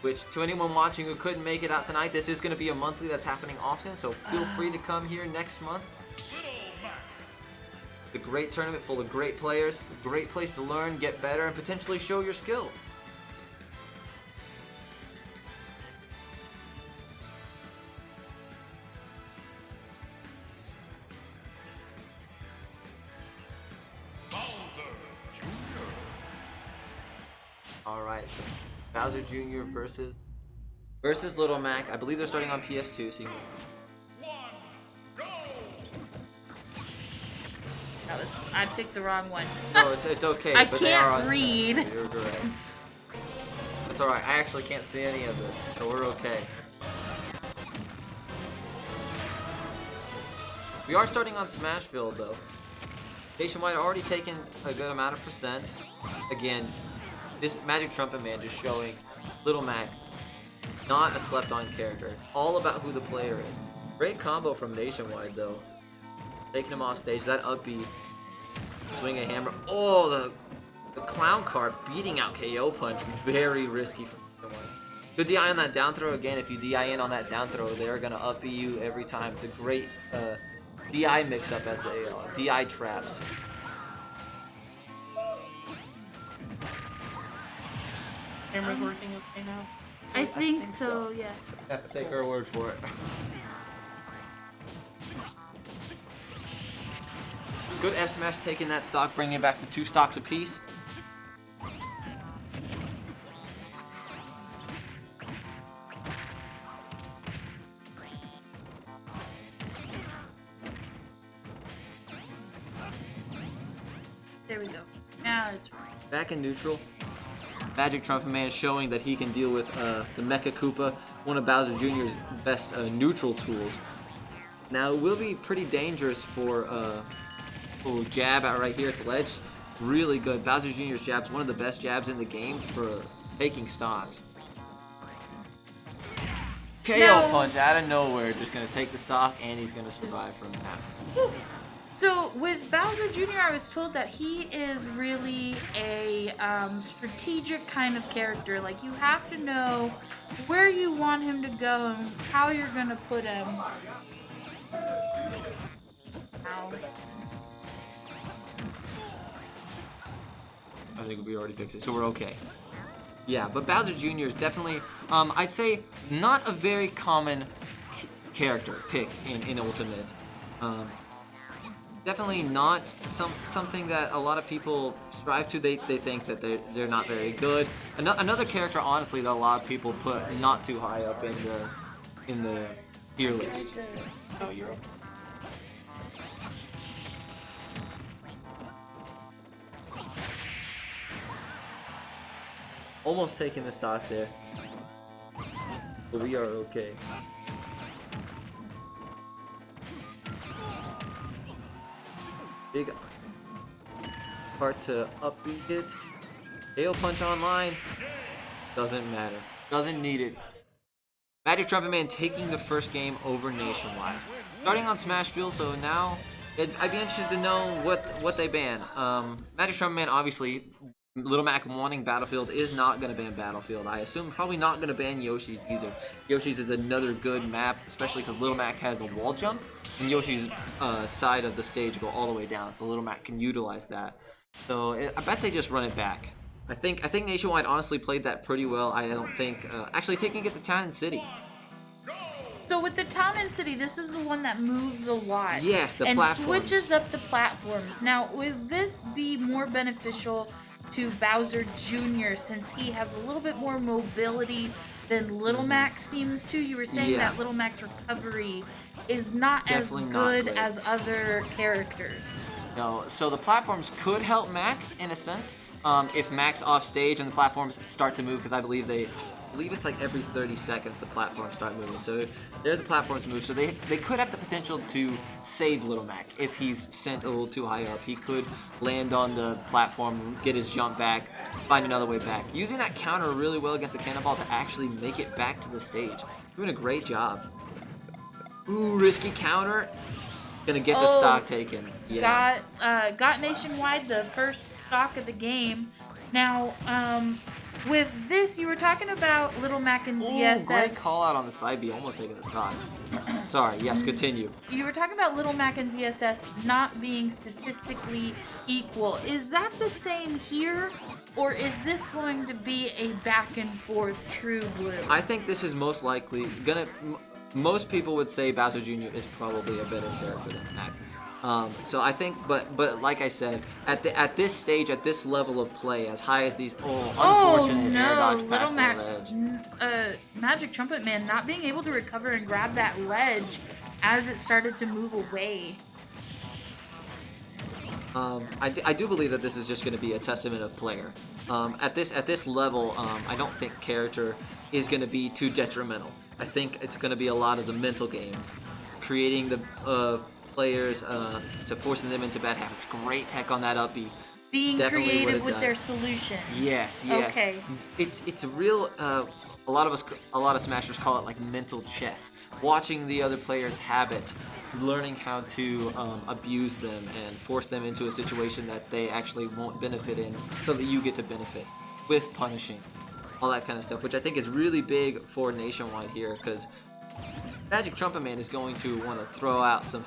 which to anyone watching who couldn't make it out tonight, this is going to be a monthly that's happening often, so feel free to come here next month. It's a great tournament full of great players, a great place to learn, get better, and potentially show your skill. Alright, so Bowser Jr. versus Little Mac. I believe they're starting on PS2, so you I picked the wrong one. No, it's okay. I but they are can't on read. Snap. You're correct. That's alright. I actually can't see any of this, so we're okay. We are starting on Smashville, though. Nationwide already taken a good amount of percent. Again, this Magic Trumpet Man just showing Little Mac, not a slept-on character. It's all about who the player is. Great combo from Nationwide, though. Taking him off stage. That up B, swing a hammer. Oh, the clown card beating out KO punch. Very risky from Nationwide. Good DI on that down throw. Again, if you DI in on that down throw, they're gonna up B you every time. It's a great DI mix-up as they are. DI traps. Camera's working okay now? I think so, yeah. Have to take her word for it. Good F smash taking that stock, bringing it back to 2 stocks apiece. There we go. Now it's right. Back in neutral. Magic Trumpet Man is showing that he can deal with the Mecha Koopa, one of Bowser Jr.'s best neutral tools. Now, it will be pretty dangerous for jab out right here at the ledge. Really good. Bowser Jr.'s jab's one of the best jabs in the game for taking stocks. KO punch out of nowhere, just going to take the stock, and he's going to survive from that. So with Bowser Jr., I was told that he is really a strategic kind of character. Like, you have to know where you want him to go and how you're gonna put him. Ow. I think we already fixed it, so we're okay. Yeah, but Bowser Jr. is definitely, I'd say, not a very common character picked in Ultimate. Definitely not something that a lot of people strive to. They think that they're not very good. Another character, honestly, that a lot of people put not too high up in the tier list. Oh, you're up. Almost taking the stock there, but we are okay. Big part to upbeat it. KO punch online. Doesn't matter. Doesn't need it. Magic Trumpet Man taking the first game over Nationwide. Starting on Smashville, so now I'd be interested to know what they ban. Magic Trumpet Man, obviously, Little Mac wanting Battlefield is not going to ban Battlefield. I assume probably not going to ban Yoshi's either. Yoshi's is another good map, especially because Little Mac has a wall jump, and Yoshi's side of the stage go all the way down, so Little Mac can utilize that. So I bet they just run it back. I think Nationwide honestly played that pretty well. I don't think actually taking it to Town and City. So with the Town and City, this is the one that moves a lot. Yes, the and platforms. Switches up the platforms. Now, would this be more beneficial to Bowser Jr. since he has a little bit more mobility than Little Mac seems to? You were saying that Little Mac's recovery is not Definitely as not good great. as other characters. No, so the platforms could help Mac in a sense if Mac's off stage and the platforms start to move, because I believe it's like every 30 seconds the platforms start moving. So there the platforms move. So they could have the potential to save Little Mac if he's sent a little too high up. He could land on the platform, get his jump back, find another way back. Using that counter really well against the cannonball to actually make it back to the stage. Doing a great job. Ooh, risky counter. Gonna get the stock taken. Yeah. Got Nationwide the first stock of the game. Now, with this, you were talking about Little Mac and ZSS. Ooh, great call out on the side B, almost taking the stock. Sorry, yes, continue. You were talking about Little Mac and ZSS not being statistically equal. Is that the same here, or is this going to be a back and forth true blue? I think this is most likely gonna. Most people would say Bowser Jr. is probably a better character than Mac. So I think, but like I said, at this stage, at this level of play, as high as these, unfortunate air dodge past the ledge. Magic Trumpet Man not being able to recover and grab that ledge as it started to move away. I do believe that this is just going to be a testament of player. At this level, I don't think character is going to be too detrimental. I think it's going to be a lot of the mental game, creating the players to forcing them into bad habits. Great tech on that up B. Being Definitely creative with their solutions. Yes. Okay. It's a real. A lot of smashers call it like mental chess. Watching the other players' habits, learning how to abuse them and force them into a situation that they actually won't benefit in, so that you get to benefit with punishing, all that kind of stuff, which I think is really big for Nationwide here, because Magic Trumpet Man is going to want to throw out some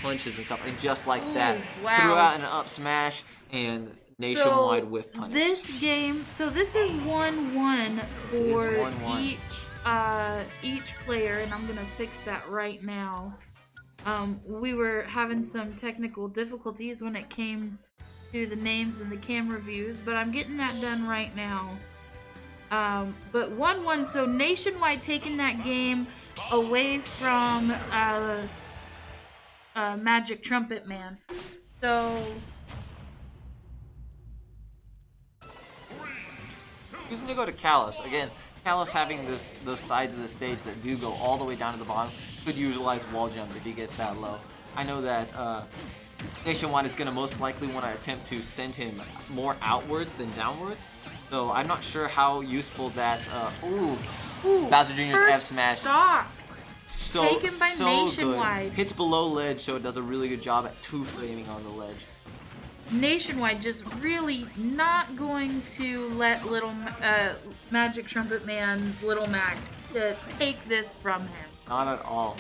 punches and stuff, and just like that, wow. threw out an up smash and nationwide whiff punish. This game, so this is 1-1 for 1-1. each player, and I'm gonna fix that right now. We were having some technical difficulties when it came to the names and the camera views, but I'm getting that done right now. But 1-1, so Nationwide taking that game away from Magic Trumpet Man. So Using to go to Callus. Again, Callus having those sides of the stage that do go all the way down to the bottom could utilize wall jump if he gets that low. I know that Nationwide is going to most likely want to attempt to send him more outwards than downwards. So I'm not sure how useful that. Ooh, Bowser Jr.'s F smash. Stock. So Taken by so Nationwide. good. Hits below ledge, so it does a really good job at two framing on the ledge. Nationwide just really not going to let Magic Trumpet Man's Little Mac to take this from him. Not at all.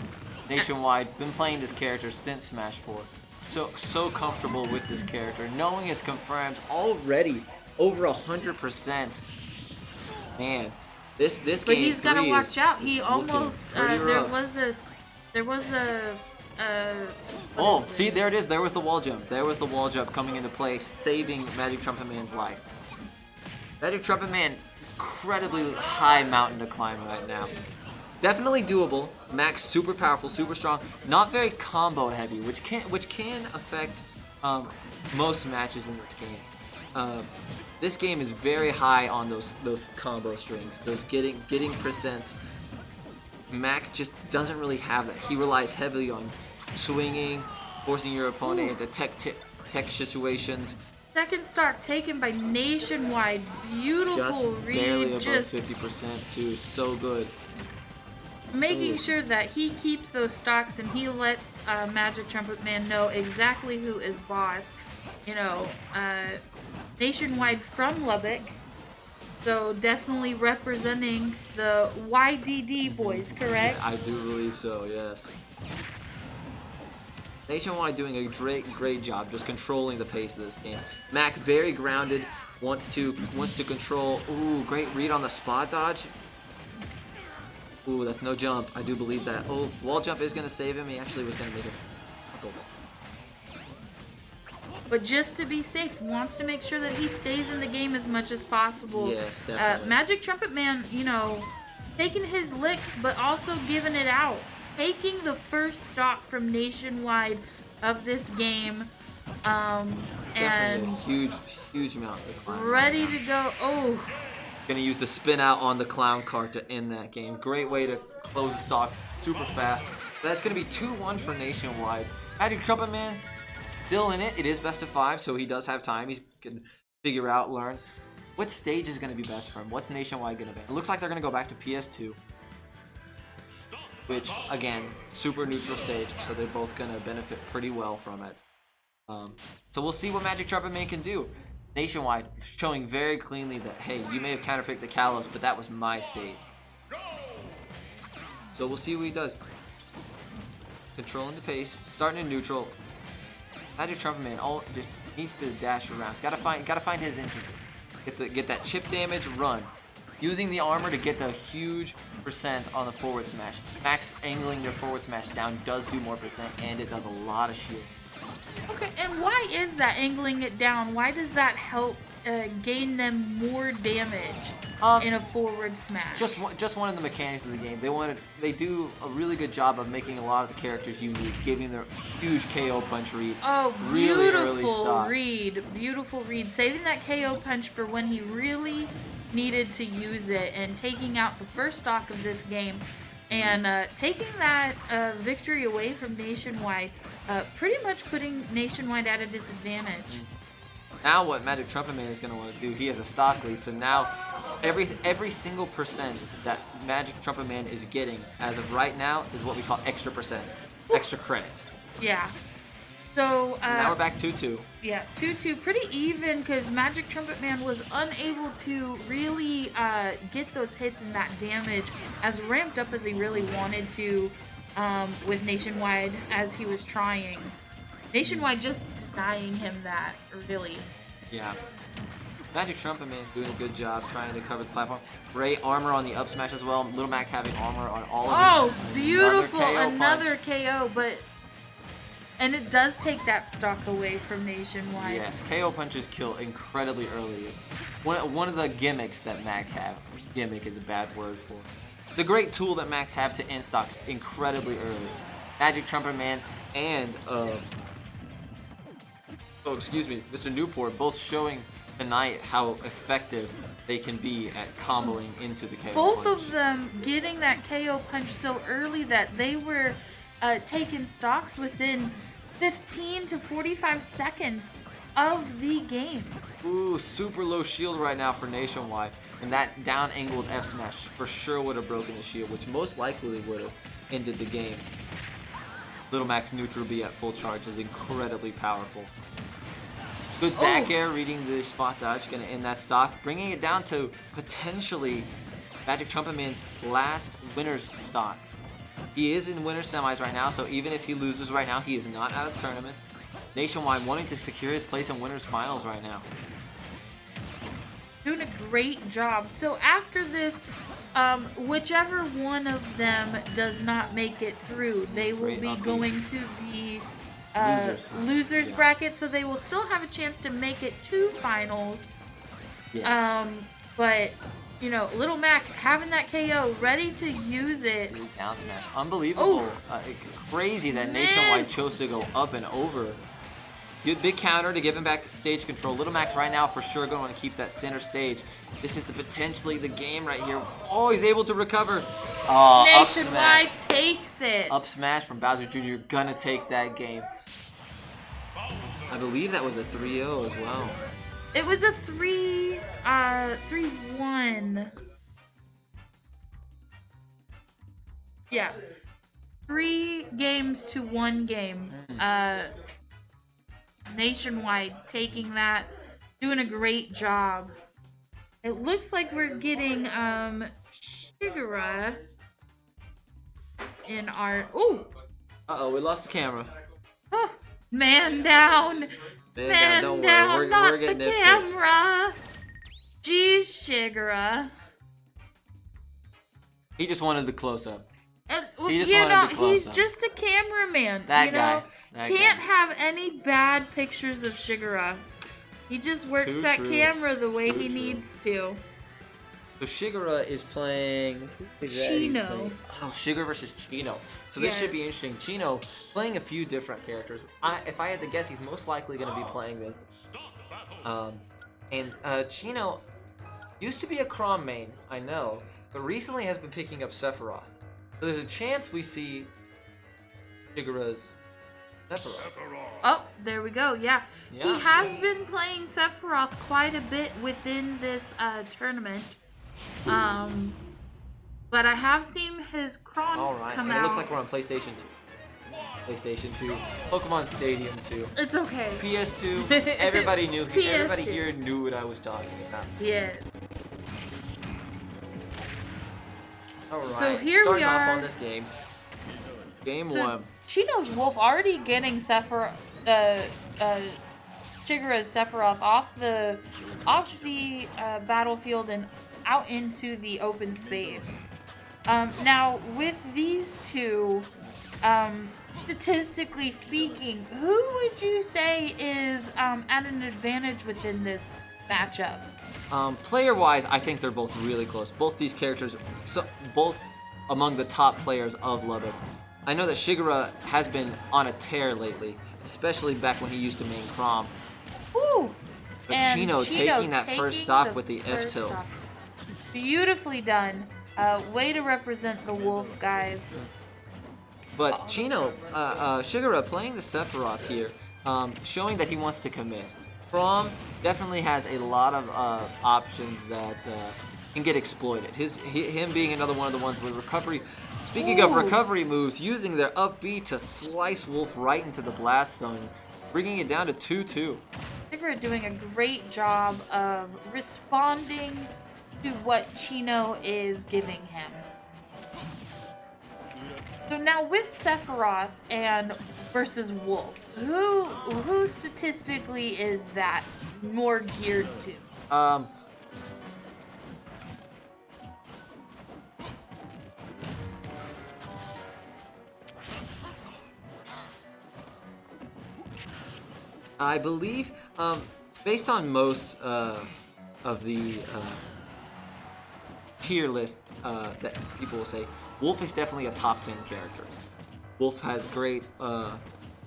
Nationwide, been playing this character since Smash 4. So comfortable with this character. Knowing it's confirmed already over 100%. Man, this But game he's got to 3 watch out. He is almost looking pretty rough. there was a Oh, see, there it is. There was the wall jump. There was the wall jump coming into play, saving Magic Trumpet Man's life. Magic Trumpet Man, incredibly high mountain to climb right now. Definitely doable. Max super powerful, super strong. Not very combo heavy, which can affect most matches in this game. This game is very high on those combo strings, those getting percents. Mac just doesn't really have that. He relies heavily on swinging, forcing your opponent into tech situations. second stock taken by Nationwide. Beautiful Just read. barely above Just 50% too. So good. making sure that he keeps those stocks and he lets Magic Trumpet Man know exactly who is boss. You know, Nationwide from Lubbock. So definitely representing the YDD boys, correct? I do believe so, yes. Nationwide doing a great job just controlling the pace of this game. Mac very grounded, wants to control. Ooh, great read on the spot dodge. Ooh, that's no jump. I do believe that. Oh, wall jump is gonna save him. He actually was gonna make it. But just to be safe, wants to make sure that he stays in the game as much as possible. Yes, definitely. Magic Trumpet Man, you know, taking his licks, but also giving it out. Taking the first stock from Nationwide of this game. And Definitely a huge amount of climb. ready to go. Oh, Gonna use the spin out on the clown cart to end that game. Great way to close the stock super fast. That's gonna be 2-1 for Nationwide. Magic Trumpet Man still in it. It is best of 5, so he does have time. He's gonna figure out, learn. What stage is gonna be best for him? What's Nationwide gonna be? It looks like they're gonna go back to PS2. Which, again, super neutral stage, so they're both gonna benefit pretty well from it. So we'll see what Magic Trumpet Man can do. Nationwide showing very cleanly that, hey, you may have counterpicked the Kalos, but that was my state. So we'll see what he does. Controlling the pace, starting in neutral. Magic Trumpet Man just needs to dash around. He's gotta find his entrance. Get that chip damage, run. Using the armor to get the huge percent on the forward smash. Max angling their forward smash down does do more percent, and it does a lot of shield. okay. And why is that angling it down? Why does that help gain them more damage in a forward smash? Just one of the mechanics of the game. They do a really good job of making a lot of the characters unique, giving their huge KO punch read. Oh, really early beautiful stop. read. Beautiful read. Saving that KO punch for when he really needed to use it and taking out the first stock of this game and taking that victory away from Nationwide, pretty much putting Nationwide at a disadvantage. Now what Magic Trumpet Man is going to want to do, he has a stock lead, so now every single percent that Magic Trumpet Man is getting as of right now is what we call extra percent, extra credit. Yeah. So Now we're back 2-2. Yeah, 2-2, pretty even because Magic Trumpet Man was unable to really get those hits and that damage as ramped up as he really wanted to with NationWide as he was trying. NationWide just denying him that, really. Yeah. Magic Trumpet Man doing a good job trying to cover the platform. Great armor on the up smash as well. Little Mac having armor on all of his. Oh, beautiful! Another KO, but and it does take that stock away from NationWide. Yes, KO punches kill incredibly early. One of the gimmicks that Mac have. Gimmick is a bad word for it. It's a great tool that Macs have to end stocks incredibly early. Magic Trumpet Man and Mr. Newport both showing tonight how effective they can be at comboing into the KO Both punch. of them getting that KO punch so early that they were taking stocks within 15 to 45 seconds of the games. Ooh, super low shield right now for NationWide. And that down angled F smash for sure would have broken the shield, which most likely would have ended the game. Little Mac's neutral B at full charge is incredibly powerful. Good back air, reading the spot dodge, gonna end that stock, bringing it down to potentially Magic Trumpet Man's last winner's stock. He is in winner's semis right now, so even if he loses right now, he is not out of the tournament. NationWide wanting to secure his place in winner's finals right now. Doing a great job. So after this, whichever one of them does not make it through, they will be going to the losers bracket, so they will still have a chance to make it to finals. Yes. But you know, Little Mac having that KO, ready to use it. Down smash, unbelievable. Crazy that NationWide chose to go up and over. Good big counter to give him back stage control. Little Mac's right now for sure going to want to keep that center stage. This is potentially the game right here. Oh, he's able to recover. NationWide takes it. Up smash from Bowser Jr. Gonna take that game. I believe that was a 3-0 as well. It was a 3-1. Yeah. 3 games to 1 game. NationWide taking that, doing a great job. It looks like we're getting Shigura in our We lost the camera. Oh, man down. Man don't down, worry. not We're getting the it camera. Jeez, Shigura. He just wanted the close up. He's just a cameraman. That guy. Can't have any bad pictures of Shigura. He just works that camera the way he needs to. So Shigura is playing Chino. Shigura versus Chino. So this should be interesting. Chino playing a few different characters. If I had to guess, he's most likely going to be playing this. Chino used to be a Chrom main, I know, but recently has been picking up Sephiroth. So there's a chance we see Shigura's Sephiroth. Oh, there we go. Yeah. He has been playing Sephiroth quite a bit within this tournament. But I have seen his Chrom come out. It looks like we're on PlayStation 2. Pokemon Stadium 2. It's okay. PS2. Everybody knew. Everybody here knew what I was talking about. Yes. Alright. So here starting we are. off on this game. Game 1. Chino's Wolf already getting Shigura's Sephiroth off the battlefield and out into the open space. Now with these two, statistically speaking, who would you say is at an advantage within this matchup? Player-wise, I think they're both really close. Both these characters, both among the top players of Lubbock. I know that Shigura has been on a tear lately, especially back when he used to main Chrom. Ooh. But And Chino taking that first stock with the F tilt. stock. Beautifully done. Way to represent the Wolf, guys. But Chino, Shigura playing the Sephiroth here, showing that he wants to commit. Chrom definitely has a lot of options that can get exploited. Him being another one of the ones with recovery. Speaking of recovery moves, using their up B to slice Wolf right into the blast zone, bringing it down to 2-2. Shigura doing a great job of responding to what Chino is giving him. So now with Sephiroth and versus Wolf, who statistically is that more geared to? I believe, based on most of the tier list that people will say, Wolf is definitely a top 10 character. Wolf has great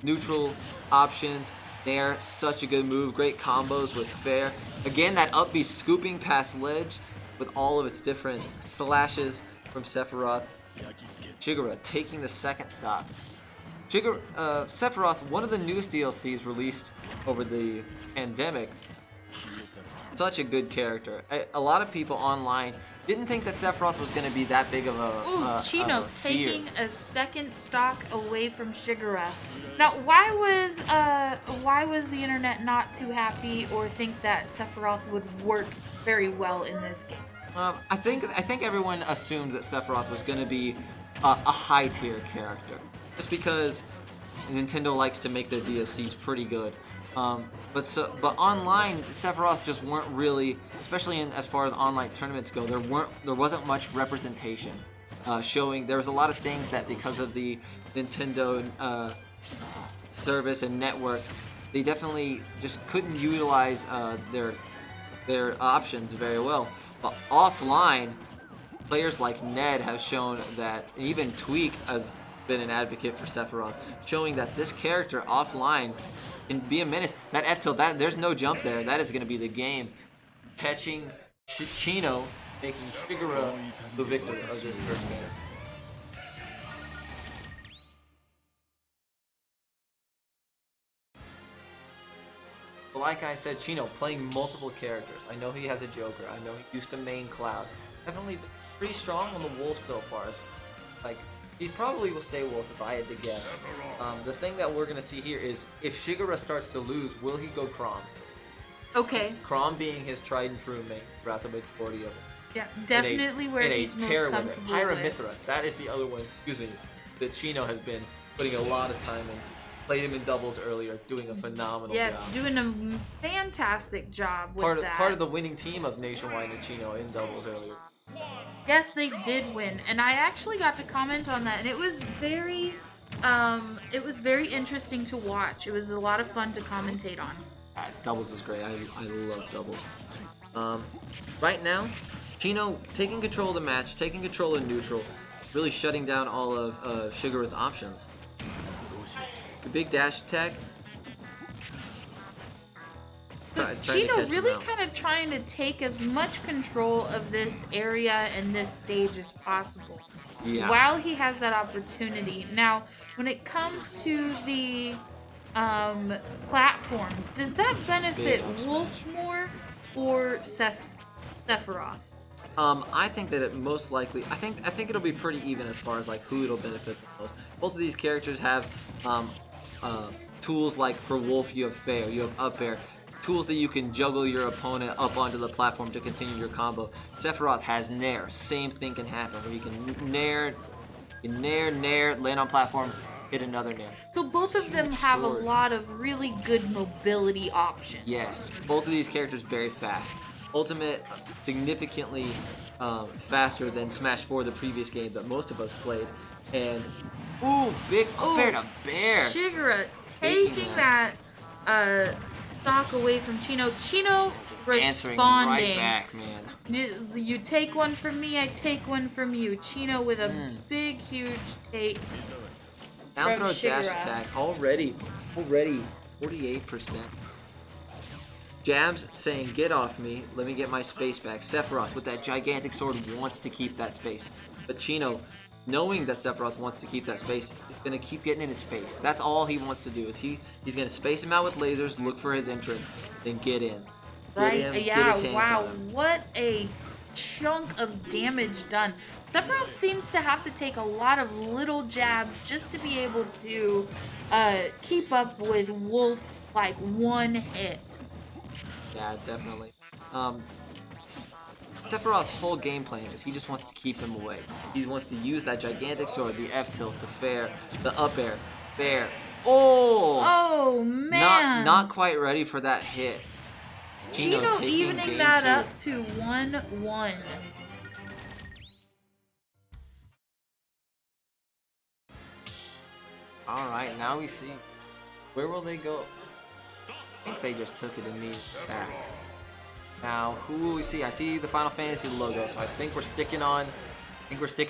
neutral options. They're such a good move, great combos with fair. Again, that up B scooping past ledge with all of its different slashes from Sephiroth. Shigura taking the second stock. Sephiroth, one of the newest DLCs released over the pandemic. Such a good character. A lot of people online didn't think that Sephiroth was going to be that big of a Chino of a fear. taking a second stock away from Shigura. Now, why was the internet not too happy or think that Sephiroth would work very well in this game? I think everyone assumed that Sephiroth was going to be a high tier character, just because Nintendo likes to make their DLCs pretty good. But online, Sephiroths just weren't really, especially as far as online tournaments go, there wasn't much representation showing. There was a lot of things that because of the Nintendo service and network, they definitely just couldn't utilize their options very well. But offline, players like Ned have shown that, and even Tweak has been an advocate for Sephiroth, showing that this character offline can be a menace. That F tilt, there's no jump there. That is going to be the game. Catching Chino, making Shigura the victor of this first game. But like I said, Chino playing multiple characters. I know he has a Joker. I know he used to main Cloud. Definitely been pretty strong on the Wolf so far. Like, he probably will stay Wolf if I had to guess. The thing that we're going to see here is if Shigura starts to lose, will he go Chrom? Okay. Chrom being his tried and true main throughout the majority of it. Yeah, definitely where he's most comfortable with. Pyramithra, that is the other one, that Chino has been putting a lot of time into. Played him in doubles earlier, doing a phenomenal job. Yes, doing a fantastic job with that. Part of the winning team of NationWide and Chino in doubles earlier. Yes, they did win, and I actually got to comment on that, and it was very interesting to watch. It was a lot of fun to commentate on. Doubles is great. I love doubles. Right now, Chino taking control of the match, taking control of neutral, really shutting down all of Shigura's options. A big dash attack. Chino really kind of trying to take as much control of this area and this stage as possible while he has that opportunity. Now, when it comes to the platforms, does that benefit Wolf more or Sephiroth? I think that it most likely. I think it'll be pretty even as far as like who it'll benefit the most. Both of these characters have tools like for Wolf you have fair, you have up air. Tools that you can juggle your opponent up onto the platform to continue your combo. Sephiroth has Nair. Same thing can happen where you can Nair, land on platform, hit another Nair. So both of them have a lot of really good mobility options. Yes, both of these characters very fast. Ultimate significantly faster than Smash 4, the previous game that most of us played. And big up air to bear. Shigura taking that stock away from Chino. Chino answering responding. Right back, man. You take one from me, I take one from you. Chino with a big, huge take. Down throw dash attack already 48%. Jabs saying, get off me, let me get my space back. Sephiroth with that gigantic sword wants to keep that space. But Chino, knowing that Sephiroth wants to keep that space, is going to keep getting in his face. That's all he wants to do. Is he's going to space him out with lasers, look for his entrance, then get in. Get his hands on him. What a chunk of damage done. Sephiroth seems to have to take a lot of little jabs just to be able to keep up with Wolf's like one hit. Yeah, definitely. Sephiroth's whole game plan is he just wants to keep him away. He wants to use that gigantic sword, the F tilt, the fair, the up air, fair. Oh! Oh man! Not quite ready for that hit. Chino taking evening game that 2. up to 1-1. Alright, now we see. Where will they go? I think they just took it in these back. Now, who will we see? I see the Final Fantasy logo, so I think we're sticking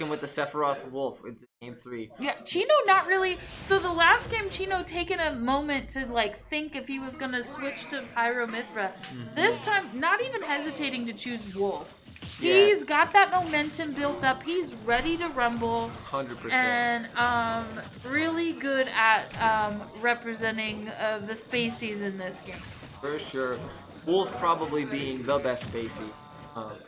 with the Sephiroth Wolf. It's game 3. Yeah, Chino not really. So the last game, Chino taking a moment to like think if he was gonna switch to Pyro Mithra. This time, not even hesitating to choose Wolf. He's got that momentum built up. He's ready to rumble. 100%. And really good at representing the Spaceys in this game. For sure. Wolf probably being the best Spacey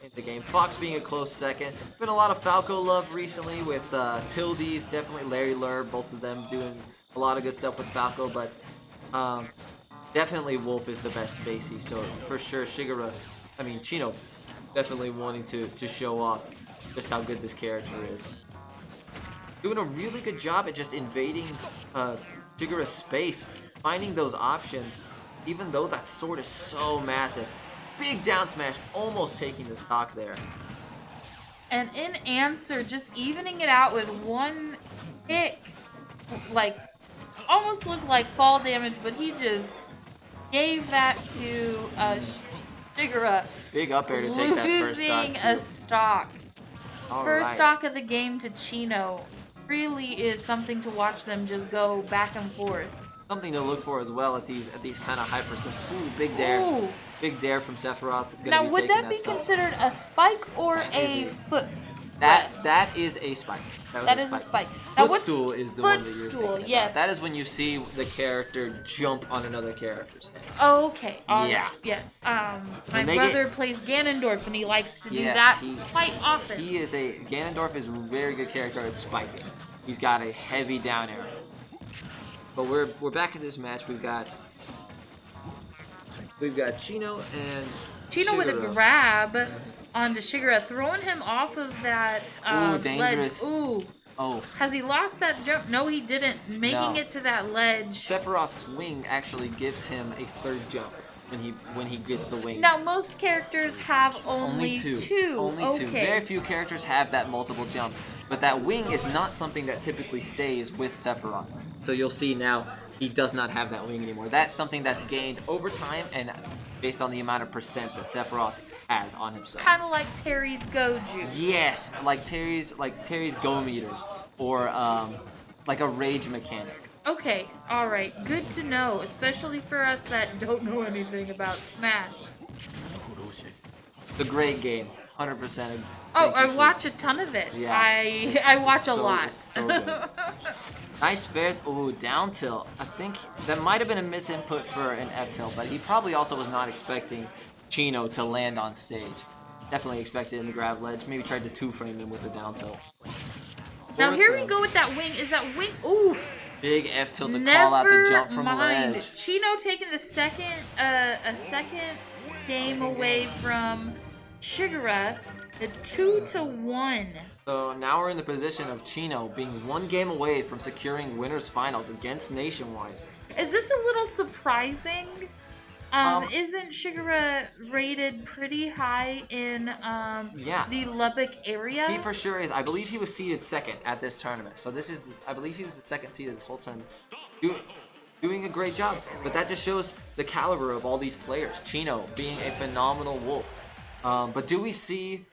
in the game. Fox being a close second. Been a lot of Falco love recently with Tildes, definitely Larry Lur, both of them doing a lot of good stuff with Falco, but definitely Wolf is the best Spacey. So for sure, Chino definitely wanting to show off just how good this character is. Doing a really good job at just invading Shigura's space, finding those options, even though that sword is so massive. Big down smash, almost taking the stock there. And in answer, just evening it out with one kick, like, almost looked like fall damage, but he just gave that to Shigura. Big up air to take that first stock. Losing a stock. First right. stock of the game to Chino. Really is something to watch them just go back and forth. Something to look for as well at these kind of high percents. Ooh, big dare. Ooh. Big dare from Sephiroth. Now, would that be considered a spike or a foot? That is a spike. That is a spike. Now, Footstool is the one that you're thinking about. Yes. That is when you see the character jump on another character's head. Okay. Yeah. Yes. My brother plays Ganondorf, and he likes to do that quite often. Ganondorf is a very good character at spiking. He's got a heavy down arrow. But we're back in this match. We've got Chino and Chino Shigura. with a grab onto Shigura, throwing him off of that dangerous. ledge. Ooh. Oh. Has he lost that jump? No, he didn't. Making it to that ledge. Sephiroth's wing actually gives him a third jump when he gets the wing. Now, most characters have only two. Only two. Very few characters have that multiple jump. But that wing is not something that typically stays with Sephiroth. So you'll see now he does not have that wing anymore. That's something that's gained over time and based on the amount of percent that Sephiroth has on himself. Kind of like Terry's Go Juice. Yes, like Terry's Go Meter, or like a rage mechanic. Okay, alright, good to know, especially for us that don't know anything about Smash. The great game, 100%. Oh, I watch a ton of it. Yeah. I watch a lot. It's so good. Nice fairs. Ooh, down tilt. I think that might have been a misinput for an F tilt, but he probably also was not expecting Chino to land on stage. Definitely expected him to grab ledge. Maybe tried to two-frame him with the down tilt. Now here we go with that wing. Is that wing? Ooh. Big F tilt to call out the jump from ledge. Chino taking the second game away from Shigura. The 2-1. So now we're in the position of Chino being one game away from securing winners finals against NationWide. Is this a little surprising? Isn't Shigura rated pretty high in the Lubbock area? He for sure is. I believe he was seeded second at this tournament. So this is, I believe he was the second seed of this whole tournament. Doing a great job. But that just shows the caliber of all these players. Chino being a phenomenal wolf. But do we see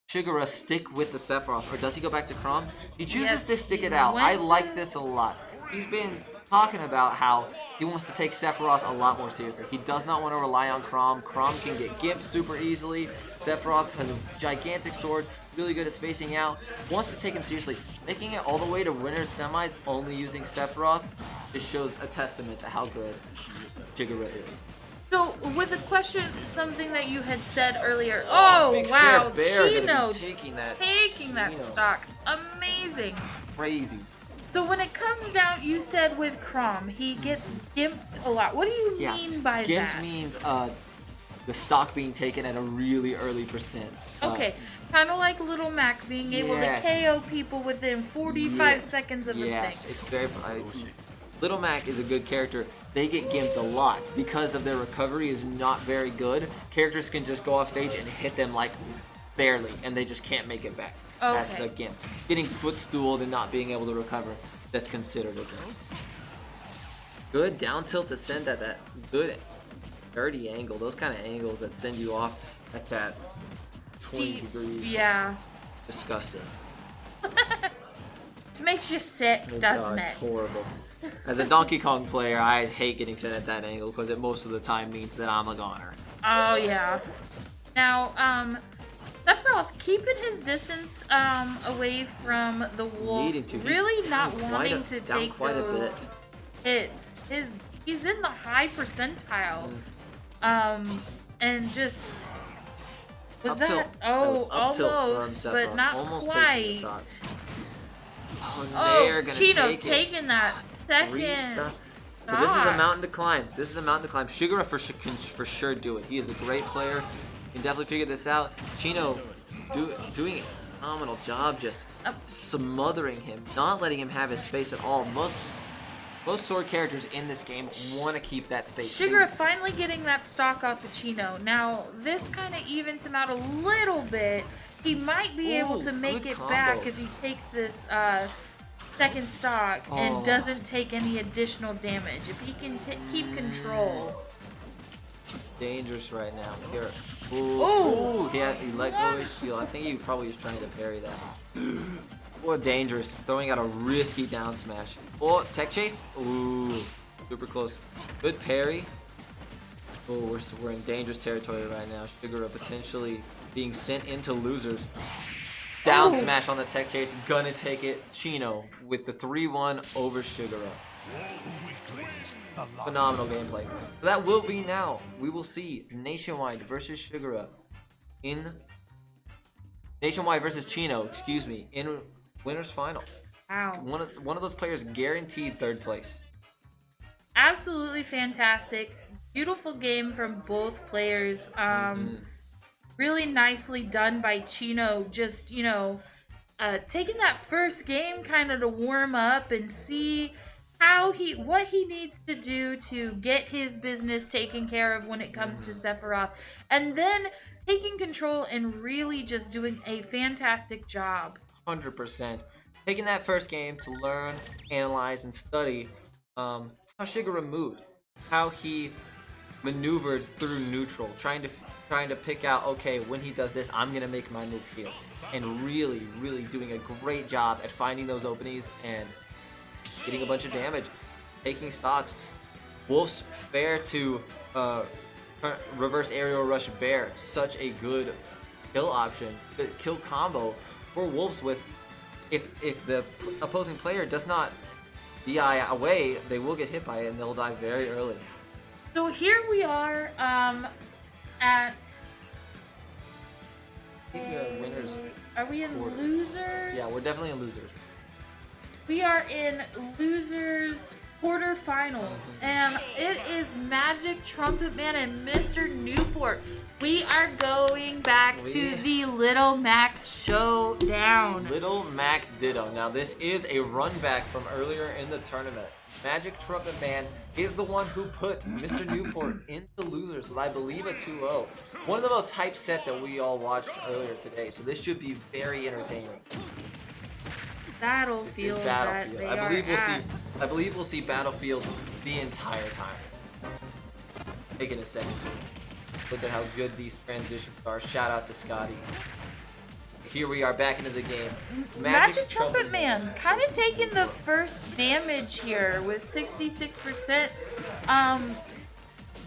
Shigura stick with the Sephiroth, or does he go back to Chrom? He chooses to stick it out. I like this a lot. He's been talking about how he wants to take Sephiroth a lot more seriously. He does not want to rely on Chrom. Chrom can get gimped super easily. Sephiroth has a gigantic sword, really good at spacing out. Wants to take him seriously. Making it all the way to winners semis only using Sephiroth, this shows a testament to how good Shigura is. So, with a question, something that you had said earlier. Oh, wow. Chino taking that stock. Amazing. Crazy. So, when it comes down, you said with Chrom, he gets gimped a lot. What do you mean by that? Gimped means the stock being taken at a really early percent. Okay, kind of like Little Mac being able to KO people within 45 seconds of a thing. It's very. Little Mac is a good character. They get gimped a lot because of their recovery is not very good. Characters can just go off stage and hit them like barely, and they just can't make it back. Okay. That's the gimp. Getting footstooled and not being able to recover, that's considered a gimp. Good down tilt to send at that good 30 angle. Those kind of angles that send you off at that 20 degrees. Yeah. Disgusting. It makes you sick, doesn't It's it? horrible. As a Donkey Kong player, I hate getting sent at that angle because it most of the time means that I'm a goner. Oh yeah. Now, Sephiroth keeping his distance away from the wolf. Needing to. Really not wanting to take quite those a bit. hits. He's in the high percentile. And just was Up that? tilt. Oh, That was up tilt from almost, but Sephiroth. not Almost taking quite. the stock. Oh, Oh, they're gonna Chino take it. taking that second. So this is a mountain to climb. This is a mountain to climb. Shigura can for sure do it. He is a great player. Can definitely figure this out. Chino doing a phenomenal job, just smothering him, not letting him have his space at all. Most sword characters in this game want to keep that space. Shigura finally getting that stock off of Chino. Now, this kind of evens him out a little bit. He might be able to make it back if he takes this second stock and doesn't take any additional damage. If he can keep control. Dangerous right now. Here. Ooh. He let go of his shield. I think he probably was trying to parry that. What dangerous. Throwing out a risky down smash. Oh, tech chase. Ooh. Super close. Good parry. Oh, we're in dangerous territory right now. Shigura potentially being sent into losers. Down smash on the tech chase. Gonna take it. Chino with the 3-1 over Shigura. Phenomenal gameplay. So that will be now. We will see NationWide versus Shigura in NationWide versus Chino, excuse me, in winners finals. Wow. One of those players guaranteed third place. Absolutely fantastic. Beautiful game from both players. Really nicely done by Chino. Just, taking that first game kind of to warm up and see what he needs to do to get his business taken care of when it comes to Sephiroth. And then taking control and really just doing a fantastic job. 100%. Taking that first game to learn, analyze, and study how Shigura moved, how he maneuvered through neutral, trying to pick out, okay, when he does this, I'm gonna make my move here, and really doing a great job at finding those openings and getting a bunch of damage, taking stocks. Wolf's fair to reverse aerial rush bear, such a good kill option, kill combo for Wolves. With if the opposing player does not DI away, they will get hit by it and they'll die very early. So here we are at Winners. Are we in quarter. losers? Yeah, we're definitely in losers. We are in losers quarterfinals, and it is Magic, Trumpet Man, and Mr.Newport. We are going back to the Little Mac Showdown. Little Mac Ditto. Now this is a run back from earlier in the tournament. Magic Trumpet Man is the one who put Mr.Newport into losers with, I believe, a 2-0. One of the most hyped set that we all watched earlier today, so this should be very entertaining. Battlefield. This is Battlefield. That they I believe we'll see Battlefield the entire time. Taking a second to look at how good these transitions are. Shout out to Scotty. Here we are back into the game. Magic Trumpet Man kind of taking the first damage here with 66%.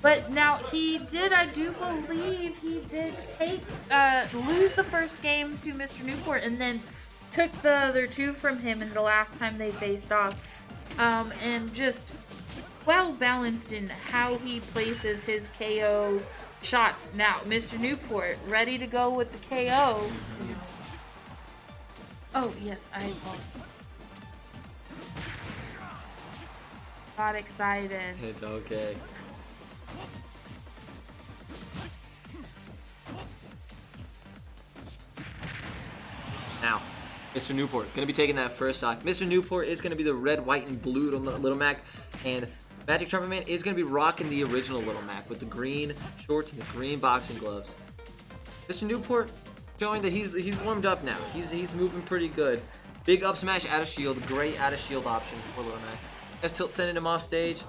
But now he did, I do believe he did lose the first game to Mr.Newport and then took the other two from him in the last time they faced off. And just well balanced in how he places his KO shots. Now, Mr.Newport ready to go with the KO. Oh, yes, I apologize. Got excited. It's okay. Mr. Newport gonna be taking that first stock. Mr. Newport is gonna be the red, white, and blue Little Mac, and Magic Trumpet Man is gonna be rocking the original Little Mac with the green shorts and the green boxing gloves. Mr. Newport showing that he's warmed up now. He's moving pretty good. Big up smash out of shield, great out of shield option for Little Mac. F tilt sending him off stage.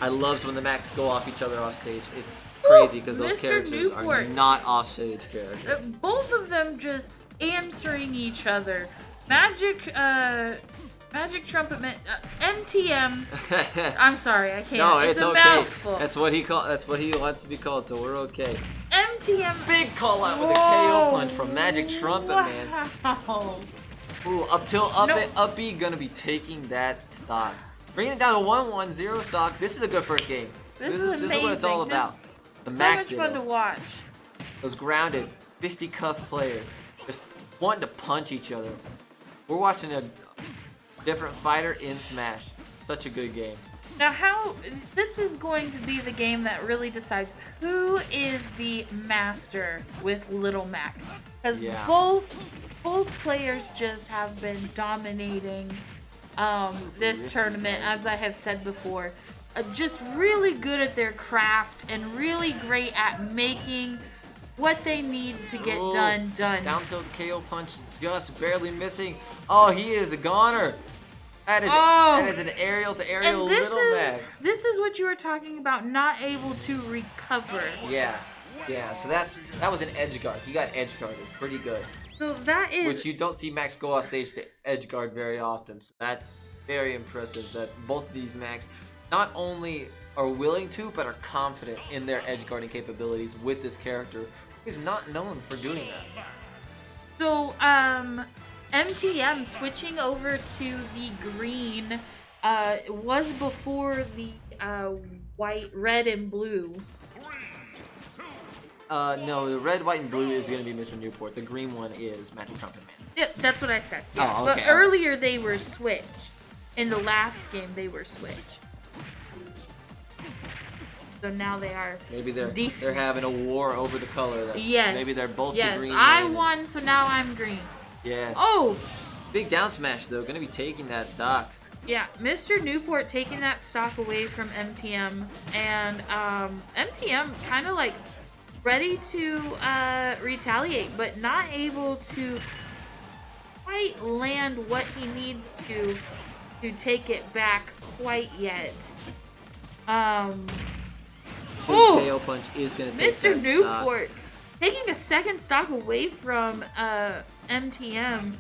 I love when the Macs go off each other off stage. It's crazy because those Mr. characters are Newport. not off stage characters. Both of them just answering each other. Magic Trumpet Man, MTM. I'm sorry, I can't. No, it's a okay. mouthful. That's what he wants to be called, so we're okay. MTM. Big call out with a KO punch from Magic Trumpet Man. Wow. Ooh, up B gonna be taking that stock. Bringing it down to 1-1-0 stock. This is a good first game. This is amazing. This is what it's all Just about. The so Mac much Ditto. fun to watch. Those grounded, fisticuff players just wanting to punch each other. We're watching a different fighter in Smash. Such a good game. Now, this is going to be the game that really decides who is the master with Little Mac, because both players just have been dominating this tournament, as I have said before. Just really good at their craft and really great at making what they need to get done. Down tilt KO punch, just barely missing. Oh, he is a goner. That is an aerial to aerial Little Mac. This is what you were talking about, not able to recover. Yeah. So that was an edge guard. He got edge guarded pretty good. So that is, which you don't see Max go off stage to edge guard very often. So that's very impressive that both of these Macs not only are willing to, but are confident in their edge guarding capabilities with this character, who's not known for doing that. So, MTM switching over to the green was before the white, red, and blue. No, the red, white, and blue is going to be Mr. Newport. The green one is Magic Trumpet Man. Yep, that's what I said. Yeah. Oh, okay. But earlier they were switched. In the last game they were switched. So now they are. Maybe they're having a war over the color. Yes. Maybe they're both the green. Yes, I won, so now I'm green. Yes. Oh! Big down smash though, gonna be taking that stock. Yeah, Mr. Newport taking that stock away from MTM, and MTM kind of like ready to retaliate, but not able to quite land what he needs to take it back quite yet. KO punch is gonna take Mr. that Newport stock. taking a second stock away from MTM.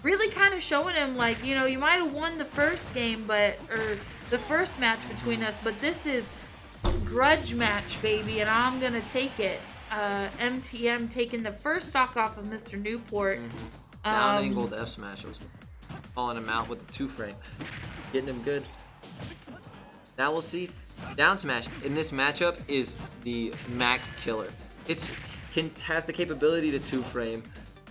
Really kind of showing him, like, you know, you might have won the first game, or the first match between us, but this is grudge match, baby, and I'm gonna take it. MTM taking the first stock off of Mr. Newport. Down angled F smash was calling him out with the 2-frame, getting him good. Now we'll see. Down smash in this matchup is the Mac killer. Has the capability to 2-frame.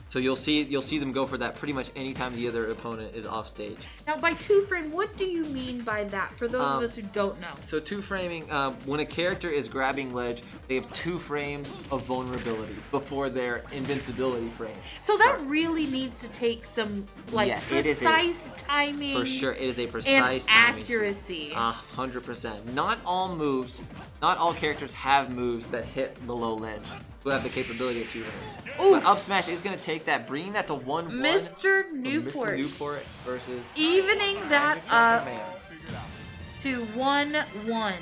So you'll see them go for that pretty much anytime the other opponent is off stage. Now, by 2-frame, what do you mean by that? For those of us who don't know. So 2-framing, when a character is grabbing ledge, they have 2 frames of vulnerability before their invincibility frames. So that really needs to take some precise timing. For sure, it is a precise timing. Accuracy. 100%. Not all characters have moves that hit below ledge. Who have the capability of 2-frame. But up smash is going to take that, bringing that to 1-1. Mr. Newport. Mr. Newport versus evening that up to 1-1.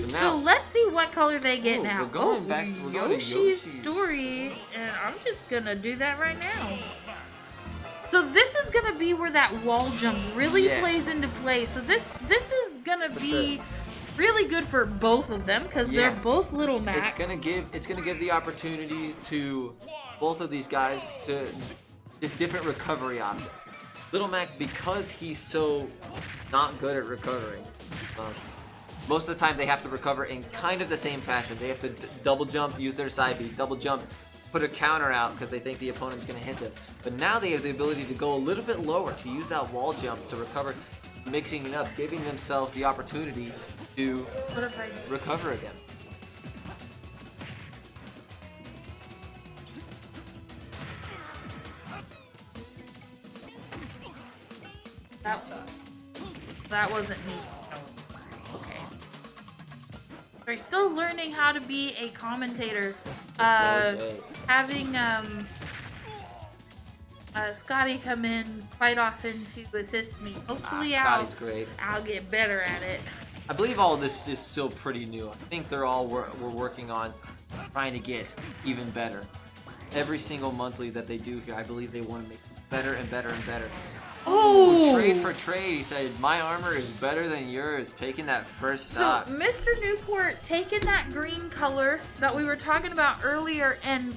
So let's see what color they get now. We're going back. We're going to Yoshi's story, and I'm just gonna do that right now. So this is gonna be where that wall jump really plays into play. So this is gonna be really good for both of them because they're both Little Mac. It's gonna give the opportunity to both of these guys to just different recovery options. Little Mac, because he's so not good at recovering, most of the time they have to recover in kind of the same fashion. They have to double jump, use their side B, double jump, put a counter out because they think the opponent's going to hit them. But now they have the ability to go a little bit lower, to use that wall jump to recover mixing it up, giving themselves the opportunity to What if I recover again. That wasn't me. Okay. We're still learning how to be a commentator. Having Scotty come in quite often to assist me. Hopefully Scotty's great. I'll get better at it. I believe all of this is still pretty new. I think they're all we're working on trying to get even better. Every single monthly that they do here, I believe they want to make it better and better and better. Oh! Trade for trade. He said, my armor is better than yours. Taking that first stock. So, Mr. Newport taking that green color that we were talking about earlier, and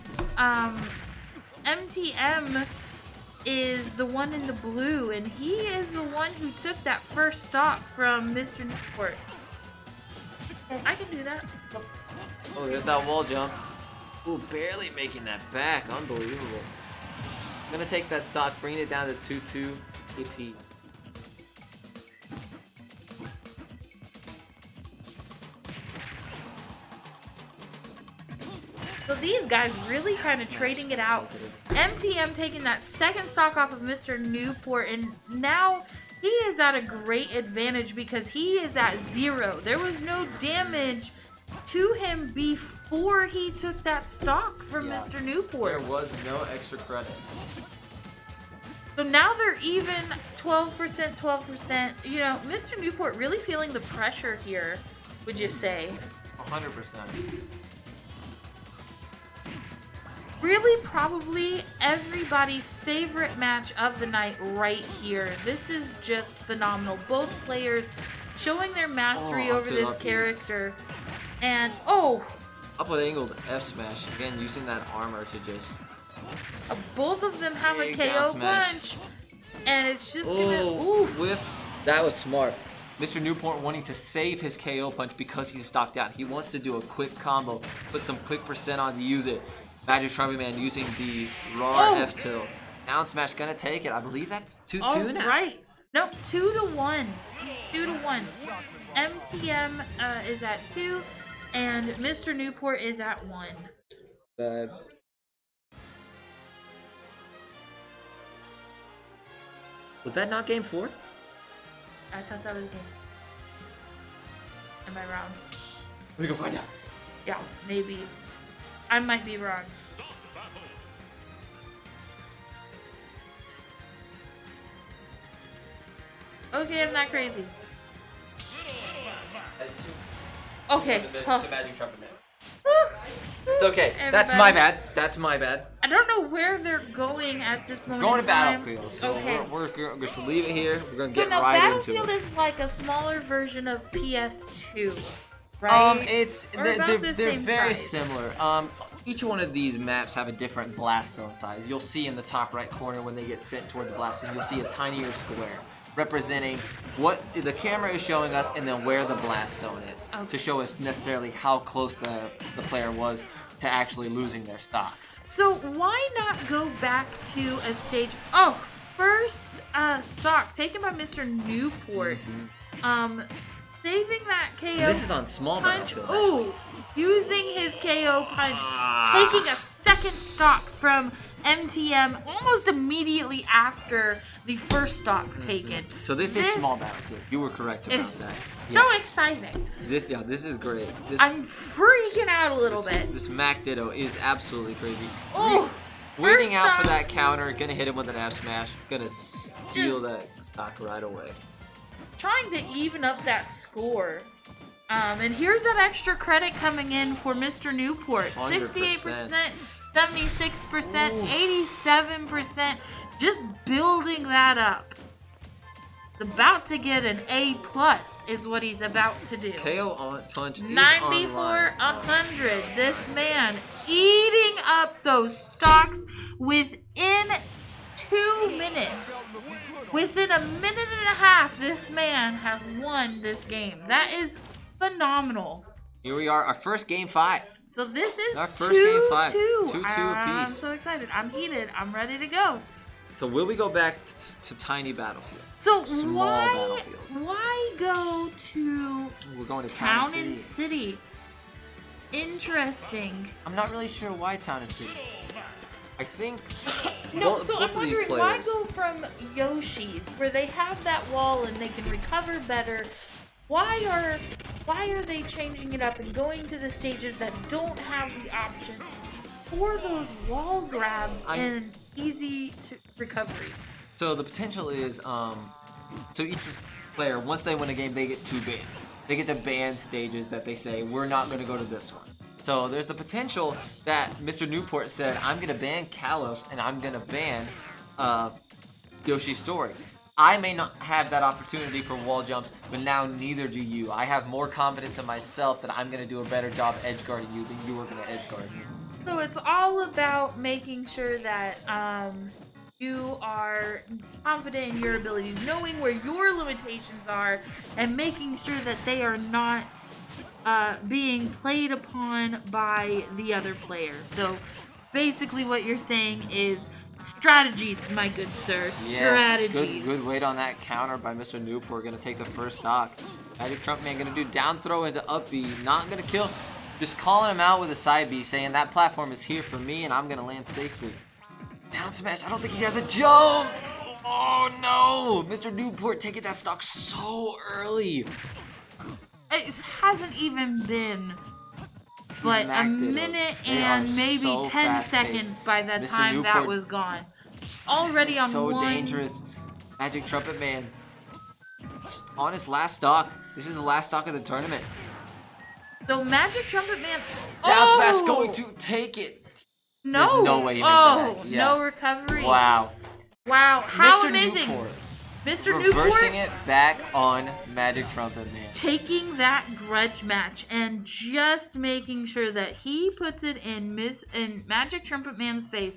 MTM is the one in the blue, and he is the one who took that first stock from Mr. Newport. I can do that. Oh, there's that wall jump. Ooh, barely making that back. Unbelievable. Gonna take that stock, bring it down to 2-2 AP. So these guys really kind of trading it out. MTM taking that second stock off of Mr. Newport, and now he is at a great advantage because he is at 0. There was no damage to him before he took that stock from Mr. Newport. There was no extra credit. So now they're even 12%, 12%. You know, Mr. Newport really feeling the pressure here, would you say? 100%. Really probably everybody's favorite match of the night right here. This is just phenomenal. Both players showing their mastery over this character. And, Upward angled F smash. Again, using that armor to just... both of them have a Big KO down smash. punch. And it's just gonna... Whiff. That was smart. Mr. Newport wanting to save his KO punch because he's stocked out. He wants to do a quick combo, put some quick percent on to use it. Magic Trumpet Man using the raw F tilt. Down smash gonna take it. I believe that's 2-2 now. Right. Nope, 2-1. 2-1. MTM is at 2, and Mr. Newport is at 1. Was that not game 4? I thought that was game. Am I wrong? We can find out. Yeah, maybe. I might be wrong. Okay, I'm not crazy. Okay. It's okay. That's my bad. That's my bad. I don't know where they're going at this moment. Going in to time. Battlefield. So okay. we're just leave it here. We're gonna So get now right into Battlefield it. is like a smaller version of PS2, right? They're same very size. similar. Each one of these maps have a different blast zone size. You'll see in the top right corner when they get sent toward the blast zone, you'll see a tinier square representing what the camera is showing us and then where the blast zone is to show us necessarily how close the player was to actually losing their stock. So why not go back to a stage? First stock taken by Mr. Newport. Saving that KO. This is on small punch. Battlefield. Using his KO punch, taking a second stock from MTM almost immediately after the first stock taken. So this is small Battlefield. You were correct about that. So exciting. This is great. I'm freaking out a little bit. This Mac Ditto is absolutely crazy. first Waiting out for stock. that counter, gonna hit him with an F smash, gonna steal that stock right away. Trying to even up that score. And here's that extra credit coming in for Mr. Newport. 68%, 76%, 87%. Just building that up. He's about to get an A+ is what he's about to do. KO on punch is 94, online. 100. This man eating up those stocks within 2 minutes. Within a minute and a half, this man has won this game. That is phenomenal. Here we are, our first game 5. So this is our first game 5. 2-2. 2-2 I'm apiece. so excited. I'm heated. I'm ready to go. So will we go back to tiny battlefield? So Small battlefield. why go to We're going to town Town and city? Interesting. I'm not really sure why Town and City. I think. No, both- so I'm both of these wondering why players- go from Yoshi's where they have that wall and they can recover better. Why are they changing it up and going to the stages that don't have the option for those wall grabs and easy to recoveries? So the potential is, so each player, once they win a game, they get 2 bans. They get to ban stages that they say, we're not going to go to this one. So there's the potential that Mr. Newport said, I'm going to ban Kalos and I'm going to ban Yoshi's Story. I may not have that opportunity for wall jumps, but now neither do you. I have more confidence in myself that I'm going to do a better job edge guarding you than you are going to edge guard me. So it's all about making sure that you are confident in your abilities, knowing where your limitations are, and making sure that they are not being played upon by the other player. So basically what you're saying is strategies, my good sir. Strategies. Good wait on that counter by Mr. Newport. Going to take the first stock. Magic Trumpet Man going to do down throw into up B. Not going to kill. Just calling him out with a side B, saying that platform is here for me and I'm going to land safely. Down smash. I don't think he has a jump. Oh no. Mr. Newport taking that stock so early. It hasn't even been but a minute and maybe 10 seconds by the time that was gone. Already on so one. Dangerous. Magic Trumpet Man on his last stock. This is the last stock of the tournament. So Magic Trumpet Man. Down smash going to take it. No. There's no way he makes that back. Yeah. No recovery. Wow. Wow. How Mr. amazing. Newport. Mr. Reversing Newport it back on Magic Trumpet Man. taking that grudge match and just making sure that he puts it in Magic Trumpet Man's face.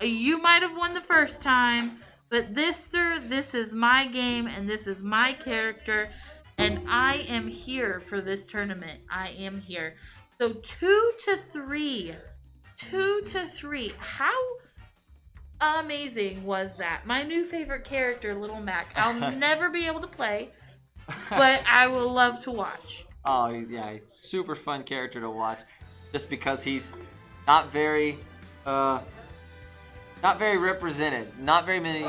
You might have won the first time, but this, sir, this is my game and this is my character, and I am here for this tournament. I am here. So 2-3. 2-3. How amazing was that? My new favorite character, Little Mac. I'll never be able to play, but I will love to watch. Oh yeah, super fun character to watch, just because he's not very represented. Not very many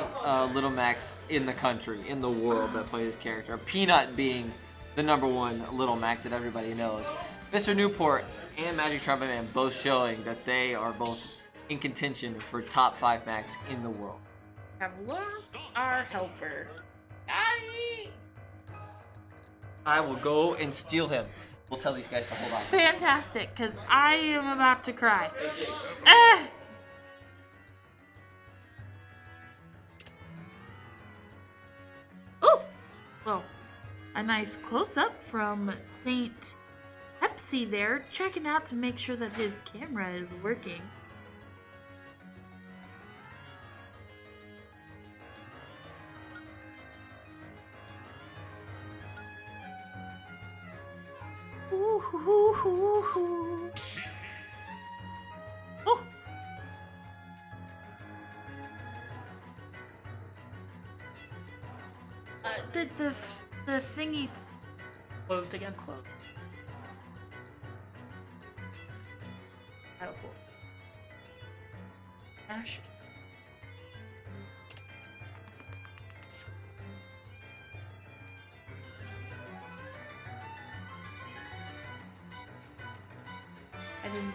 Little Macs in the country, in the world that play this character. Peanut being the #1 Little Mac that everybody knows. Mr. Newport and Magic Trumpet Man both showing that they are both in contention for top 5 Macs in the world. Have lost our helper. Hottie! I will go and steal him. We'll tell these guys to hold on. Fantastic, because I am about to cry. Ah! Oh! Well, a nice close-up from SaintPepsi there, checking out to make sure that his camera is working. Oh. The thingy Closed again. closed. Helpful. Ash. I didn't.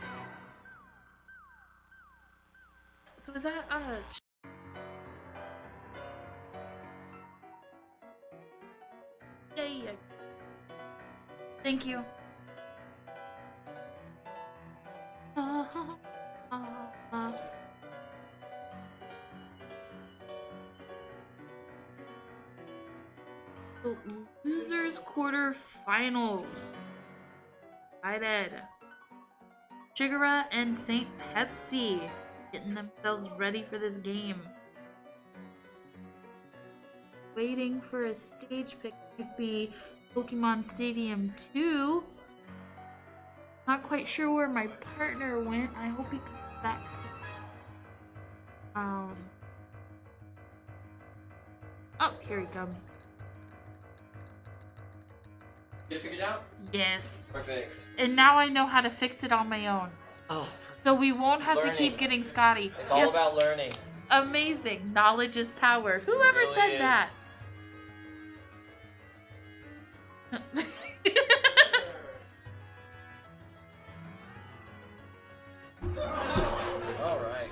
So is that Yay! Thank you. So, losers quarterfinals. Excited. Shigura and SaintPepsi getting themselves ready for this game. Waiting for a stage pick. Might be Pokemon Stadium 2. Not quite sure where my partner went. I hope he comes back soon. Here he comes. You figured out? Yes. Perfect. And now I know how to fix it on my own. Oh. So we won't have Learning. to keep getting Scotty. It's all about learning. Amazing. Knowledge is power. Whoever really said is. that? Alright.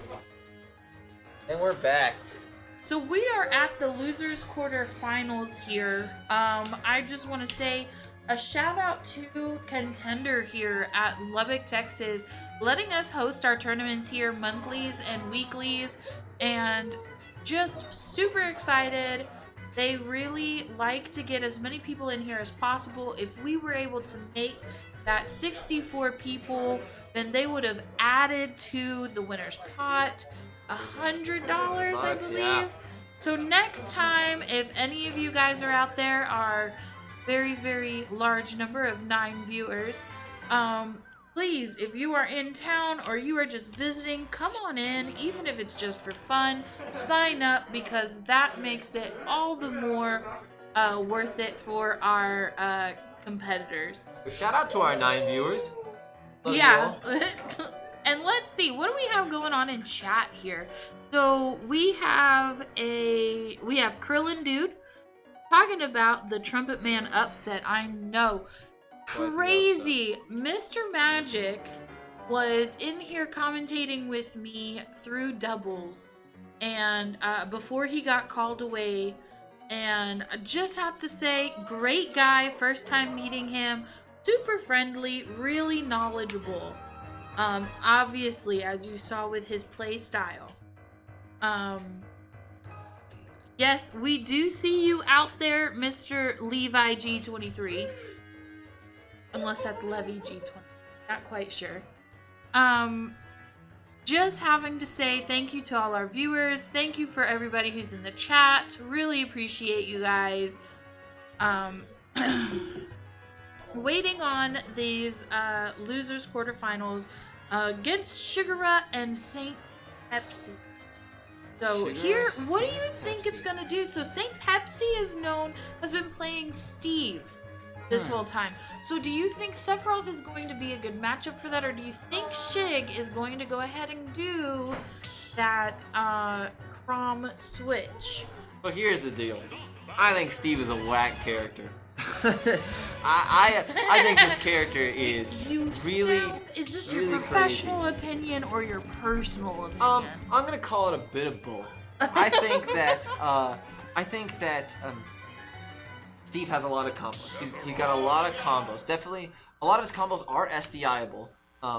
And we're back. So we are at the losers quarterfinals here. I just want to say a shout out to Contender here at Lubbock, Texas, letting us host our tournaments here, monthlies and weeklies, and just super excited. They really like to get as many people in here as possible. If we were able to make that 64 people, then they would have added to the winner's pot $100, I believe. Yeah. So next time, if any of you guys are out there, are very, very large number of 9 viewers, please, if you are in town or you are just visiting, come on in, even if it's just for fun, sign up, because that makes it all the more worth it for our competitors. Shout out to our 9 viewers. Love Yeah. you all. And let's see, what do we have going on in chat here? So we have Krillin Dude talking about the Trumpet Man upset. I know. Crazy. Mr. Magic was in here commentating with me through doubles, and before he got called away, and I just have to say, great guy, first time meeting him, super friendly, really knowledgeable. Obviously, as you saw with his play style. Yes, we do see you out there, Mr. Levi G23. Unless that's Levy G20. Not quite sure. Just having to say thank you to all our viewers. Thank you for everybody who's in the chat. Really appreciate you guys. Waiting on these losers quarterfinals against Shigura and SaintPepsi. So here, what do you think it's gonna do? So SaintPepsi has been playing Steve this whole time. So do you think Sephiroth is going to be a good matchup for that, or do you think Shig is going to go ahead and do that Crom switch? Well, here's the deal. I think Steve is a whack character. I think this character is Is this your professional opinion or your personal opinion? I'm gonna call it a bit of both. I think that Steve has a lot of combos. He's got a lot of combos. Definitely, a lot of his combos are SDIable.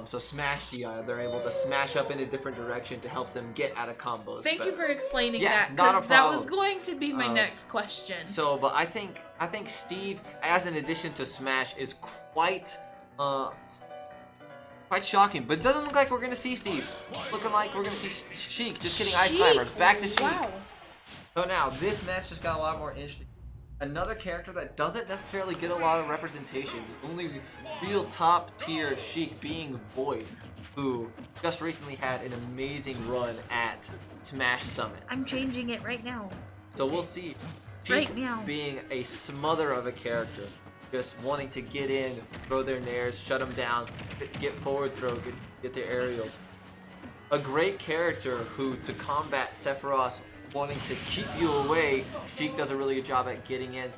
So smash DI, they're able to smash up in a different direction to help them get out of combos. Thank you for explaining that, not a because that was problem. going to be my next question. So, but I think Steve, as an addition to Smash, is quite shocking. But it doesn't look like we're gonna see Steve. Looking like we're gonna see Sheik. Just kidding, Ice Climbers. Back to Sheik. Wow. So now this match just got a lot more interesting. Another character that doesn't necessarily get a lot of representation. The only real top tier Sheik being Void, who just recently had an amazing run at Smash Summit. I'm changing it right now. So we'll see. Right Sheik now. being a smother of a character, just wanting to get in, throw their nairs, shut them down, get forward throw, get their aerials. A great character who, to combat Sephiroth wanting to keep you away, Sheik does a really good job at getting in.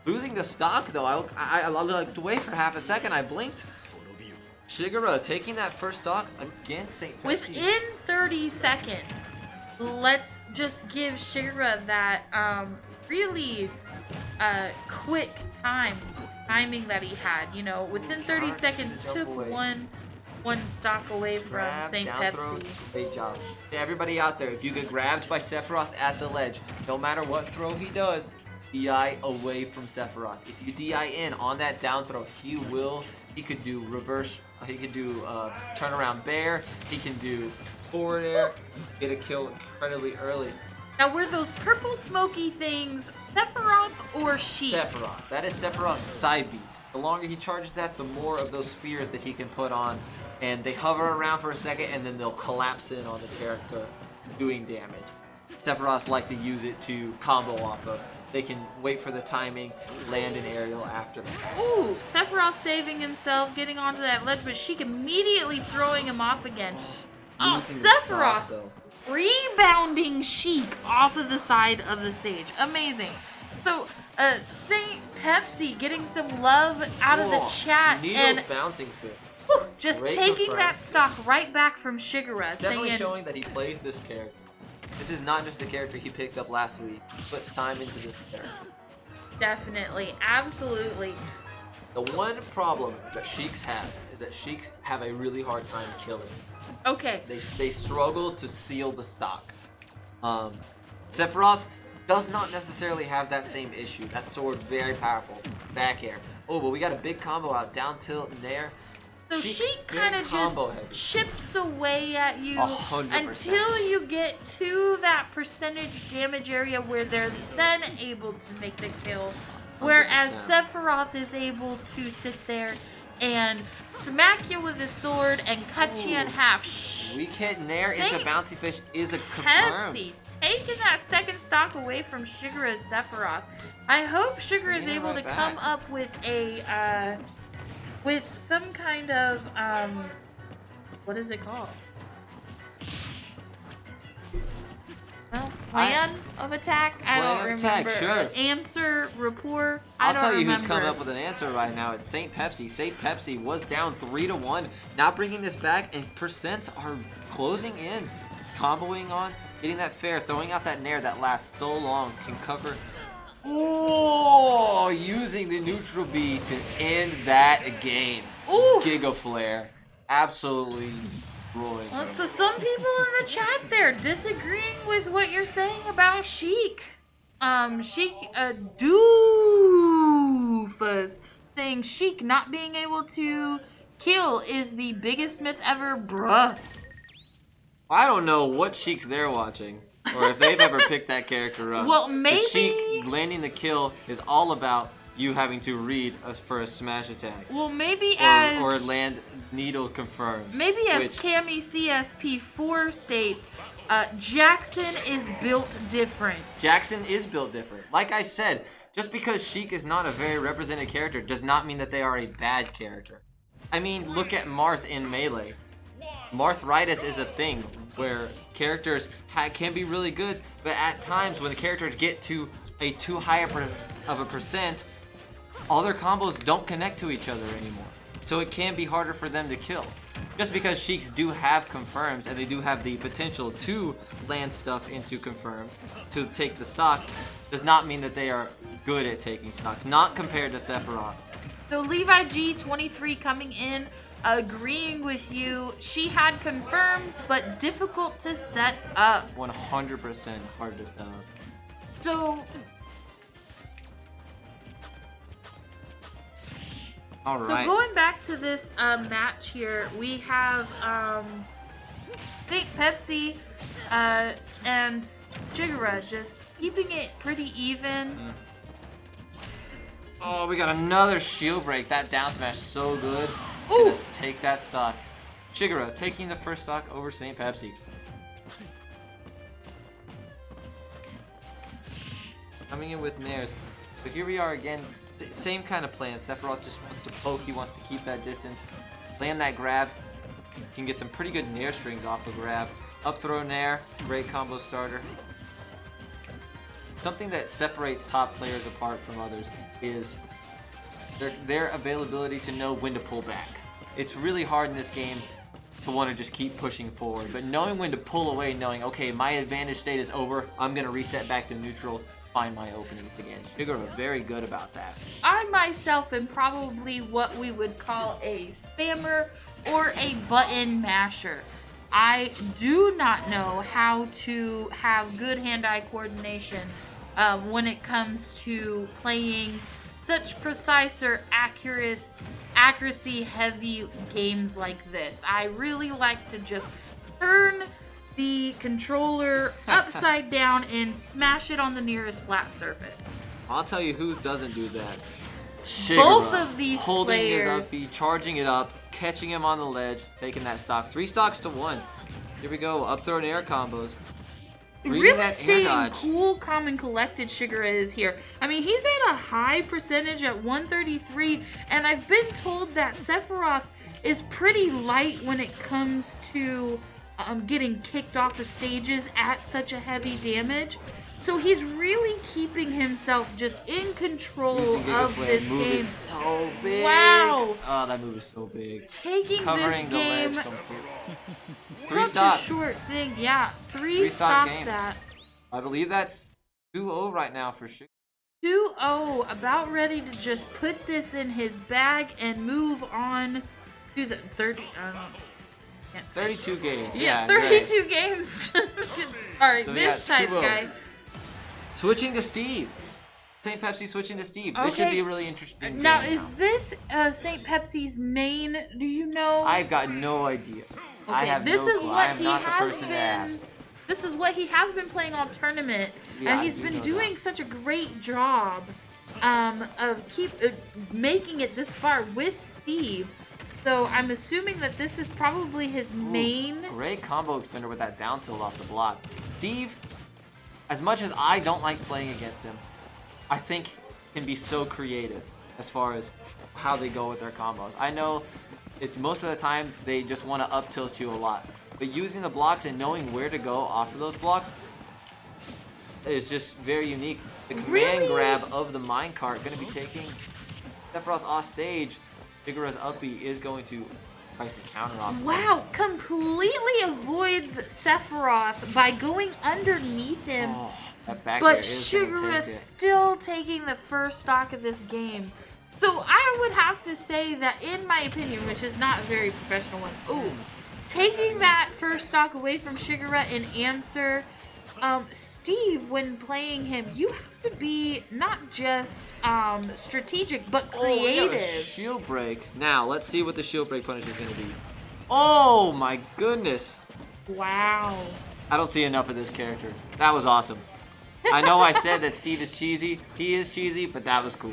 Losing the stock though, I looked away for half a second, I blinked. Shigura taking that first stock against SaintPepsi. Within 30 seconds, let's just give Shigura that really quick timing that he had. You know, within 30 seconds, took one stock away from SaintPepsi. Great job. Yeah, everybody out there, if you get grabbed by Sephiroth at the ledge, no matter what throw he does, DI away from Sephiroth. If you DI in on that down throw, he could do reverse, he could do turnaround bear, he can do forward air, get a kill incredibly early. Now, were those purple smoky things Sephiroth or Sheik? Sephiroth. That is Sephiroth's side B. The longer he charges that, the more of those spheres that he can put on. And they hover around for a second, and then they'll collapse in on the character, doing damage. Sephiroths like to use it to combo off of. they can wait for the timing, land an aerial after that. Ooh, Sephiroth saving himself, getting onto that ledge, but Sheik immediately throwing him off again. Oh, Losing the stock, Sephiroth though. rebounding Sheik off of the side of the stage. Amazing. So, SaintPepsi getting some love out of the chat Needles and bouncing fit. just Great taking confirm. that stock right back from Shigura. Definitely saying, showing that he plays this character. This is not just a character he picked up last week. He puts time into this character. Definitely, absolutely. The one problem that Sheiks have is that Sheiks have a really hard time killing. Okay. They struggle to seal the stock. Sephiroth does not necessarily have that same issue. That sword very powerful. Back air. Oh, but we got a big combo out. Down tilt and there. So Sheik kind of just chips away at you 100%. until you get to that percentage damage area where they're then able to make the kill. Whereas 100%. Sephiroth is able to sit there and smack you with his sword and cut you in half. Weak hit Nair into Bouncy Fish is a confirm. Pepsi taking that second stock away from Shigura's Sephiroth. I hope Shigura is able to come up with a with some kind of what is it called? Well, plan of attack? I don't remember. Attack, sure. Answer, rapport? I'll don't tell you remember. who's coming up with an answer right now. It's SaintPepsi. SaintPepsi was down 3-1. Now bringing this back, and percents are closing in. Comboing on, getting that fair, throwing out that Nair that lasts so long, can cover. Oh, using the neutral B to end that game. Ooh. Giga Flare. Absolutely destroyed. Well, so some people in the chat there disagreeing with what you're saying about Sheik. Sheik Doofus saying Sheik not being able to kill is the biggest myth ever, bruh. I don't know what Sheik's they're watching, or if they've ever picked that character up. Well, maybe Sheik landing the kill is all about you having to read for a smash attack. Well, maybe as or land needle confirmed. Maybe as Cami CSP4 states, Jackson is built different. Jackson is built different. Like I said, just because Sheik is not a very represented character does not mean that they are a bad character. I mean, look at Marth in Melee. Marthritis is a thing where characters can be really good, but at times when the characters get to a too high of a percent, all their combos don't connect to each other anymore. So it can be harder for them to kill. Just because Sheiks do have confirms and they do have the potential to land stuff into confirms to take the stock, does not mean that they are good at taking stocks. Not compared to Sephiroth. So Levi G23 coming in, agreeing with you. She had confirms, but difficult to set up. 100% hard to set up. So all right. So going back to this match here, we have SaintPepsi and Shigura just keeping it pretty even. Oh, we got another shield break. That down smash so good. Ooh. Let's take that stock. Shigura taking the first stock over SaintPepsi. Coming in with Nairs. So here we are again. Same kind of plan. Sephiroth just wants to poke. He wants to keep that distance. Land that grab. Can get some pretty good Nair strings off the grab. Up throw Nair. Great combo starter. Something that separates top players apart from others is their availability to know when to pull back. It's really hard in this game to want to just keep pushing forward, but knowing when to pull away, knowing, okay, my advantage state is over, I'm going to reset back to neutral, find my openings again. Shigura very good about that. I myself am probably what we would call a spammer or a button masher. I do not know how to have good hand-eye coordination when it comes to playing such precise or accuracy-heavy games like this. I really like to just turn the controller upside down and smash it on the nearest flat surface. I'll tell you who doesn't do that. Shigura, Both of these holding players. his up B, charging it up, catching him on the ledge, taking that stock. 3 stocks to 1. Here we go, up throw and air combos. Reading really that air staying dodge. cool, calm, and collected Shigura is here. I mean, he's at a high percentage at 133, and I've been told that Sephiroth is pretty light when it comes to getting kicked off the stages at such a heavy damage. So he's really keeping himself just in control Using of Giga this Flare move game. is so big. Wow. Oh, that move is so big. Taking Covering this the ledge game completely. such stock. a short thing. Yeah, Three stock stock game. that. I believe that's 2-0 right now for Shigura. 2-0, about ready to just put this in his bag and move on to the 30. 32 games. Yeah, great. 32 games. Sorry, So we this got type 2-0. guy. Switching to Steve. SaintPepsi switching to Steve. This should Okay. be a really interesting Now, game is this SaintPepsi's main? Do you know? I've got no idea. I have this no is clue. what I am he not the has person been. to ask. This is what he has been playing on tournament, Yeah, and I he's do been know doing such a great job of making it this far with Steve. So I'm assuming that this is probably his main. Great combo extender with that down tilt off the block. Steve, as much as I don't like playing against him, I think can be so creative as far as how they go with their combos. I know most of the time they just want to up tilt you a lot, but using the blocks and knowing where to go off of those blocks is just very unique. The command grab of the minecart going to be taking Sephiroth off stage. Shigura's up B is going to try to counter off. Wow, completely avoids Sephiroth by going underneath him. Oh, that back But air is going to Shigura take it. still taking the first stock of this game. So I would have to say that, in my opinion, which is not a very professional one, taking that first stock away from Shigura and answer, Steve, when playing him, you have to be not just strategic, but Oh, we got a creative. shield break. Now, let's see what the shield break punish is going to be. Oh my goodness. Wow. I don't see enough of this character. That was awesome. I know I said that Steve is cheesy. He is cheesy, but that was cool.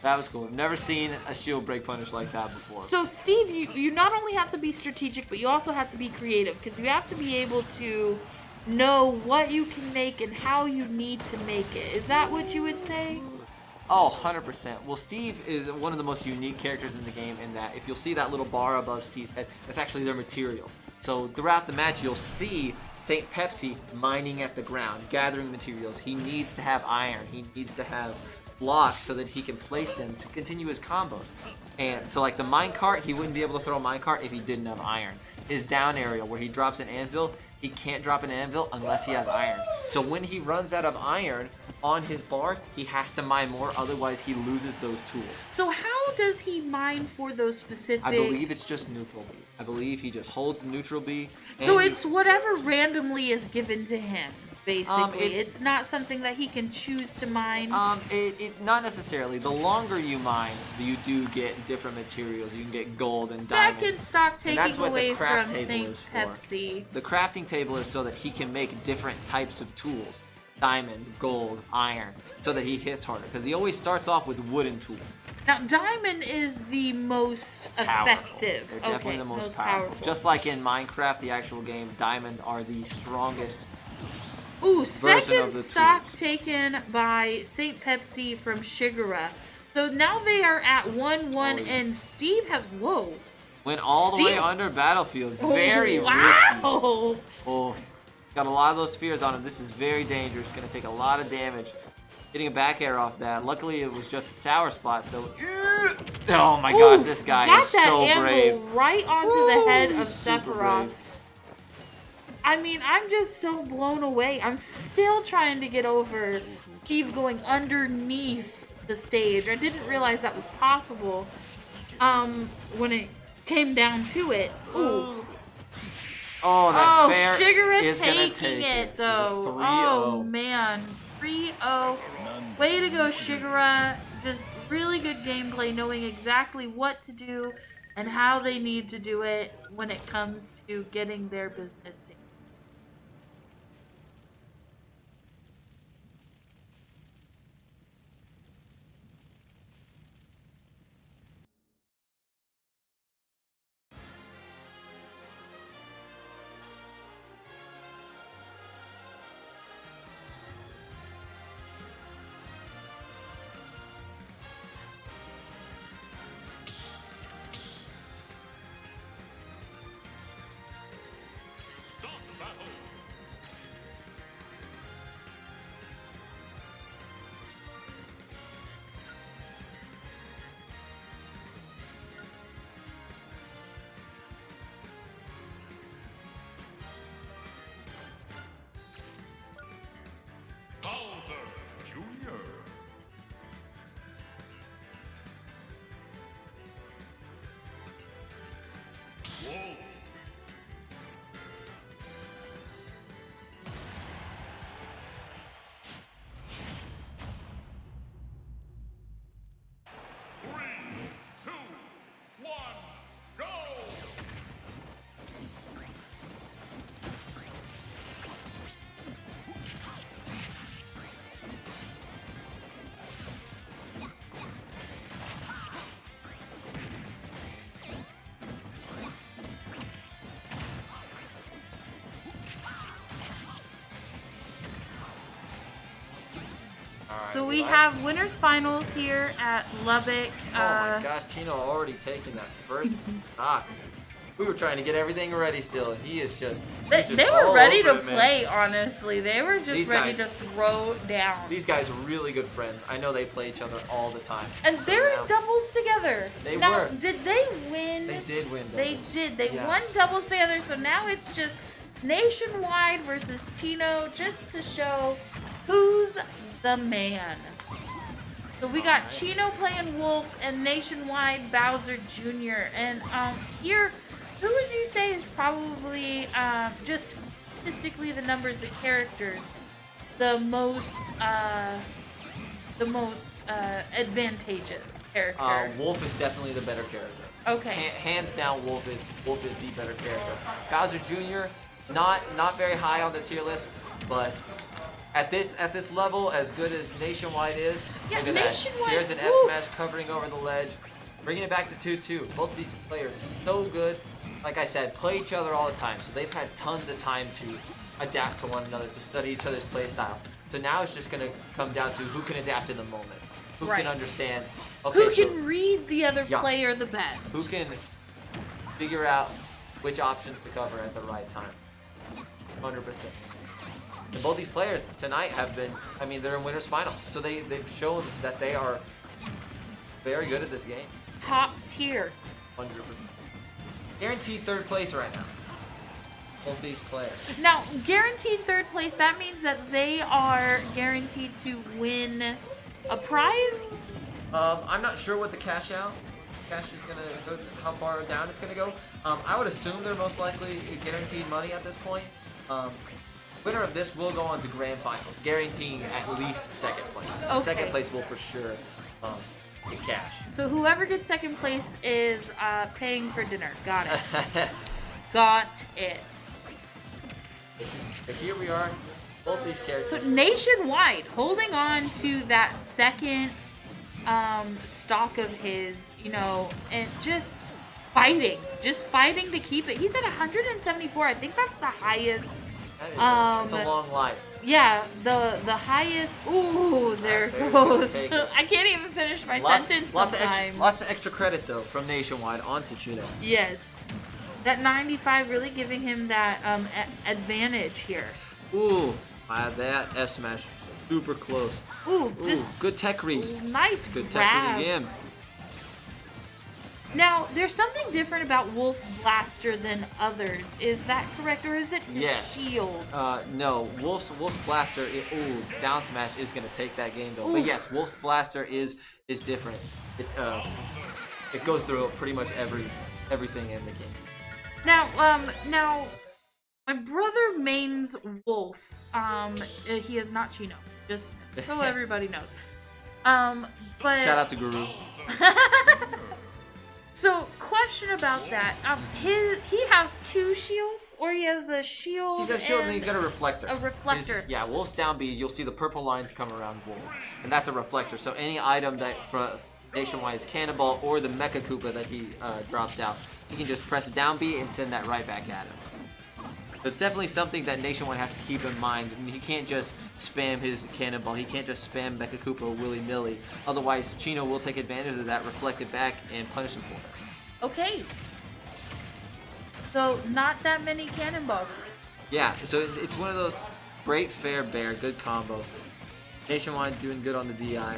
That was cool. I've never seen a shield break punish like that before. So Steve, you not only have to be strategic, but you also have to be creative, because you have to be able to know what you can make and how you need to make it. Is that what you would say? Oh, 100%. Well, Steve is one of the most unique characters in the game in that if you'll see that little bar above Steve's head, that's actually their materials. So throughout the match, you'll see SaintPepsi mining at the ground, gathering materials. He needs to have iron. He needs to have blocks so that he can place them to continue his combos. And so like the minecart, he wouldn't be able to throw a minecart if he didn't have iron. His down area where he drops an anvil, he can't drop an anvil unless he has iron. So when he runs out of iron on his bar, he has to mine more, otherwise he loses those tools. So how does he mine for those specific... I believe it's just neutral B. I believe he just holds neutral B. So it's whatever randomly is given to him, basically. it's- It's not something that he can choose to mine. Not necessarily. The longer you mine, you do get different materials. You can get gold and diamond. Second stock And taking that's what away the craft from table is for. SaintPepsi. The crafting table is so that he can make different types of tools. Diamond, gold, iron, so that he hits harder. Because he always starts off with wooden tools. Now, diamond is the most effective. They're definitely okay, the most powerful. Just like in Minecraft, the actual game, diamonds are the strongest. Ooh, version of second the stock tools. taken by SaintPepsi from Shigura. So now they are at 1-1, Oh, yes. and Steve has... Whoa. Went all the way Steve- under battlefield. Very risky. wow. Oh, got a lot of those spheres on him. This is very dangerous. Gonna take a lot of damage. Getting a back air off that. Luckily, it was just a sour spot, so... Oh my gosh, this guy got is that so anvil brave. right onto the head of Super Sephiroth. brave. I mean, I'm just so blown away. I'm still trying to get over Steve going underneath the stage. I didn't realize that was possible when it came down to it. Ooh. Oh, that fair Shigura is gonna taking take it, though. The 3-0. Oh, man. 3-0. Way to go, Shigura. Just really good gameplay, knowing exactly what to do and how they need to do it when it comes to getting their business done. So we have winners finals here at Lubbock. Oh my gosh, Chino already taking that first stock. We were trying to get everything ready still, and he is just. They were ready to play, honestly. They were just ready to throw down. These guys are really good friends. I know they play each other all the time. And they're in doubles together. They now, were. Did they win? They did win doubles. They did. They won doubles together, so now it's just NationWide versus Chino, just to show who's the man. So we got Chino playing Wolf and NationWide Bowser Jr. And here, who would you say is probably just statistically the numbers, the characters, the most advantageous character? Wolf is definitely the better character. Okay. Hands down, Wolf is the better character. Bowser Jr. not very high on the tier list, but at this level, as good as NationWide is, yeah, look at NationWide, that. Here's an F smash covering over the ledge, bringing it back to 2-2. Both of these players are so good. Like I said, play each other all the time, so they've had tons of time to adapt to one another, to study each other's play styles. So now it's just going to come down to who can adapt in the moment, who can understand. Okay, who can read the other player the best? Who can figure out which options to cover at the right time. 100%. And both these players tonight have been, I mean, they're in winners finals, so they've shown that they are very good at this game. Top tier. 100%. Guaranteed third place right now. Both these players. Now, guaranteed third place, that means that they are guaranteed to win a prize? I'm not sure what the cash is gonna go, how far down it's gonna go. I would assume they're most likely guaranteed money at this point. Winner of this will go on to grand finals, guaranteeing at least second place. Okay. Second place will for sure get cash. So whoever gets second place is paying for dinner. Got it. Got it. But here we are, both these characters. So NationWide holding on to that second stock of his, you know, and just fighting to keep it. He's at 174. I think that's the highest. That is it's a long life. Yeah, the highest. Ooh, there it goes. I can't even finish my sentence sometimes. Lots of extra credit though from NationWide onto Chino. Yes, that 95 really giving him that advantage here. Ooh, that F smash super close. Ooh, good tech read. Nice good grabs. tech read again. Now, there's something different about Wolf's Blaster than others. Is that correct, or is it his shield? No, Wolf's Blaster. Down smash is gonna take that game though. Ooh. But yes, Wolf's Blaster is different. It goes through pretty much everything in the game. Now, my brother mains Wolf. He is not Chino. Just so everybody knows. But shout out to Guru. So, question about that. He has two shields, or he has a shield. He's got a shield and he's got a reflector. A reflector. Wolf's down B, you'll see the purple lines come around Wolf, and that's a reflector. So any item that from NationWide's Cannonball or the Mecha Koopa that he drops out, he can just press down B and send that right back at him. So it's definitely something that NationWide has to keep in mind. I mean, he can't just spam his Cannonball. He can't just spam Mecha Koopa willy-nilly. Otherwise, Chino will take advantage of that, reflect it back, and punish him for it. Okay. So, not that many Cannonballs. Yeah, so it's one of those great fair bear, good combo. NationWide doing good on the DI.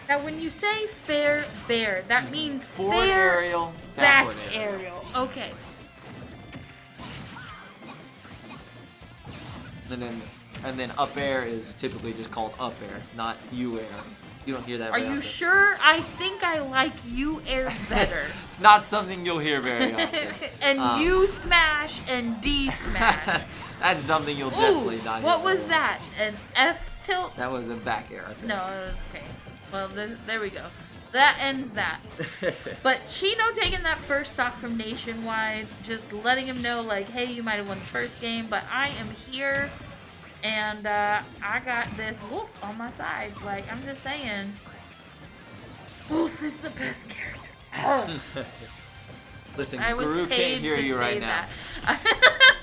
Now, when you say fair bear, that means forward fair aerial, back backward aerial. Okay. And then up air is typically just called up air, not U air. You don't hear that Are very you often. sure? I think I like U air better. It's not something you'll hear very often. And U smash and D smash. That's something you'll definitely not hear. What was very that? An F tilt? That was a back air, I think. No, it was okay. Well, there we go. That ends that. But Chino taking that first stock from NationWide, just letting him know, like, hey, you might have won the first game, but I am here, and I got this Wolf on my side. Like, I'm just saying, Wolf is the best character. Listen, I was Guru paid can't hear to you say right now. that.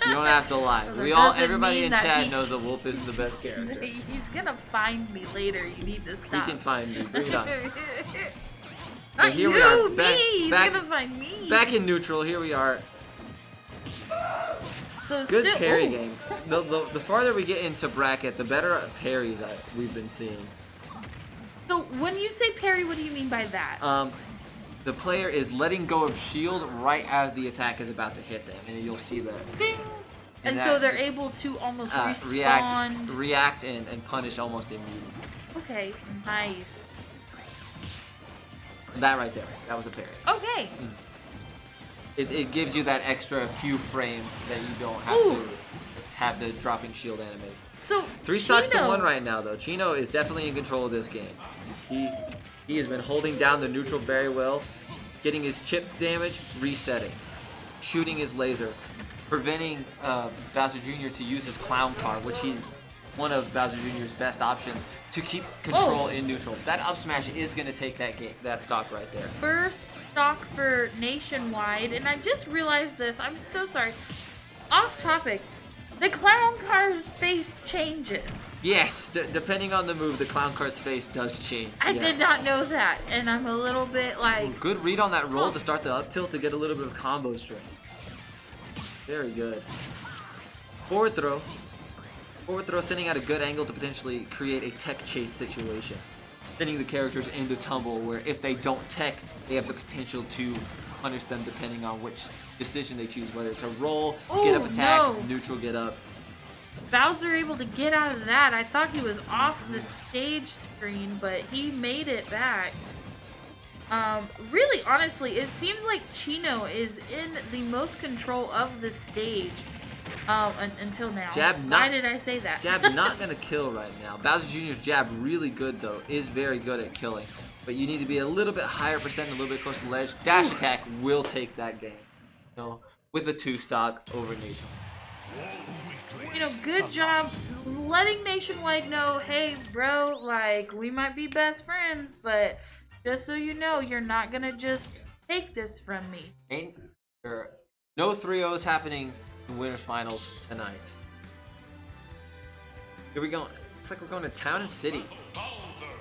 You don't have to lie. That Everybody doesn't in mean chat that he- knows that Wolf isn't the best character. He He's gonna find me later. You need to stop. can find me. Bring it on. Not here you, we are, me. back- back- He's gonna find me. Back in neutral, here we are. So Good still, parry ooh. game. The farther we get into bracket, the better parries we've been seeing. So when you say parry, what do you mean by that? The player is letting go of shield right as the attack is about to hit them, and you'll see that. Ding. And so they're able to almost respond. react and punish almost immediately. Okay, nice. That right there, that was a parry. Okay. It gives you that extra few frames that you don't have to have the dropping shield animate. So 3 stocks to Chino- 1 right now though. Chino is definitely in control of this game. He has been holding down the neutral very well, getting his chip damage, resetting, shooting his laser, preventing Bowser Jr. to use his clown car, which he's one of Bowser Jr.'s best options to keep control in neutral. That up smash is going to take that stock right there. First stock for Nationwide, and I just realized this. I'm so sorry. Off topic. The clown car's face changes. Yes, depending on the move, the clown car's face does change. I did not know that, and I'm a little bit like... Good read on that roll to start the up tilt to get a little bit of combo string. Very good. Forward throw. Forward throw sending at a good angle to potentially create a tech chase situation. Sending the characters into tumble where if they don't tech, they have the potential to punish them depending on which decision they choose, whether to roll, get up attack, neutral get up. Bowser able to get out of that. I thought he was off the stage screen, but he made it back. Really, honestly, it seems like Chino is in the most control of the stage until now. Why did I say that? Jab not gonna kill right now. Bowser Jr.'s jab really good though, is very good at killing. But you need to be a little bit higher percent, a little bit closer to the ledge. Dash attack will take that game. You know, with a 2 stock over Nation. You know, good job letting Nationwide know, hey, bro, like, we might be best friends, but just so you know, you're not gonna just take this from me. No 3-0s happening in winners finals tonight. Here we go. Looks like we're going to Town and City.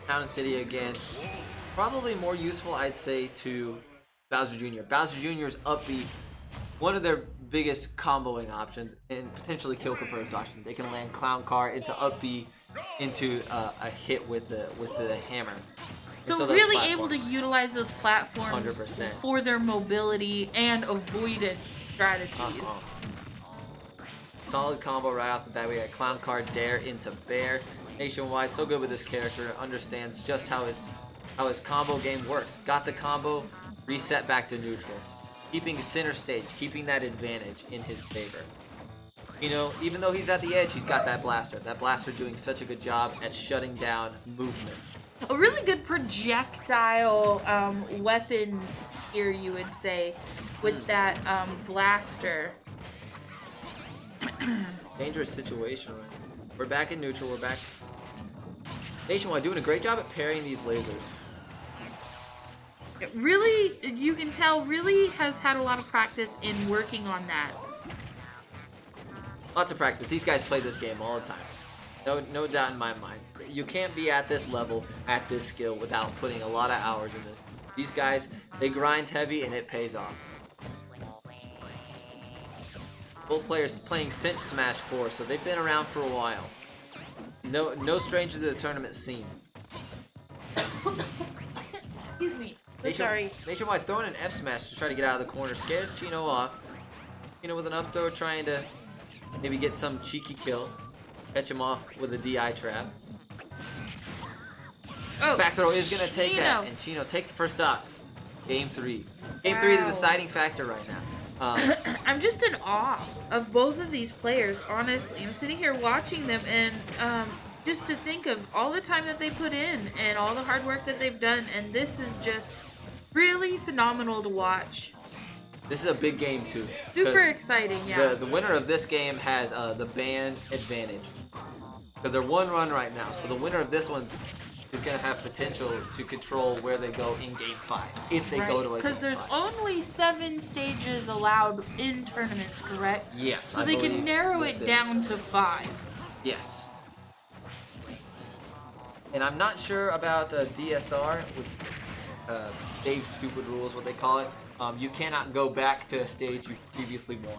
Town and City again. Probably more useful, I'd say, to Bowser Jr. Bowser Jr.'s up B, one of their biggest comboing options and potentially kill confirms options. They can land Clown Car into up B into a hit with the hammer. So really able to utilize those platforms 100%. for their mobility and avoidance strategies. Solid combo right off the bat. We got Clown Car Dare into Bear. Nationwide, so good with this character, understands just how his combo game works. Got the combo, reset back to neutral. Keeping center stage, keeping that advantage in his favor. You know, even though he's at the edge, he's got that blaster. That blaster doing such a good job at shutting down movement. A really good projectile weapon here, you would say, with that blaster. Dangerous situation. We're back in neutral. We're back. Nationwide doing a great job at parrying these lasers. It really, you can tell, really has had a lot of practice in working on that. Lots of practice. These guys play this game all the time. No doubt in my mind. You can't be at this level, at this skill, without putting a lot of hours in this. These guys, they grind heavy and it pays off. Both players playing Cinch Smash 4, so they've been around for a while. No stranger to the tournament scene. Excuse me. Sorry. Nationwide throwing an F smash to try to get out of the corner. Scares Chino off. Chino with an up throw trying to maybe get some cheeky kill. Catch him off with a DI trap. Oh, back throw is going to take Chino. that. And Chino takes the first stock. Game 3. Game 3 the deciding factor right now. I'm just in awe of both of these players, honestly. I'm sitting here watching them and just to think of all the time that they put in and all the hard work that they've done, and this is just really phenomenal to watch. This is a big game too. Super exciting, yeah. The winner of this game has the band advantage. Because they're 1 run right now, so the winner of this one's is going to have potential to control where they go in Game 5, if they go to a Because Game there's 5. only 7 stages allowed in tournaments, correct? Yes, So I they can believe narrow with it this. down to 5. Yes. And I'm not sure about DSR, which Dave's stupid rules, what they call it. You cannot go back to a stage you previously won.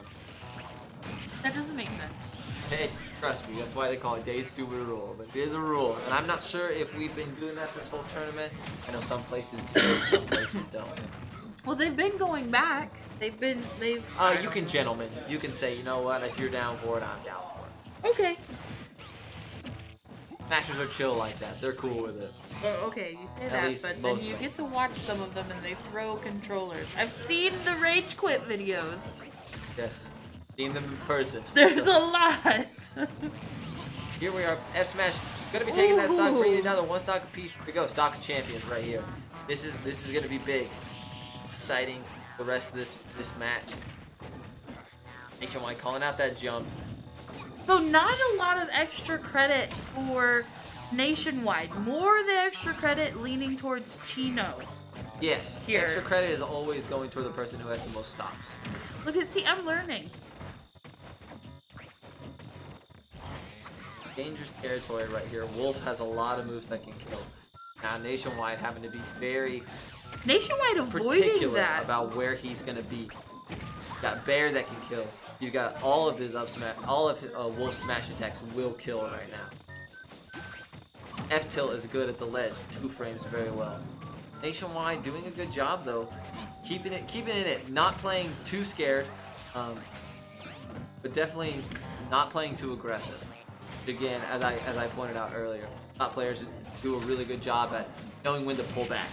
That doesn't make sense. Hey, trust me, that's why they call it Dave's stupid rule. But it is a rule, and I'm not sure if we've been doing that this whole tournament. I know some places do, some places don't. Well, they've been going back. They've. You can, gentlemen. You can say, you know what? If you're down for it, I'm down for it. Okay. Smashers are chill like that. They're cool with it. Well, okay, you say At that, least but then most you of get to watch some of them and they throw controllers. I've seen the rage quit videos. Yes. Seen them in person. There's a lot. Here we are. F Smash gonna be taking that stock, bringing it down to 1 stock apiece. Here we go. Stock of champions right here. This is gonna be big, exciting. The rest of this match. NationWide calling out that jump. So not a lot of extra credit for NationWide. More of the extra credit leaning towards Chino. Yes. Here. Extra credit is always going toward the person who has the most stocks. Look at, see, I'm learning. Dangerous territory right here. Wolf has a lot of moves that can kill. Now NationWide having to be very NationWide avoiding particular that. about where he's gonna be. You got Bear that can kill. You got all of his up smash, all of Wolf's smash attacks will kill right now. F tilt is good at the ledge. 2 frames very well. NationWide doing a good job though, keeping in it, not playing too scared, but definitely not playing too aggressive. Again, as I pointed out earlier, top players do a really good job at knowing when to pull back,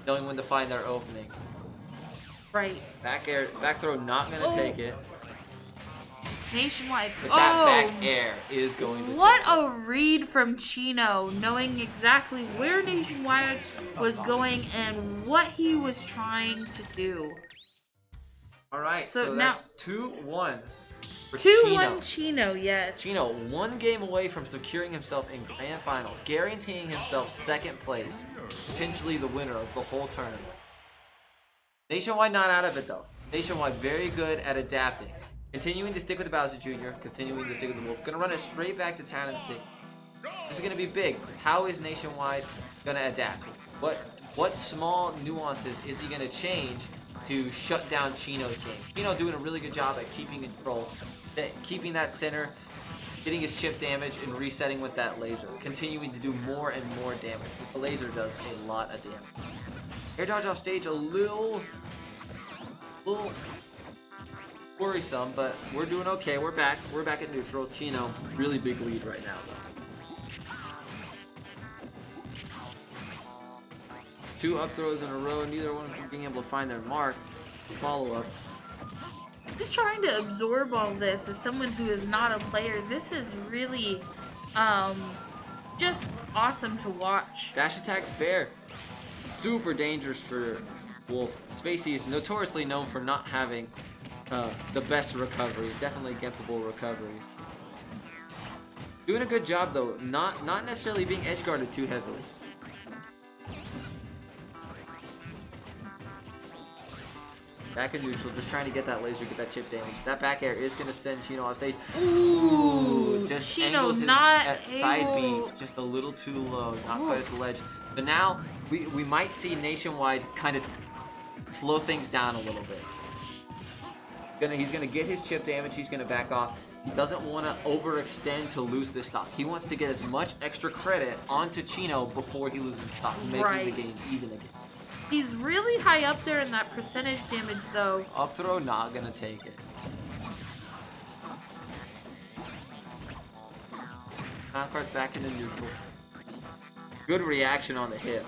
knowing when to find their opening. Right. Back air, back throw, not gonna take it. NationWide. But that back air is going to What take it. a read from Chino, knowing exactly where NationWide was going and what he was trying to do. All right, so now, that's 2-1 for 2-1 Chino, yes. Chino, 1 game away from securing himself in Grand Finals, guaranteeing himself 2nd place, potentially the winner of the whole tournament. NationWide not out of it though. NationWide very good at adapting. Continuing to stick with the Bowser Jr., continuing to stick with the Wolf. Gonna run it straight back to town and see. This is gonna be big. How is NationWide gonna adapt? What small nuances is he gonna change to shut down Chino's game? Chino doing a really good job at keeping control, keeping that center, getting his chip damage, and resetting with that laser. Continuing to do more and more damage. The laser does a lot of damage. Air dodge off stage a little worrisome, but we're doing okay. We're back at neutral. Chino, really big lead right now though. 2 up throws in a row, neither one of them being able to find their mark. Follow up. Just trying to absorb all this as someone who is not a player. This is really just awesome to watch. Dash attack fair. Super dangerous for Wolf. Spacey is notoriously known for not having the best recoveries. Definitely gimpable recoveries. Doing a good job though, not necessarily being edge guarded too heavily. Back in neutral, just trying to get that laser, get that chip damage. That back air is going to send Chino off stage. Ooh, just Chino angles his not side able... beat just a little too low, not quite at the ledge. But now we might see NationWide kind of slow things down a little bit. He's gonna get his chip damage. He's gonna back off. He doesn't want to overextend to lose this stock. He wants to get as much extra credit onto Chino before he loses stock, making the game even again. He's really high up there in that percentage damage, though. Up throw, not gonna take it. Conquer's back into neutral. Good reaction on the hit.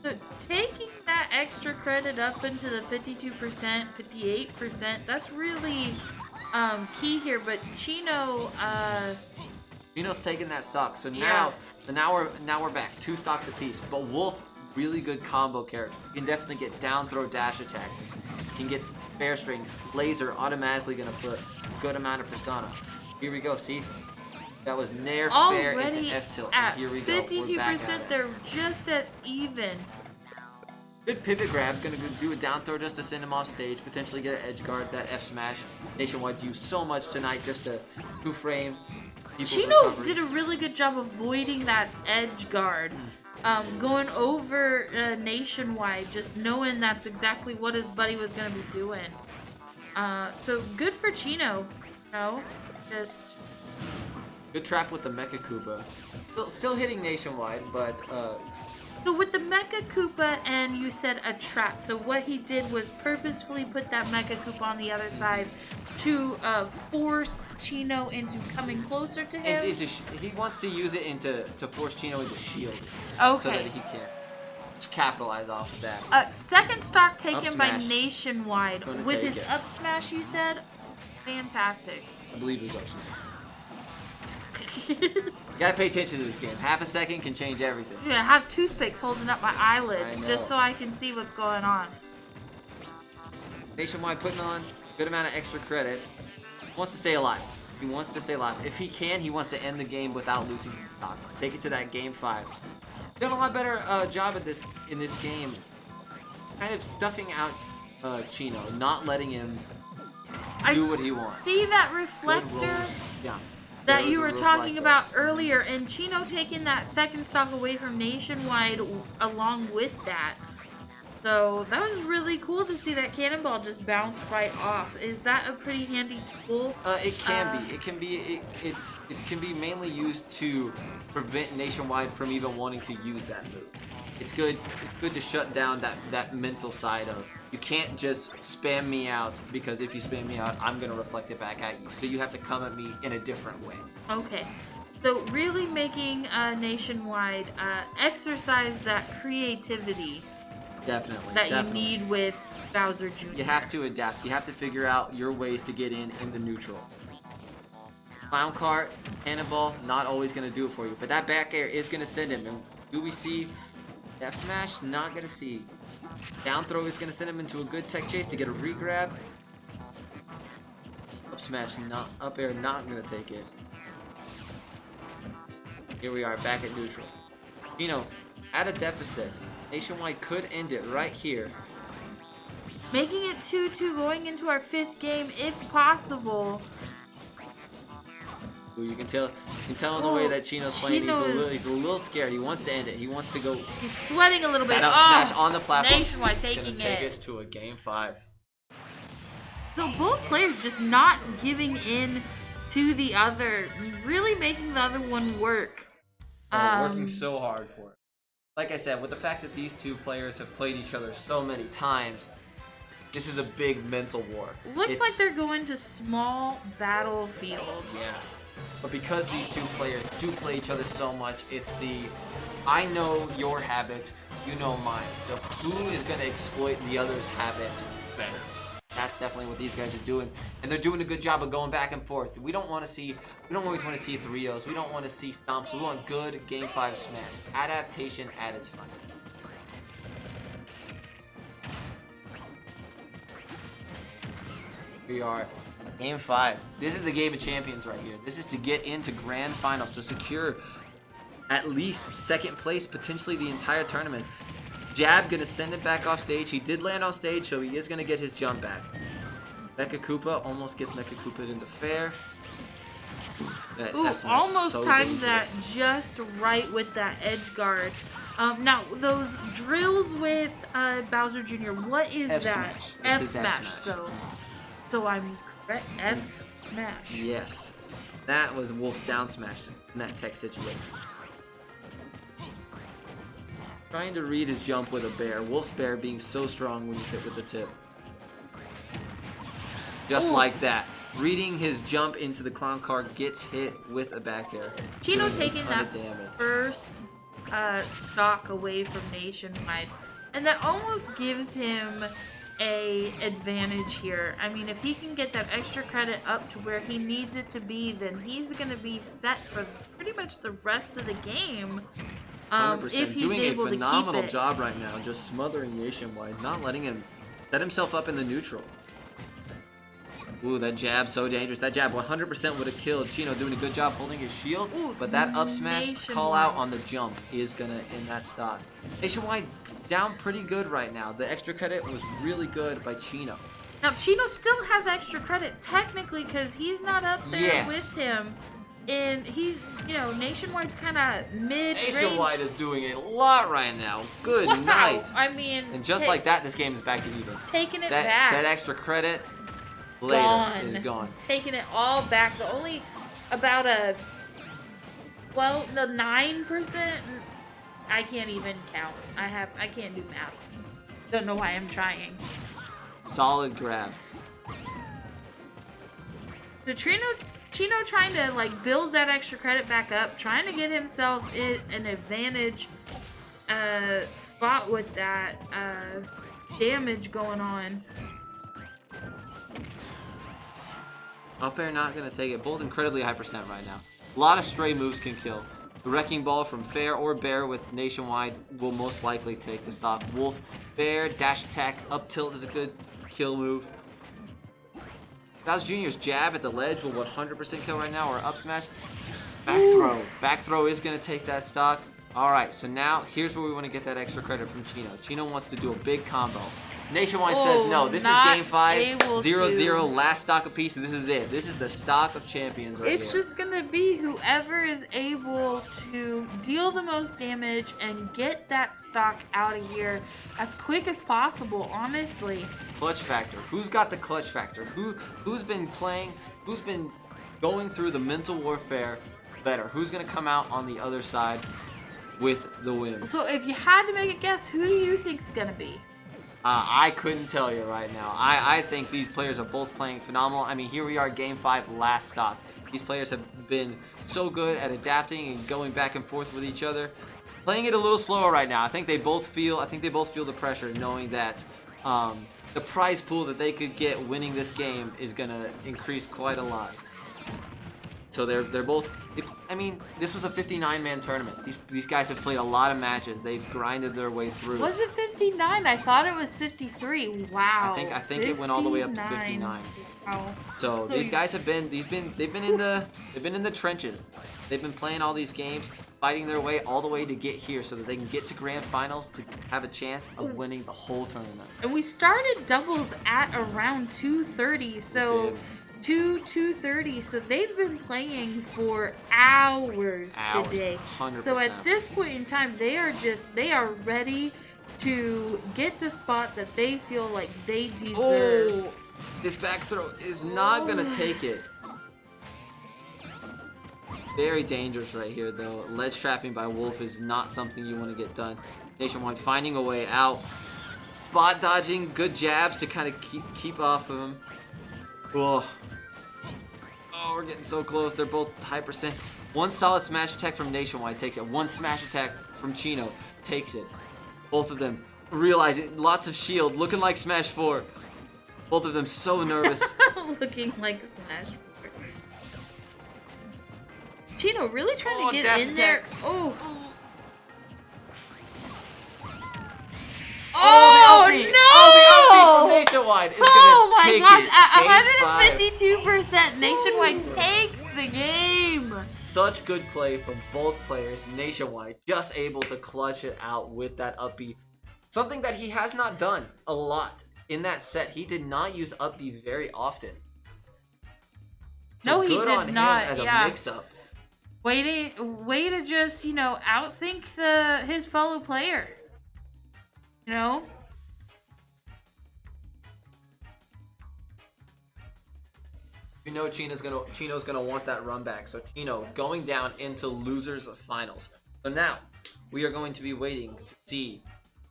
So taking that extra credit up into the 52%, 58%, that's really key here. But Chino's taking that stock. So now, now we're back 2 stocks apiece. But Wolf, really good combo character. You can definitely get down throw dash attack. You can get fair strings. Laser automatically gonna put a good amount of persona. Here we go. See, That was Nair fair Already into F tilt. at And here we go. We're back at 52%, it. they're just at even. Good pivot grab. Gonna do a down throw just to send him off stage. Potentially get an edge guard. That F smash. NationWide's used so much tonight just to two-frame. Chino did a really good job avoiding that edge guard. Going over Nationwide, just knowing that's exactly what his buddy was going to be doing. So good for Chino. No, just Good trap with the Mecha Koopa. Still hitting Nationwide, but so with the Mecha Koopa, and you said a trap. So what he did was purposefully put that Mecha Koopa on the other side to force Chino into coming closer to him. he wants to use it to force Chino into shield. Okay. So that he can capitalize off of that. Second stock taken Up by smash. Nationwide Gonna with take his it. up smash. You said, fantastic. I believe it was up smash. You gotta pay attention to this game. Half a second can change everything. Yeah, I have toothpicks holding up my eyelids I know. just so I can see what's going on. Nationwide putting on a good amount of extra credit. He wants to stay alive. He wants to stay alive. If he can, he wants to end the game without losing the stock. Take it to that game 5. Done a lot better job at this in this game. Kind of stuffing out Chino, not letting him do what he wants. See that Good reflector roll. Yeah. that There was you a were reflector. talking about earlier, and Chino taking that second stock away from Nationwide along with that. So that was really cool to see that cannonball just bounce right off. Is that a pretty handy tool? It can be. It can be. It can be mainly used to prevent Nationwide from even wanting to use that move. It's good. It's good to shut down that mental side of you can't just spam me out, because if you spam me out, I'm gonna reflect it back at you. So you have to come at me in a different way. Okay. So really making Nationwide exercise that creativity Definitely. that definitely. you need with Bowser Jr. You have to adapt. You have to figure out your ways to get in the neutral. Clown cart, cannonball, not always going to do it for you. But that back air is going to send him. And do we see F smash? Not going to see. Down throw is going to send him into a good tech chase to get a re-grab. Up smash, not up air, not going to take it. Here we are, back at neutral. Chino, at a deficit. Nationwide could end it right here. Making it 2-2 going into our 5th game if possible. Ooh, you can tell in the way that Chino's playing. Chino He's a little scared. He wants to end it. He wants to go. He's sweating a little bit. That up smash on the platform. Nationwide It's taking gonna take it. us to a game 5. So both players just not giving in to the other, really making the other one work. Working so hard for it. Like I said, with the fact that these two players have played each other so many times, this is a big mental war. Looks like they're going to small battlefield. Yes. But because these two players do play each other so much, it's the I know your habits, you know mine. So who is going to exploit the other's habits better? That's definitely what these guys are doing, and they're doing a good job of going back and forth. We don't always want to see 3-0s. We don't want to see stomps. We want good game 5 smash. Adaptation at its finest. We are game 5. This is the game of champions right here. This is to get into grand finals, to secure at least 2nd place, potentially the entire tournament. Jab gonna send it back off stage. He did land on stage, so he is gonna get his jump back. Mecha Koopa almost gets Mecha Koopa into fair. Ooh, That smash is almost so timed that dangerous. just right with that edge guard. Now those drills with Bowser Jr. What is F that? smash. It's F his F smash. smash. So I'm correct. F smash. Yes, that was Wolf's down smash in that tech situation. Trying to read his jump with a bear. Wolf's bear being so strong when you hit with the tip. Just Ooh. like that. Reading his jump into the clown car gets hit with a back air. Chino doing a taking ton that of damage. first stock away from Nationwide, and that almost gives him a advantage here. I mean, if he can get that extra credit up to where he needs it to be, then he's gonna be set for pretty much the rest of the game. 100%. If he's Doing a able to phenomenal keep it. job right now, just smothering Nationwide, not letting him set himself up in the neutral. Ooh, that jab so dangerous. That jab 100% would have killed. Chino doing a good job holding his shield, Ooh, but that up smash Nationwide. call out on the jump is gonna end that stock. Nationwide down pretty good right now. The extra credit was really good by Chino. Now, Chino still has extra credit, technically, because he's not up there Yes. with him. And he's, you know, Nationwide's kind of mid-range. Nationwide is doing a lot right now. Good Wow. night. I mean, And just like that, this game is back to even. taking it That back. extra credit later Gone. is gone. Taking it all back. The only about a 9%. I can't even count. I can't do maths. Don't know why I'm trying. Solid grab. So Chino trying to like build that extra credit back up, trying to get himself in an advantage spot with that damage going on. Up air not gonna take it. Both incredibly high percent right now. A lot of stray moves can kill. The Wrecking Ball from Fair or Bear with Nationwide will most likely take the stock. Wolf, Bear, dash attack, up tilt is a good kill move. Bowser Jr.'s jab at the ledge will 100% kill right now, or up smash. Back throw. Back throw is going to take that stock. Alright, so now here's where we want to get that extra credit from Chino. Chino wants to do a big combo. Nationwide says no. This is game 5, 0-0, last stock apiece. This is it. This is the stock of champions right It's here. just gonna be whoever is able to deal the most damage and get that stock out of here as quick as possible, honestly. Clutch factor. Who's got the clutch factor? Who's been playing? Who's been going through the mental warfare better? Who's gonna come out on the other side with the win? So if you had to make a guess, who do you think is gonna be? I couldn't tell you right now. I think these players are both playing phenomenal. I mean, here we are, game 5, last stop. These players have been so good at adapting and going back and forth with each other. Playing it a little slower right now. I think they both feel the pressure, knowing that the prize pool that they could get winning this game is gonna increase quite a lot. So they're both. I mean, this was a 59-man tournament. These guys have played a lot of matches. They've grinded their way through. Was it 59? I thought it was 53. Wow. I think it went all the way up to 59. Wow. So these guys have been they've been in the trenches. They've been playing all these games, fighting their way all the way to get here so that they can get to grand finals to have a chance of winning the whole tournament. And we started doubles at around 2:30, so 2:30. So they've been playing for hours today. 100%. So at this point in time, they are ready to get the spot that they feel like they deserve. Oh, this back throw is not gonna take it. Very dangerous right here, though. Ledge trapping by Wolf is not something you want to get done. Nationwide finding a way out. Spot dodging, good jabs to kind of keep off of him. Oh, we're getting so close. They're both high percent. One solid smash attack from Nationwide takes it. One smash attack from Chino takes it. Both of them realizing lots of shield, looking like Smash 4. Both of them so nervous. Looking like Smash 4. Chino really trying to get dash in there. attack. Oh. Oh, the uppy! no! Oh, the uppy from Nationwide is Oh gonna my take gosh! it. Game 5. At 152%, Nationwide takes the game. Such good play from both players. Nationwide just able to clutch it out with that uppy. Something that he has not done a lot in that set. He did not use uppy very often. No, So he good did on not. him as a Yeah. mix-up. Way to just, outthink his fellow player. You know? You know Chino's gonna want that run back. So Chino going down into losers of finals. So now we are going to be waiting to see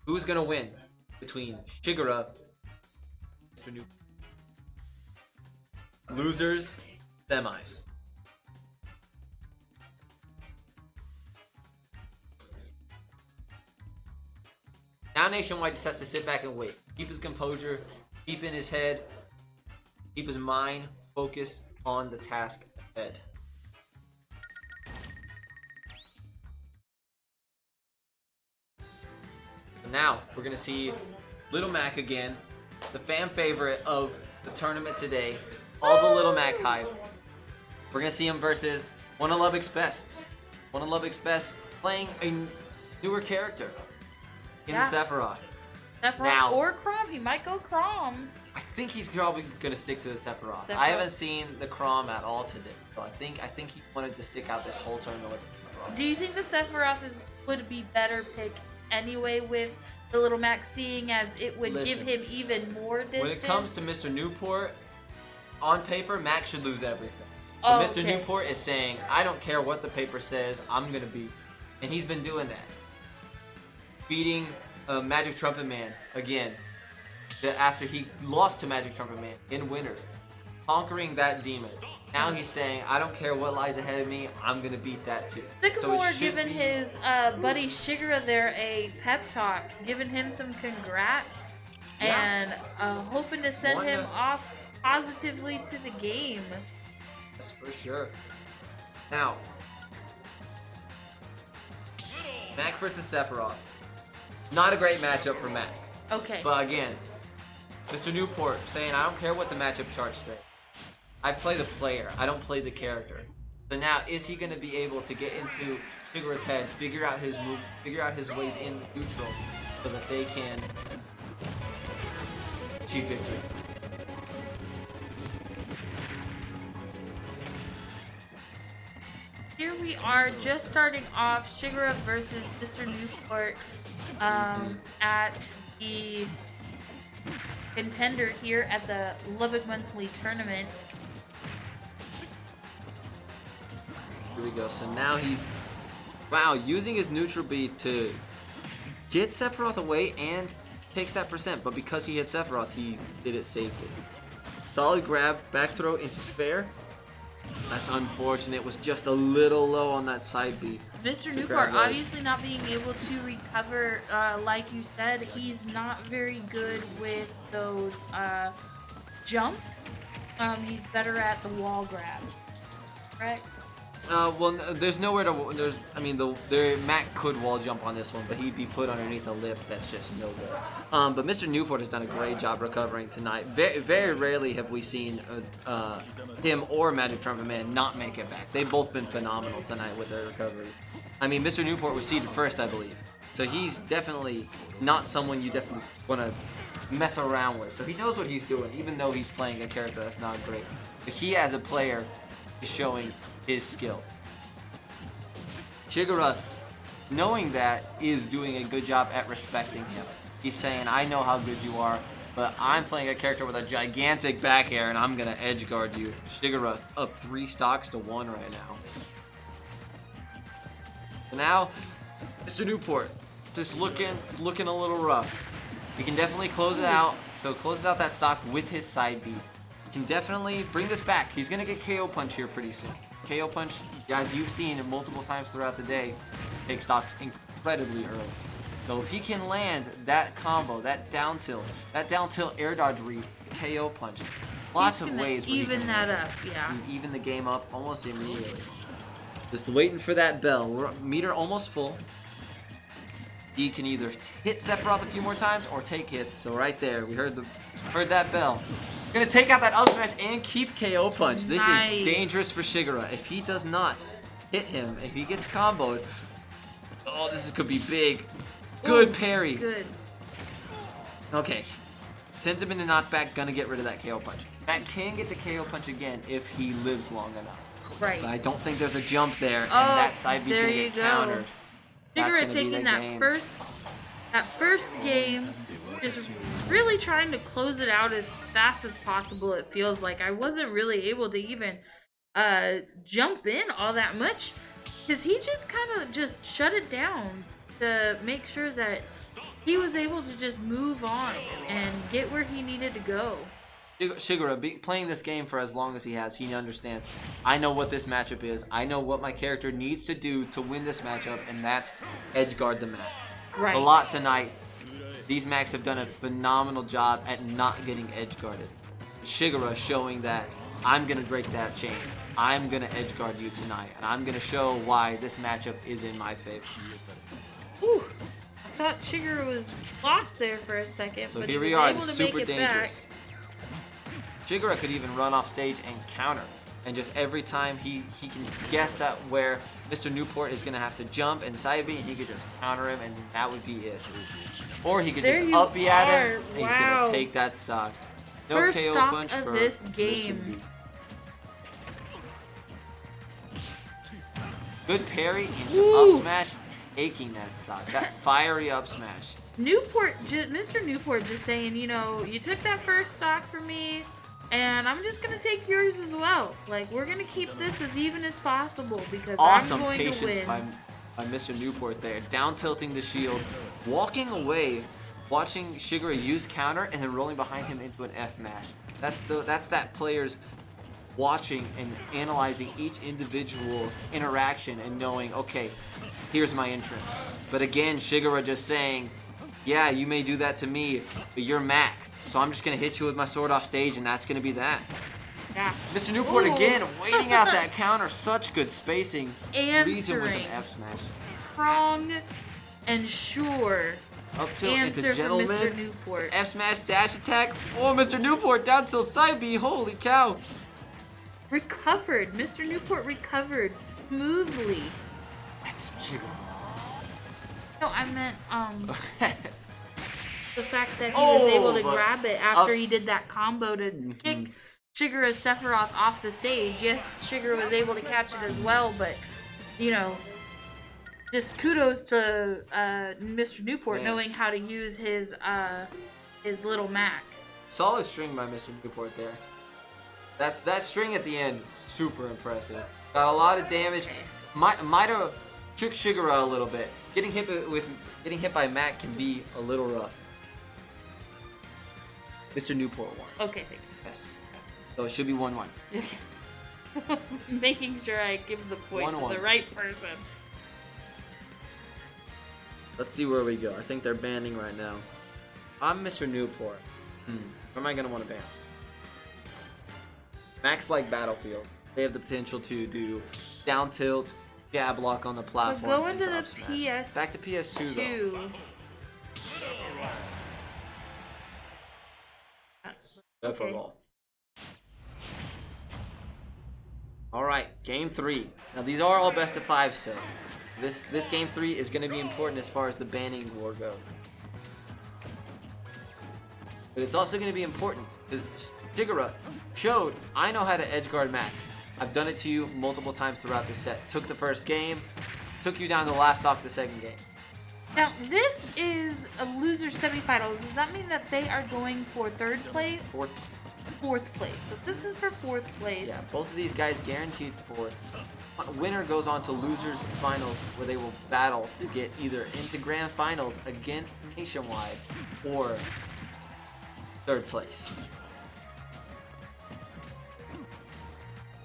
who's gonna win between Shigura, Mr. Newport. Losers, semis. Now Nationwide just has to sit back and wait. Keep his composure, keep in his head, keep his mind focused on the task ahead. So now we're gonna see Little Mac again, the fan favorite of the tournament today. all the Little Mac hype. We're gonna see him versus one of Lubbock's best. One of Lubbock's best playing a newer character in Sephiroth. Sephiroth Now- or Chrom. He might go Chrom. I think he's probably gonna stick to the Sephiroth. Sephiroth. I haven't seen the Chrom at all today, so I think he wanted to stick out this whole tournament with the Sephiroth. Do you think the Sephiroth would be better pick anyway with the Little Mac, seeing as it would give Listen, him even more distance? When it comes to Mr. Newport, on paper, Max should lose everything. Oh, But Mr. okay. Newport is saying, I don't care what the paper says, I'm gonna beat. And he's been doing that. Beating Magic Trumpet Man again. After he lost to Magic Trumpet Man in Winners. Conquering that demon. Now he's saying, I don't care what lies ahead of me, I'm gonna beat that too. Sycamore should giving be- his buddy Shigura there a pep talk, giving him some congrats, and hoping to send him off positively to the game. That's for sure. Now, Mac versus Sephiroth. Not a great matchup for Mac. Okay. But again, Mr. Newport saying, I don't care what the matchup charts say. I play the player, I don't play the character. So now, is he going to be able to get into Shigura's head, figure out his moves, figure out his ways in neutral, so that they can achieve victory? Here we are, just starting off Shigura versus Mr. Newport at the Contender here at the Lubbock Monthly Tournament. Here we go. So now he's, wow, using his neutral beat to get Sephiroth away and takes that percent. But because he hit Sephiroth, he did it safely. Solid grab, back throw into fair. That's unfortunate. It was just a little low on that side B. Mr. Newport obviously not being able to recover, like you said, he's not very good with those jumps. He's better at the wall grabs, correct? Well, there's nowhere to. Mac could wall jump on this one, but he'd be put underneath a lip that's just no good. But Mr. Newport has done a great job recovering tonight. Very, very rarely have we seen him or Magic Trumpet Man not make it back. They've both been phenomenal tonight with their recoveries. I mean, Mr. Newport was seeded first, I believe. So he's definitely not someone you definitely want to mess around with. So he knows what he's doing, even though he's playing a character that's not great. But he, as a player, is showing his skill. Shigura, knowing that, is doing a good job at respecting him. He's saying, I know how good you are, but I'm playing a character with a gigantic back air and I'm gonna edge guard you. Shigura up 3 stocks to 1 right now. So now, Mr. Newport, it's looking a little rough. He can definitely close it out, so closes out that stock with his side B. Can definitely bring this back. He's gonna get KO punch here pretty soon. KO punch, guys, you've seen it multiple times throughout the day, take stocks incredibly early. So if he can land that combo, that down tilt air dodge read, KO punch, lots of ways where even that up, yeah. Even the game up almost immediately. Just waiting for that bell. We're meter almost full. He can either hit Sephiroth a few more times or take hits. So right there, we heard that bell. Gonna take out that up smash and keep KO punch. This is dangerous for Shigura. If he does not hit him, if he gets comboed, oh, this could be big. Good parry. Good. Okay. Sends him into knockback, gonna get rid of that KO punch. Matt can get the KO punch again if he lives long enough. Right. But I don't think there's a jump there, and that side B's gonna get countered. Shigura taking that first game, just really trying to close it out as fast as possible. It feels like I wasn't really able to even jump in all that much, because he just kind of just shut it down to make sure that he was able to just move on and get where he needed to go. Shigura, playing this game for as long as he has, he understands. I know what this matchup is. I know what my character needs to do to win this matchup, and that's edge guard the Mac. Right. A lot tonight. These Macs have done a phenomenal job at not getting edge guarded. Shigura showing that I'm gonna break that chain. I'm gonna edge guard you tonight, and I'm gonna show why this matchup is in my favor. Whew. I thought Shigura was lost there for a second, So but here he we was are, able to super make it dangerous. back. Shigura could even run off stage and counter. And just every time he can guess at where Mr. Newport is going to have to jump and side B, and he could just counter him, and that would be it. Or he could There just you up B at him, are. and he's Wow. going to take that stock. No First KO stock punch of for this Mr. game. B. Good parry into Ooh. up smash, taking that stock. That fiery up smash. Mr. Newport just saying, you know, you took that first stock from me, and I'm just gonna take yours as well. Like, we're gonna keep this as even as possible because Awesome I'm going to patience win. by Mr. Newport there. Down tilting the shield, walking away, watching Shigura use counter, and then rolling behind him into an F mash. That's that player's watching and analyzing each individual interaction and knowing, okay, here's my entrance. But again, Shigura just saying, yeah, you may do that to me, but you're Mac. So I'm just going to hit you with my sword off stage, and that's going to be that. Yeah. Mr. Newport Ooh. again, waiting out that counter. Such good spacing. Reads him with an Answering. F smash. Strong and sure. Up tilt Answer into from Mr. gentleman. Newport. F smash dash attack. Oh, Mr. Newport down tilt side B. Holy cow. Recovered. Mr. Newport recovered smoothly. That's Jiggle. No, I meant, the fact that he was able to but grab it after up- he did that combo to kick Shigura Sephiroth off the stage. Yes, Shigura was able to catch it as well, but, you know, just kudos to Mr. Newport Man. knowing how to use his little Mac. Solid string by Mr. Newport there. That string at the end, super impressive. Got a lot of damage. Might have tricked Shigura a little bit. Getting hit by Mac can be a little rough. Mr. Newport won. Okay, thank Yes. So it should be 1-1. you. Okay. Making sure I give the point to 1-1. the right person. Let's see where we go. I think they're banning right now. I'm Mr. Newport. Where am I gonna want to ban? Max like Battlefield. They have the potential to do down tilt, jab lock on the platform. go into and the up smash. PS2. Back to PS2 though. Go for Okay. a roll. All right, game 3. Now these are all best of 5 still. This game 3 is going to be important as far as the banning war goes. But it's also going to be important because Shigura showed I know how to edgeguard Mac. I've done it to you multiple times throughout the set. Took the first game, took you down the last stock of the second game. Now, this is a loser semifinal. Does that mean that they are going for third place? Fourth place. So this is for fourth place. Yeah, both of these guys guaranteed fourth. Winner goes on to losers finals where they will battle to get either into grand finals against NationWide or third place.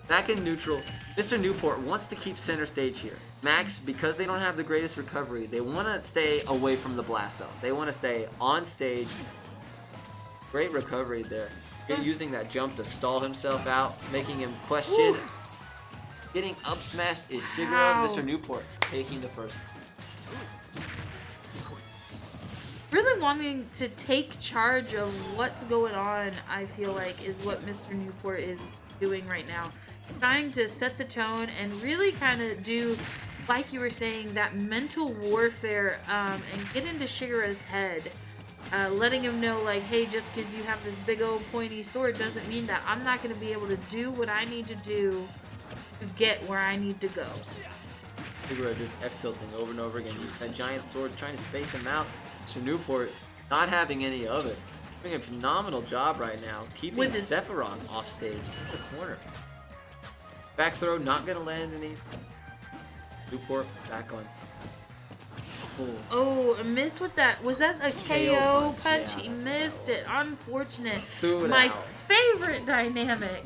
Back in neutral, Mr. Newport wants to keep center stage here. Max, because they don't have the greatest recovery, they want to stay away from the blast zone. They want to stay on stage. Great recovery there. Using that jump to stall himself out, making him question. Ooh. Getting up smashed is Shigura. Wow. Mr. Newport taking the first. Really wanting to take charge of what's going on, I feel like, is what Mr. Newport is doing right now. Trying to set the tone and really kind of do, like you were saying, that mental warfare and get into Shigura's head. Letting him know, like, hey, just because you have this big old pointy sword doesn't mean that I'm not going to be able to do what I need to do to get where I need to go. Shigura just F-tilting over and over again. Using that giant sword, trying to space him out. Mr. Newport not having any of it. Doing a phenomenal job right now. Keeping With his- Sephiroth off stage in the corner. Back throw, not going to land any. Newport back on. Oh, a miss with that. Was that a KO, KO punch? punch, yeah, He that's missed it. Unfortunate. Threw it My out. favorite dynamic.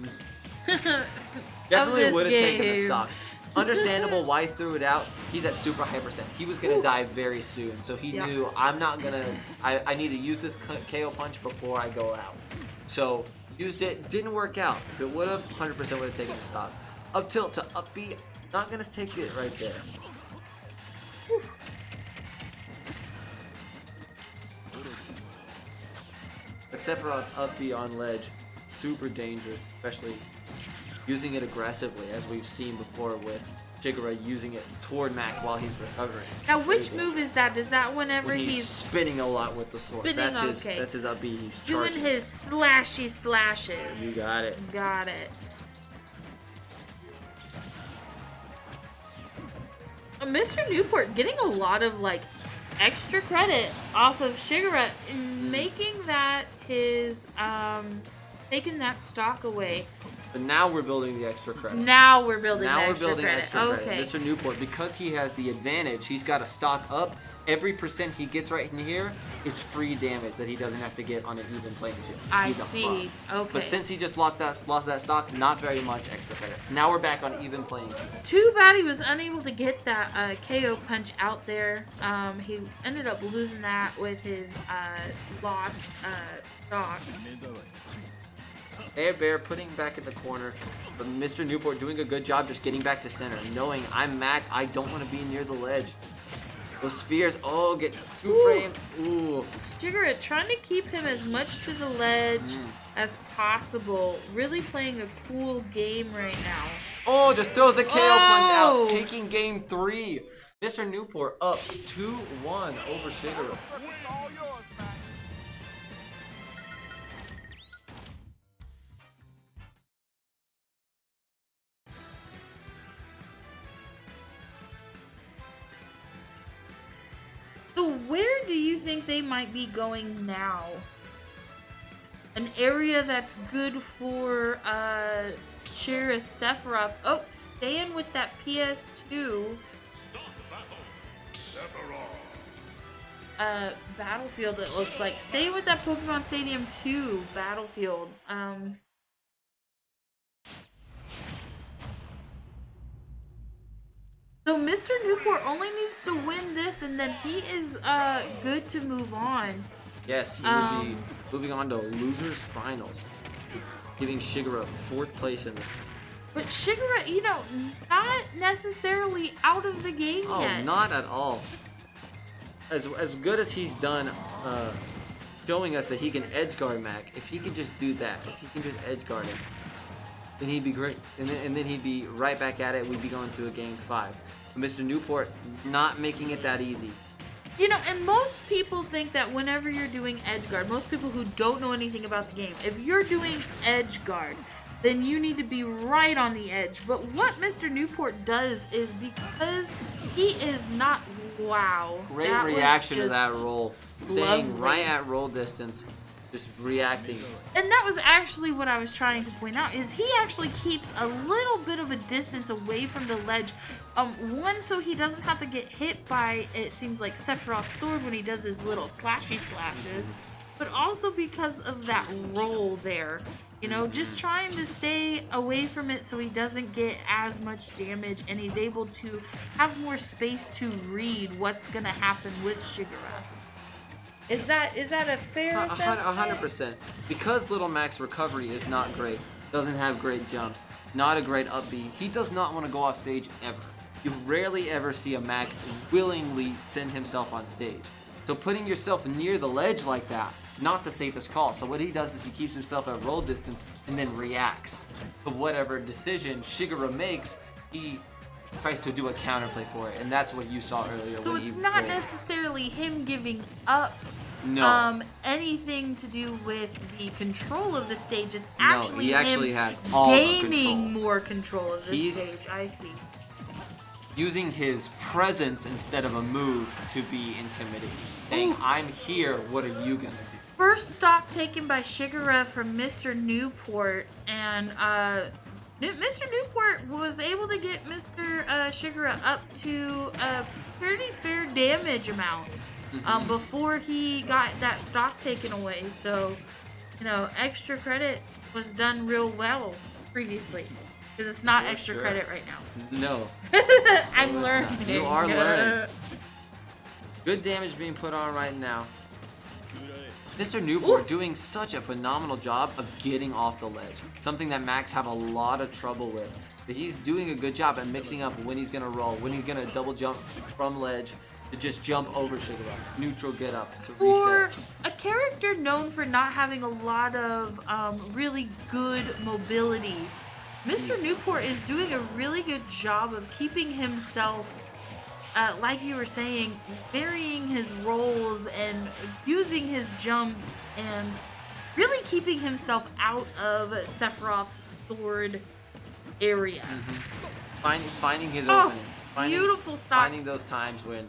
Definitely of would have this taken the game. stock. Understandable why he threw it out. He's at super high percent. He was going to die very soon. So he Yeah. knew, I'm not going to, I need to use this KO punch before I go out. So used it. Didn't work out. If it would have, 100% would have taken the stock. Up tilt to up B. Not going to take it right there. Whew. But Sephiroth up B on ledge. super dangerous, especially using it aggressively, as we've seen before with Shigura using it toward Mac while he's recovering. Now, which move is that? Is that whenever When he's spinning a lot with the sword? spinning, That's okay. his up B. He's doing charging. his slashy slashes? You got it. Got it. Mr. Newport getting a lot of like extra credit off of Shigura in making that his taking that stock away. But now we're building the extra credit. Now we're building Now the we're extra building credit. extra Okay. credit. Mr. Newport, because he has the advantage, he's got a stock up. Every percent he gets right in here is free damage that he doesn't have to get on an even playing field. I He's a see. buff. Okay. But since he just lost that stock, not very much extra credit. So now we're back on even playing field. Too bad he was unable to get that KO punch out there. He ended up losing that with his lost stock. Bear putting back in the corner, but Mr. Newport doing a good job just getting back to center, knowing I'm Mac, I don't want to be near the ledge. Those spheres, oh, get 2 frames. Ooh. Shigura trying to keep him as much to the ledge as possible. Really playing a cool game right now. Oh, just throws the KO punch out, taking game 3. Mr. Newport up 2-1 over Shigura. So where do you think they might be going now? An area that's good for Shira Sephiroth. Oh, staying with that PS2 battlefield, it looks like. Staying with that Pokemon Stadium 2 battlefield. So Mr. Newport only needs to win this, and then he is good to move on. Yes, he will be moving on to losers finals, giving Shigura 4th place in this. But Shigura, you know, not necessarily out of the game yet. Oh, not at all. As good as he's done, showing us that he can edge guard Mac. If he can just do that, if he can just edge guard him, then he'd be great. And then he'd be right back at it. We'd be going to a game 5. But Mr. Newport not making it that easy. You know, and most people think that whenever you're doing edge guard, most people who don't know anything about the game, if you're doing edge guard, then you need to be right on the edge. But what Mr. Newport does is, because he is not, wow. Great that reaction was to that just roll. Staying lovely. right at roll distance, just reacting. And that was actually what I was trying to point out, is he actually keeps a little bit of a distance away from the ledge. One, so he doesn't have to get hit by, it seems like, Sephiroth's sword when he does his little slashy slashes, but also because of that roll there. You know, just trying to stay away from it so he doesn't get as much damage, and he's able to have more space to read what's going to happen with Shigura. Is that a fair assessment? 100%. Because Little Mac's recovery is not great, doesn't have great jumps, not a great up B, he does not want to go off stage ever. You rarely ever see a Mac willingly send himself on stage. So putting yourself near the ledge like that, not the safest call. So what he does is he keeps himself at roll distance and then reacts to whatever decision Shigura makes. He tries to do a counterplay for it, and that's what you saw earlier. So when it's he not rolled. necessarily him giving up anything to do with the control of the stage. It's actually he actually him has all the gaining control. more control of the He's- stage. I see. Using his presence instead of a move to be intimidating. Saying, I'm here, what are you gonna do? First stop taken by Shigura from Mr. Newport, and Mr. Newport was able to get Mr. Shigura up to a pretty fair damage amount before he got that stock taken away. So, you know, extra credit was done real well previously. Because it's not extra credit right now. No. I'm learning. You are learning. Good damage being put on right now. Mr. Newport doing such a phenomenal job of getting off the ledge. Something that Max have a lot of trouble with. But he's doing a good job at mixing up when he's going to roll, when he's going to double jump from ledge, to just jump over Shigura. Neutral get up to For reset. a character known for not having a lot of really good mobility, Mr. Newport is doing a really good job of keeping himself, like you were saying, varying his roles and using his jumps and really keeping himself out of Sephiroth's sword area. Finding his Oh, openings. beautiful stop. Finding those times when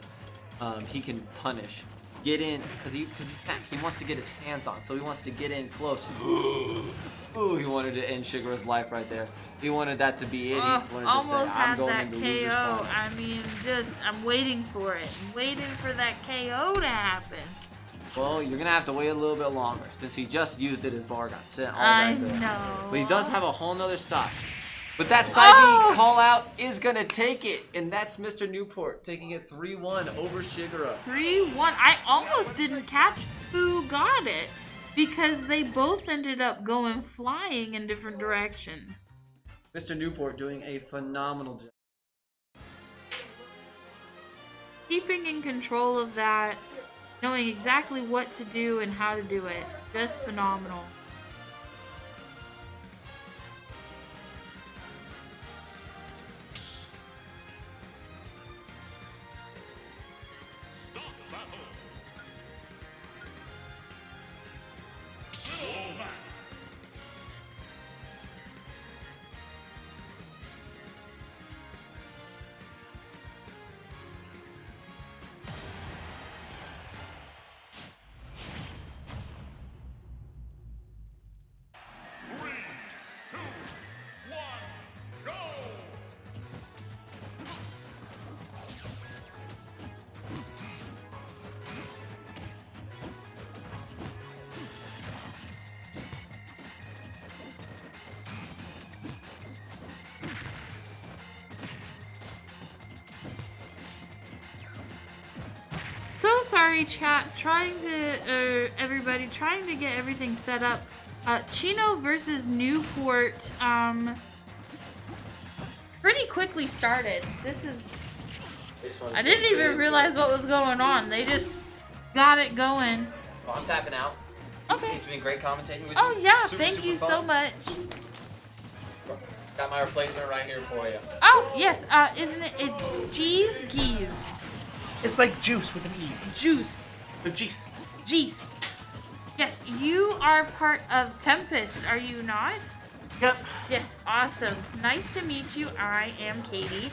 he can punish. Get in, because he wants to get his hands on, so he wants to get in close. Ooh, he wanted to end Shigura's life right there. He wanted that to be it. He wanted to say, Almost I'm had going that into loser's KO. finals. I mean, I'm waiting for it. I'm waiting for that KO to happen. Well, you're going to have to wait a little bit longer, since he just used it, his bar got sent all I right there. know. But he does have a whole nother stock. But that side B call out is going to take it, and that's Mr. Newport taking it 3-1 over Shigura. 3-1. I almost didn't catch who got it because they both ended up going flying in different directions. Mr. Newport doing a phenomenal job. Keeping in control of that, knowing exactly what to do and how to do it. Just phenomenal. So sorry, chat. Everybody trying to get everything set up. Chino versus Newport. Pretty quickly started. This is. I didn't even realize what was going on. They just got it going. Well, I'm tapping out. Okay. It's been great commentating with you. Oh yeah, Super, thank super you fun. so much. Got my replacement right here for you. Oh yes, isn't it? It's Geese. It's like juice with an E. Juice. The juice. Geese. Yes, you are part of Tempest, are you not? Yep. Yes, awesome. Nice to meet you. I am Katie.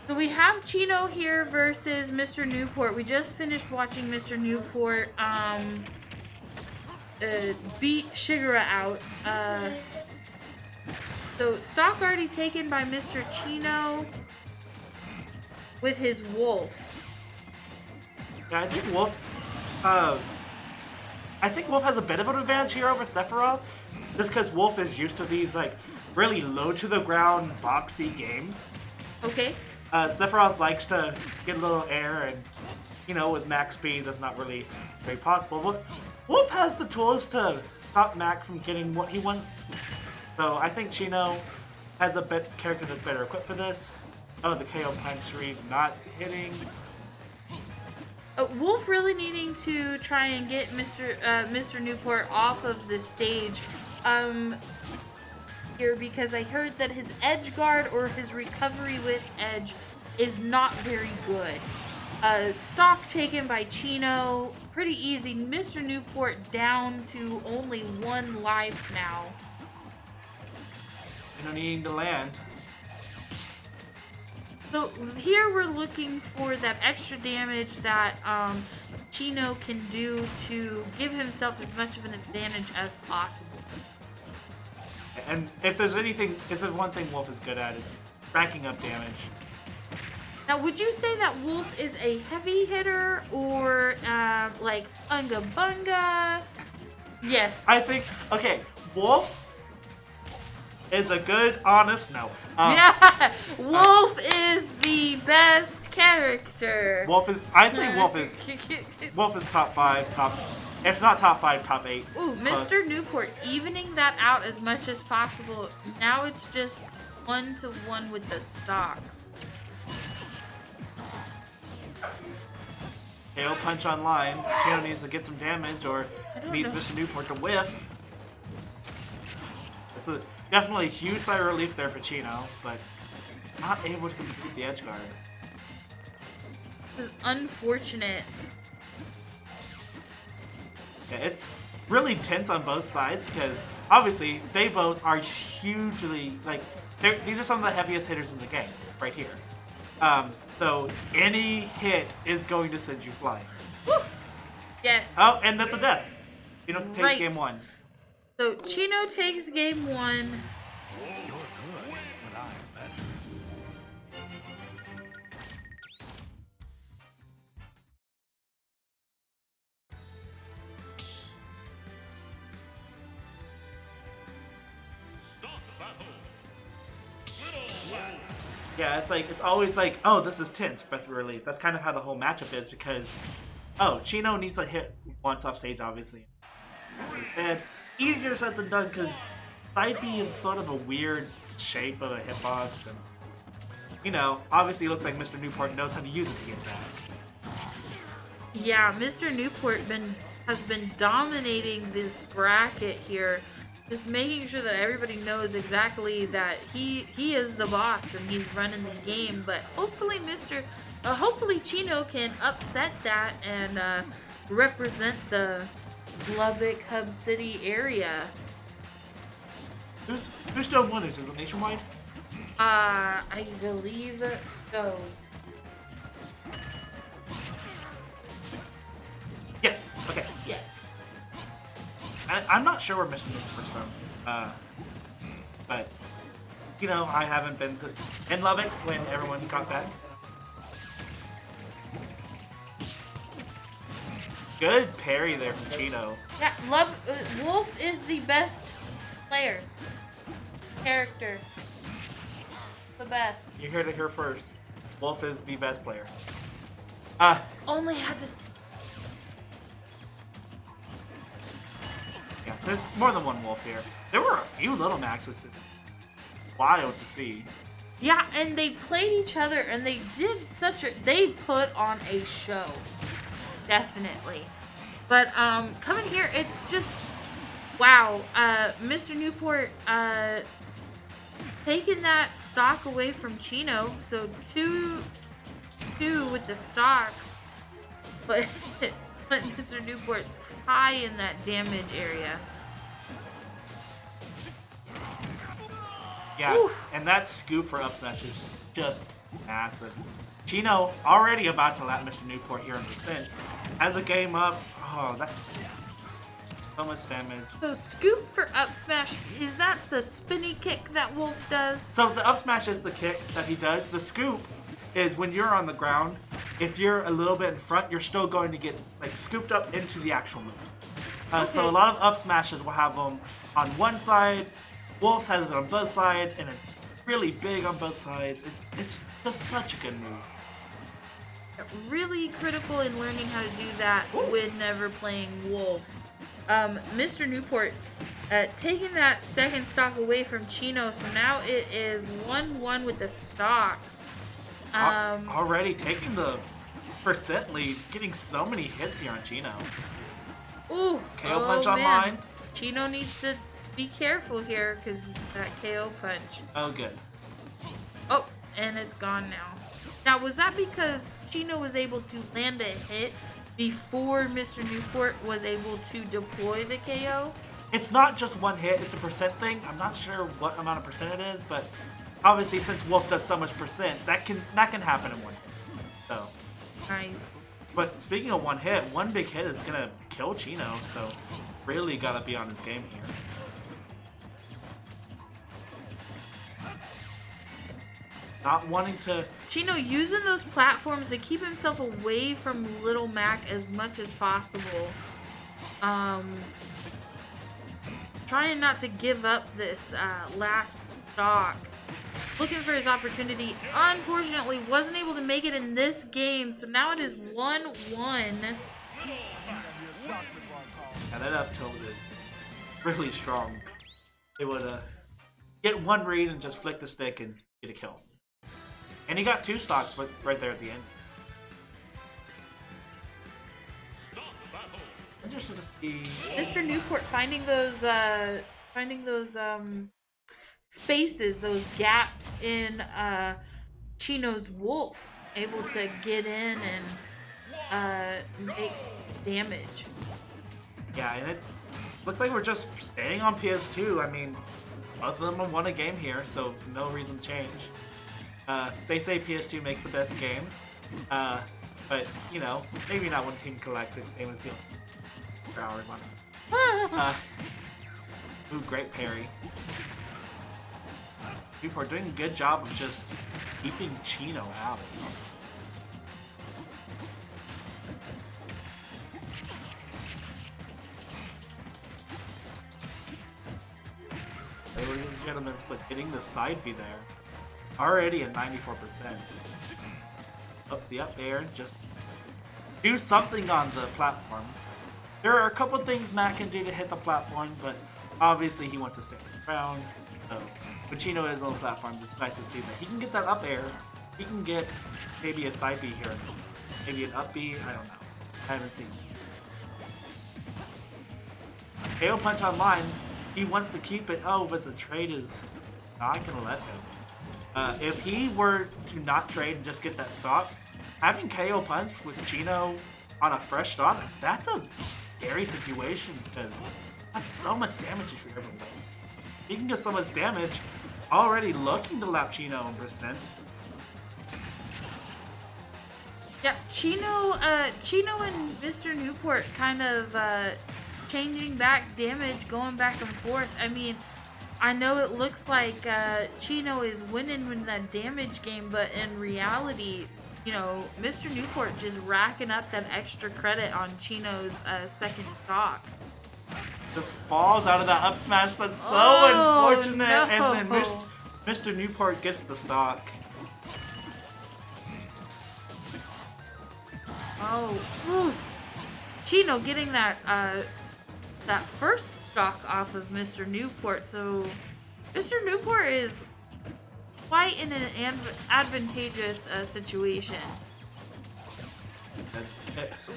So we have Chino here versus Mr. Newport. We just finished watching Mr. Newport beat Shigura out. So stock already taken by Mr. Chino with his wolf. Yeah, I think Wolf has a bit of an advantage here over Sephiroth, just because Wolf is used to these like really low to the ground boxy games. Okay. Sephiroth likes to get a little air, and you know, with max speed, that's not really very possible. But Wolf has the tools to stop Mac from getting what he wants. So I think Chino has a character that's better equipped for this. Oh, the KO punch read not hitting. Wolf really needing to try and get Mr. Newport off of the stage here, because I heard that his edge guard or his recovery with edge is not very good. Stock taken by Chino, pretty easy. Mr. Newport down to only 1 life now. You know, needing to land. So here we're looking for that extra damage that Chino can do to give himself as much of an advantage as possible. And if there's one thing Wolf is good at, it's racking up damage. Now, would you say that Wolf is a heavy hitter or like Unga Bunga? Yes. I think, okay, Wolf is a good, honest, no. Yeah, Wolf is the best character. Wolf is top 5, if not top 5, top 8. Ooh, Mr. Newport evening that out as much as possible. Now it's just 1-to-1 with the stocks. KO punch online. Chino needs to get some damage or needs Mr. Newport to whiff. It's definitely a huge sigh of relief there for Chino, but not able to complete the edge guard. This is unfortunate. Yeah, it's really tense on both sides because obviously they both are hugely, like, these are some of the heaviest hitters in the game, right here. So any hit is going to send you flying. Woo! Yes. Oh, and that's a death. You don't take Right. game 1. So Chino takes game 1. You're good, but I'm better. Start the battle. Little man. Yeah, it's always like, oh, this is tense, breath of relief. That's kind of how the whole matchup is because, oh, Chino needs a hit once off stage, obviously. And easier said than done because side B is sort of a weird shape of a hitbox, and you know, obviously it looks like Mr. Newport knows how to use it to get back. Yeah, Mr. Newport has been dominating this bracket here, just making sure that everybody knows exactly that he is the boss and he's running the game. But hopefully hopefully Chino can upset that and represent the Lubbock Hub City area. Who's still winners? Is it NationWide? I believe so. Yes. Okay. Yes. I'm not sure where Mr. Newport's from, but you know, I haven't been in Lubbock when everyone got back. Good parry there from Chino. Yeah, Wolf is the best player. Character. The best. You heard it here first. Wolf is the best player. Only had to. Yeah, there's more than one Wolf here. There were a few Little Macs, which is wild to see. Yeah, and they played each other, and they did they put on a show. Definitely. But, coming here, it's just, wow. Mr. Newport, taking that stock away from Chino, so two with the stocks, but Mr. Newport's high in that damage area. Yeah, Ooh. and that scoop for up smash is just massive. Chino already about to lap Mr. Newport here in percent. Has a game up. Oh, that's so much damage. So scoop for up smash, is that the spinny kick that Wolf does? So the up smash is the kick that he does. The scoop is when you're on the ground, if you're a little bit in front, you're still going to get like scooped up into the actual move. So a lot of up smashes will have them on one side. Wolves has it on both sides, and it's really big on both sides. It's just such a good move. Really critical in learning how to do that whenever playing Wolf. Mr. Newport taking that second stock away from Chino, so now it is 1-1 with the stocks. Already taking the percent lead, getting so many hits here on Chino. Ooh, KO punch man. online. Chino needs to be careful here because that KO punch. Oh, good. Oh, and it's gone now. Now, was that because Chino was able to land a hit before Mr. Newport was able to deploy the KO? It's not just one hit, it's a percent thing. I'm not sure what amount of percent it is, but obviously since Wolf does so much percent, that can happen in one hit. So Nice. But speaking of one hit, one big hit is gonna kill Chino, so really gotta be on his game here. Not wanting to... Chino using those platforms to keep himself away from Little Mac as much as possible. Trying not to give up this last stock. Looking for his opportunity. Unfortunately, wasn't able to make it in this game, so now it is 1-1. And that up tilt is really strong. They would get one read and just flick the stick and get a kill. And he got two stocks right there at the end. interested to see Mr. Newport finding those spaces, those gaps in Chino's wolf, able to get in and make damage. Yeah, and it looks like we're just staying on PS2. I mean, both of them have won a game here, so no reason to change. They say PS2 makes the best games, but you know, maybe not when Team Collective Game was the for hours on it. Ooh, great parry. People are doing a good job of just keeping Chino out. Ladies and gentlemen, but getting the side B there. Already at 94%. Up the up air, just do something on the platform. There are a couple things Matt can do to hit the platform, but obviously he wants to stay on the ground. So when Chino is on the platform, it's nice to see that he can get that up air. He can get maybe a side B here, maybe an up B. I don't know. I haven't seen it. KO punch online. He wants to keep it. Oh, but the trade is not gonna let him. If he were to not trade and just get that stock, having KO punch with Chino on a fresh stock, that's a scary situation because that's so much damage if you're able to. He can get so much damage, already looking to lap Chino in percent. Yep, Chino and Mr. Newport kind of changing back damage, going back and forth. I mean, I know it looks like Chino is winning in that damage game, but in reality, you know, Mr. Newport just racking up that extra credit on Chino's second stock. Just falls out of that up smash. That's so unfortunate. No. And then Mr. Newport gets the stock. Oh, ooh. Chino getting that that first stock off of Mr. Newport. So Mr. Newport is quite in an advantageous situation.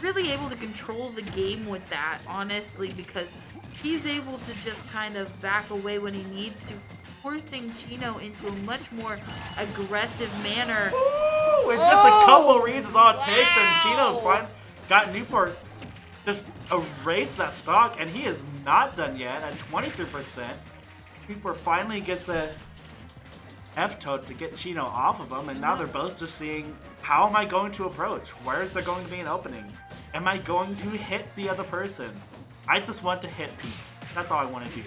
Really able to control the game with that, honestly, because he's able to just kind of back away when he needs to, forcing Chino into a much more aggressive manner. Ooh, and just a couple reads is all it takes, and Chino got Newport just erased that stock, and he is not done yet at 23%. Newport finally gets a F-toad to get Chino off of him, and now they're both just seeing, how am I going to approach? Where is there going to be an opening? Am I going to hit the other person? I just want to hit people. That's all I want to do.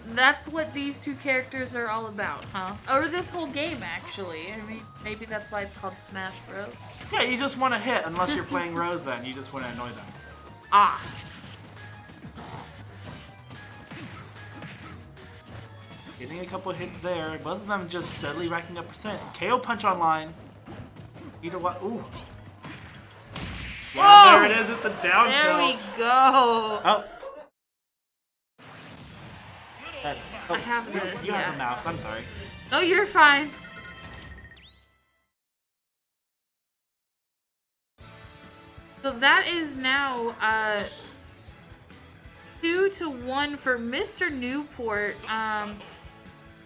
That's what these two characters are all about, huh? Or this whole game, actually. I mean, maybe that's why it's called Smash Bros. Yeah, you just want to hit, unless you're playing Rosa and you just want to annoy them. Ah. Getting a couple hits there. Both of them just steadily racking up percent. KO punch online. Either way. Ooh. Yeah, there it is at the down There tilt. we go. Oh. That's. Oh, I have you have the mouse. I'm sorry. No, you're fine. So that is now 2-1 for Mr. Newport.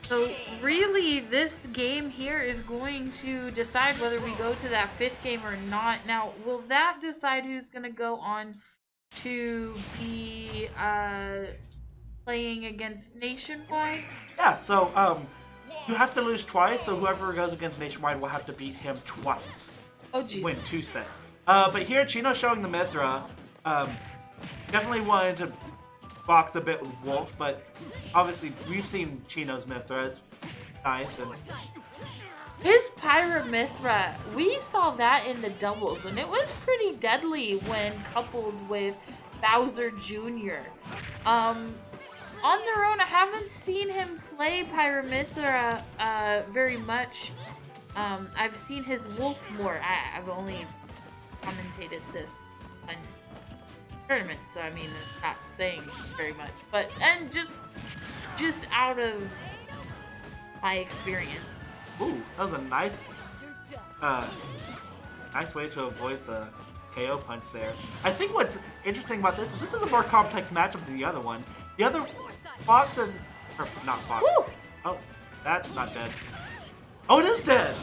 So really, this game here is going to decide whether we go to that 5th game or not. Now, will that decide who's going to go on to be playing against NationWide? Yeah, so you have to lose twice, so whoever goes against NationWide will have to beat him twice. Oh, jeez. Win 2 sets. But here, Chino showing the Mithra. Definitely wanted to box a bit with Wolf, but obviously we've seen Chino's Mithra. It's nice. And His Pyramithra, we saw that in the doubles, and it was pretty deadly when coupled with Bowser Jr. On their own, I haven't seen him play Pyramithra very much. I've seen his Wolf more. I've only commentated this on tournament, so I mean, it's not saying very much. But, and just out of my experience. ooh, that was a nice nice way to avoid the KO punch there. I think what's interesting about this is a more complex matchup than the other one. The other Fox and or not Fox. Woo! Oh, that's not dead. Oh, it is dead.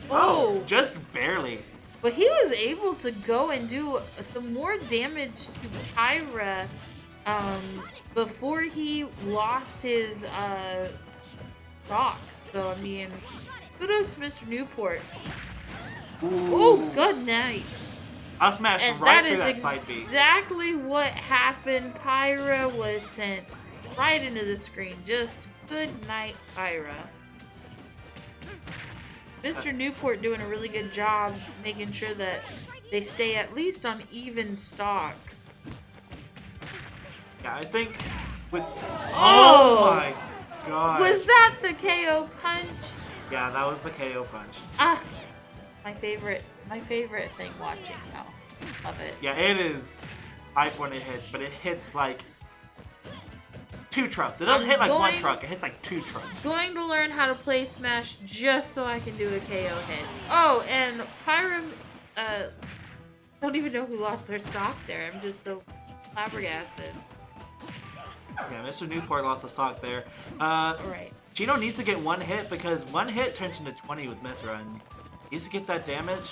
Oh, just barely. But he was able to go and do some more damage to Pyra before he lost his stocks. So, I mean, kudos to Mr. Newport. Ooh, good night. I'll smash and right through that side B. Exactly what happened. Pyra was sent right into the screen. Just good night, Pyra. Mr. Newport doing a really good job making sure that they stay at least on even stocks. Yeah, I think with... Oh my god. Was that the KO punch? Yeah, that was the KO punch. Ah, my favorite thing watching now. Love it. Yeah, it is hype when it hits, but it hits like 2 trucks. It doesn't hit like 1 truck, it hits like 2 trucks. Going to learn how to play Smash just so I can do a KO hit. Oh, and Pyra, don't even know who lost their stock there. I'm just so flabbergasted. Yeah, Mr. Newport lost a stock there. Right. Chino needs to get 1 hit because 1 hit turns into 20 with Mithra, and he needs to get that damage.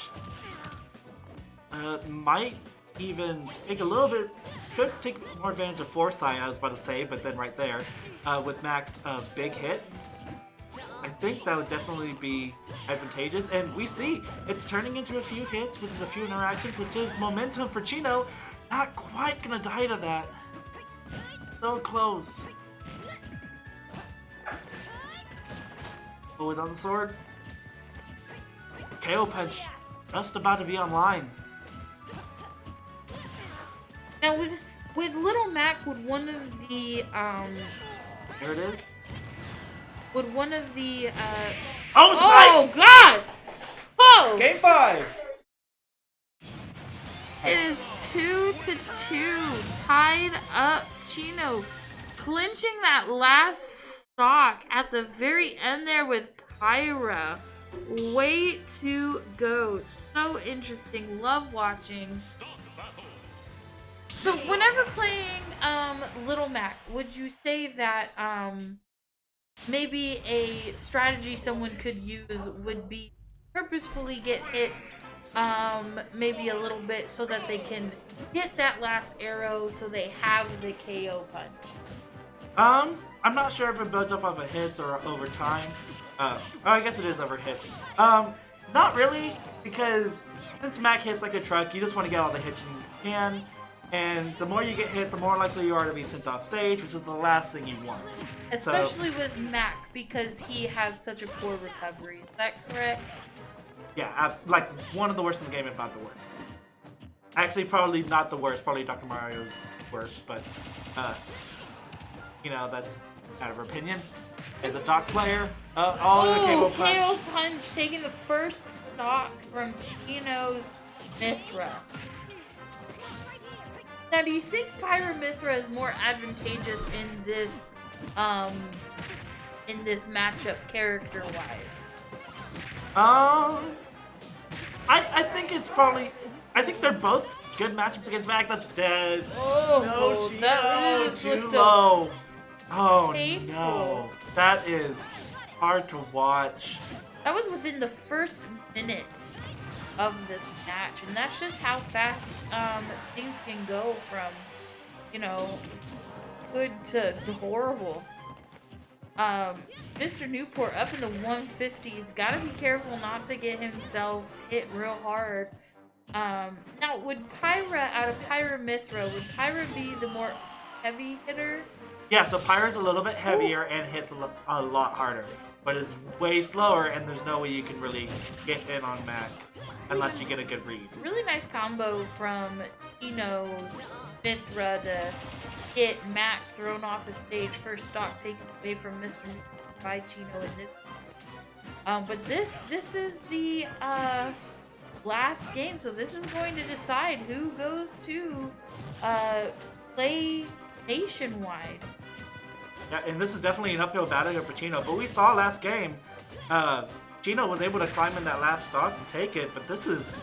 Might even take a little bit, could take more advantage of Foresight, I was about to say, but then right there, with Max big hits, I think that would definitely be advantageous. And we see it's turning into a few hits with a few interactions, which is momentum for Chino. Not quite gonna die to that. So close. Oh, without the sword. KO punch just about to be online. Now with Little Mac, would one of the Here it is. Would one of the Oh god! Oh! Game 5! It is 2-2, tied up. Chino clinching that last stock at the very end there with Pyra. Way to go. So interesting. Love watching. So whenever playing Little Mac, would you say that maybe a strategy someone could use would be purposefully get hit maybe a little bit so that they can get that last arrow so they have the KO punch? I'm not sure if it builds up over hits or over time. Oh, I guess it is over hits. Not really, because since Mac hits like a truck, you just want to get all the hits you can. And the more you get hit, the more likely you are to be sent off stage, which is the last thing you want. Especially with Mac, because he has such a poor recovery. Is that correct? Yeah, like one of the worst in the game, if not the worst. Actually, probably not the worst. Probably Dr. Mario's worst, but you know, that's out of our opinion. As a Doc player, the KO punch. KO punch taking the first stock from Chino's Mithra. Now, do you think Pyra Mithra is more advantageous in this matchup character-wise? I think it's probably. I think they're both good matchups against Mac. That's dead. Oh, no, that just looks so low. Oh painful. no, that is hard to watch. That was within the first minute of this match, and that's just how fast things can go from, you know, good to horrible. Mr. Newport up in the 150s. Gotta be careful not to get himself hit real hard. Now, would Pyra, out of Pyra Mithra, would Pyra be the more heavy hitter? Yeah, so Pyra's a little bit heavier and hits a lot harder, but it's way slower, and there's no way you can really get in on Mac unless you get a good read. Really nice combo from Chino's Mithra to get Mac thrown off the stage. First stock taken away from Mr. by Chino in this. But this is the last game, so this is going to decide who goes to play NationWide. Yeah, and this is definitely an uphill battle for Chino, but we saw last game, Chino was able to climb in that last stock and take it, but this is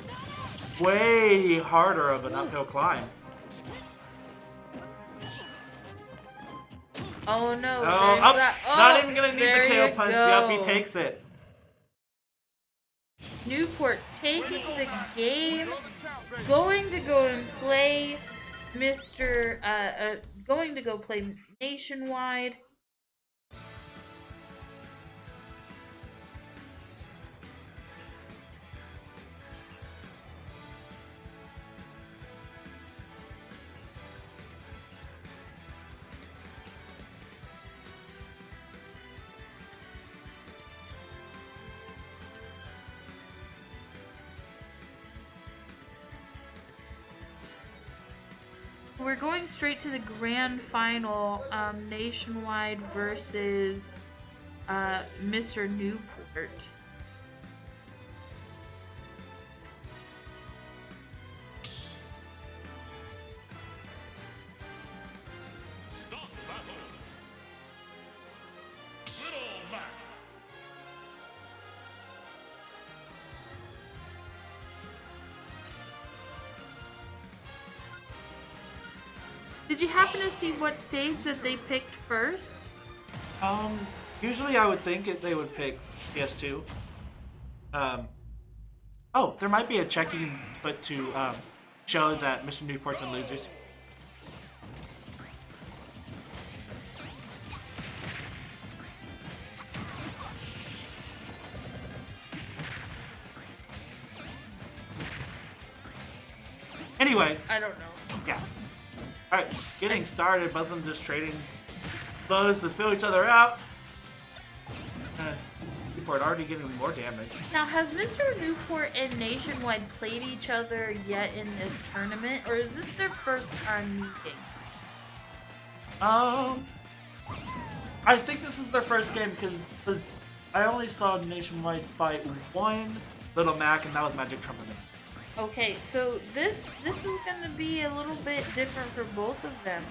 way harder of an uphill climb. Oh no. Oh, there's up. that. Oh, Not even gonna need the there KO you punch. go. Yup, he takes it. Newport taking the game. Going to go and play going to go play Nationwide. We're going straight to the grand final, Nationwide versus Mr. Newport. Stop battle. Little Mac. Did you happen to see what stage that they picked first? Usually I would think they would pick PS2. Oh, there might be a checking, but to show that Mr. Newport's in losers. Anyway. I don't know. Yeah. Alright, getting started, both of them just trading blows to fill each other out. Newport already getting more damage. Now, has Mr. Newport and Nationwide played each other yet in this tournament, or is this their first time meeting? I think this is their first game because I only saw Nationwide fight one Little Mac, and that was Magic Trumpet Man. Okay, so this is going to be a little bit different for both of them,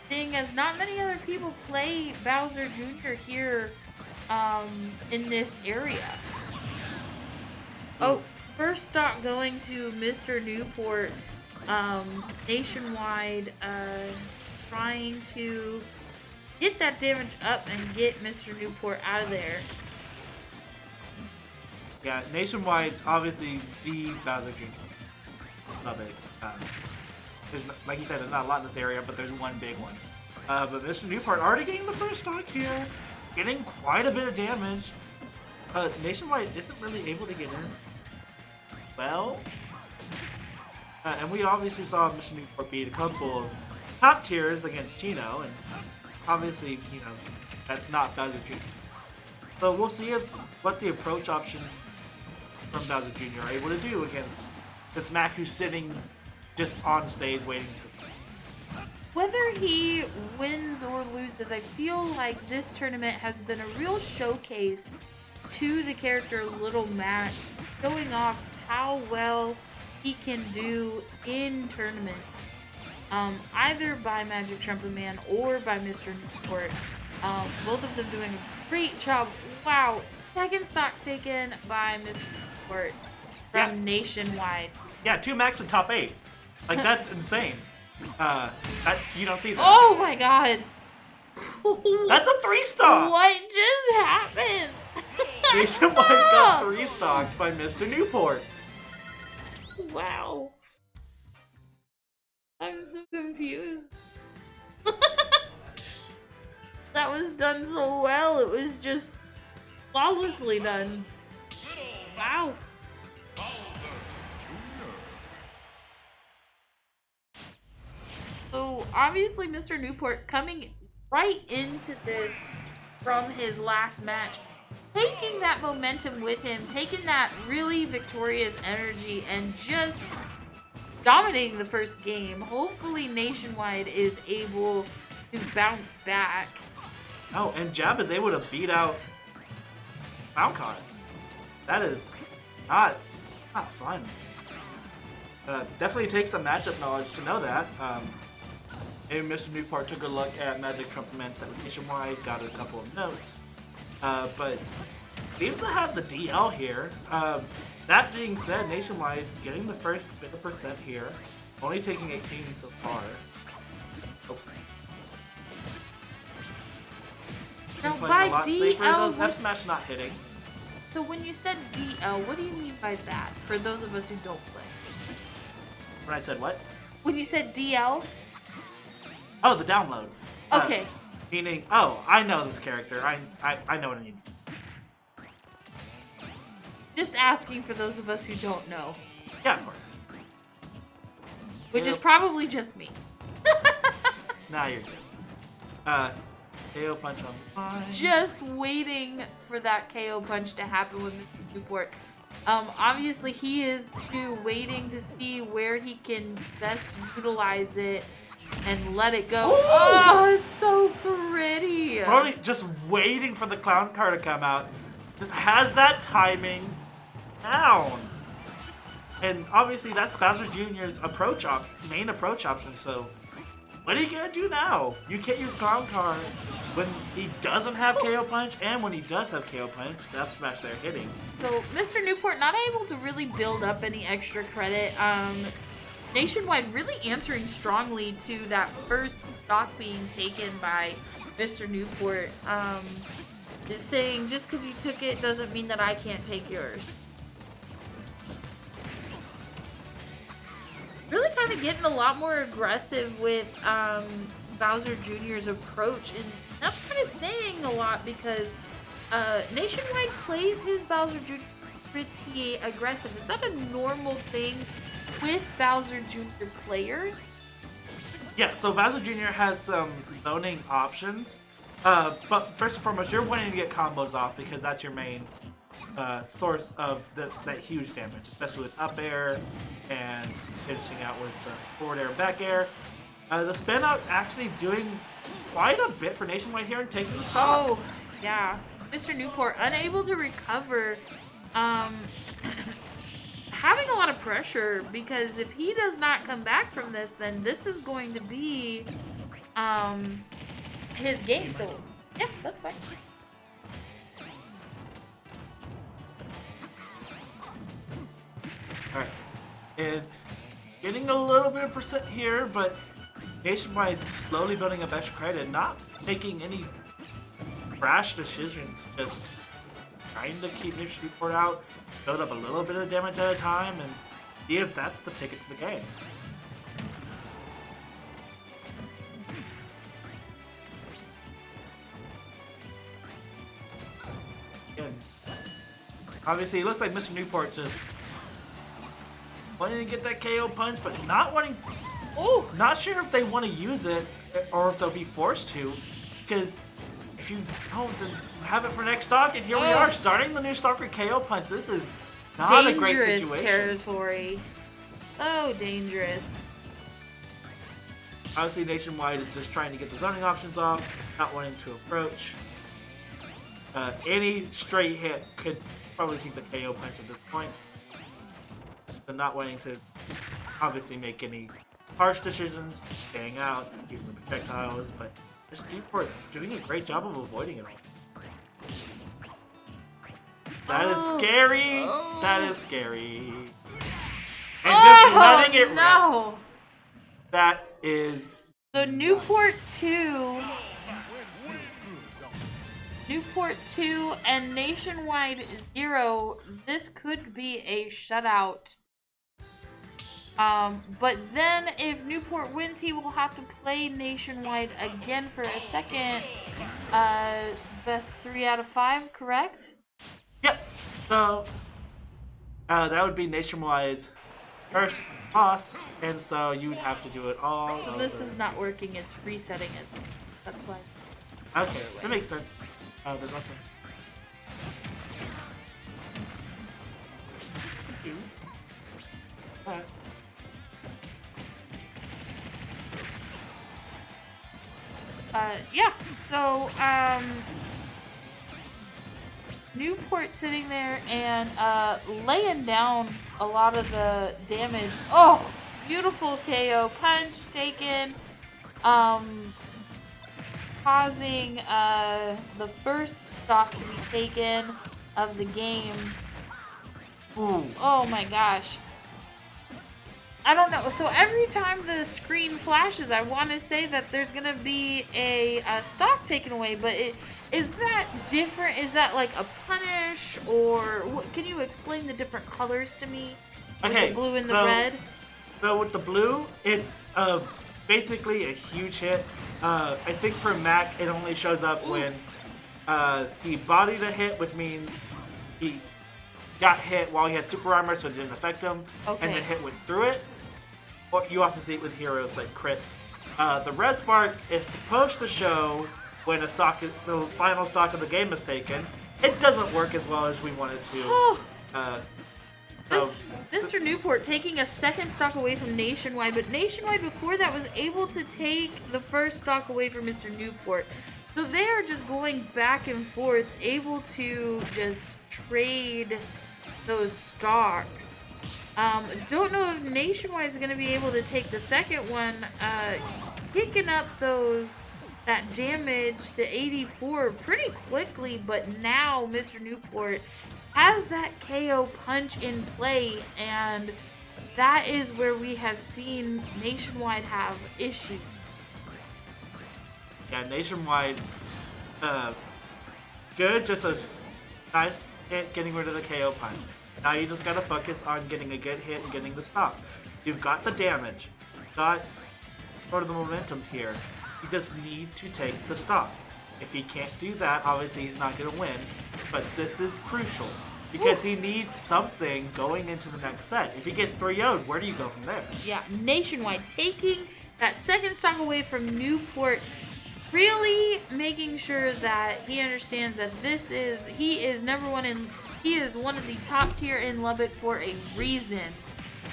seeing as not many other people play Bowser Jr. here in this area. Oh, first stop going to Mr. Newport, Nationwide, trying to get that damage up and get Mr. Newport out of there. Yeah, Nationwide, obviously the Bowser Jr. Love it. There's, like you said, there's not a lot in this area, but there's one big one. But Mr. Newport already getting the first stock here, getting quite a bit of damage. Nationwide isn't really able to get in. Well, and we obviously saw Mr. Newport beat a couple of top tiers against Chino, and obviously, you know, that's not Bowser Jr. So we'll see what the approach options from Bowser Jr. are able to do against this Mac who's sitting just on stage waiting for. Whether he wins or loses, I feel like this tournament has been a real showcase to the character Little Mac, showing off how well he can do in tournaments. Either by Magic Trumpet Man or by Mr. Newport. Both of them doing a great job. Wow, second stock taken by Mr. Newport from Nationwide. Yeah, 2 Macs in top 8. Like, that's insane. You don't see that. Oh my god. That's a 3-stock. What just happened? Nationwide got 3 stocks by Mr. Newport. Wow. I'm so confused. That was done so well. It was just flawlessly done. Wow. So obviously Mr. Newport coming right into this from his last match, taking that momentum with him, taking that really victorious energy and just dominating the first game. Hopefully Nationwide is able to bounce back. Oh, and Jab is able to beat out Falcon. That is not fun. Definitely takes some matchup knowledge to know that. And Mr. Newport took a look at Magic Trumpet Man set with Nationwide, got a couple of notes. But seems to have the DL here. That being said, Nationwide getting the first bit of percent here, only taking 18 so far. Oh. Now, playing by a lot safer. DL, Those what- F smash not hitting. So when you said DL, what do you mean by that? For those of us who don't play. When I said what? When you said DL? Oh, the download. Okay. Meaning, oh, I know this character. I know what I need. Just asking for those of us who don't know. Yeah, of course. Which is probably just me. Nah, you're good. KO punch on the line. Just waiting for that KO punch to happen with Mr. Newport. Obviously he is too, waiting to see where he can best utilize it and let it go. Ooh! Oh, it's so pretty. Probably just waiting for the clown car to come out. Just has that timing down. And obviously that's Bowser Jr.'s main approach option, so what are you gonna do now? You can't use Clown Car when he doesn't have KO Punch, and when he does have KO Punch, F Smash they're hitting. So Mr. Newport not able to really build up any extra credit. NationWide really answering strongly to that first stock being taken by Mr. Newport. Is saying just because you took it doesn't mean that I can't take yours. Really kind of getting a lot more aggressive with Bowser Jr.'s approach, and that's kind of saying a lot because NationWide plays his Bowser Jr. pretty aggressive. Is that a normal thing with Bowser Jr. players? Yeah, so Bowser Jr. has some zoning options, but first and foremost, you're wanting to get combos off because that's your main source of that huge damage, especially with up air and finishing out with the forward air, back air. The spin out actually doing quite a bit for NationWide here and taking the stock. Oh, yeah. Mr. Newport unable to recover, having a lot of pressure because if he does not come back from this, then this is going to be his game. So, yeah, that's fine. Alright, and getting a little bit of percent here, but NationWide slowly building up extra credit, not making any rash decisions, just trying to keep Mr. Newport out, build up a little bit of damage at a time, and see if that's the ticket to the game. And obviously, it looks like Mr. Newport just wanting to get that KO punch, but not wanting. Ooh. Not sure if they want to use it or if they'll be forced to, because if you don't, then have it for next stock. And here we are starting the new stock for KO punch. This is not a great situation. Dangerous territory. So dangerous. Obviously, NationWide is just trying to get the zoning options off, not wanting to approach. Any straight hit could probably take the KO punch at this point. But not wanting to obviously make any harsh decisions, staying out, using the projectiles, but just Newport doing a great job of avoiding it all. That is scary. That is scary. And just letting it rest. That is. So Newport 2. Newport 2 and NationWide 0. This could be a shutout. But then if Newport wins, he will have to play NationWide again for a second best 3 out of 5, correct? Yep. So that would be NationWide's first boss, and so you would have to do it all. So this is not working. It's resetting it. That's why. Okay, that makes sense. There's also. Yeah, so, Newport sitting there and, laying down a lot of the damage. Oh, beautiful KO punch taken, causing, the first stock to be taken of the game. Ooh. Oh my gosh. I don't know. So every time the screen flashes, I want to say that there's gonna be a stock taken away, but Is that different? Is that like a punish, or can you explain the different colors to me? With Okay, the blue and the so- red. So with the blue, it's basically a huge hit. I think for Mac, it only shows up when he bodied a hit, which means he got hit while he had super armor, so it didn't affect him, Okay. and the hit went through it. Or you also see it with heroes like crits. The red spark is supposed to show when the final stock of the game is taken. It doesn't work as well as we wanted to. Mr. Newport taking a second stock away from NationWide, but NationWide before that was able to take the first stock away from Mr. Newport. So they are just going back and forth, able to just trade those stocks. Don't know if NationWide is going to be able to take the second one, picking up that damage to 84 pretty quickly, but now Mr. Newport has that KO punch in play, and that is where we have seen NationWide have issues. Yeah, NationWide, good, just a nice hit getting rid of the KO punch. Now you just gotta focus on getting a good hit and getting the stop. You've got the damage, got sort of the momentum here. You just need to take the stop. If he can't do that, obviously he's not gonna win, but this is crucial because he needs something going into the next set. If he gets 3-0'd, where do you go from there? Yeah, NationWide taking that second stock away from Newport, really making sure that he understands that he is one of the top tier in Lubbock for a reason.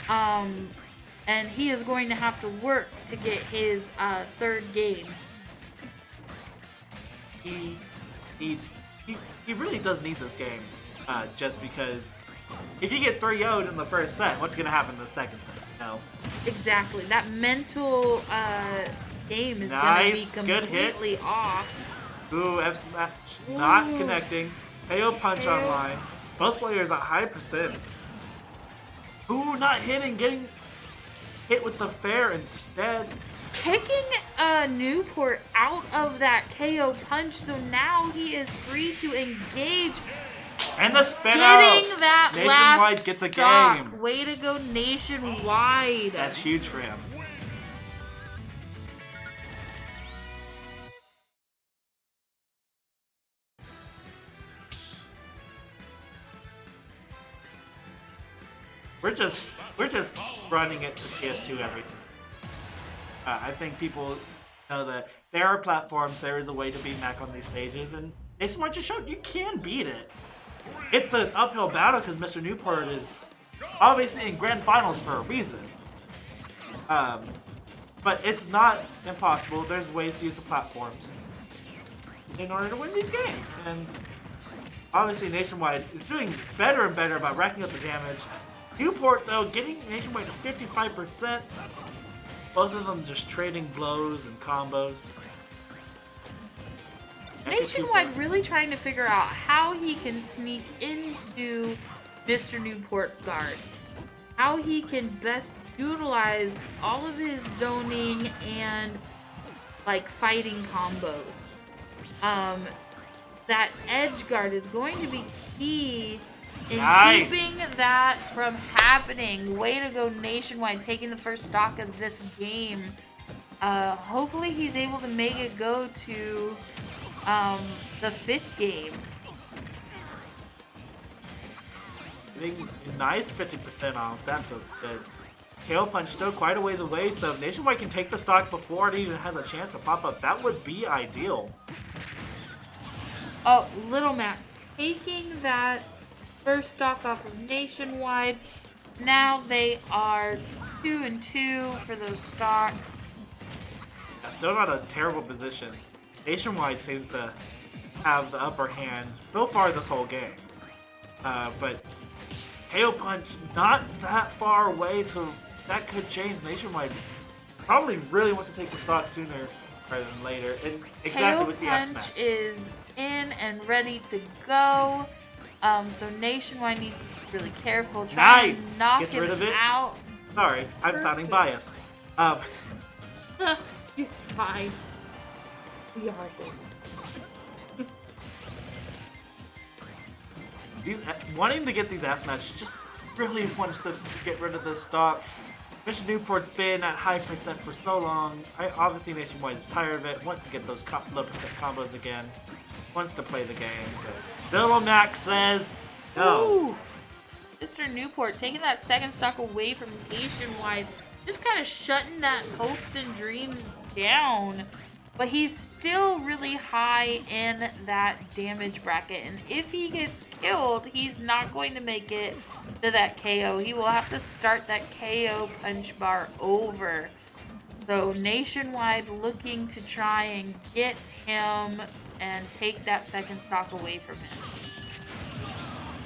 And he is going to have to work to get his third game. He really does need this game, just because if you get 3-0'd in the first set, what's gonna happen in the second set? No. Exactly. That mental game is going to be completely off. Ooh, F smash not connecting. KO punch online. Both players at high percents. Ooh, not hitting, getting hit with the fair instead. Kicking Newport out of that KO punch, so now he is free to engage. And the spin out. Getting that NationWide last gets a stock. game. Way to go, NationWide. That's huge for him. We're just running it to PS2 every single. I think people know that there are platforms, there is a way to beat Mac on these stages, and NationWide just showed you can beat it. It's an uphill battle because Mr. Newport is obviously in grand finals for a reason. But it's not impossible. There's ways to use the platforms in order to win these games. And obviously NationWide is doing better and better about racking up the damage. Newport, though, getting NationWide to 55%. Both of them just trading blows and combos. NationWide really trying to figure out how he can sneak into Mr. Newport's guard. How he can best utilize all of his zoning and like fighting combos. That edge guard is going to be key in keeping that from happening. Way to go, NationWide, taking the first stock of this game. Hopefully he's able to make it go to the fifth game. Getting a nice 50% off. That feels good. KO punch still quite a ways away, so if NationWide can take the stock before it even has a chance to pop up, that would be ideal. Oh, Little Mac taking that first stock off of NationWide. Now they are 2-2 for those stocks. Still not a terrible position. NationWide seems to have the upper hand so far this whole game. But KO punch not that far away, so that could change. NationWide probably really wants to take the stock sooner rather than later. And exactly with the KO S punch smash. is in and ready to go. So NationWide needs to be really careful. Try Nice! and knock Gets him rid of it. out. Sorry, I'm sounding biased. You're fine. We are good. wanting to get these S matches, just really wants to get rid of this stock. Mr.Newport's been at high percent for so long. Obviously, NationWide is tired of it. Wants to get those low percent combos again. Wants to play the game. But Little Max says no. Ooh. Mr. Newport taking that second stock away from NationWide. Just kind of shutting that hopes and dreams down. But he's still really high in that damage bracket. And if he gets killed, he's not going to make it to that KO. He will have to start that KO punch bar over. So NationWide looking to try and get him and take that second stock away from him.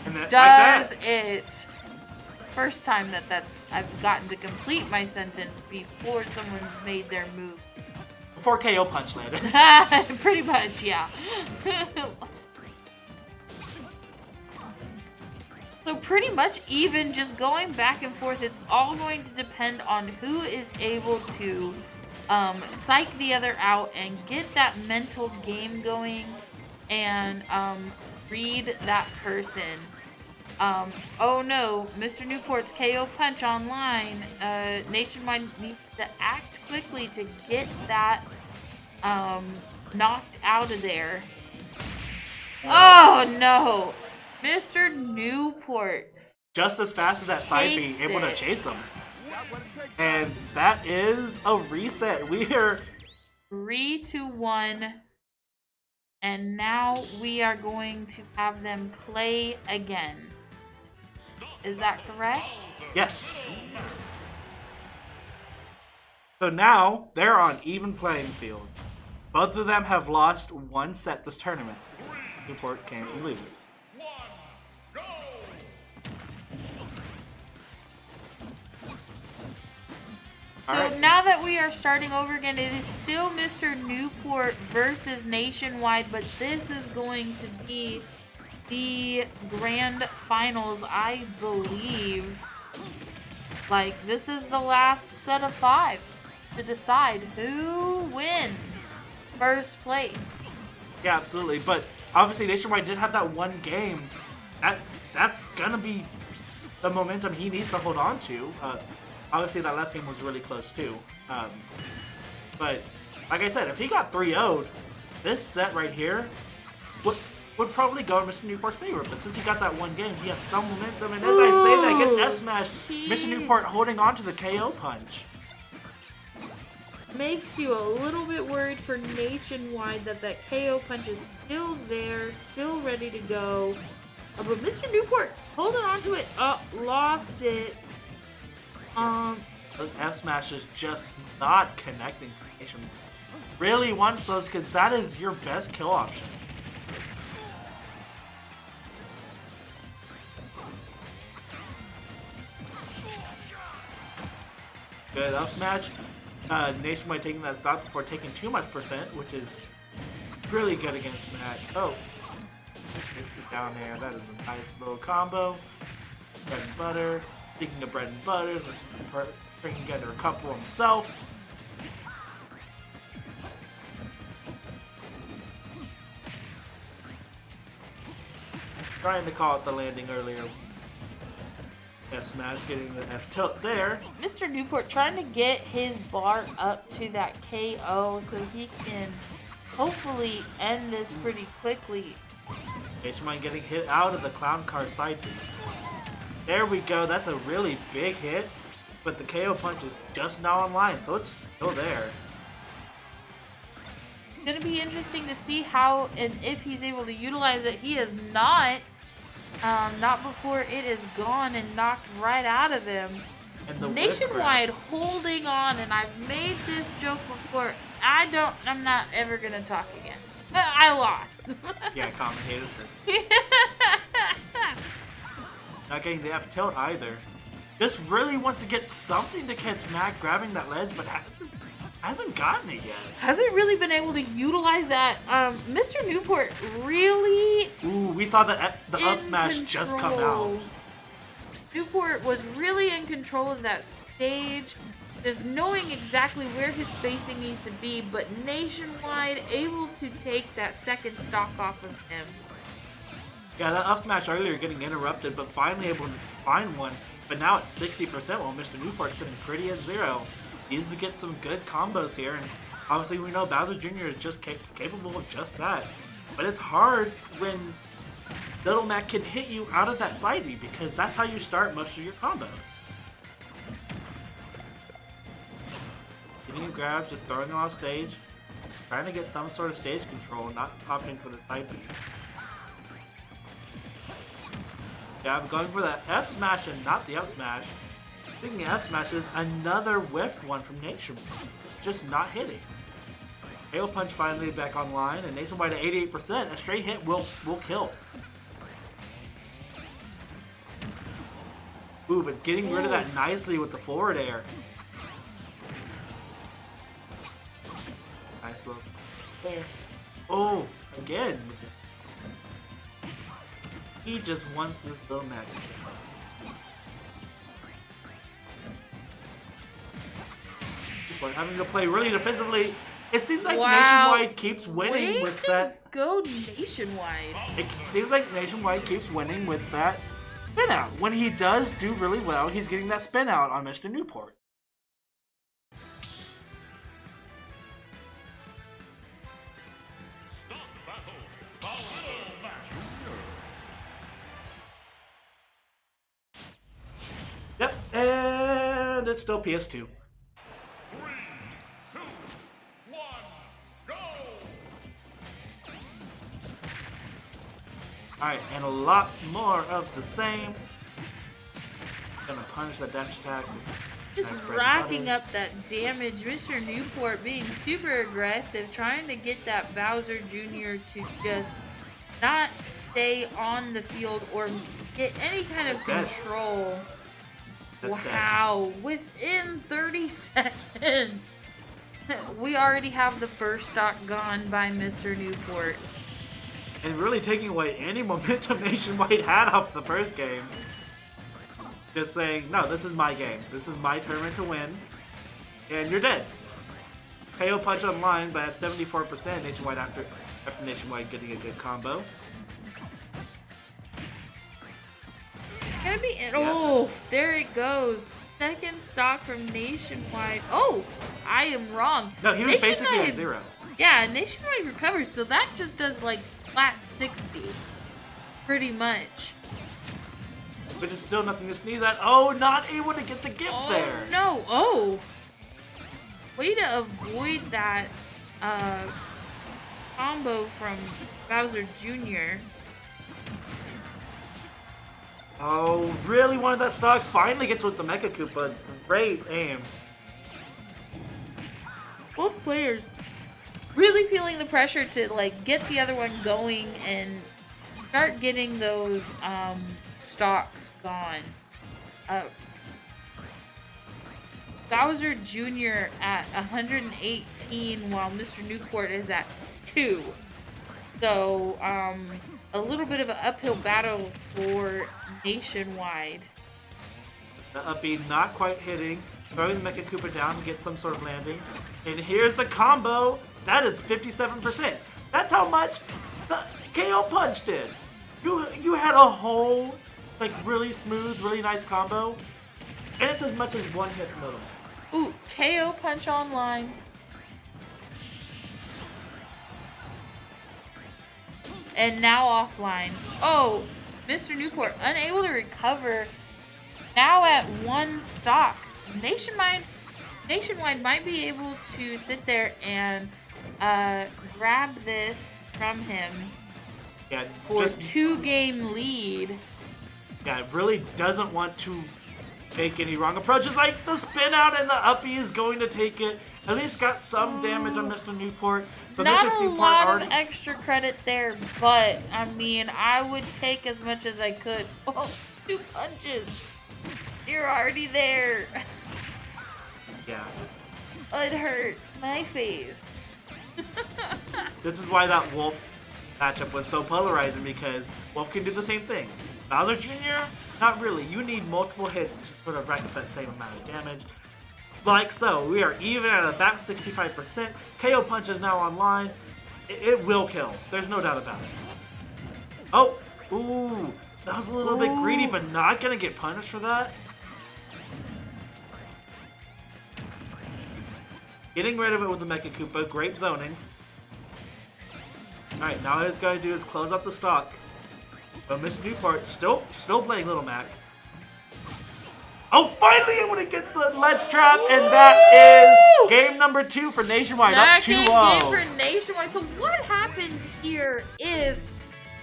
And that, Does like that. it. First time I've gotten to complete my sentence before someone's made their move. Before KO punch later. Pretty much, yeah. So pretty much even just going back and forth, it's all going to depend on who is able to psych the other out and get that mental game going and read that person. Oh no, Mr. Newport's KO punch online. NationWide needs to act quickly to get that knocked out of there. Oh no! Mr. Newport. Just as fast as that side B, able to chase him. And that is a reset. We are 3-1. And now we are going to have them play again. Is that correct? Yes. So now they're on even playing field. Both of them have lost one set this tournament. Newport can't be losers. So now that we are starting over again, it is still Mr. Newport versus NationWide, but this is going to be the grand finals, I believe. Like, this is the last set of 5 to decide who wins first place. Yeah, absolutely. But obviously NationWide did have that one game. That's gonna be the momentum he needs to hold on to. Obviously, that last game was really close, too. But, like I said, if he got 3-0'd, this set right here would probably go in Mr. Newport's favor. But since he got that one game, he has some momentum. And as I say that, gets F-smashed. Mr. Newport holding on to the KO punch. Makes you a little bit worried for NationWide that KO punch is still there, still ready to go. But Mr. Newport holding on to it. Lost it. Those F smashes just not connecting for Nation. Really wants those because that is your best kill option. Good up smash. NationWide taking that stock before taking too much percent, which is really good against Matt. Oh, this is down there. That is a nice little combo. Bread and butter. Speaking of bread and butter, let's bring together a couple himself. Trying to call it the landing earlier. F smash getting the F tilt there. Mr. Newport trying to get his bar up to that KO so he can hopefully end this pretty quickly. NationWide getting hit out of the clown car side B. There we go, that's a really big hit, but the KO punch is just now online, so it's still there. It's going to be interesting to see how and if he's able to utilize it. He is not before it is gone and knocked right out of him. And the NationWide holding on, and I've made this joke before. I'm not ever going to talk again. I lost. Yeah, commentators. Not getting the F tilt either. Just really wants to get something to catch Mac grabbing that ledge, but hasn't gotten it yet. Hasn't really been able to utilize that. Mr. Newport really. Ooh, we saw the up smash just come out. Newport was really in control of that stage, just knowing exactly where his spacing needs to be, but NationWide able to take that second stock off of him. Yeah, that up smash earlier getting interrupted, but finally able to find one. But now it's 60% while Mr. Newport's sitting pretty at 0. He needs to get some good combos here, and obviously we know Bowser Jr. is just capable of just that. But it's hard when Little Mac can hit you out of that side B, because that's how you start most of your combos. Getting a grab, just throwing them off stage, trying to get some sort of stage control, not opting for the side B. Yeah, I'm going for that F smash and not the up smash. Speaking of F smashes, another whiffed one from NationWide. It's just not hitting. KO Punch finally back online, and NationWide at 88%. A straight hit will kill. Ooh, but getting rid of that nicely with the forward air. Nice little there. Oh, again. He just wants this Little Mac. But having to play really defensively, it seems like NationWide keeps winning with that. Go NationWide. It seems like NationWide keeps winning with that spin out. When he does do really well, he's getting that spin out on Mr. Newport. Yep, and it's still PS2. 3, 2, 1, go! Alright, and a lot more of the same. Gonna punish that dash attack. Just racking up that damage. Mr. Newport being super aggressive, trying to get that Bowser Jr. to just not stay on the field or get any kind of control. Wow, within 30 seconds, we already have the first stock gone by Mr. Newport. And really taking away any momentum NationWide had off the first game. Just saying, no, this is my game. This is my tournament to win. And you're dead. KO Punch online, but at 74% NationWide after NationWide getting a good combo. Gonna be oh, there it goes. Second stock from NationWide. Oh, I am wrong. No, he was basically at 0. Yeah, NationWide recovers, so that just does like flat 60, pretty much. But it's still nothing to sneeze at. Oh, not able to get the gift there. No, oh. Way to avoid that combo from Bowser Jr. Oh, really wanted that stock. Finally gets with the Mecha Koopa. Great aim. Both players really feeling the pressure to like get the other one going and start getting those stocks gone. Bowser Jr. at 118 while Mr. Newport is at 2. So, a little bit of an uphill battle for NationWide. The up B not quite hitting. Throwing the Mecha Koopa down to get some sort of landing. And here's the combo. That is 57%. That's how much the KO Punch did. You had a whole, like, really smooth, really nice combo. And it's as much as one hit from Little. Ooh, KO Punch online. And now offline. Oh, Mr. Newport unable to recover. Now at 1 stock. NationWide might be able to sit there and grab this from him. Yeah, for just 2-game lead. Yeah, it really doesn't want to take any wrong approaches. Like the spin out and the uppie is going to take it. At least got some damage on Mr. Newport. But Not Mr. a Newport lot already... of extra credit there, but I mean, I would take as much as I could. Oh, 2 punches. You're already there. Yeah. It hurts my face. This is why that Wolf matchup was so polarizing, because Wolf can do the same thing. Bowser Jr., not really. You need multiple hits to sort of rack up that same amount of damage. Like so, we are even at about 65%. KO Punch is now online. It will kill. There's no doubt about it. Oh, Ooh, that was a little bit greedy, but not gonna get punished for that. Getting rid of it with the Mecha Koopa, great zoning. Alright, now all he's gotta do is close up the stock. But Mr.Newport still playing Little Mac. Oh, finally able to get the ledge trap, and that is game number 2 for NationWide, up 2-0. Second game for NationWide. So what happens here if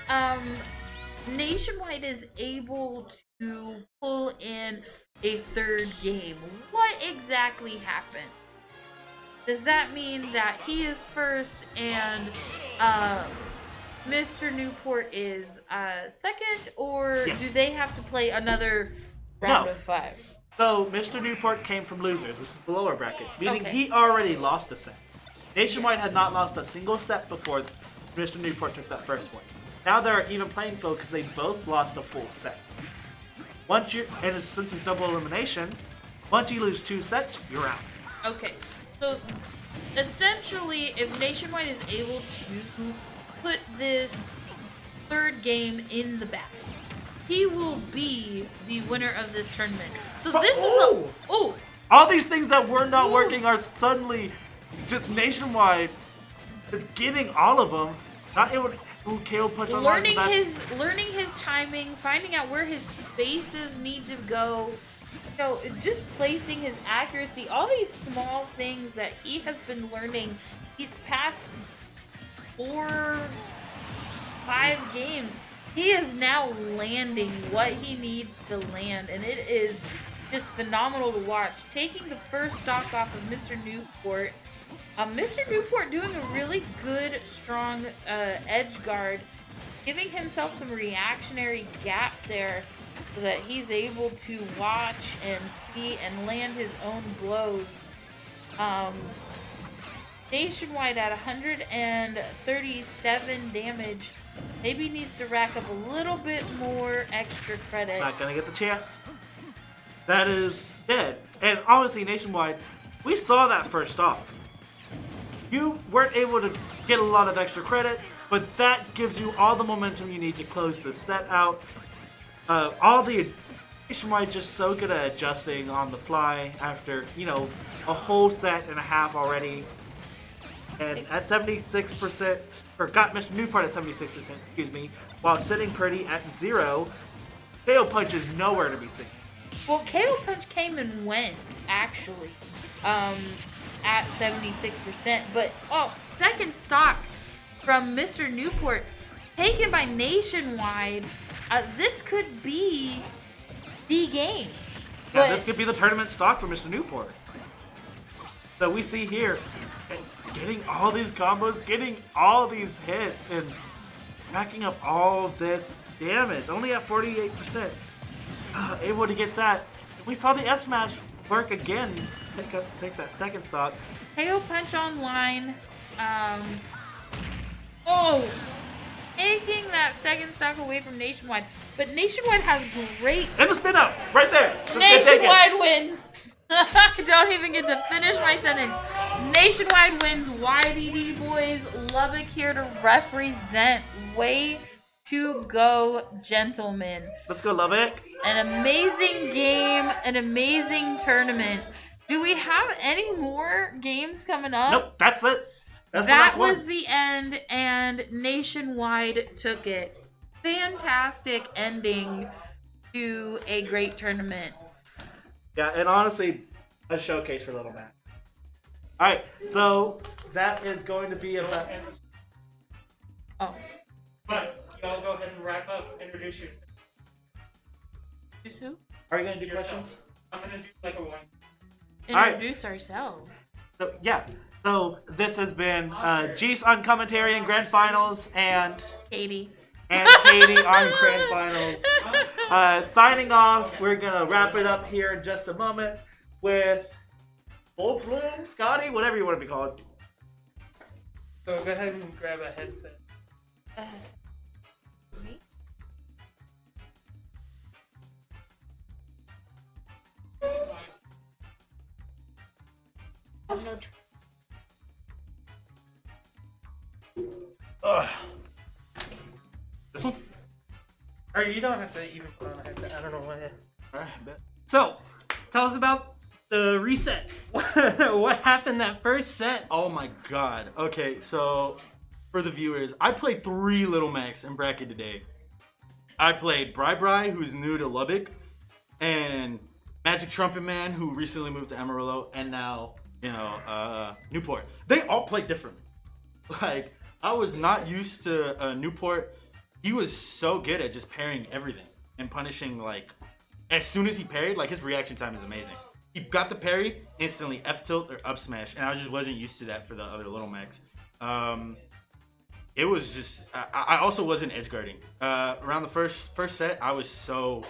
NationWide is able to pull in a third game? What exactly happened? Does that mean that he is first and Mr. Newport is second, or Yes. do they have to play another round of 5? So, Mr. Newport came from losers, which is the lower bracket, meaning Okay. he already lost a set. NationWide had not lost a single set before Mr. Newport took that first one. Now they're even playing field because they both lost a full set. Since it's double elimination, once you lose 2 sets, you're out. Okay, so essentially, if NationWide is able to put this third game in the bag, he will be the winner of this tournament. So this is all these things that were not working are suddenly just NationWide is getting all of them. Not able to KO punch on learning his timing, finding out where his spaces need to go. You know, just placing his accuracy, all these small things that he has been learning these past 4, 5 games. He is now landing what he needs to land, and it is just phenomenal to watch. Taking the first stock off of Mr. Newport. Mr. Newport doing a really good, strong edge guard, giving himself some reactionary gap there so that he's able to watch and see and land his own blows. NationWide at 137 damage. Maybe needs to rack up a little bit more extra credit. Not gonna get the chance. That is dead. And obviously, NationWide, we saw that first off. You weren't able to get a lot of extra credit, but that gives you all the momentum you need to close the set out. NationWide just so good at adjusting on the fly after, a whole set and a half already. And at 76%, or got Mr. Newport at 76%, excuse me, while sitting pretty at 0, KO Punch is nowhere to be seen. Well, KO Punch came and went, actually, at 76%. But, second stock from Mr. Newport, taken by NationWide. This could be the game. Yeah, this could be the tournament stock for Mr. Newport. So we see here, getting all these combos, getting all these hits, and racking up all this damage. Only at 48%. Able to get that. We saw the S match work again. Take that second stock. KO Punch online. Taking that second stock away from NationWide. But NationWide has great... And the spin out! Right there! NationWide wins! I don't even get to finish my sentence. NationWide wins. YDD boys. Lubbock here to represent. Way to go, gentlemen. Let's go, Lubbock. An amazing game. An amazing tournament. Do we have any more games coming up? Nope, that's it. That's the that last one. was the end, and NationWide took it. Fantastic ending to a great tournament. Yeah, and honestly, a showcase for Little Mac. Alright, so that is going to be about... Oh. But y'all go ahead and wrap up. Introduce yourself. Introduce who? Are you going to do questions? I'm going to do like a one. Introduce ourselves. So, yeah. So, this has been Jeese on commentary and grand finals, and... Katie. And Katie on grand finals. Signing off, we're going to wrap it up here in just a moment with Full Plume, Scotty, whatever you want to be called. So go ahead and grab a headset. Me? Ugh. This one? Or you don't have to even put on a headset. I don't know why. Alright, bet. So, tell us about the reset. What happened that first set? Oh my god. Okay, so for the viewers, I played 3 Little Macs in bracket today. I played Bri, who's new to Lubbock, and Magic Trumpet Man, who recently moved to Amarillo, and now, Newport. They all played differently. Like, I was not used to Newport. He was so good at just parrying everything and punishing, like, as soon as he parried, like, his reaction time is amazing. He got the parry, instantly F tilt or up smash, and I just wasn't used to that for the other Little Macs. It was just, I also wasn't edge guarding. Around the first set, I was so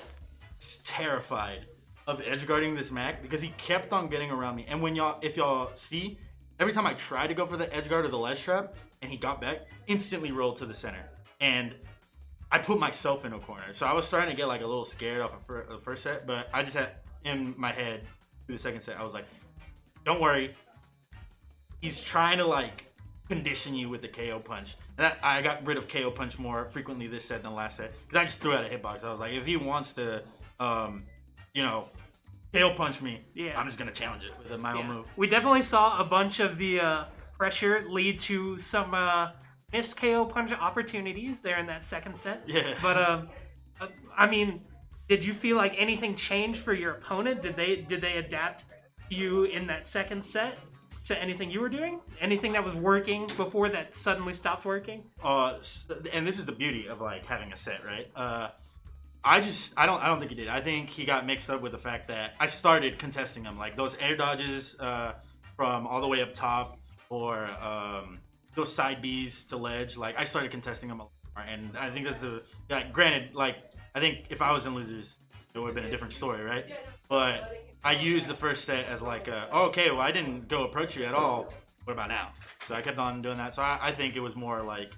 terrified of edge guarding this Mac because he kept on getting around me. And if y'all see, every time I tried to go for the edge guard or the ledge trap, and he got back, instantly rolled to the center. And I put myself in a corner. So I was starting to get like a little scared off of the first set, but I just had in my head through the second set, I was like, don't worry. He's trying to like condition you with the KO punch. And I got rid of KO punch more frequently this set than last set because I just threw out a hitbox. I was like, if he wants to, KO punch me, I'm just gonna challenge it with my own move. We definitely saw a bunch of the pressure lead to some missed KO punch opportunities there in that second set. Yeah. But I mean, did you feel like anything changed for your opponent? Did they adapt you in that second set to anything you were doing? Anything that was working before that suddenly stopped working? And this is the beauty of like having a set, right? I don't think he did. I think he got mixed up with the fact that I started contesting him, like those air dodges from all the way up top, or those side Bs to ledge. Like I started contesting him a lot more, and I think that's granted, like I think if I was in losers, it would have been a different story, right? But I used the first set as like, okay, well I didn't go approach you at all. What about now? So I kept on doing that. So I think it was more like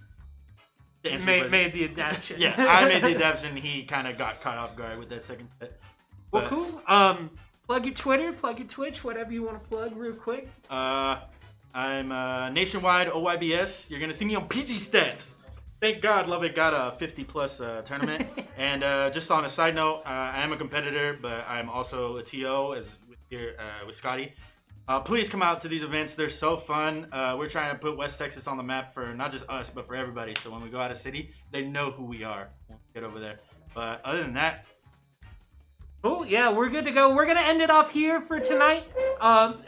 made the adaptation. Yeah, I made the adaptation. He kind of got caught off guard with that second set. Well, cool. Plug your Twitter, plug your Twitch, whatever you want to plug real quick. I'm NationWide OYBS. You're gonna see me on PG Stats. Thank God Lubbock got a 50+ tournament. And just on a side note, I am a competitor, but I'm also a TO with Scotty. Please come out to these events. They're so fun. We're trying to put West Texas on the map for not just us, but for everybody. So when we go out of city, they know who we are when we get over there. But other than that, cool. Yeah, we're good to go. We're going to end it off here for tonight.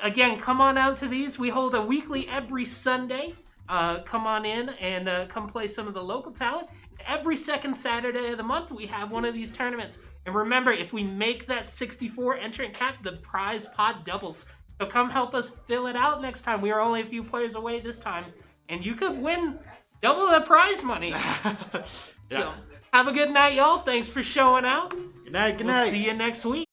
Again, come on out to these. We hold a weekly every Sunday. Come on in and come play some of the local talent. Every second Saturday of the month, we have one of these tournaments. And remember, if we make that 64 entrant cap, the prize pot doubles. So come help us fill it out next time. We are only a few players away this time. And you could win double the prize money. So have a good night, y'all. Thanks for showing out. Good night. We'll see you next week.